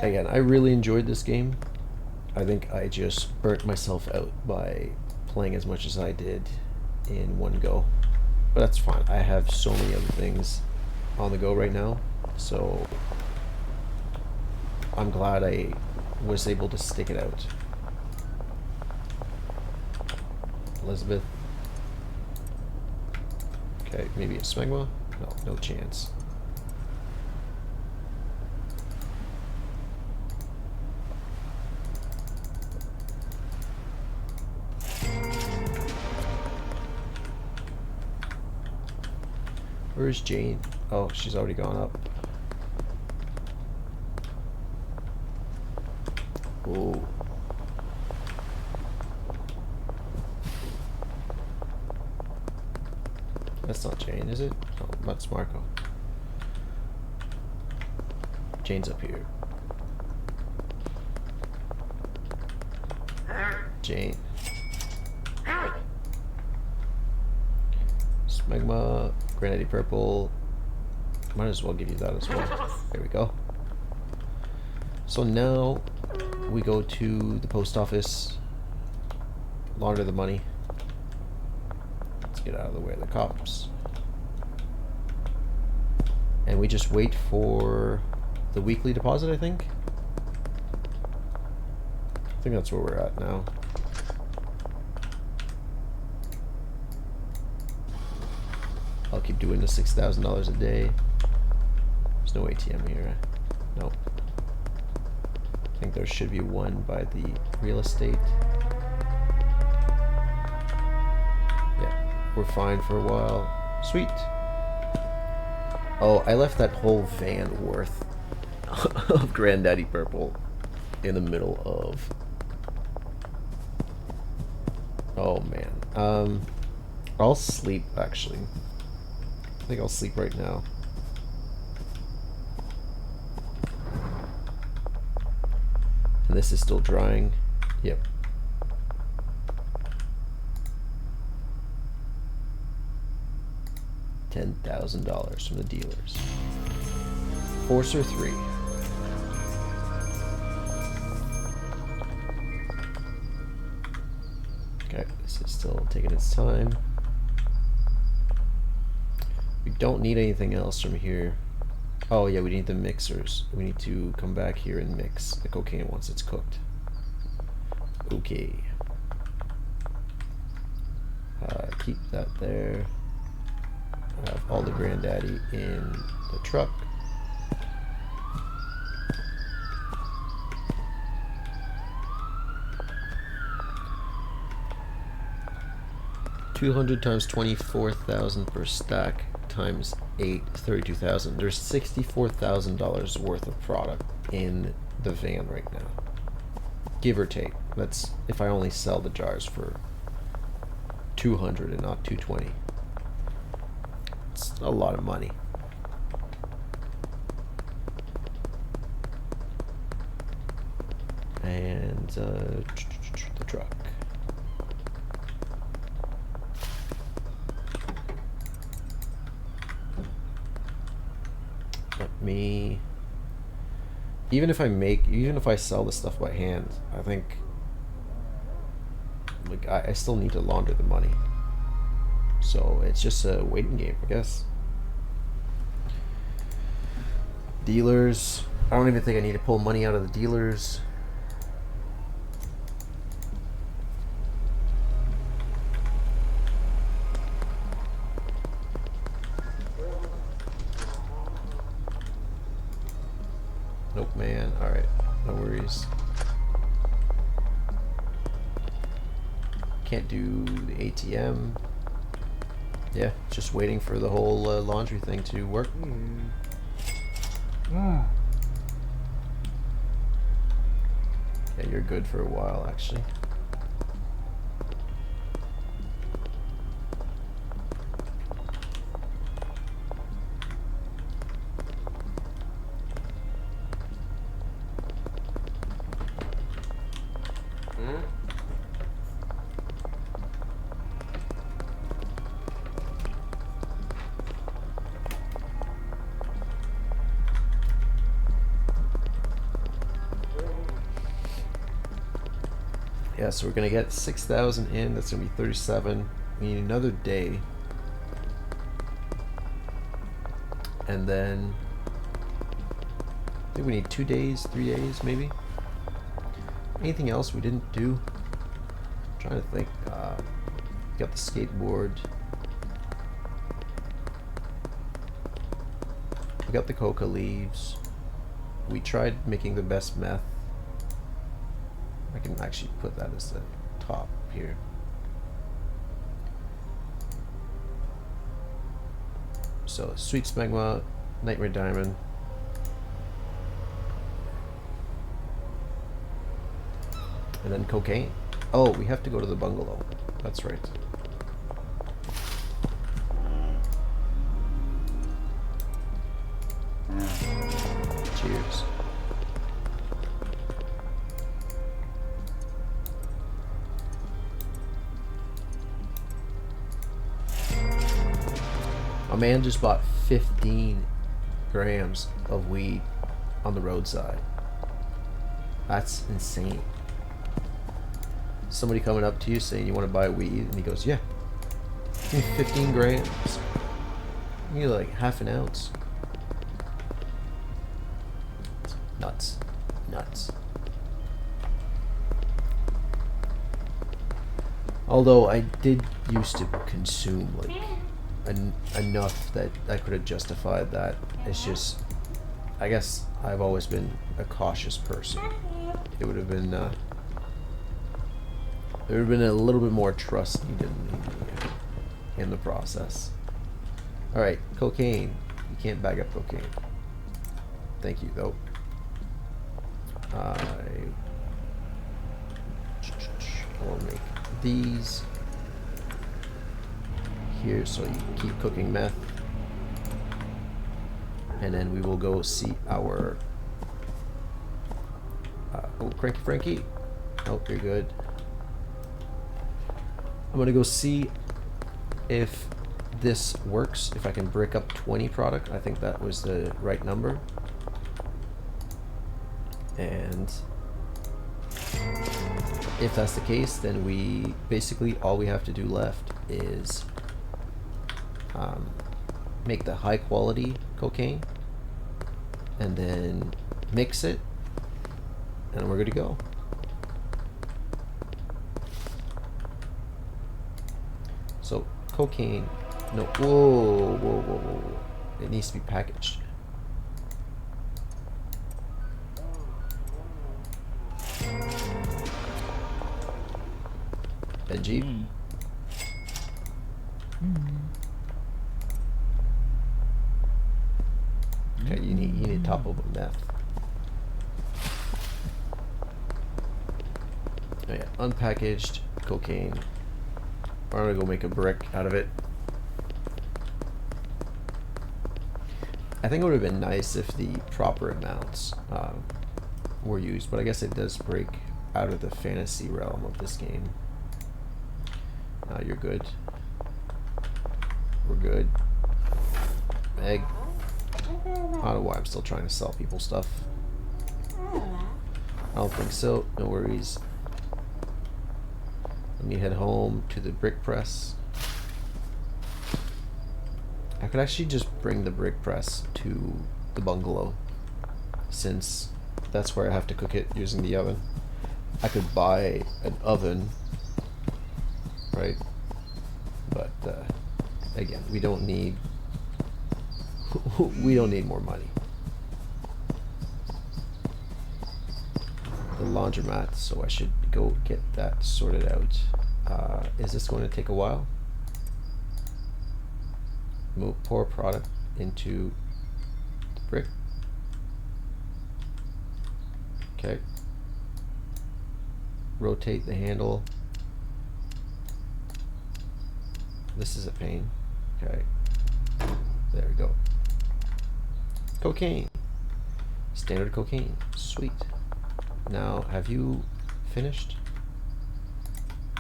Again, I really enjoyed this game. I think I just burnt myself out by playing as much as I did in one go. But that's fine. I have so many other things on the go right now. So I'm glad I was able to stick it out. Elizabeth. Okay, maybe a smegma? No, no chance. Where's Jane? Oh, she's already gone up. Oh. That's not Jane, is it? Oh, that's Marco. Jane's up here. Jane. Smegma, granite purple. Might as well give you that as well. There we go. So now we go to the post office, launder the money. Let's get out of the way of the cops. And we just wait for the weekly deposit, I think. I think that's where we're at now. I'll keep doing the $6,000 a day. There's no ATM here. No. I think there should be one by the real estate. Yeah, we're fine for a while. Sweet. Oh, I left that whole van worth of Granddaddy Purple in the middle of... Oh man. I'll sleep actually. I think I'll sleep right now. And this is still drying. Yep. $10,000 from the dealers. Forcer 3. Okay, this is still taking its time. We don't need anything else from here. Oh yeah, we need the mixers. We need to come back here and mix the cocaine once it's cooked. Okay. Keep that there. Have all the granddaddy in the truck. $200 times 24,000 per stack times 8, 32,000. There's $64,000 worth of product in the van right now, give or take. That's if I only sell the jars for 200 and not 220. It's a lot of money. And the truck. Let me. Even if I sell this stuff by hand, I think like I still need to launder the money. So it's just a waiting game, I guess. Dealers. I don't even think I need to pull money out of the dealers. Nope, man. Alright. No worries. Can't do the ATM. Yeah, just waiting for the whole laundry thing to work. Yeah, you're good for a while, actually. Yeah, so we're gonna get 6,000 in. That's gonna be 37. We need another day, and then I think we need 2 days, 3 days, maybe. Anything else we didn't do? I'm trying to think. Got the skateboard. We got the coca leaves. We tried making the best meth. I can actually put that as the top here. So Sweet Smegma, Nightmare Diamond. And then cocaine. Oh, we have to go to the bungalow. That's right. Cheers. A man just bought 15 grams of weed on the roadside. That's insane. Somebody coming up to you saying you want to buy weed, and he goes, yeah, give me 15 grams. You need like half an ounce. Nuts. Nuts. Although I did used to consume like enough that I could have justified that. It's just, I guess I've always been a cautious person. It would have been there would have been a little bit more trust needed in the process. Alright, cocaine. You can't bag up cocaine. Thank you, though. I will make these here so you keep cooking meth. And then we will go see our... oh, Cranky Frankie. Oh, you're good. I'm gonna go see if this works, if I can brick up 20 product, I think that was the right number. And if that's the case, then we basically all we have to do left is make the high quality cocaine and then mix it, and we're good to go. So cocaine, no, whoa. It needs to be packaged. Benji? Okay, you need top of meth. Oh yeah, unpackaged cocaine. I'm gonna go make a brick out of it. I think it would have been nice if the proper amounts were used, but I guess it does break out of the fantasy realm of this game. You're good. We're good. Meg. I don't know why I'm still trying to sell people stuff. I don't think so. No worries. Let me head home to the brick press. I could actually just bring the brick press to the bungalow, since that's where I have to cook it using the oven. I could buy an oven, right? But again, we don't need more money. The laundromat, so I should go get that sorted out. Is this going to take a while? Pour product into the brick. Okay. Rotate the handle. This is a pain. Okay. There we go. Cocaine. Standard cocaine. Sweet. Now, have you finished?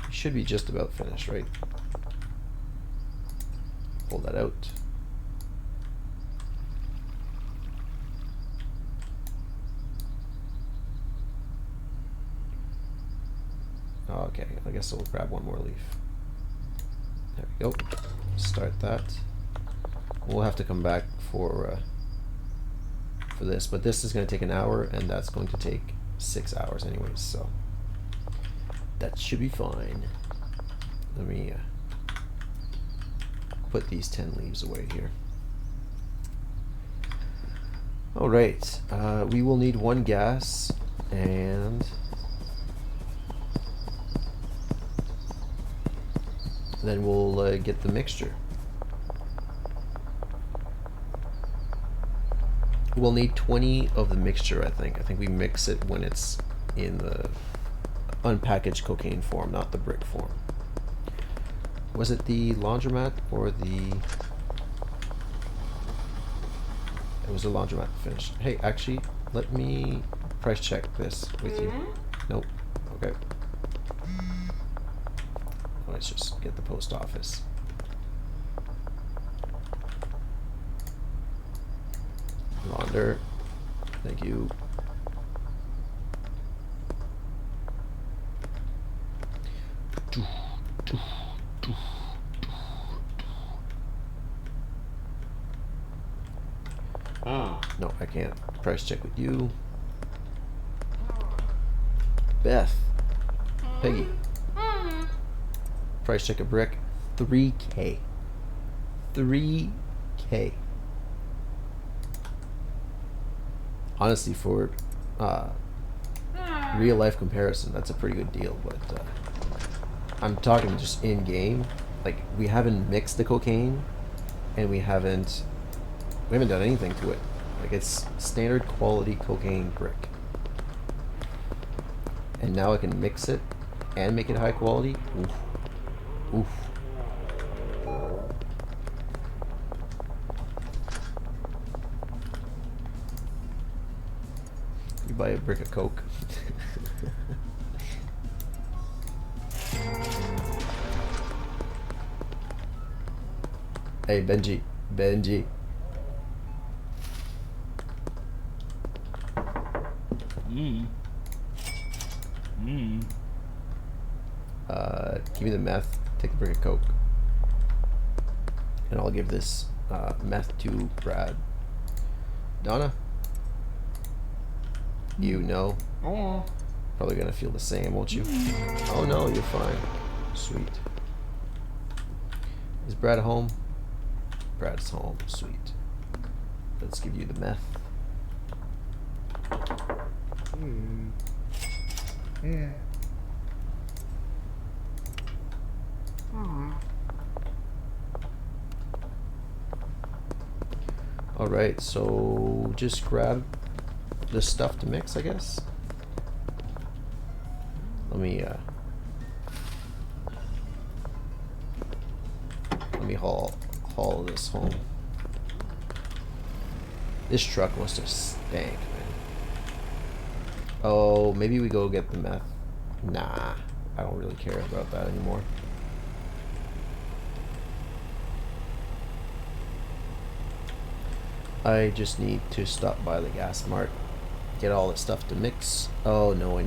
You should be just about finished, right? Pull that out. Okay, I guess I'll grab one more leaf. There we go. Start that. We'll have to come back for this, but this is going to take an hour, and that's going to take 6 hours anyways, so that should be fine. Let me put these 10 leaves away here. Alright, we will need 1 gas, and then we'll get the mixture. We'll need 20 of the mixture, I think. I think we mix it when it's in the unpackaged cocaine form, not the brick form. Was it the laundromat or the... It was the laundromat finished. Hey, actually, let me price check this with you. Nope. Okay. Let's just get the post office. Launder. Thank you. No, I can't price check with you. Beth. Peggy. Price check a brick. 3K. 3K. Honestly, for real life comparison, that's a pretty good deal, but I'm talking just in game. Like, we haven't mixed the cocaine, and we haven't done anything to it. Like, it's standard quality cocaine brick. And now I can mix it and make it high quality. Oof. Oof. You buy a brick of coke. Hey, Benji. Benji. Give me the meth. Take a brick of coke. And I'll give this meth to Brad. Donna? You know. Oh. Probably gonna feel the same, won't you? Oh no, you're fine. Sweet. Is Brad home? Brad's home. Sweet. Let's give you the meth. Yeah. Aw. Alright, so just grab the stuff to mix, I guess. Let me haul this home. This truck must have stank, man. Oh, maybe we go get the meth. Nah, I don't really care about that anymore. I just need to stop by the gas mart, get all the stuff to mix. Oh no,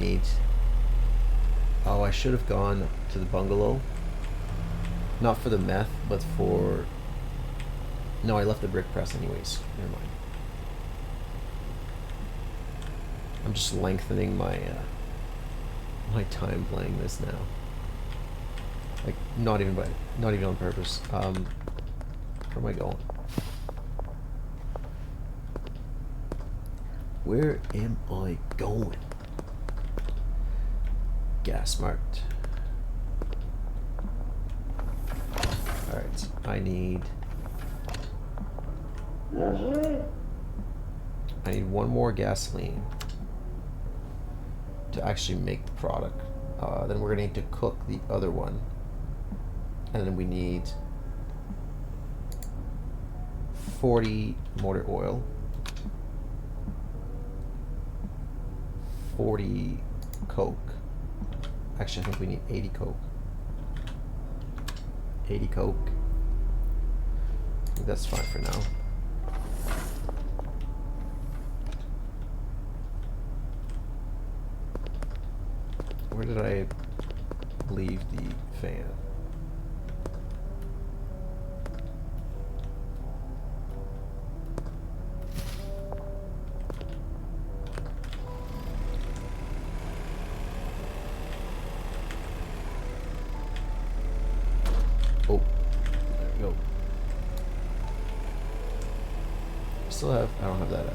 I should have gone to the bungalow. Not for the meth, but for... No, I left the brick press anyways. Never mind. I'm just lengthening my my time playing this now. Like not even on purpose. Where am I going? Where am I going? Gas mart. Alright, I need one more gasoline to actually make the product. Then we're gonna need to cook the other one. And then we need 40 motor oil, 40 coke. Actually, I think we need 80 coke. 80 coke. I think that's fine for now. Where did I leave the fan? Oh, there we go. I don't have that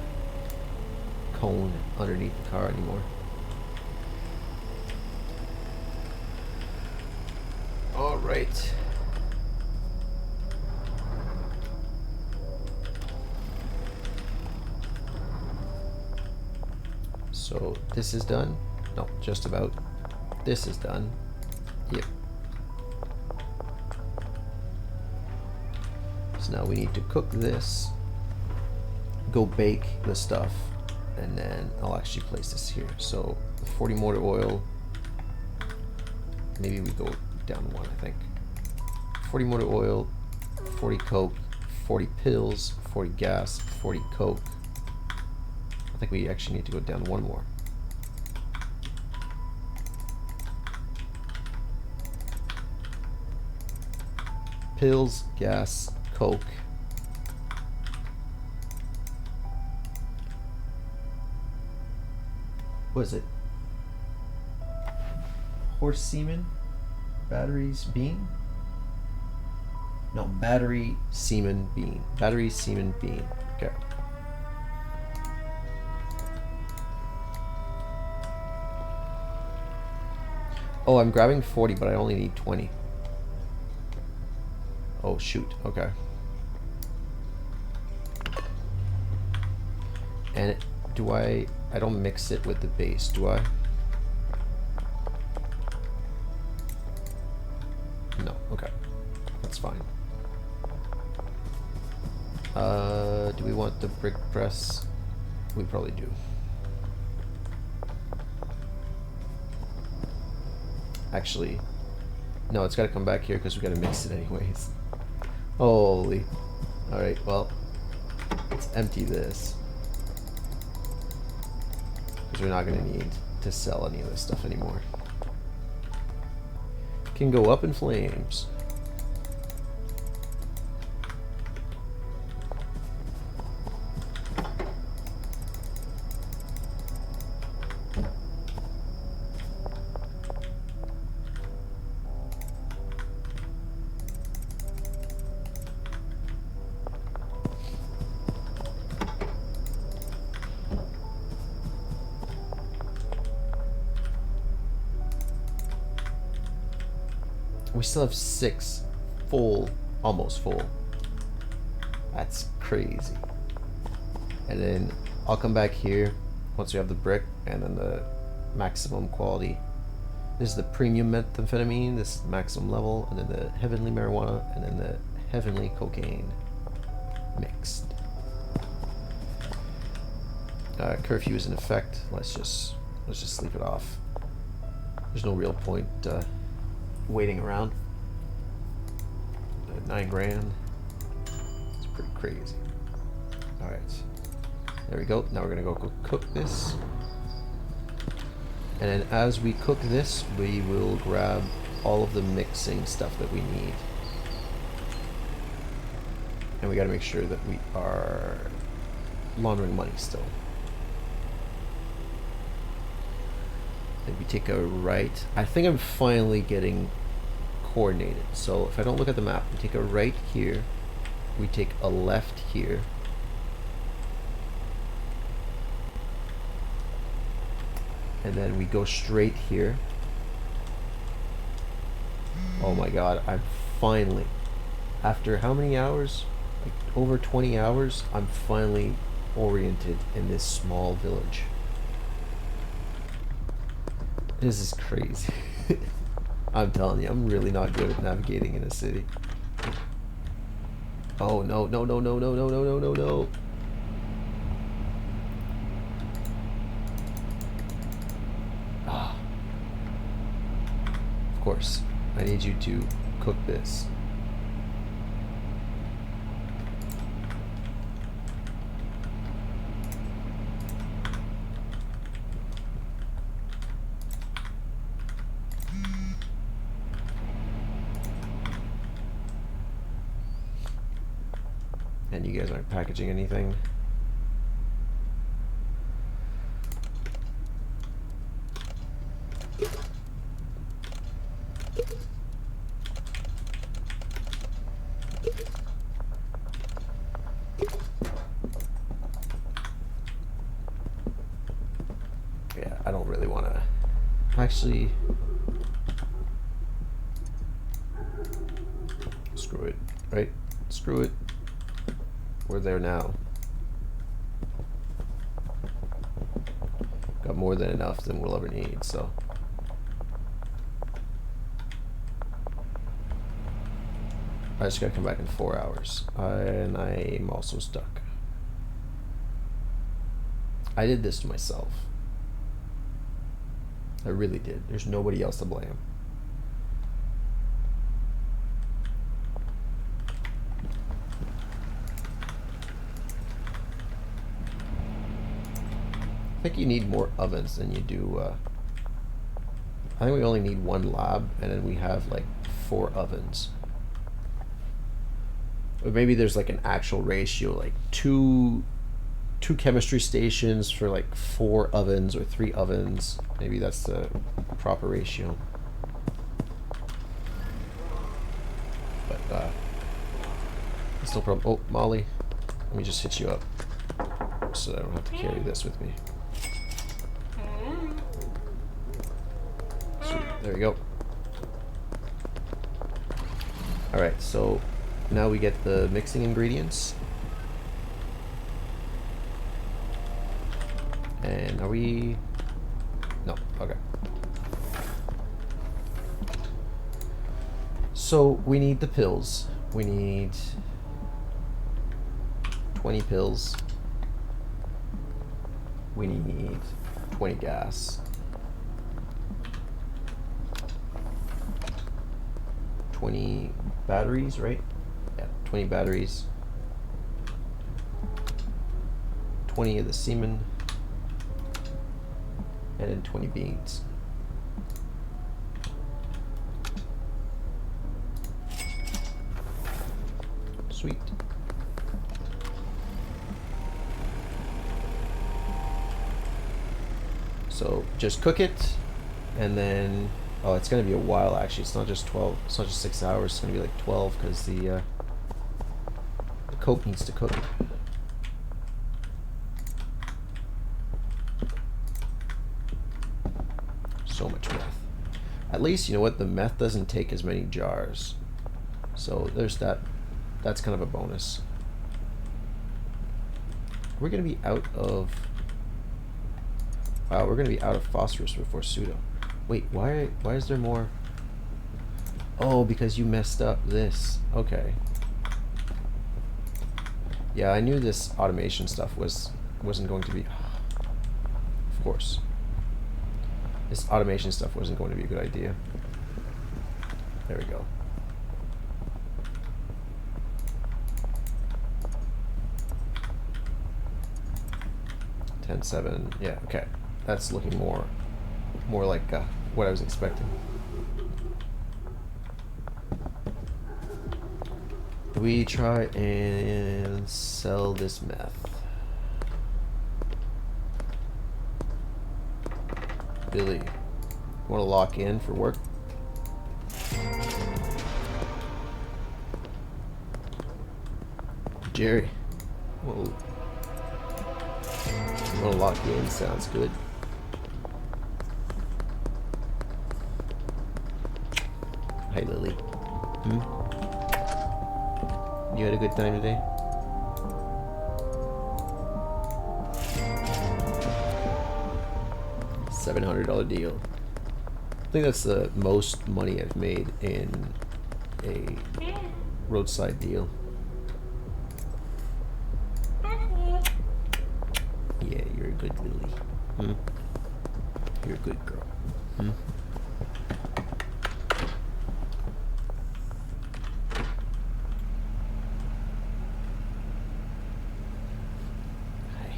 cone underneath the car anymore. All right. So this is done. No, just about. This is done. Yep. So now we need to cook this, go bake the stuff, and then I'll actually place this here. So 40 motor oil. Maybe we go down one, I think. 40 motor oil, 40 coke, 40 pills, 40 gas, 40 coke. I think we actually need to go down one more. Pills, gas, coke. What is it? Horse semen? Batteries, bean? No, battery, semen, bean. Battery, semen, bean. Okay. Oh, I'm grabbing 40, but I only need 20. Oh, shoot. Okay. And I don't mix it with the base, do I? No, okay. That's fine. Do we want the brick press? We probably do. Actually, no, it's got to come back here because we got to mix it anyways. Holy. Alright, well, let's empty this. Because we're not going to need to sell any of this stuff anymore. Can go up in flames. We still have 6 full, almost full. That's crazy. And then I'll come back here once we have the brick and then the maximum quality. This is the premium methamphetamine, this is the maximum level, and then the heavenly marijuana, and then the heavenly cocaine mixed. Curfew is in effect. Let's just sleep it off. There's no real point waiting around. 9 grand. It's pretty crazy. Alright. There we go. Now we're gonna go cook this. And then as we cook this, we will grab all of the mixing stuff that we need. And we gotta make sure that we are laundering money still. And we take a right. I think I'm finally getting coordinated. So if I don't look at the map, we take a right here. We take a left here. And then we go straight here. Oh my god, I'm finally, after how many hours? Like over 20 hours, I'm finally oriented in this small village. This is crazy. I'm telling you, I'm really not good at navigating in a city. Oh no, no, no, no, no, no, no, no, no, no. Ah. Of course, I need you to cook this. And you guys aren't packaging anything. Yeah, I don't really want to actually screw it, right? Screw it. We're there now. Got more than enough than we'll ever need, so. I just gotta come back in 4 hours. And I'm also stuck. I did this to myself. I really did. There's nobody else to blame. I think you need more ovens than you do. I think we only need 1 lab, and then we have like 4 ovens. Or maybe there's like an actual ratio, like two chemistry stations for like 4 ovens or 3 ovens. Maybe that's the proper ratio. But it's no problem. Oh, Molly, let me just hit you up so I don't have to carry this with me. Sweet. There we go. Alright, so now we get the mixing ingredients. And are we... No, okay. So we need the pills. We need 20 pills. We need 20 gas. 20 batteries, right? Yeah, 20 batteries, 20 of the semen, and then 20 beans. Sweet. So just cook it, and then oh, it's gonna be a while actually. It's not just 12. It's not just 6 hours. It's gonna be like 12 because the coke needs to cook. So much meth. At least you know what, the meth doesn't take as many jars. So there's that. That's kind of a bonus. We're gonna be out of. Wow, we're gonna be out of phosphorus before pseudo. Wait, why is there more? Oh, because you messed up this. Okay. Yeah, I knew this automation stuff wasn't going to be. Of course. This automation stuff wasn't going to be a good idea. There we go. $10.7. Yeah, okay. That's looking more like what I was expecting. We try and sell this meth. Billy, want to lock in for work? Jerry, want to lock in? Sounds good. Hi, Lily. You had a good time today? $700 deal. I think that's the most money I've made in a roadside deal. Yeah, you're a good Lily. You're a good girl. Hi.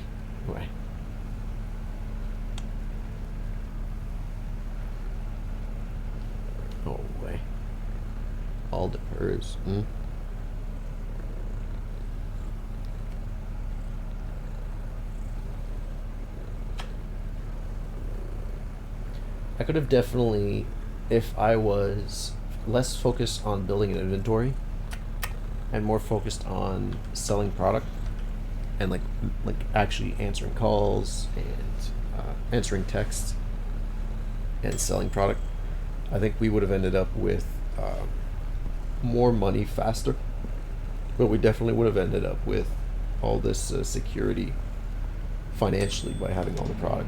Oh way. All the purrs. I could have definitely, if I was less focused on building an inventory and more focused on selling product and like actually answering calls and answering texts and selling product, I think we would have ended up with more money faster, but we definitely would have ended up with all this security financially by having all the product.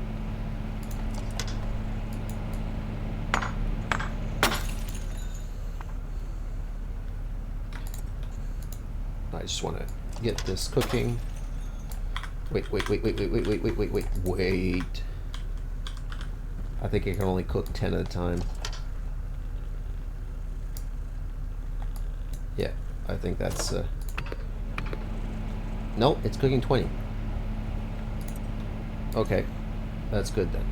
I just want to get this cooking. Wait. I think I can only cook 10 at a time. Yeah, I think that's... No, it's cooking 20. Okay, that's good then.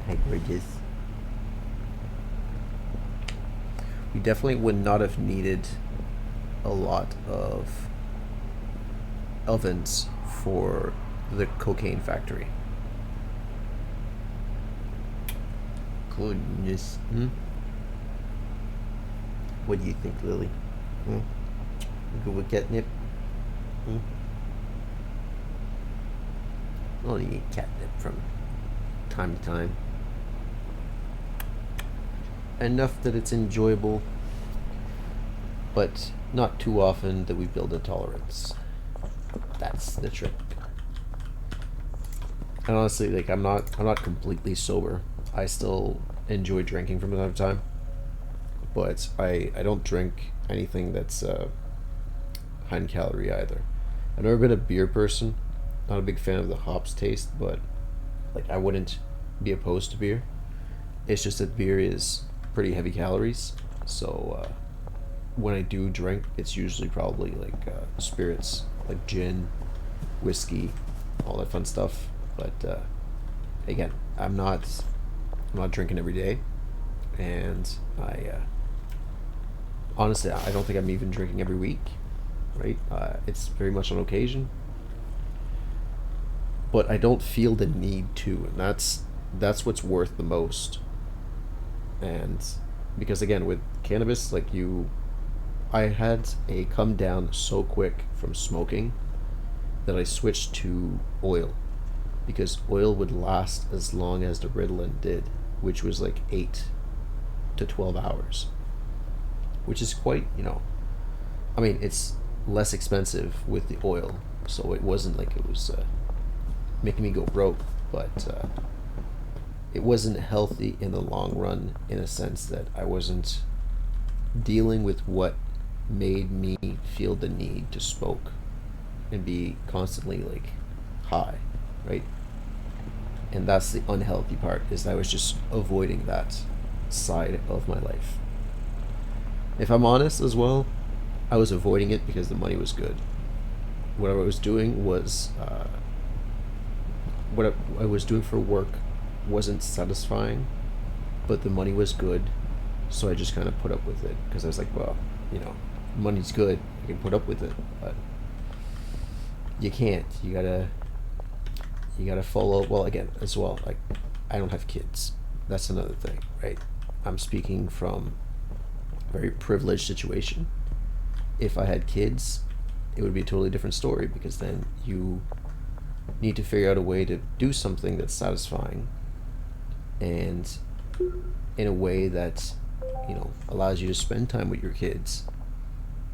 Hi, Bridges. We definitely would not have needed a lot of ovens for the cocaine factory. Goodness. What do you think, Lily? You good with catnip? I'll eat catnip from time to time. Enough that it's enjoyable, but not too often that we build a tolerance. That's the trick. And honestly, like I'm not completely sober. I still enjoy drinking from time to time. but I don't drink anything that's high in calorie either. I've never been a beer person. Not a big fan of the hops taste, but like I wouldn't be opposed to beer. It's just that beer is pretty heavy calories, so when I do drink, it's usually probably like spirits, like gin, whiskey, all that fun stuff. But again, I'm not drinking every day, and I honestly I don't think I'm even drinking every week. Right? It's very much on occasion, but I don't feel the need to, and that's what's worth the most. And because again, with cannabis, like I had a come down so quick from smoking that I switched to oil because oil would last as long as the Ritalin did, which was like 8 to 12 hours, which is quite, I mean, it's less expensive with the oil, so it wasn't like it was making me go broke, but it wasn't healthy in the long run in a sense that I wasn't dealing with what made me feel the need to smoke and be constantly like high, right? And that's the unhealthy part, is I was just avoiding that side of my life. If I'm honest as well, I was avoiding it because the money was good. What I was doing was what I was doing for work wasn't satisfying, but the money was good, so I just kind of put up with it because I was like, well, money's good, I can put up with it, but you can't. You gotta follow. Well, again, as well, like I don't have kids. That's another thing, right? I'm speaking from a very privileged situation. If I had kids, it would be a totally different story because then you need to figure out a way to do something that's satisfying and in a way that allows you to spend time with your kids,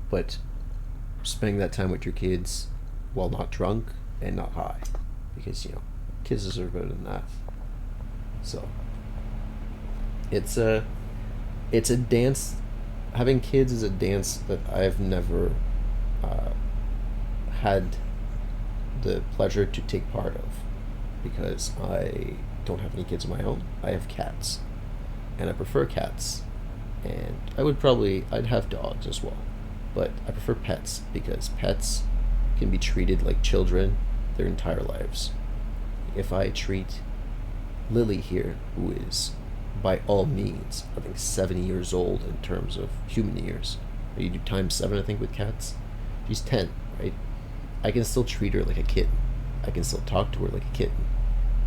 but spending that time with your kids while not drunk and not high, because kids deserve better than that. So it's a dance. Having kids is a dance that I've never had the pleasure to take part of because I don't have any kids of my own. I have cats, and I prefer cats, and I'd have dogs as well, but I prefer pets because pets can be treated like children their entire lives. If I treat Lily here, who is by all means, I think 70 years old in terms of human years. You do times 7, I think, with cats. She's 10, right? I can still treat her like a kitten. I can still talk to her like a kitten.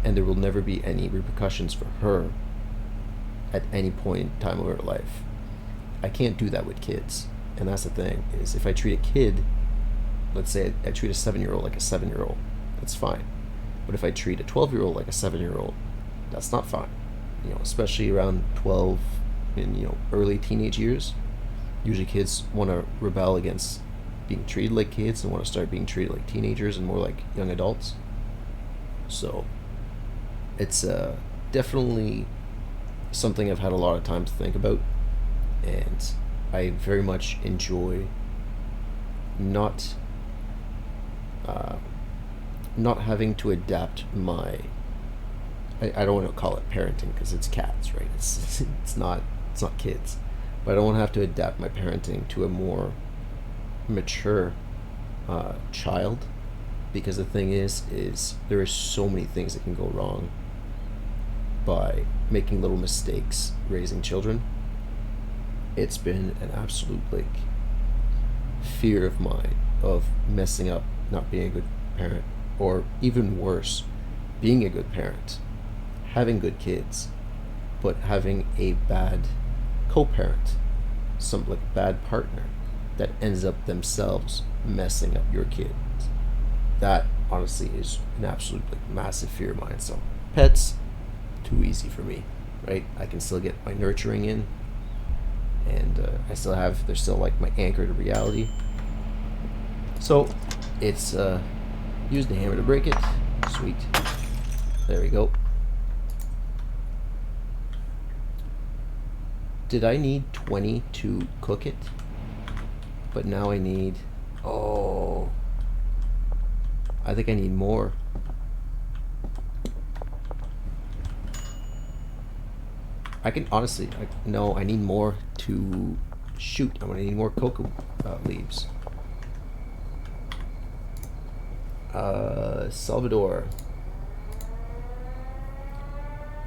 And there will never be any repercussions for her at any point in time of her life. I can't do that with kids. And that's the thing, is if I treat a kid, let's say I treat a 7-year-old like a 7-year-old, that's fine. But if I treat a 12-year-old like a 7-year-old, that's not fine. Especially around 12 in, early teenage years. Usually kids want to rebel against being treated like kids and want to start being treated like teenagers and more like young adults. So it's definitely something I've had a lot of time to think about, and I very much enjoy not having to adapt my I don't want to call it parenting because it's cats, right? It's not kids, but I don't want to have to adapt my parenting to a more mature child, because the thing is there are so many things that can go wrong by making little mistakes raising children. It's been an absolute fear of mine of messing up, not being a good parent, or even worse, being a good parent, having good kids, but having a bad co-parent, some bad partner that ends up themselves messing up your kids. That honestly is an absolute massive fear of mine. So pets, too easy for me, right? I can still get my nurturing in, and they're still my anchor to reality. So it's use the hammer to break it. Sweet. There we go. Did I need 20 to cook it? But now I need... Oh... I think I need more. I can honestly... no, I need more to shoot. I'm gonna need more cocoa leaves. Salvador.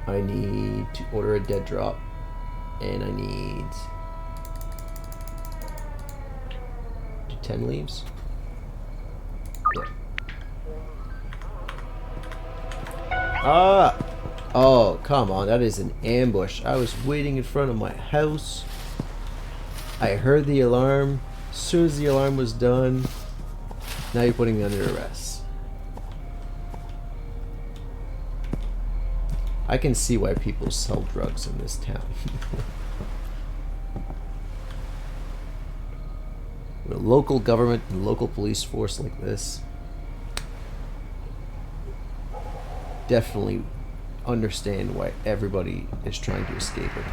I need to order a dead drop. And I need... 10 leaves? Yeah. Ah! Oh, come on. That is an ambush. I was waiting in front of my house. I heard the alarm. As soon as the alarm was done, now you're putting me under arrest. I can see why people sell drugs in this town. With a local government and local police force like this, definitely understand why everybody is trying to escape it.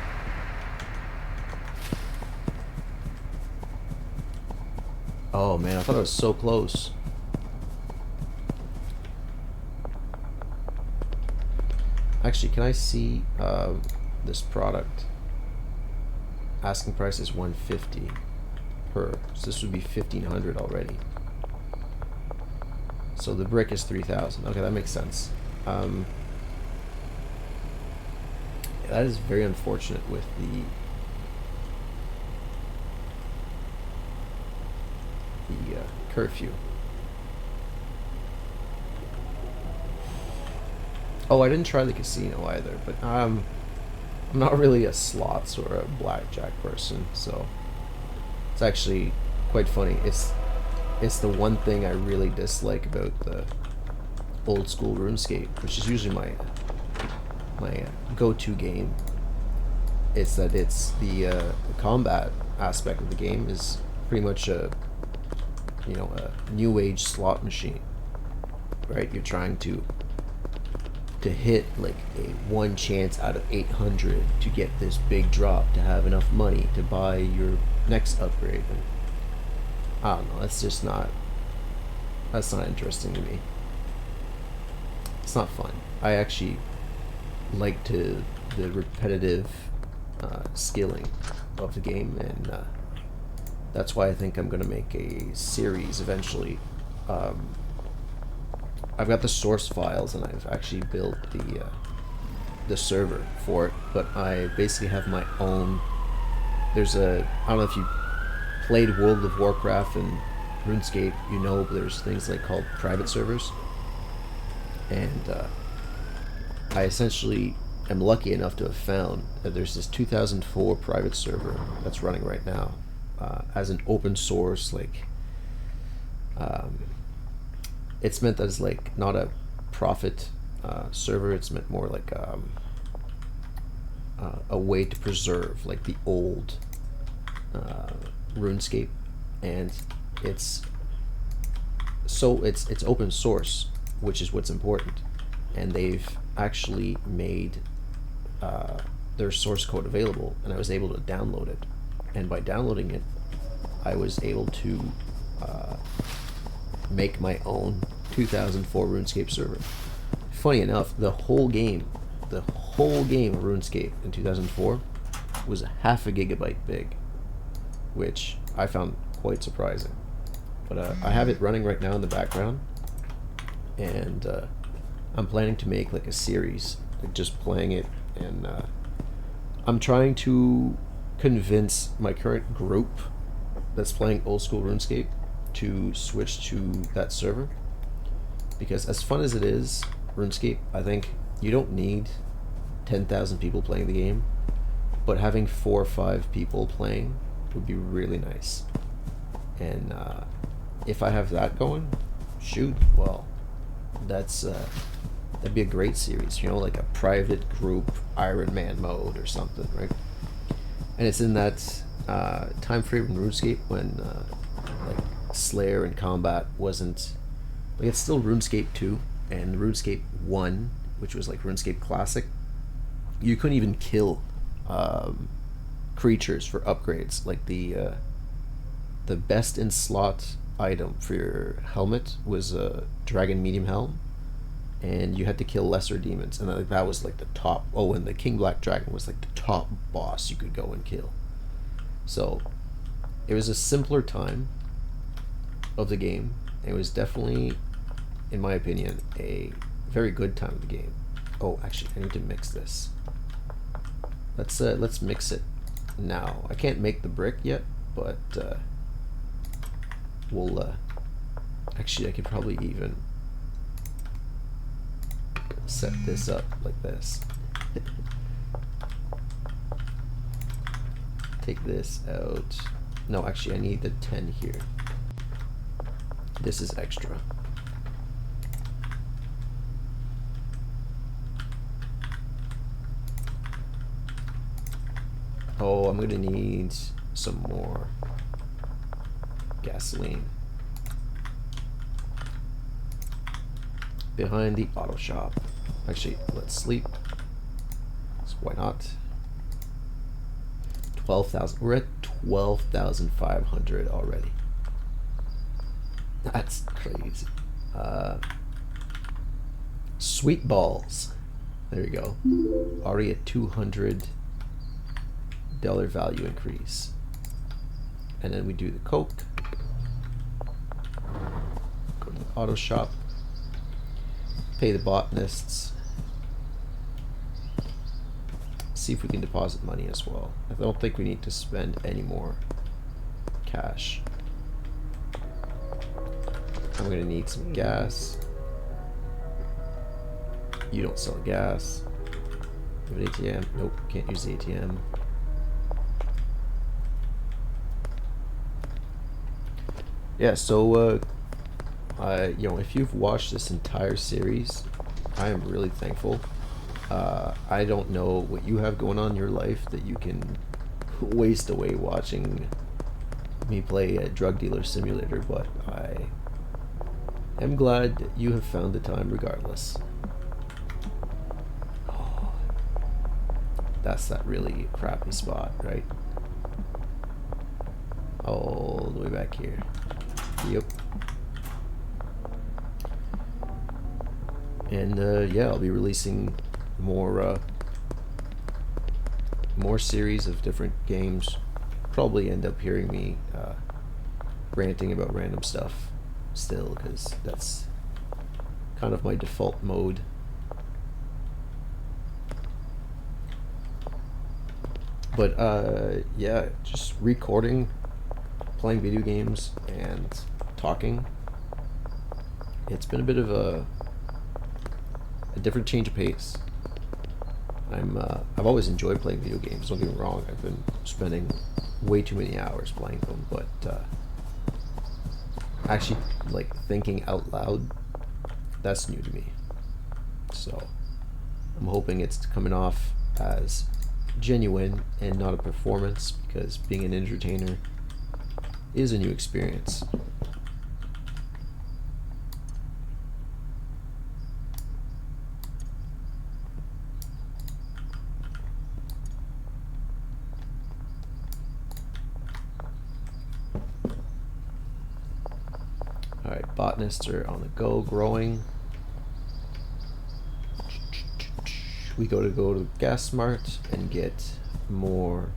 Oh man, I thought it was so close. Actually, can I see this product? Asking price is $150 per. So this would be $1,500 already. So the brick is $3,000. Okay, that makes sense. That is very unfortunate with the curfew. Oh, I didn't try the casino either, but I'm not really a slots or a blackjack person, so it's actually quite funny. It's the one thing I really dislike about the old school RuneScape, which is usually my go-to game. It's that it's the combat aspect of the game is pretty much a new age slot machine, right? You're trying to hit like a 1 chance out of 800 to get this big drop to have enough money to buy your next upgrade. And I don't know, that's not interesting to me. It's not fun. I actually like the repetitive skilling of the game, and that's why I think I'm gonna make a series eventually. I've got the source files and I've actually built the server for it, but I basically have my own. I don't know if you played World of Warcraft and RuneScape, but there's things like called private servers, and I essentially am lucky enough to have found that there's this 2004 private server that's running right now as an open source, like it's meant as like not a profit server. It's meant more like a way to preserve like the old RuneScape, and it's open source, which is what's important. And they've actually made their source code available, and I was able to download it. And by downloading it, I was able to make my own 2004 RuneScape server. Funny enough, the whole game of RuneScape in 2004 was half a gigabyte big, which I found quite surprising. But I have it running right now in the background, and I'm planning to make like a series, like just playing it, and I'm trying to convince my current group that's playing old school RuneScape to switch to that server, because as fun as it is, RuneScape, I think you don't need 10,000 people playing the game, but having 4 or 5 people playing would be really nice. And if I have that going, shoot, well, that'd be a great series, like a private group Iron Man mode or something, right? And it's in that time frame in RuneScape when like Slayer and combat wasn't like, it's still RuneScape 2 and RuneScape 1, which was like RuneScape Classic. You couldn't even kill creatures for upgrades. Like the best in slot item for your helmet was a dragon medium helm, and you had to kill lesser demons, and that was like the top. Oh, and the King Black Dragon was like the top boss you could go and kill. So it was a simpler time of the game. It was definitely, in my opinion, a very good time of the game. Oh, actually, I need to mix this. Let's mix it now. I can't make the brick yet, but we'll actually, I could probably even set this up like this. Take this out. No, actually, I need the 10 here. This is extra. Oh, I'm gonna need some more gasoline. Behind the auto shop. Actually, let's sleep. So why not? 12,000. We're at 12,500 already. That's crazy. Sweet balls. There you go. Already a $200 value increase. And then we do the Coke. Go to the auto shop. Pay the botanists. See if we can deposit money as well. I don't think we need to spend any more cash. I'm gonna need some gas. You don't sell gas. You have an ATM? Nope, can't use the ATM. Yeah, so you know, if you've watched this entire series, I am really thankful. I don't know what you have going on in your life that you can waste away watching me play a drug dealer simulator, but I am glad that you have found the time regardless. Oh, that's that really crappy spot, right? All the way back here. Yep. And yeah, I'll be releasing more series of different games. Probably end up hearing me ranting about random stuff still, because that's kind of my default mode. But yeah, just recording, playing video games, and talking. It's been a bit of a different change of pace. I've always enjoyed playing video games, don't get me wrong. I've been spending way too many hours playing them, but actually, like, thinking out loud, that's new to me. So I'm hoping it's coming off as genuine and not a performance, because being an entertainer is a new experience. Alright, botanists are on the go, growing. We go to Gas Smart and get more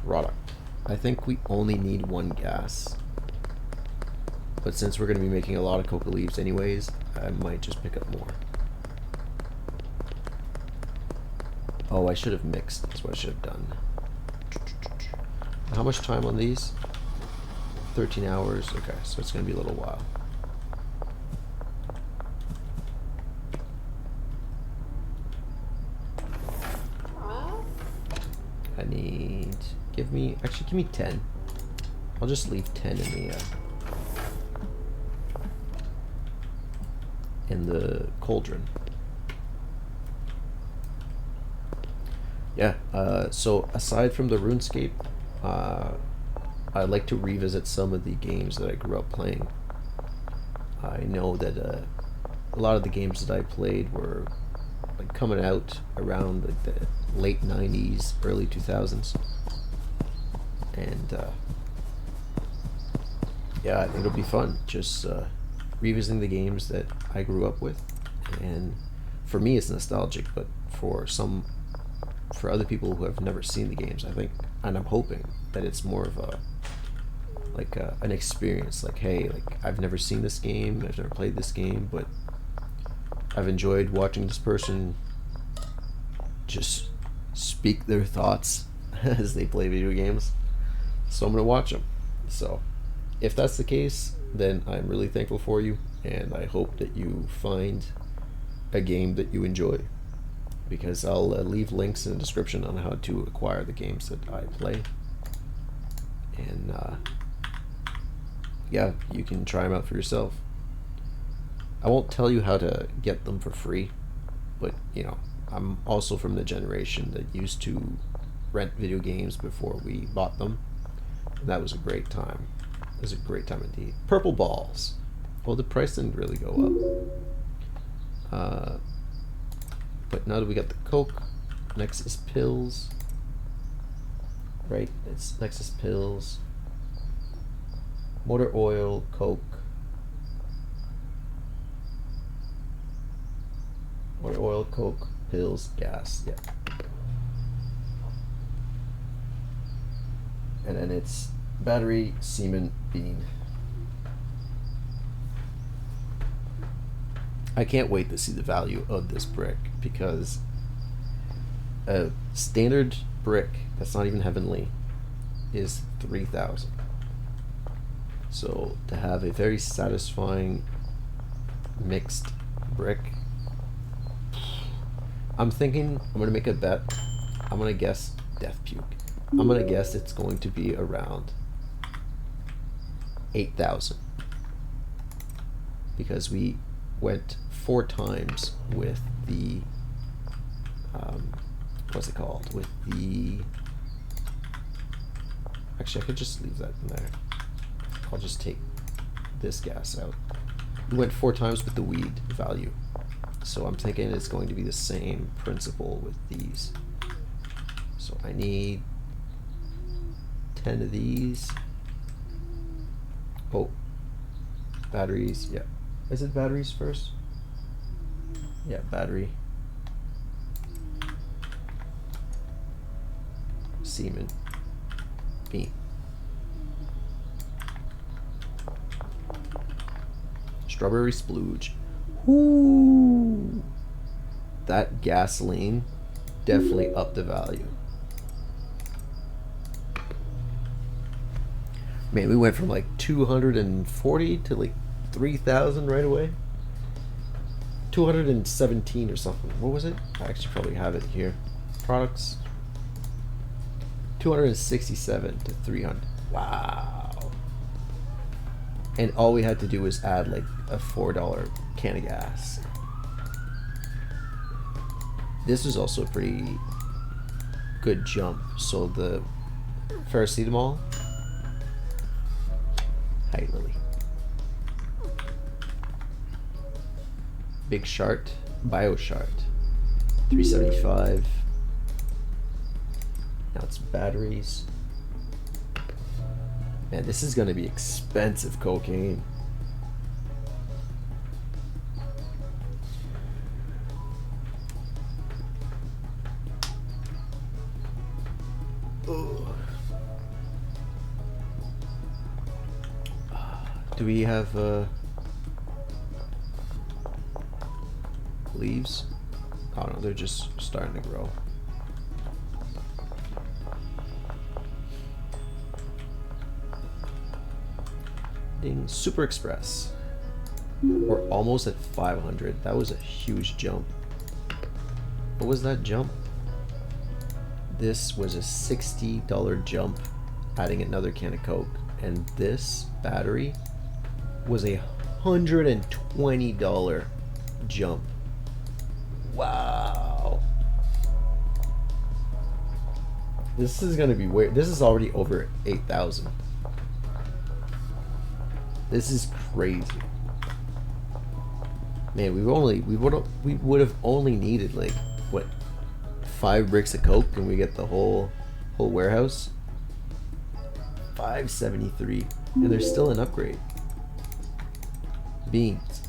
product. I think we only need one gas. But since we're going to be making a lot of coca leaves anyways, I might just pick up more. Oh, I should have mixed. That's what I should have done. How much time on these? 13 hours. Okay, so it's going to be a little while. I need... give me 10. I'll just leave 10 in the cauldron. Yeah, so aside from the RuneScape, I like to revisit some of the games that I grew up playing. I know that a lot of the games that I played were like coming out around like the late 90s, early 2000s. And yeah, I think it'll be fun just revisiting the games that I grew up with. And for me, it's nostalgic, but for other people who have never seen the games, I think, and I'm hoping that it's more of an experience. Like, hey, like I've never seen this game, I've never played this game, but I've enjoyed watching this person just speak their thoughts as they play video games. So I'm gonna watch them. So if that's the case, then I'm really thankful for you, and I hope that you find a game that you enjoy, because I'll leave links in the description on how to acquire the games that I play. And yeah, you can try them out for yourself. I won't tell you how to get them for free, but you know, I'm also from the generation that used to rent video games before we bought them. And that was a great time. It was a great time indeed. Purple balls. Well, the price didn't really go up. But now that we got the Coke, Nexus pills. Right, it's Nexus pills. Motor oil, Coke. Motor oil, Coke, pills, gas. Yeah. And then it's battery, semen, bean. I can't wait to see the value of this brick, because a standard brick that's not even heavenly is 3,000. So to have a very satisfying mixed brick, I'm thinking I'm gonna make a bet. I'm gonna guess Death Puke. I'm gonna guess it's going to be around 8,000, because we went 4 times with the what's it called? With the, actually I could just leave that in there. I'll just take this gas out. We went 4 times with the weed value, so I'm thinking it's going to be the same principle with these. So I need 10 of these. Oh, batteries. Yeah, is it batteries first? Yeah, battery. Semen. Bean. Strawberry splooge. Ooh, that gasoline definitely upped the value. Man, we went from like 240 to like 3,000 right away. 217 or something. What was it? I actually probably have it here. Products. 267 to 300. Wow. And all we had to do was add like a $4 can of gas. This was also a pretty good jump. So the paracetamol. Hi, Lily. Big Shart, BioShart, 375. Now it's batteries. Man, this is gonna be expensive cocaine. Ugh. Do we have leaves? Oh no, they're just starting to grow. Ding, Super Express. We're almost at 500. That was a huge jump. What was that jump? This was a $60 jump, adding another can of Coke. And this battery was a $120 jump. Wow. This is gonna be weird. This is already over 8,000. This is crazy. Man, we would have only needed like what, 5 bricks of coke and we get the whole warehouse. 573, and there's still an upgrade. Beans.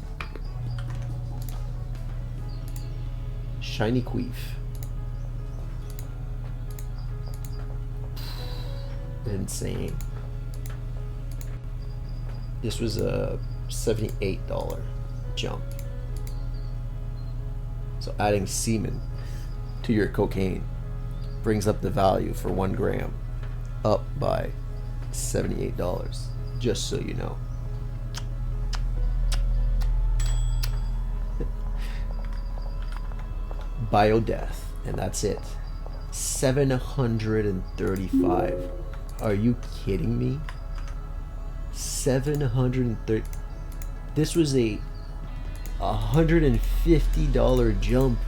Shiny queef. Insane. This was a $78 jump. So adding semen to your cocaine brings up the value for 1 gram up by $78, just so you know. Biodeath, and that's it. 735. Are you kidding me? 730. This was a $150 jump.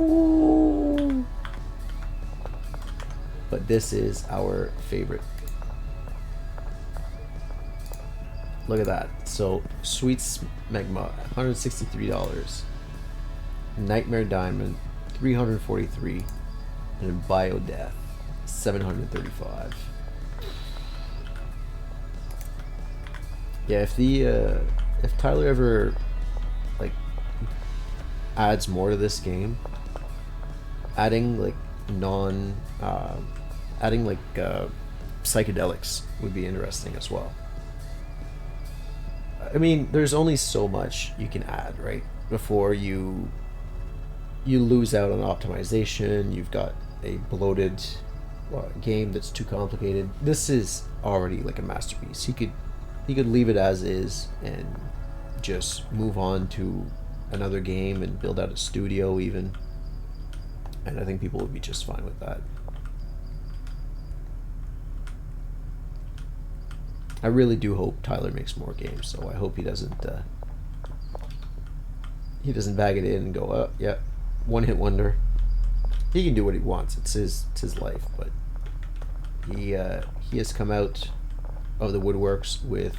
Ooh. But this is our favorite. Look at that. So Sweet Smegma, $163. Nightmare Diamond, $343. And Biodeath, $735. Yeah, if Tyler ever like adds more to this game, adding like psychedelics would be interesting as well. I mean, there's only so much you can add, right? Before you lose out on optimization. You've got a bloated game that's too complicated. This is already like a masterpiece. He could leave it as is and just move on to another game and build out a studio even. And I think people would be just fine with that. I really do hope Tyler makes more games, so I hope he doesn't bag it in and go, oh, yeah, one-hit wonder. He can do what he wants. It's his life, but he has come out of the woodworks with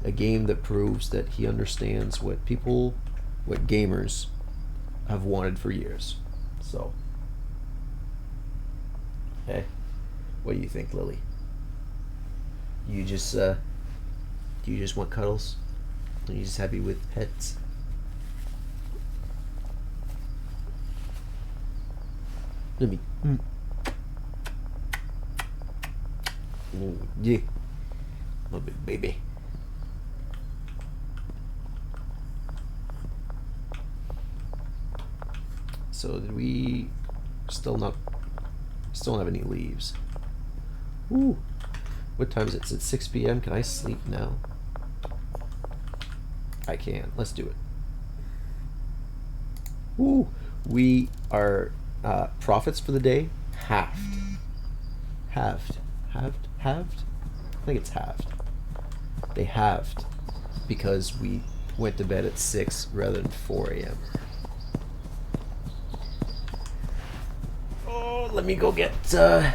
a game that proves that he understands what gamers have wanted for years. So, hey, what do you think, Lily? Do you just want cuddles? Are you just happy with pets? Let me. Yeah, my big baby. So did we still don't have any leaves? Ooh. What time is it? It's at 6 p.m. Can I sleep now? I can. Let's do it. Ooh. We are profits for the day halved. Halved. I think it's halved. They halved because we went to bed at 6 rather than 4 a.m. Oh, let me go get some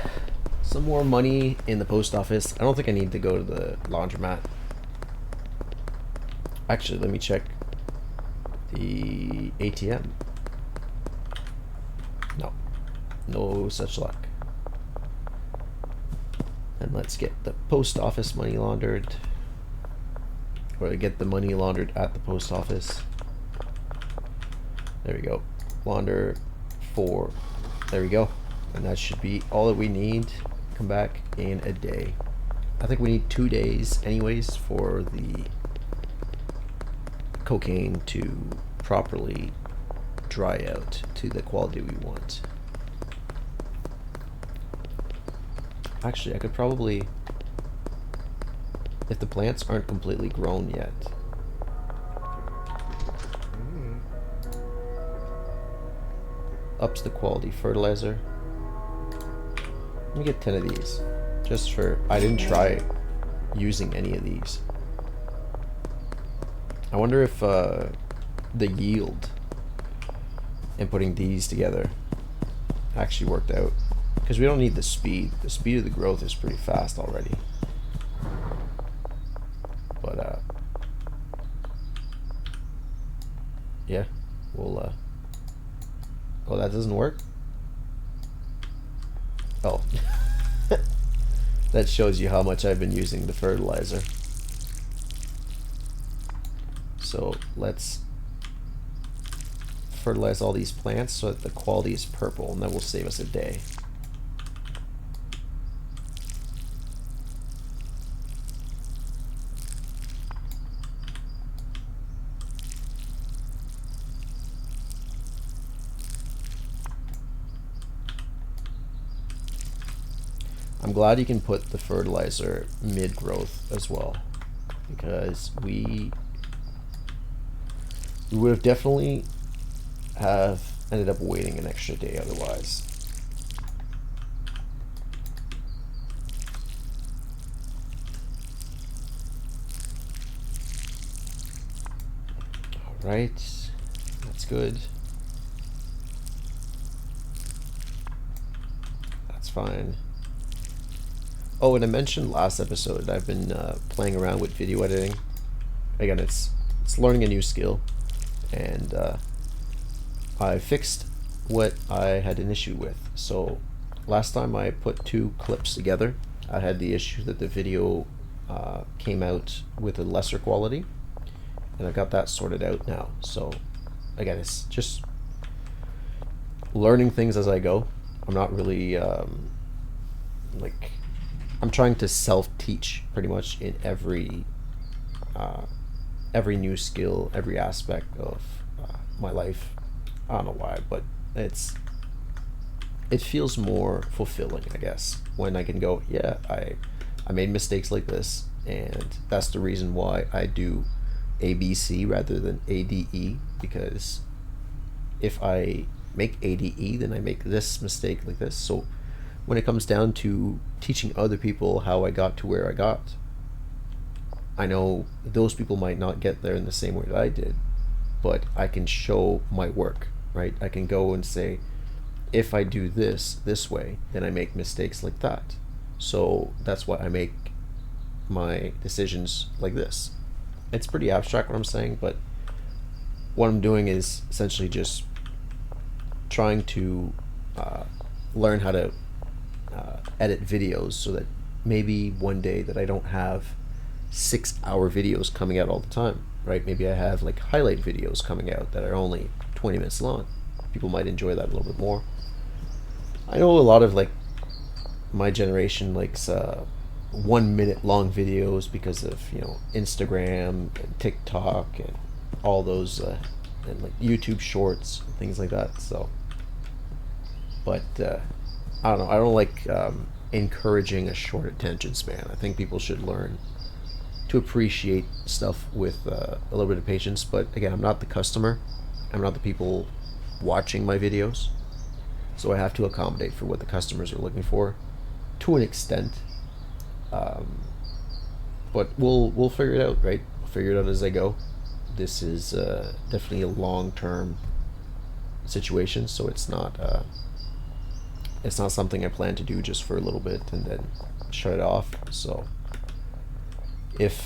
more money in the post office. I don't think I need to go to the laundromat. Actually, let me check the ATM. No such luck. And let's get the post office money laundered. Or get the money laundered at the post office. There we go. Launder 4. There we go. And that should be all that we need. Come back in a day. I think we need 2 days anyways for the cocaine to properly dry out to the quality we want. Actually, I could probably, if the plants aren't completely grown yet. Ups the quality fertilizer. Let me get 10 of these. Just for, I didn't try using any of these. I wonder if the yield and putting these together actually worked out. Because we don't need the speed. The speed of the growth is pretty fast already. But, yeah, Oh, that doesn't work? Oh. That shows you how much I've been using the fertilizer. So let's fertilize all these plants so that the quality is purple, and that will save us a day. I'm glad you can put the fertilizer mid-growth as well, because we would have definitely have ended up waiting an extra day otherwise. All right, that's good. That's fine. Oh, and I mentioned last episode I've been playing around with video editing. Again, it's learning a new skill, and I fixed what I had an issue with. So last time I put two clips together, I had the issue that the video came out with a lesser quality, and I got that sorted out now. So again, it's just learning things as I go. I'm not really I'm trying to self-teach pretty much in every new skill, every aspect of my life. I don't know why, but it feels more fulfilling, I guess, when I can go, yeah, I made mistakes like this, and that's the reason why I do ABC rather than ADE, because if I make ADE, then I make this mistake like this. So when it comes down to teaching other people how I got to where I got, I know those people might not get there in the same way that I did, but I can show my work, right? I can go and say, if I do this way, then I make mistakes like that. So that's why I make my decisions like this. It's pretty abstract what I'm saying, but what I'm doing is essentially just trying to learn how to edit videos so that maybe one day that I don't have 6-hour videos coming out all the time, right? Maybe I have like highlight videos coming out that are only 20 minutes long. People might enjoy that a little bit more. I know a lot of like my generation likes 1 minute long videos because of, you know, Instagram and TikTok and all those and like YouTube shorts and things like that. So but I don't know, I don't like encouraging a short attention span. I think people should learn to appreciate stuff with a little bit of patience. But again, I'm not the customer, I'm not the people watching my videos, so I have to accommodate for what the customers are looking for to an extent. But we'll figure it out, right? We'll figure it out as I go. This is definitely a long-term situation, so it's not something I plan to do just for a little bit and then shut it off. So if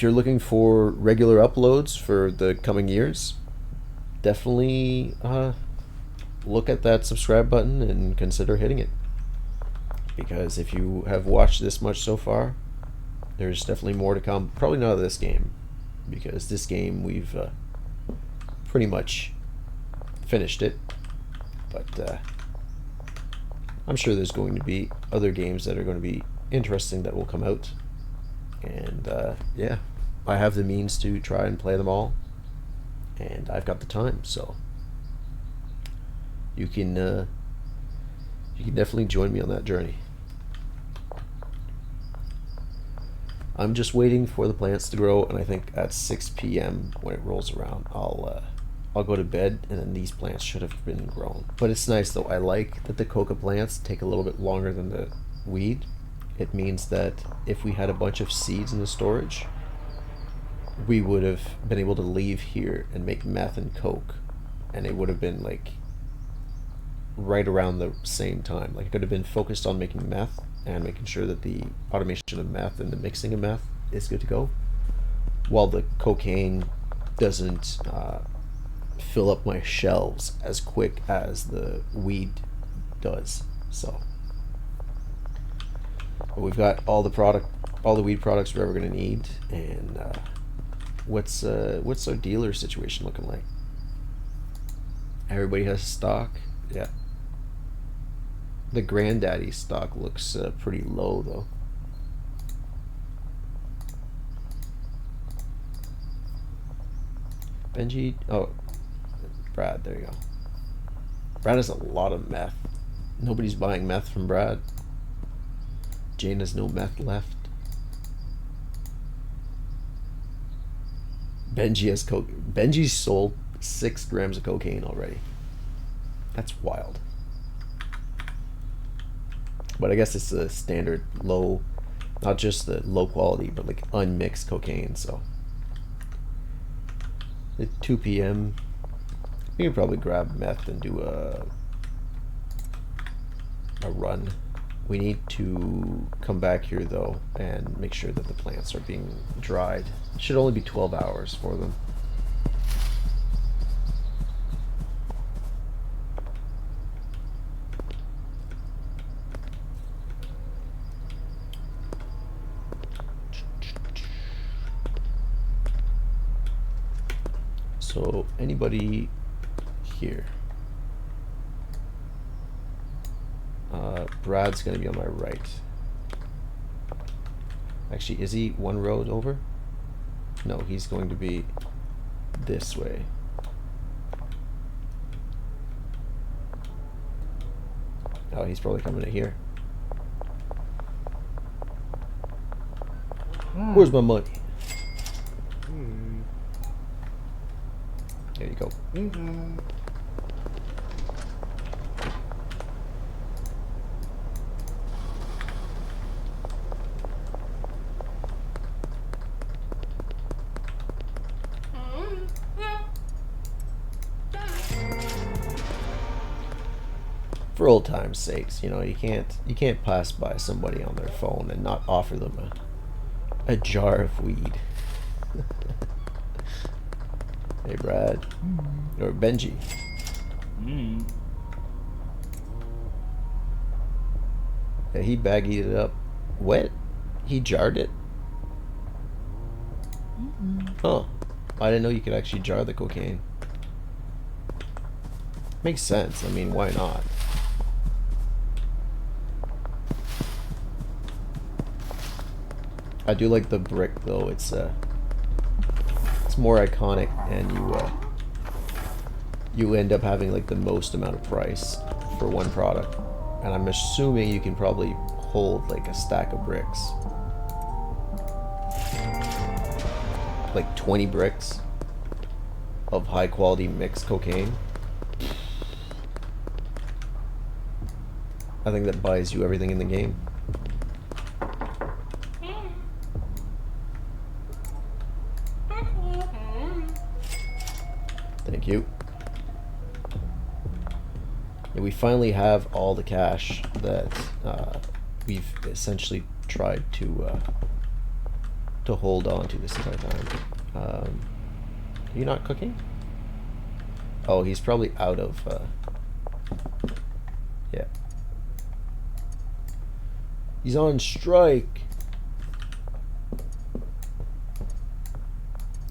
you're looking for regular uploads for the coming years, definitely look at that subscribe button and consider hitting it, because if you have watched this much so far, there's definitely more to come. Probably not of this game, because this game we've pretty much finished it, but I'm sure there's going to be other games that are going to be interesting that will come out, and yeah, I have the means to try and play them all, and I've got the time, so you can definitely join me on that journey. I'm just waiting for the plants to grow, and I think at 6 p.m. when it rolls around, I'll go to bed, and then these plants should have been grown. But it's nice though. I like that the coca plants take a little bit longer than the weed. It means that if we had a bunch of seeds in the storage, we would have been able to leave here and make meth and coke, and it would have been like right around the same time. Like, I could have been focused on making meth and making sure that the automation of meth and the mixing of meth is good to go, while the cocaine doesn't fill up my shelves as quick as the weed does. So but we've got all the weed products we're ever gonna need. And what's our dealer situation looking like? Everybody has stock. Yeah. The Granddaddy stock looks pretty low though. Benji, oh, Brad, there you go. Brad has a lot of meth. Nobody's buying meth from Brad. Jane has no meth left. Benji has coke. Benji's sold 6 grams of cocaine already. That's wild. But I guess it's the standard low, not just the low quality, but like unmixed cocaine. So at 2 p.m. we can probably grab meth and do a run. We need to come back here though and make sure that the plants are being dried. It should only be 12 hours for them. So anybody here? Brad's gonna be on my right. Actually, is he one road over? No, he's going to be this way. Oh, he's probably coming to here. Where's my money? There you go. For old times' sakes, you know, you can't pass by somebody on their phone and not offer them a jar of weed. Hey, Brad. Or Benji. Yeah, he baggied it up. What? He jarred it? Oh. I didn't know you could actually jar the cocaine. Makes sense. I mean, why not? I do like the brick though. It's more iconic, and you end up having like the most amount of price for one product. And I'm assuming you can probably hold like a stack of bricks, like 20 bricks of high quality mixed cocaine. I think that buys you everything in the game. Thank you. And we finally have all the cash that we've essentially tried to hold on to this entire time. Are you not cooking? Oh, he's probably out of... yeah. He's on strike.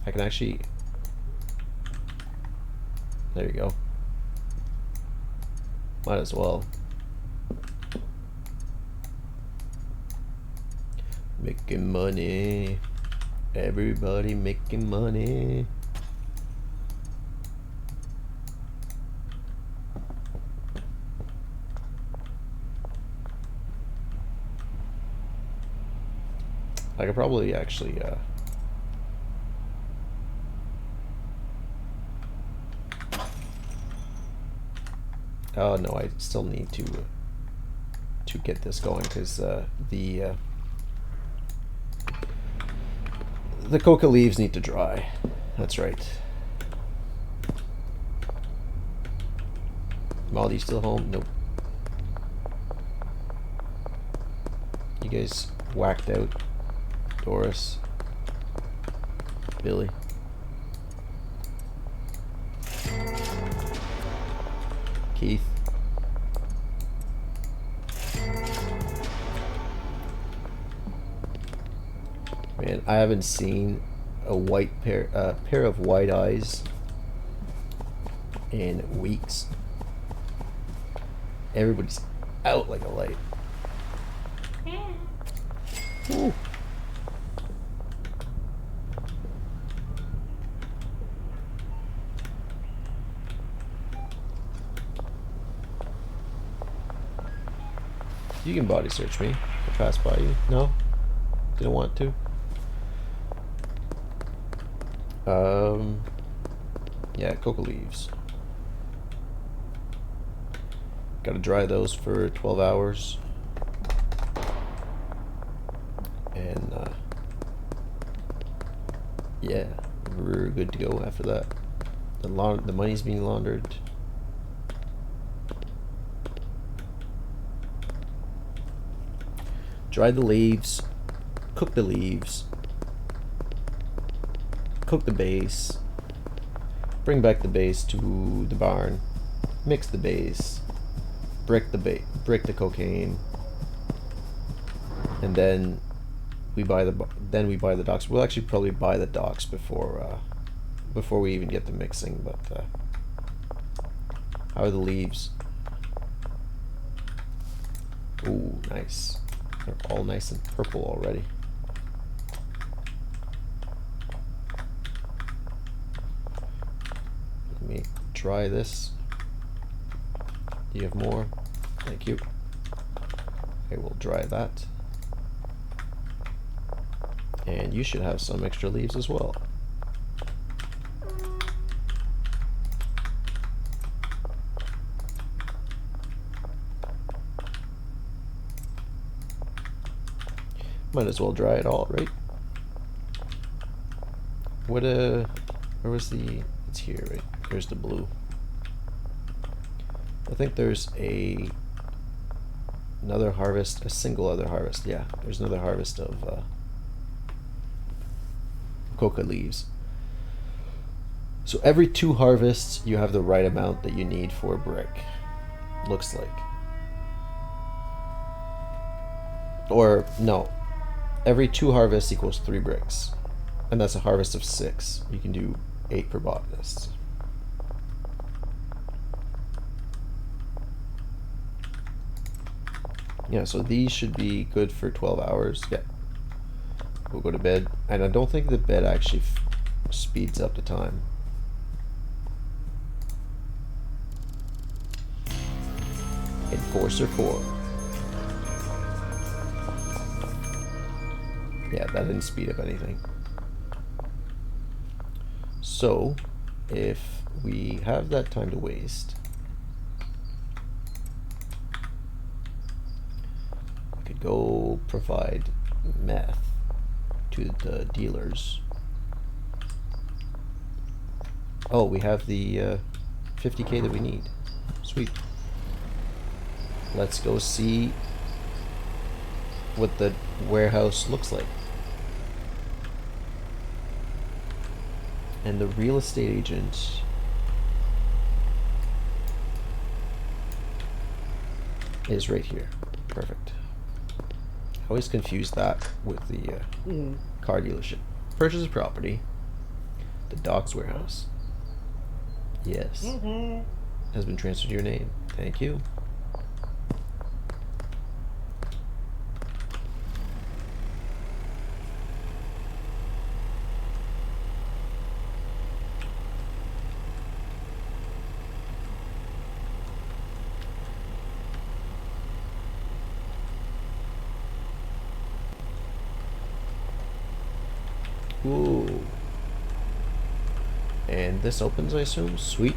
I can actually... There you go. Might as well. Making money. Everybody making money. I could probably actually oh no, I still need to get this going because the coca leaves need to dry. That's right. Molly still home? Nope. You guys whacked out. Doris. teeth. Man, I haven't seen a pair of white eyes in weeks. Everybody's out like a light. Ooh. You can body search me. I pass by you. No? Didn't want to? Yeah, coca leaves. Gotta dry those for 12 hours. And, yeah, we're good to go after that. The money's being laundered. Dry the leaves, cook the leaves, cook the base, bring back the base to the barn, mix the base, brick the cocaine, and then we buy the docks. We'll actually probably buy the docks before we even get the mixing. But how are the leaves? Ooh, nice. They're all nice and purple already. Let me try this. Do you have more? Thank you. I will dry that. And you should have some extra leaves as well. Might as well dry it all, right? What where was the? It's here, right? There's the blue. I think there's another harvest, a single other harvest. Yeah, there's another harvest of coca leaves. So every 2 harvests, you have the right amount that you need for a brick. Looks like. Or no. Every 2 harvests equals 3 bricks. And that's a harvest of 6. You can do 8 per botanist. Yeah, so these should be good for 12 hours. Yeah. We'll go to bed. And I don't think the bed actually speeds up the time. Enforcer 4. Yeah, that didn't speed up anything. So, if we have that time to waste, we could go provide meth to the dealers. Oh, we have the 50k that we need. Sweet. Let's go see what the warehouse looks like. And the real estate agent is right here. Perfect. I always confuse that with the car dealership. Purchase a property. The docks warehouse. Yes. Has been transferred to your name. Thank you. Ooh. And this opens, I assume? Sweet.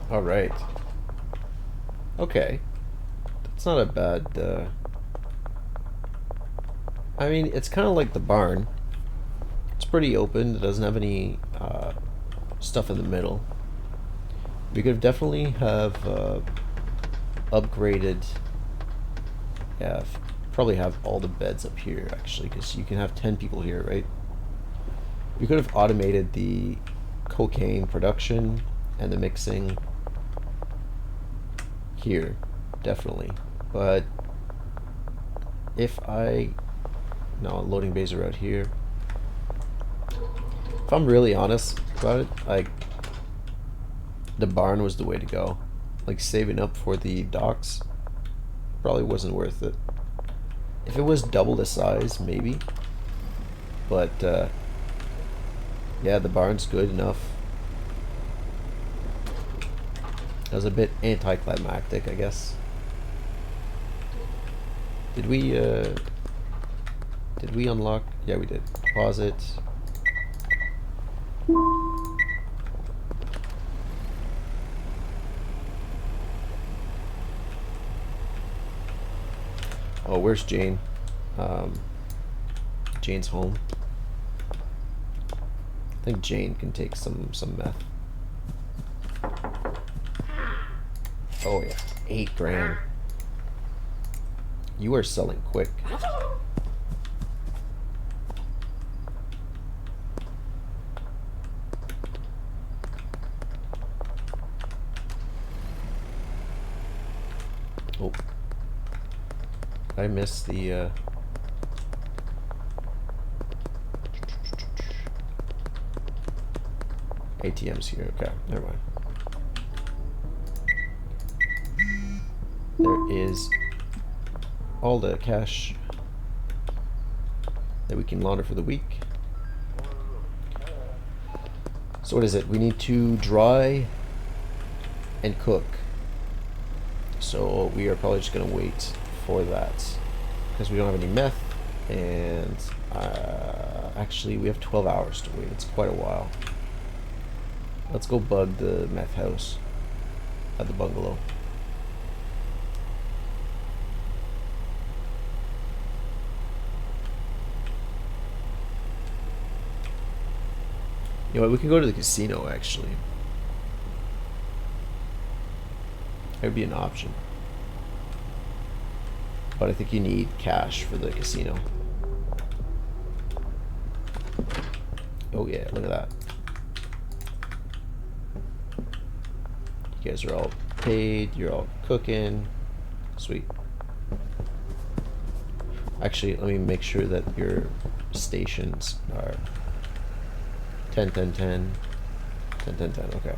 Alright. Okay. That's not a bad, I mean, it's kind of like the barn. It's pretty open. It doesn't have any, stuff in the middle. We could definitely have, upgraded... Yeah, probably have all the beds up here, actually, because you can have 10 people here, right? We could have automated the cocaine production and the mixing here, definitely. But if no, loading bays are out here. If I'm really honest about it, like, the barn was the way to go. Like, saving up for the docks probably wasn't worth it. If it was double the size, maybe. But yeah, the barn's good enough. It was a bit anticlimactic, I guess. Did we unlock? Yeah, we did. Deposit. Oh, where's Jane? Jane's home. I think Jane can take some meth. Oh yeah, 8 grand. You are selling quick. Oh, I missed the ATM's here. Okay, never mind. There is all the cash that we can launder for the week. So what is it? We need to dry and cook. So we are probably just gonna wait for that because we don't have any meth, and actually we have 12 hours to wait. It's quite a while. Let's go bug the meth house at the bungalow. You know what, we could go to the casino, actually. That would be an option. But I think you need cash for the casino. Oh yeah, look at that. You guys are all paid, you're all cooking. Sweet. Actually, let me make sure that your stations are 10, 10, 10, 10, 10, 10, okay.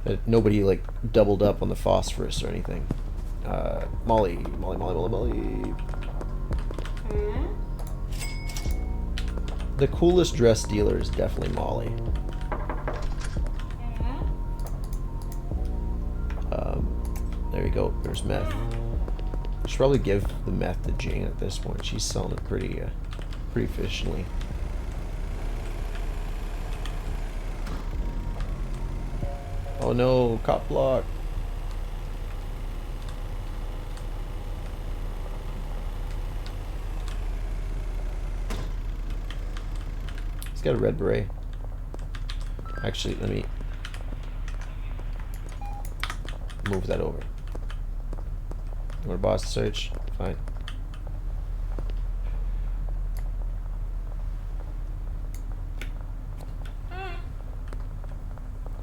That nobody like doubled up on the phosphorus or anything. Molly. The coolest dressed dealer is definitely Molly. There you go, there's meth. I should probably give the meth to Jane at this point. She's selling it pretty efficiently. Oh no, cop block. He's got a red beret. Actually, let me move that over. You want a boss search? Fine.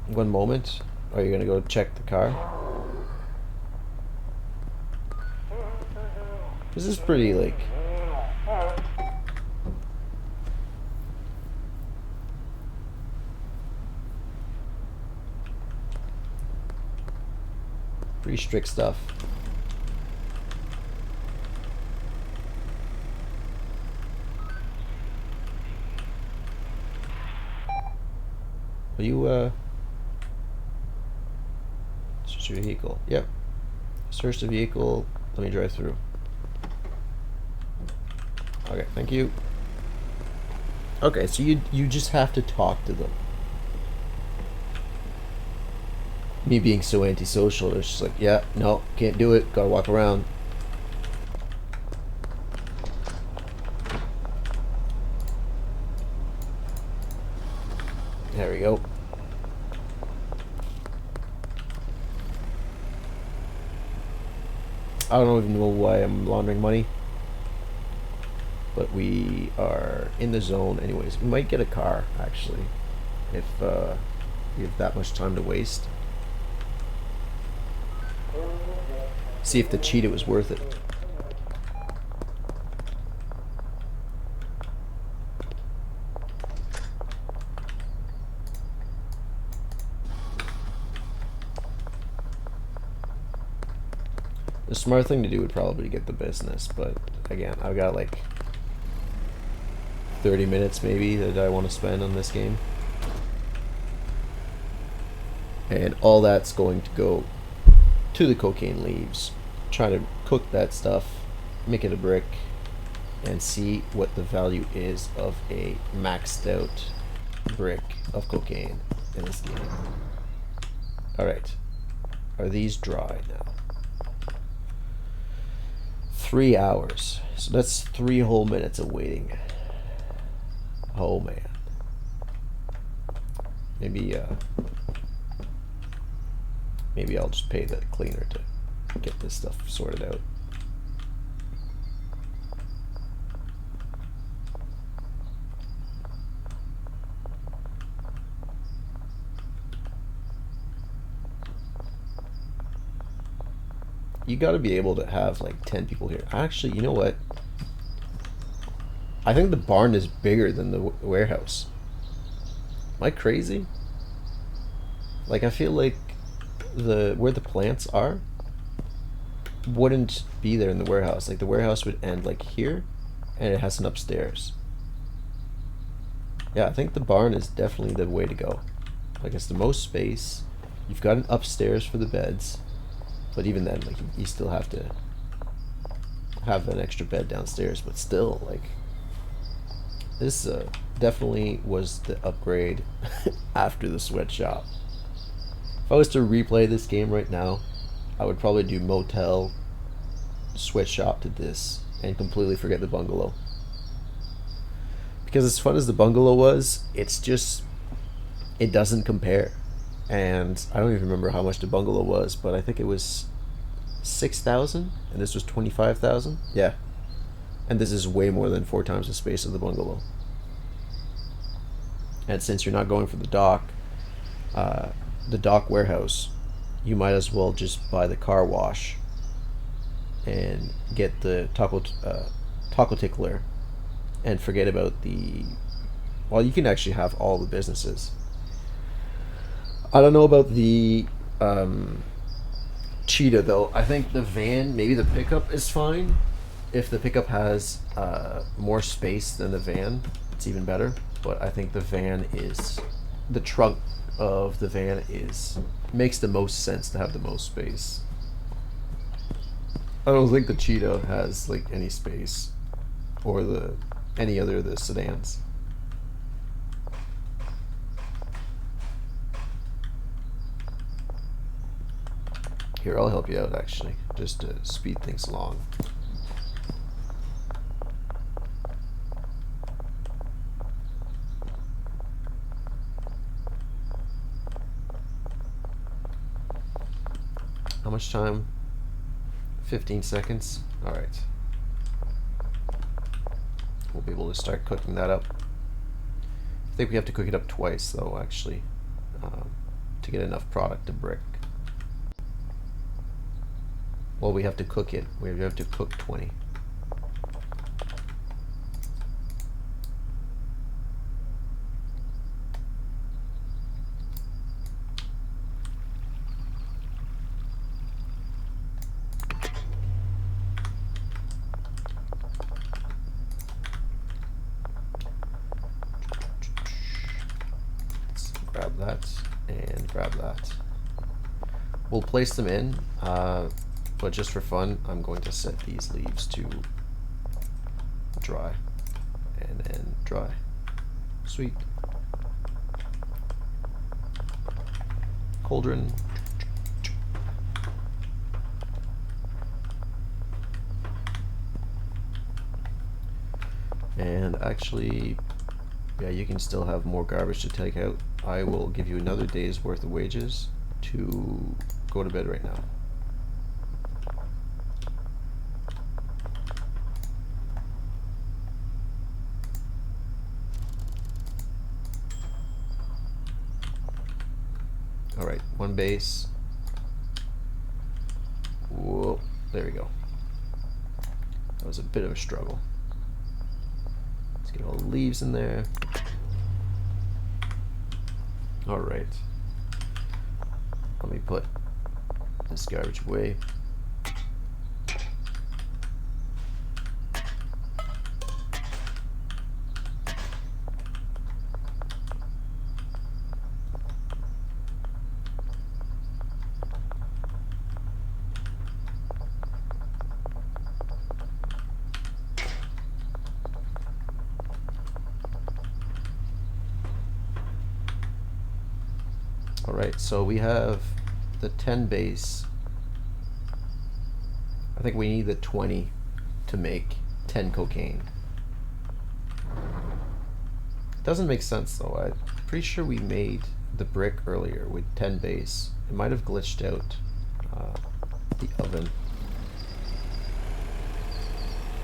One moment. Are you gonna go check the car? This is pretty like pretty strict stuff. Are you search your vehicle? Yep. Search the vehicle. Let me drive through. Okay, thank you. Okay, so you just have to talk to them. Me being so antisocial, it's just like, yeah, no, can't do it. Gotta walk around. There we go. I don't even know why I'm laundering money. but we are in the zone anyways. We might get a car actually, if we have that much time to waste. See if the cheetah was worth it. The smart thing to do would probably be get the business, but again, I've got like 30 minutes maybe that I want to spend on this game. And all that's going to go to the cocaine leaves. Try to cook that stuff, make it a brick, and see what the value is of a maxed out brick of cocaine in this game. Alright. Are these dry now? 3 hours. So that's 3 whole minutes of waiting. Oh man. Maybe I'll just pay the cleaner to get this stuff sorted out. You gotta be able to have like 10 people here. Actually, you know what? I think the barn is bigger than the warehouse. Am I crazy? Like, I feel like where the plants are wouldn't be there in the warehouse. Like, the warehouse would end like here, and it has an upstairs. Yeah, I think the barn is definitely the way to go. Like, it's the most space. You've got an upstairs for the beds. But even then, like, you still have to have an extra bed downstairs. But still, like, this definitely was the upgrade after the sweatshop. If I was to replay this game right now, I would probably do motel, sweatshop to this, and completely forget the bungalow. Because as fun as the bungalow was, it's just, it doesn't compare. And I don't even remember how much the bungalow was, but I think it was 6,000 and this was 25,000. Yeah. And this is way more than 4 times the space of the bungalow. And since you're not going for the dock warehouse, you might as well just buy the car wash and get the taco tickler and forget about the, well, you can actually have all the businesses. I don't know about the cheetah though. I think the van, maybe the pickup is fine. If the pickup has more space than the van, it's even better. But I think the van is, the trunk of the van makes the most sense to have the most space. I don't think the cheetah has like any space, or any other of the sedans. Here, I'll help you out actually, just to speed things along. How much time? 15 seconds. All right. We'll be able to start cooking that up. I think we have to cook it up twice though, actually, to get enough product to brick. Well, we have to cook it. We have to cook 20. Let's grab that and grab that. We'll place them in. But just for fun, I'm going to set these leaves to dry, and then dry. Sweet. Cauldron. And actually, yeah, you can still have more garbage to take out. I will give you another day's worth of wages to go to bed right now. One base. Whoa, there we go. That was a bit of a struggle. Let's get all the leaves in there. All right. Let me put this garbage away. Alright, so we have the 10 base. I think we need the 20 to make 10 cocaine. Doesn't make sense though. I'm pretty sure we made the brick earlier with 10 base. It might have glitched out the oven.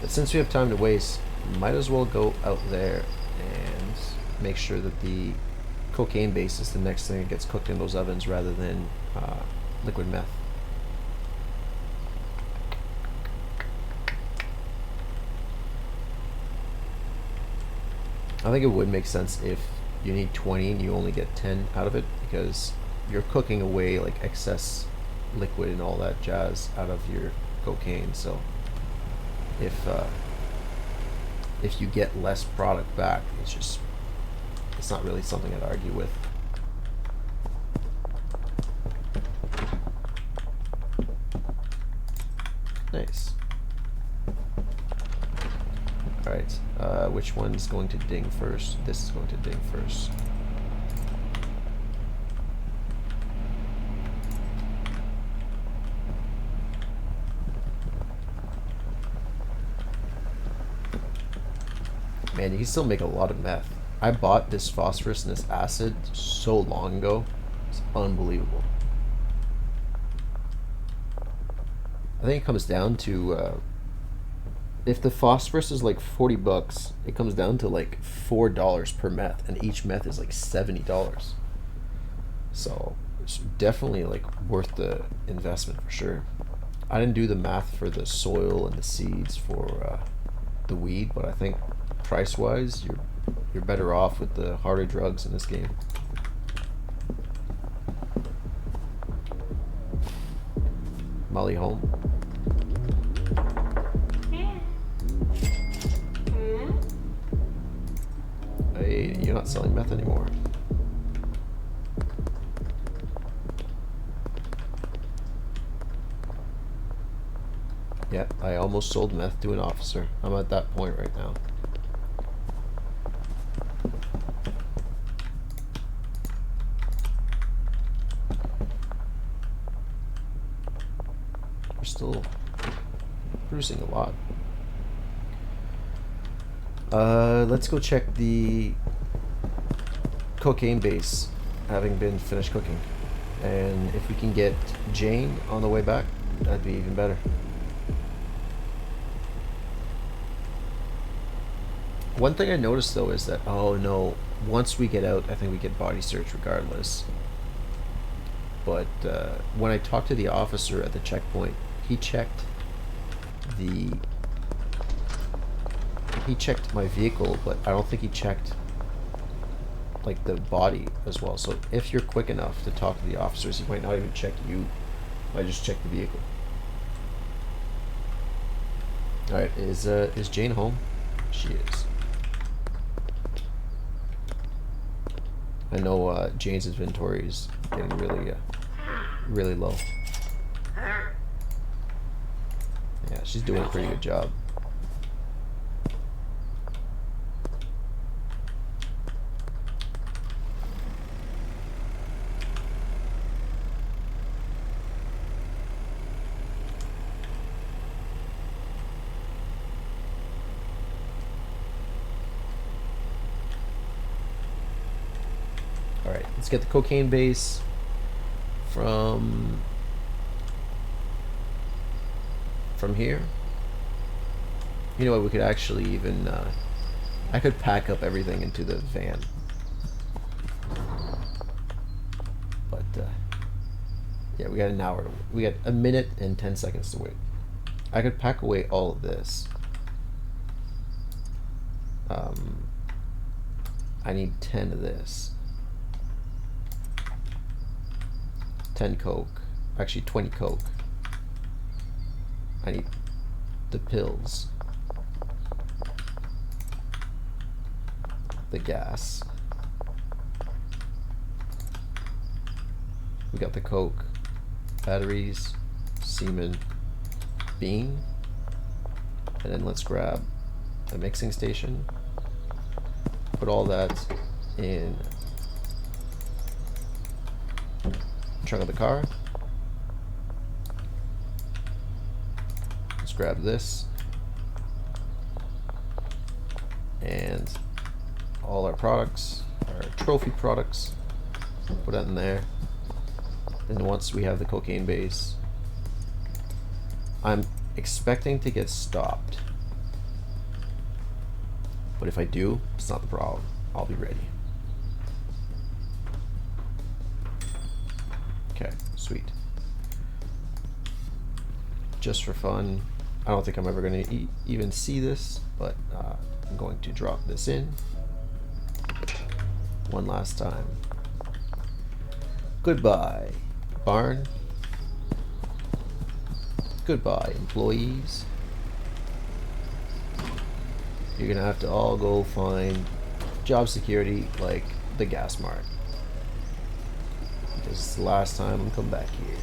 But since we have time to waste, might as well go out there and make sure that the cocaine base is the next thing that gets cooked in those ovens rather than liquid meth. I think it would make sense if you need 20 and you only get 10 out of it, because you're cooking away like excess liquid and all that jazz out of your cocaine. So if you get less product back, it's not really something I'd argue with. Nice. Alright, which one's going to ding first? This is going to ding first. Man, you can still make a lot of meth. I bought this phosphorus and this acid so long ago. It's unbelievable. I think it comes down to if the phosphorus is like 40 bucks, it comes down to like $4 per meth, and each meth is like $70. So it's definitely like worth the investment for sure. I didn't do the math for the soil and the seeds for the weed, but I think price-wise, you're better off with the harder drugs in this game. Molly home. Hey, you're not selling meth anymore. Yep, I almost sold meth to an officer. I'm at that point right now. We're still producing a lot. Let's go check the cocaine base, having been finished cooking. And if we can get Jane on the way back, that'd be even better. One thing I noticed though is that, oh no, once we get out, I think we get body search regardless. But when I talked to the officer at the checkpoint, he checked my vehicle, but I don't think he checked like the body as well. So if you're quick enough to talk to the officers, he might not even check you. Might just check the vehicle. All right, is Jane home? She is. I know Jane's inventory is getting really low. Yeah, she's doing a pretty good job. Alright, let's get the cocaine base from here. You know what, we could actually even I could pack up everything into the van, but Yeah, we got an hour. We got a minute and 10 seconds to wait. I could pack away all of this. I need 10 of this. 10 Coke. Actually, 20 Coke. I need the pills. The gas. We got the Coke. Batteries. Semen. Bean. And then let's grab a mixing station. Put all that in the trunk of the car. Let's grab this and all our products, our trophy products, put that in there. And once we have the cocaine base, I'm expecting to get stopped. But if I do, it's not the problem. I'll be ready. Okay, sweet. Just for fun, I don't think I'm ever going to even see this, but I'm going to drop this in one last time. Goodbye, barn. Goodbye, employees. You're gonna have to all go find job security like the gas mart. This is the last time I'm coming back here.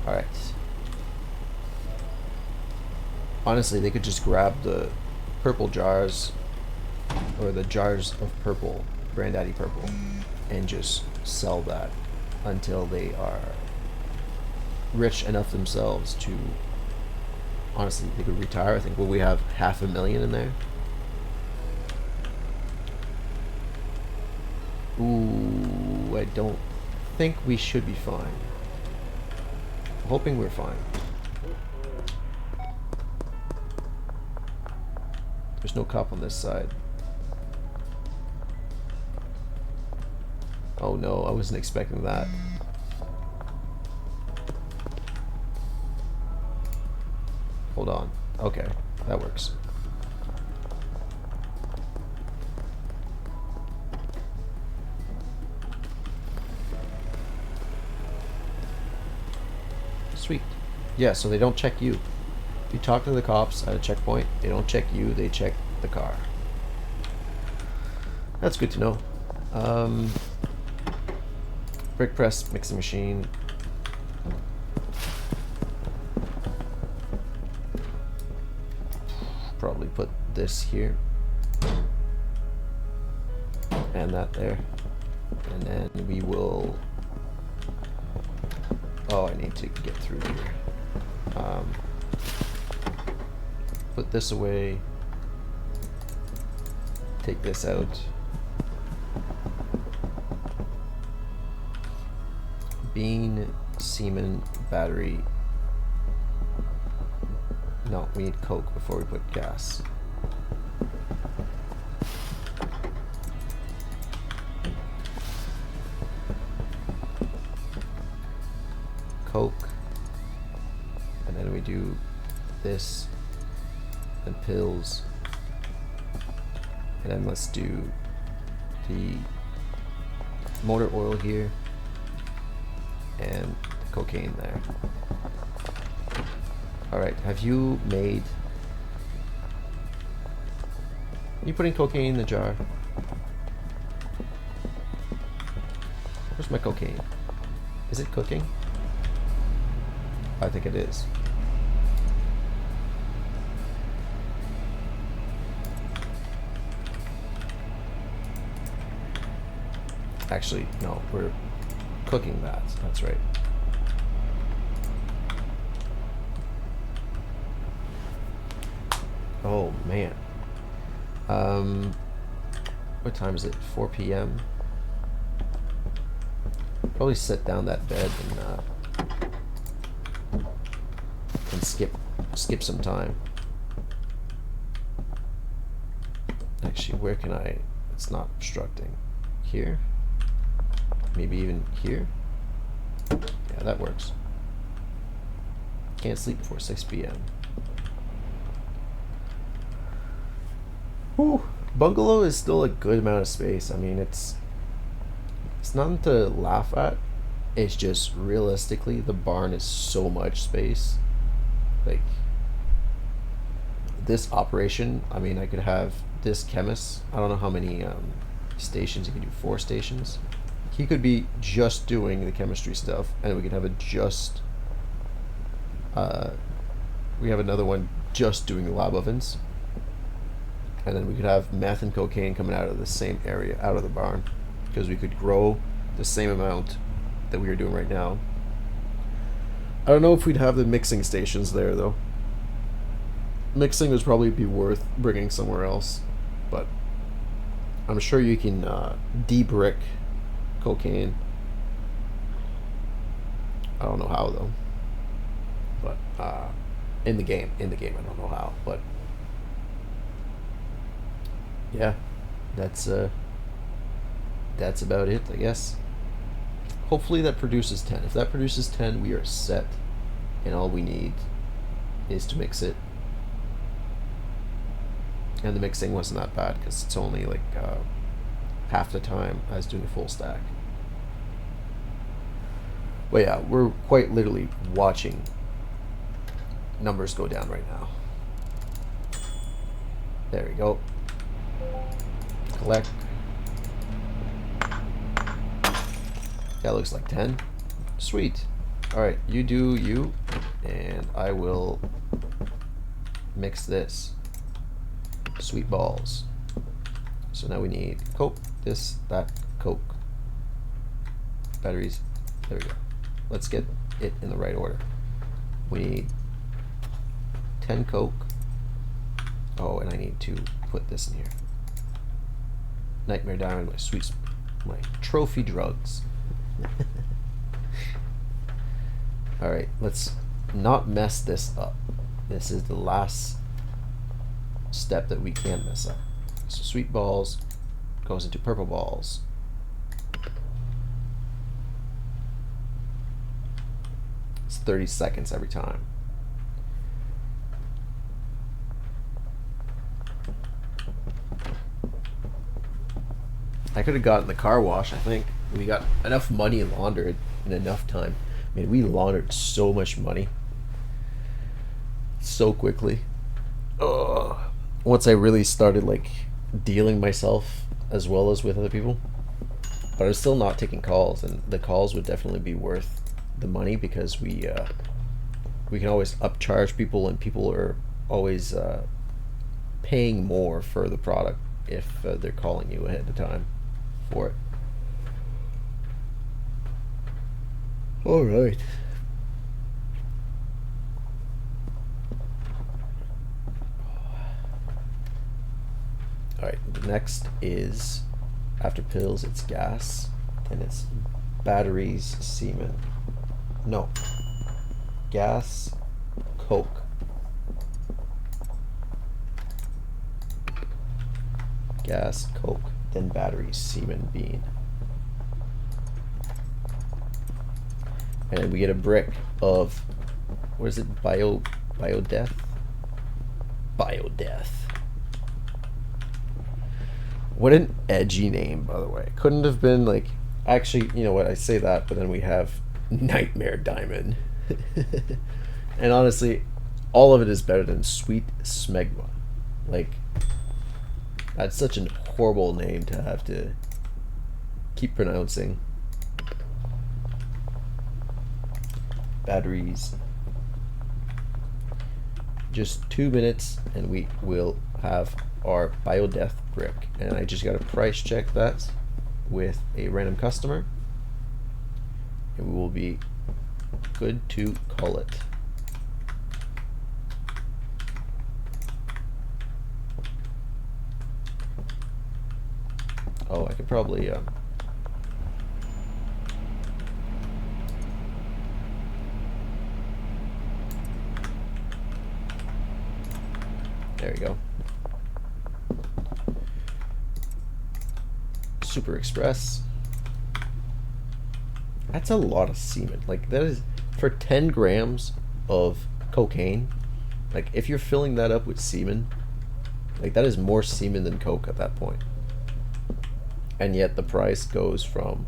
Alright. Honestly, they could just grab the purple jars, or the jars of purple, Granddaddy Purple, and just sell that until they are rich enough themselves to, honestly, they could retire. I think, will we have $500,000 in there? Ooh, I don't think we should be fine. I'm hoping we're fine. There's no cop on this side. Oh no, I wasn't expecting that. Hold on. Okay, that works. Sweet. Yeah, so they don't check you. You talk to the cops at a checkpoint, they don't check you, they check the car. That's good to know. Brick press, mixing machine. Probably put this here. And that there. And then we will... Oh, I need to get through here. Put this away. Take this out. Bean, semen, battery. No, we need Coke before we put gas. Coke. And then we do this. And pills. And then let's do the motor oil here. And the cocaine there. Alright, have you made... Are you putting cocaine in the jar? Where's my cocaine? Is it cooking? I think it is. Actually, no, we're cooking that. That's right. Oh man. What time is it? 4 p.m. Probably set down that bed and skip some time. Actually, where can I? It's not obstructing. Here. Maybe even here? Yeah, that works. Can't sleep before 6 p.m. Whew. Bungalow is still a good amount of space. I mean, it's nothing to laugh at. It's just realistically, the barn is so much space. Like, this operation, I mean, I could have this chemist. I don't know how many stations he could do. 4 stations. He could be just doing the chemistry stuff, and we could have it just. We have another one just doing the lab ovens, and then we could have meth and cocaine coming out of the same area, out of the barn, because we could grow the same amount that we are doing right now. I don't know if we'd have the mixing stations there though. Mixing would probably be worth bringing somewhere else, but I'm sure you can de-brick cocaine. I don't know how though, but in the game I don't know how, but yeah, that's about it, I guess. Hopefully that produces 10. If that produces 10, we are set, and all we need is to mix it. And the mixing wasn't that bad because it's only like half the time I was doing a full stack. But yeah, we're quite literally watching numbers go down right now. There we go. Collect. That looks like 10. Sweet. Alright, you do you, and I will mix this. Sweet balls. So now we need Coke, this, that, Coke. Batteries. There we go. Let's get it in the right order. We need 10 Coke. Oh, and I need to put this in here. Nightmare Diamond, my trophy drugs. Alright, let's not mess this up. This is the last step that we can mess up. So sweet balls goes into purple balls. It's 30 seconds every time. I could have gotten the car wash, I think. We got enough money laundered in enough time. I mean, we laundered so much money so quickly. Ugh. Once I really started like dealing myself as well as with other people. But I was still not taking calls, and the calls would definitely be worth the money because we can always upcharge people, and people are always paying more for the product if they're calling you ahead of time for it. All right. All right. The next is after pills, it's gas, and it's batteries, semen. No. Gas, Coke. Gas, Coke, then batteries, semen, bean. And we get a brick of, what is it, Biodeath? Biodeath. What an edgy name, by the way. Couldn't have been like, actually, you know what, I say that, but then we have Nightmare Diamond. And honestly, all of it is better than Sweet Smegma. Like, that's such a horrible name to have to keep pronouncing. Batteries. Just 2 minutes and we will have our Biodeath brick. And I just got to price check that with a random customer. And we will be good to call it. Oh, I could probably there we go. Super Express. That's a lot of semen. Like, that is for 10 grams of cocaine. Like, if you're filling that up with semen, like, that is more semen than coke at that point. And yet the price goes from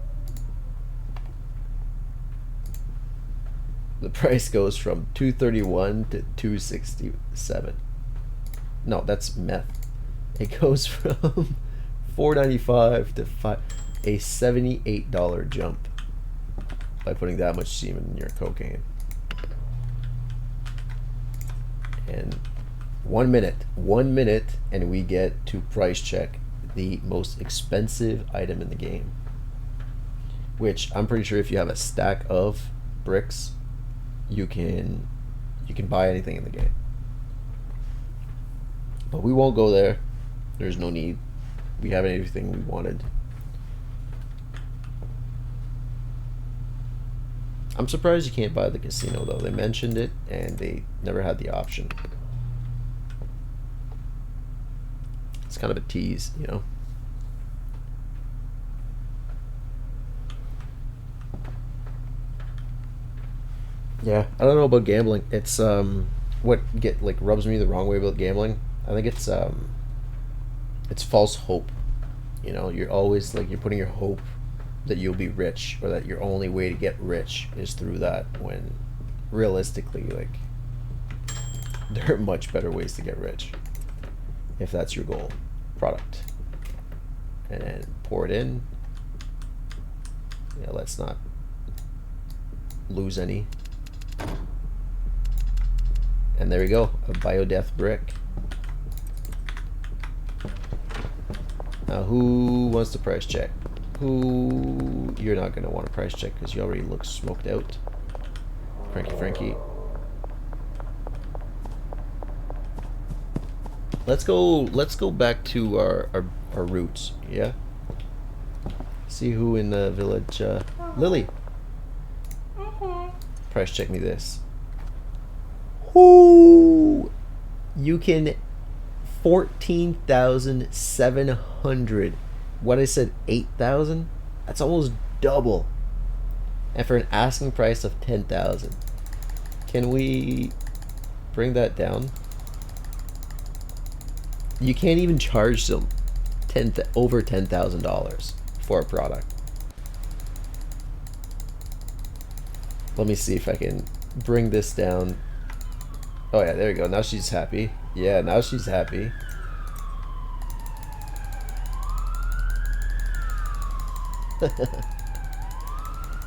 $231 to $267. No, that's meth. It goes from $4.95 to a $78 jump by putting that much semen in your cocaine. And 1 minute, and we get to price check the most expensive item in the game, which I'm pretty sure if you have a stack of bricks, you can buy anything in the game. But we won't go there. There's no need. We have everything we wanted. I'm surprised you can't buy the casino though. They mentioned it and they never had the option. It's kind of a tease, you know. Yeah, I don't know about gambling. It's what rubs me the wrong way about gambling. I think it's false hope. You know, you're always like you're putting your hope that you'll be rich or that your only way to get rich is through that, when realistically, like, there are much better ways to get rich if that's your goal. Product. And then pour it in. Yeah, let's not lose any. And there we go, a biodeath brick. Now who wants to price check? Who? You're not going to want to price check because you already look smoked out. Frankie. Let's go back to our roots, yeah? See who in the village, Lily. Price check me this. Ooh! You can 14,700. What I said, 8,000? That's almost double. And for an asking price of 10,000. Can we bring that down? You can't even charge them over $10,000 for a product. Let me see if I can bring this down. Oh yeah, there we go. Now she's happy. Yeah, now she's happy.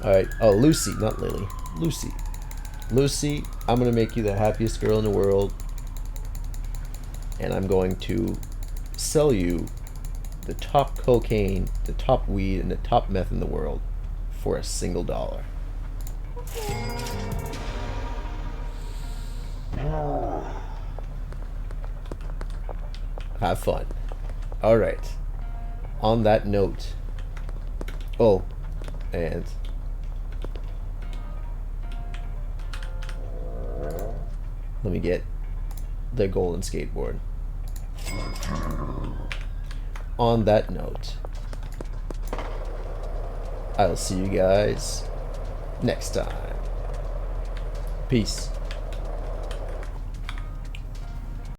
Alright. Oh, Lucy, not Lily. Lucy. Lucy, I'm going to make you the happiest girl in the world. And I'm going to sell you the top cocaine, the top weed, and the top meth in the world for $1. Have fun. Alright. On that note. Oh, and let me get the golden skateboard. On that note, I'll see you guys next time. Peace.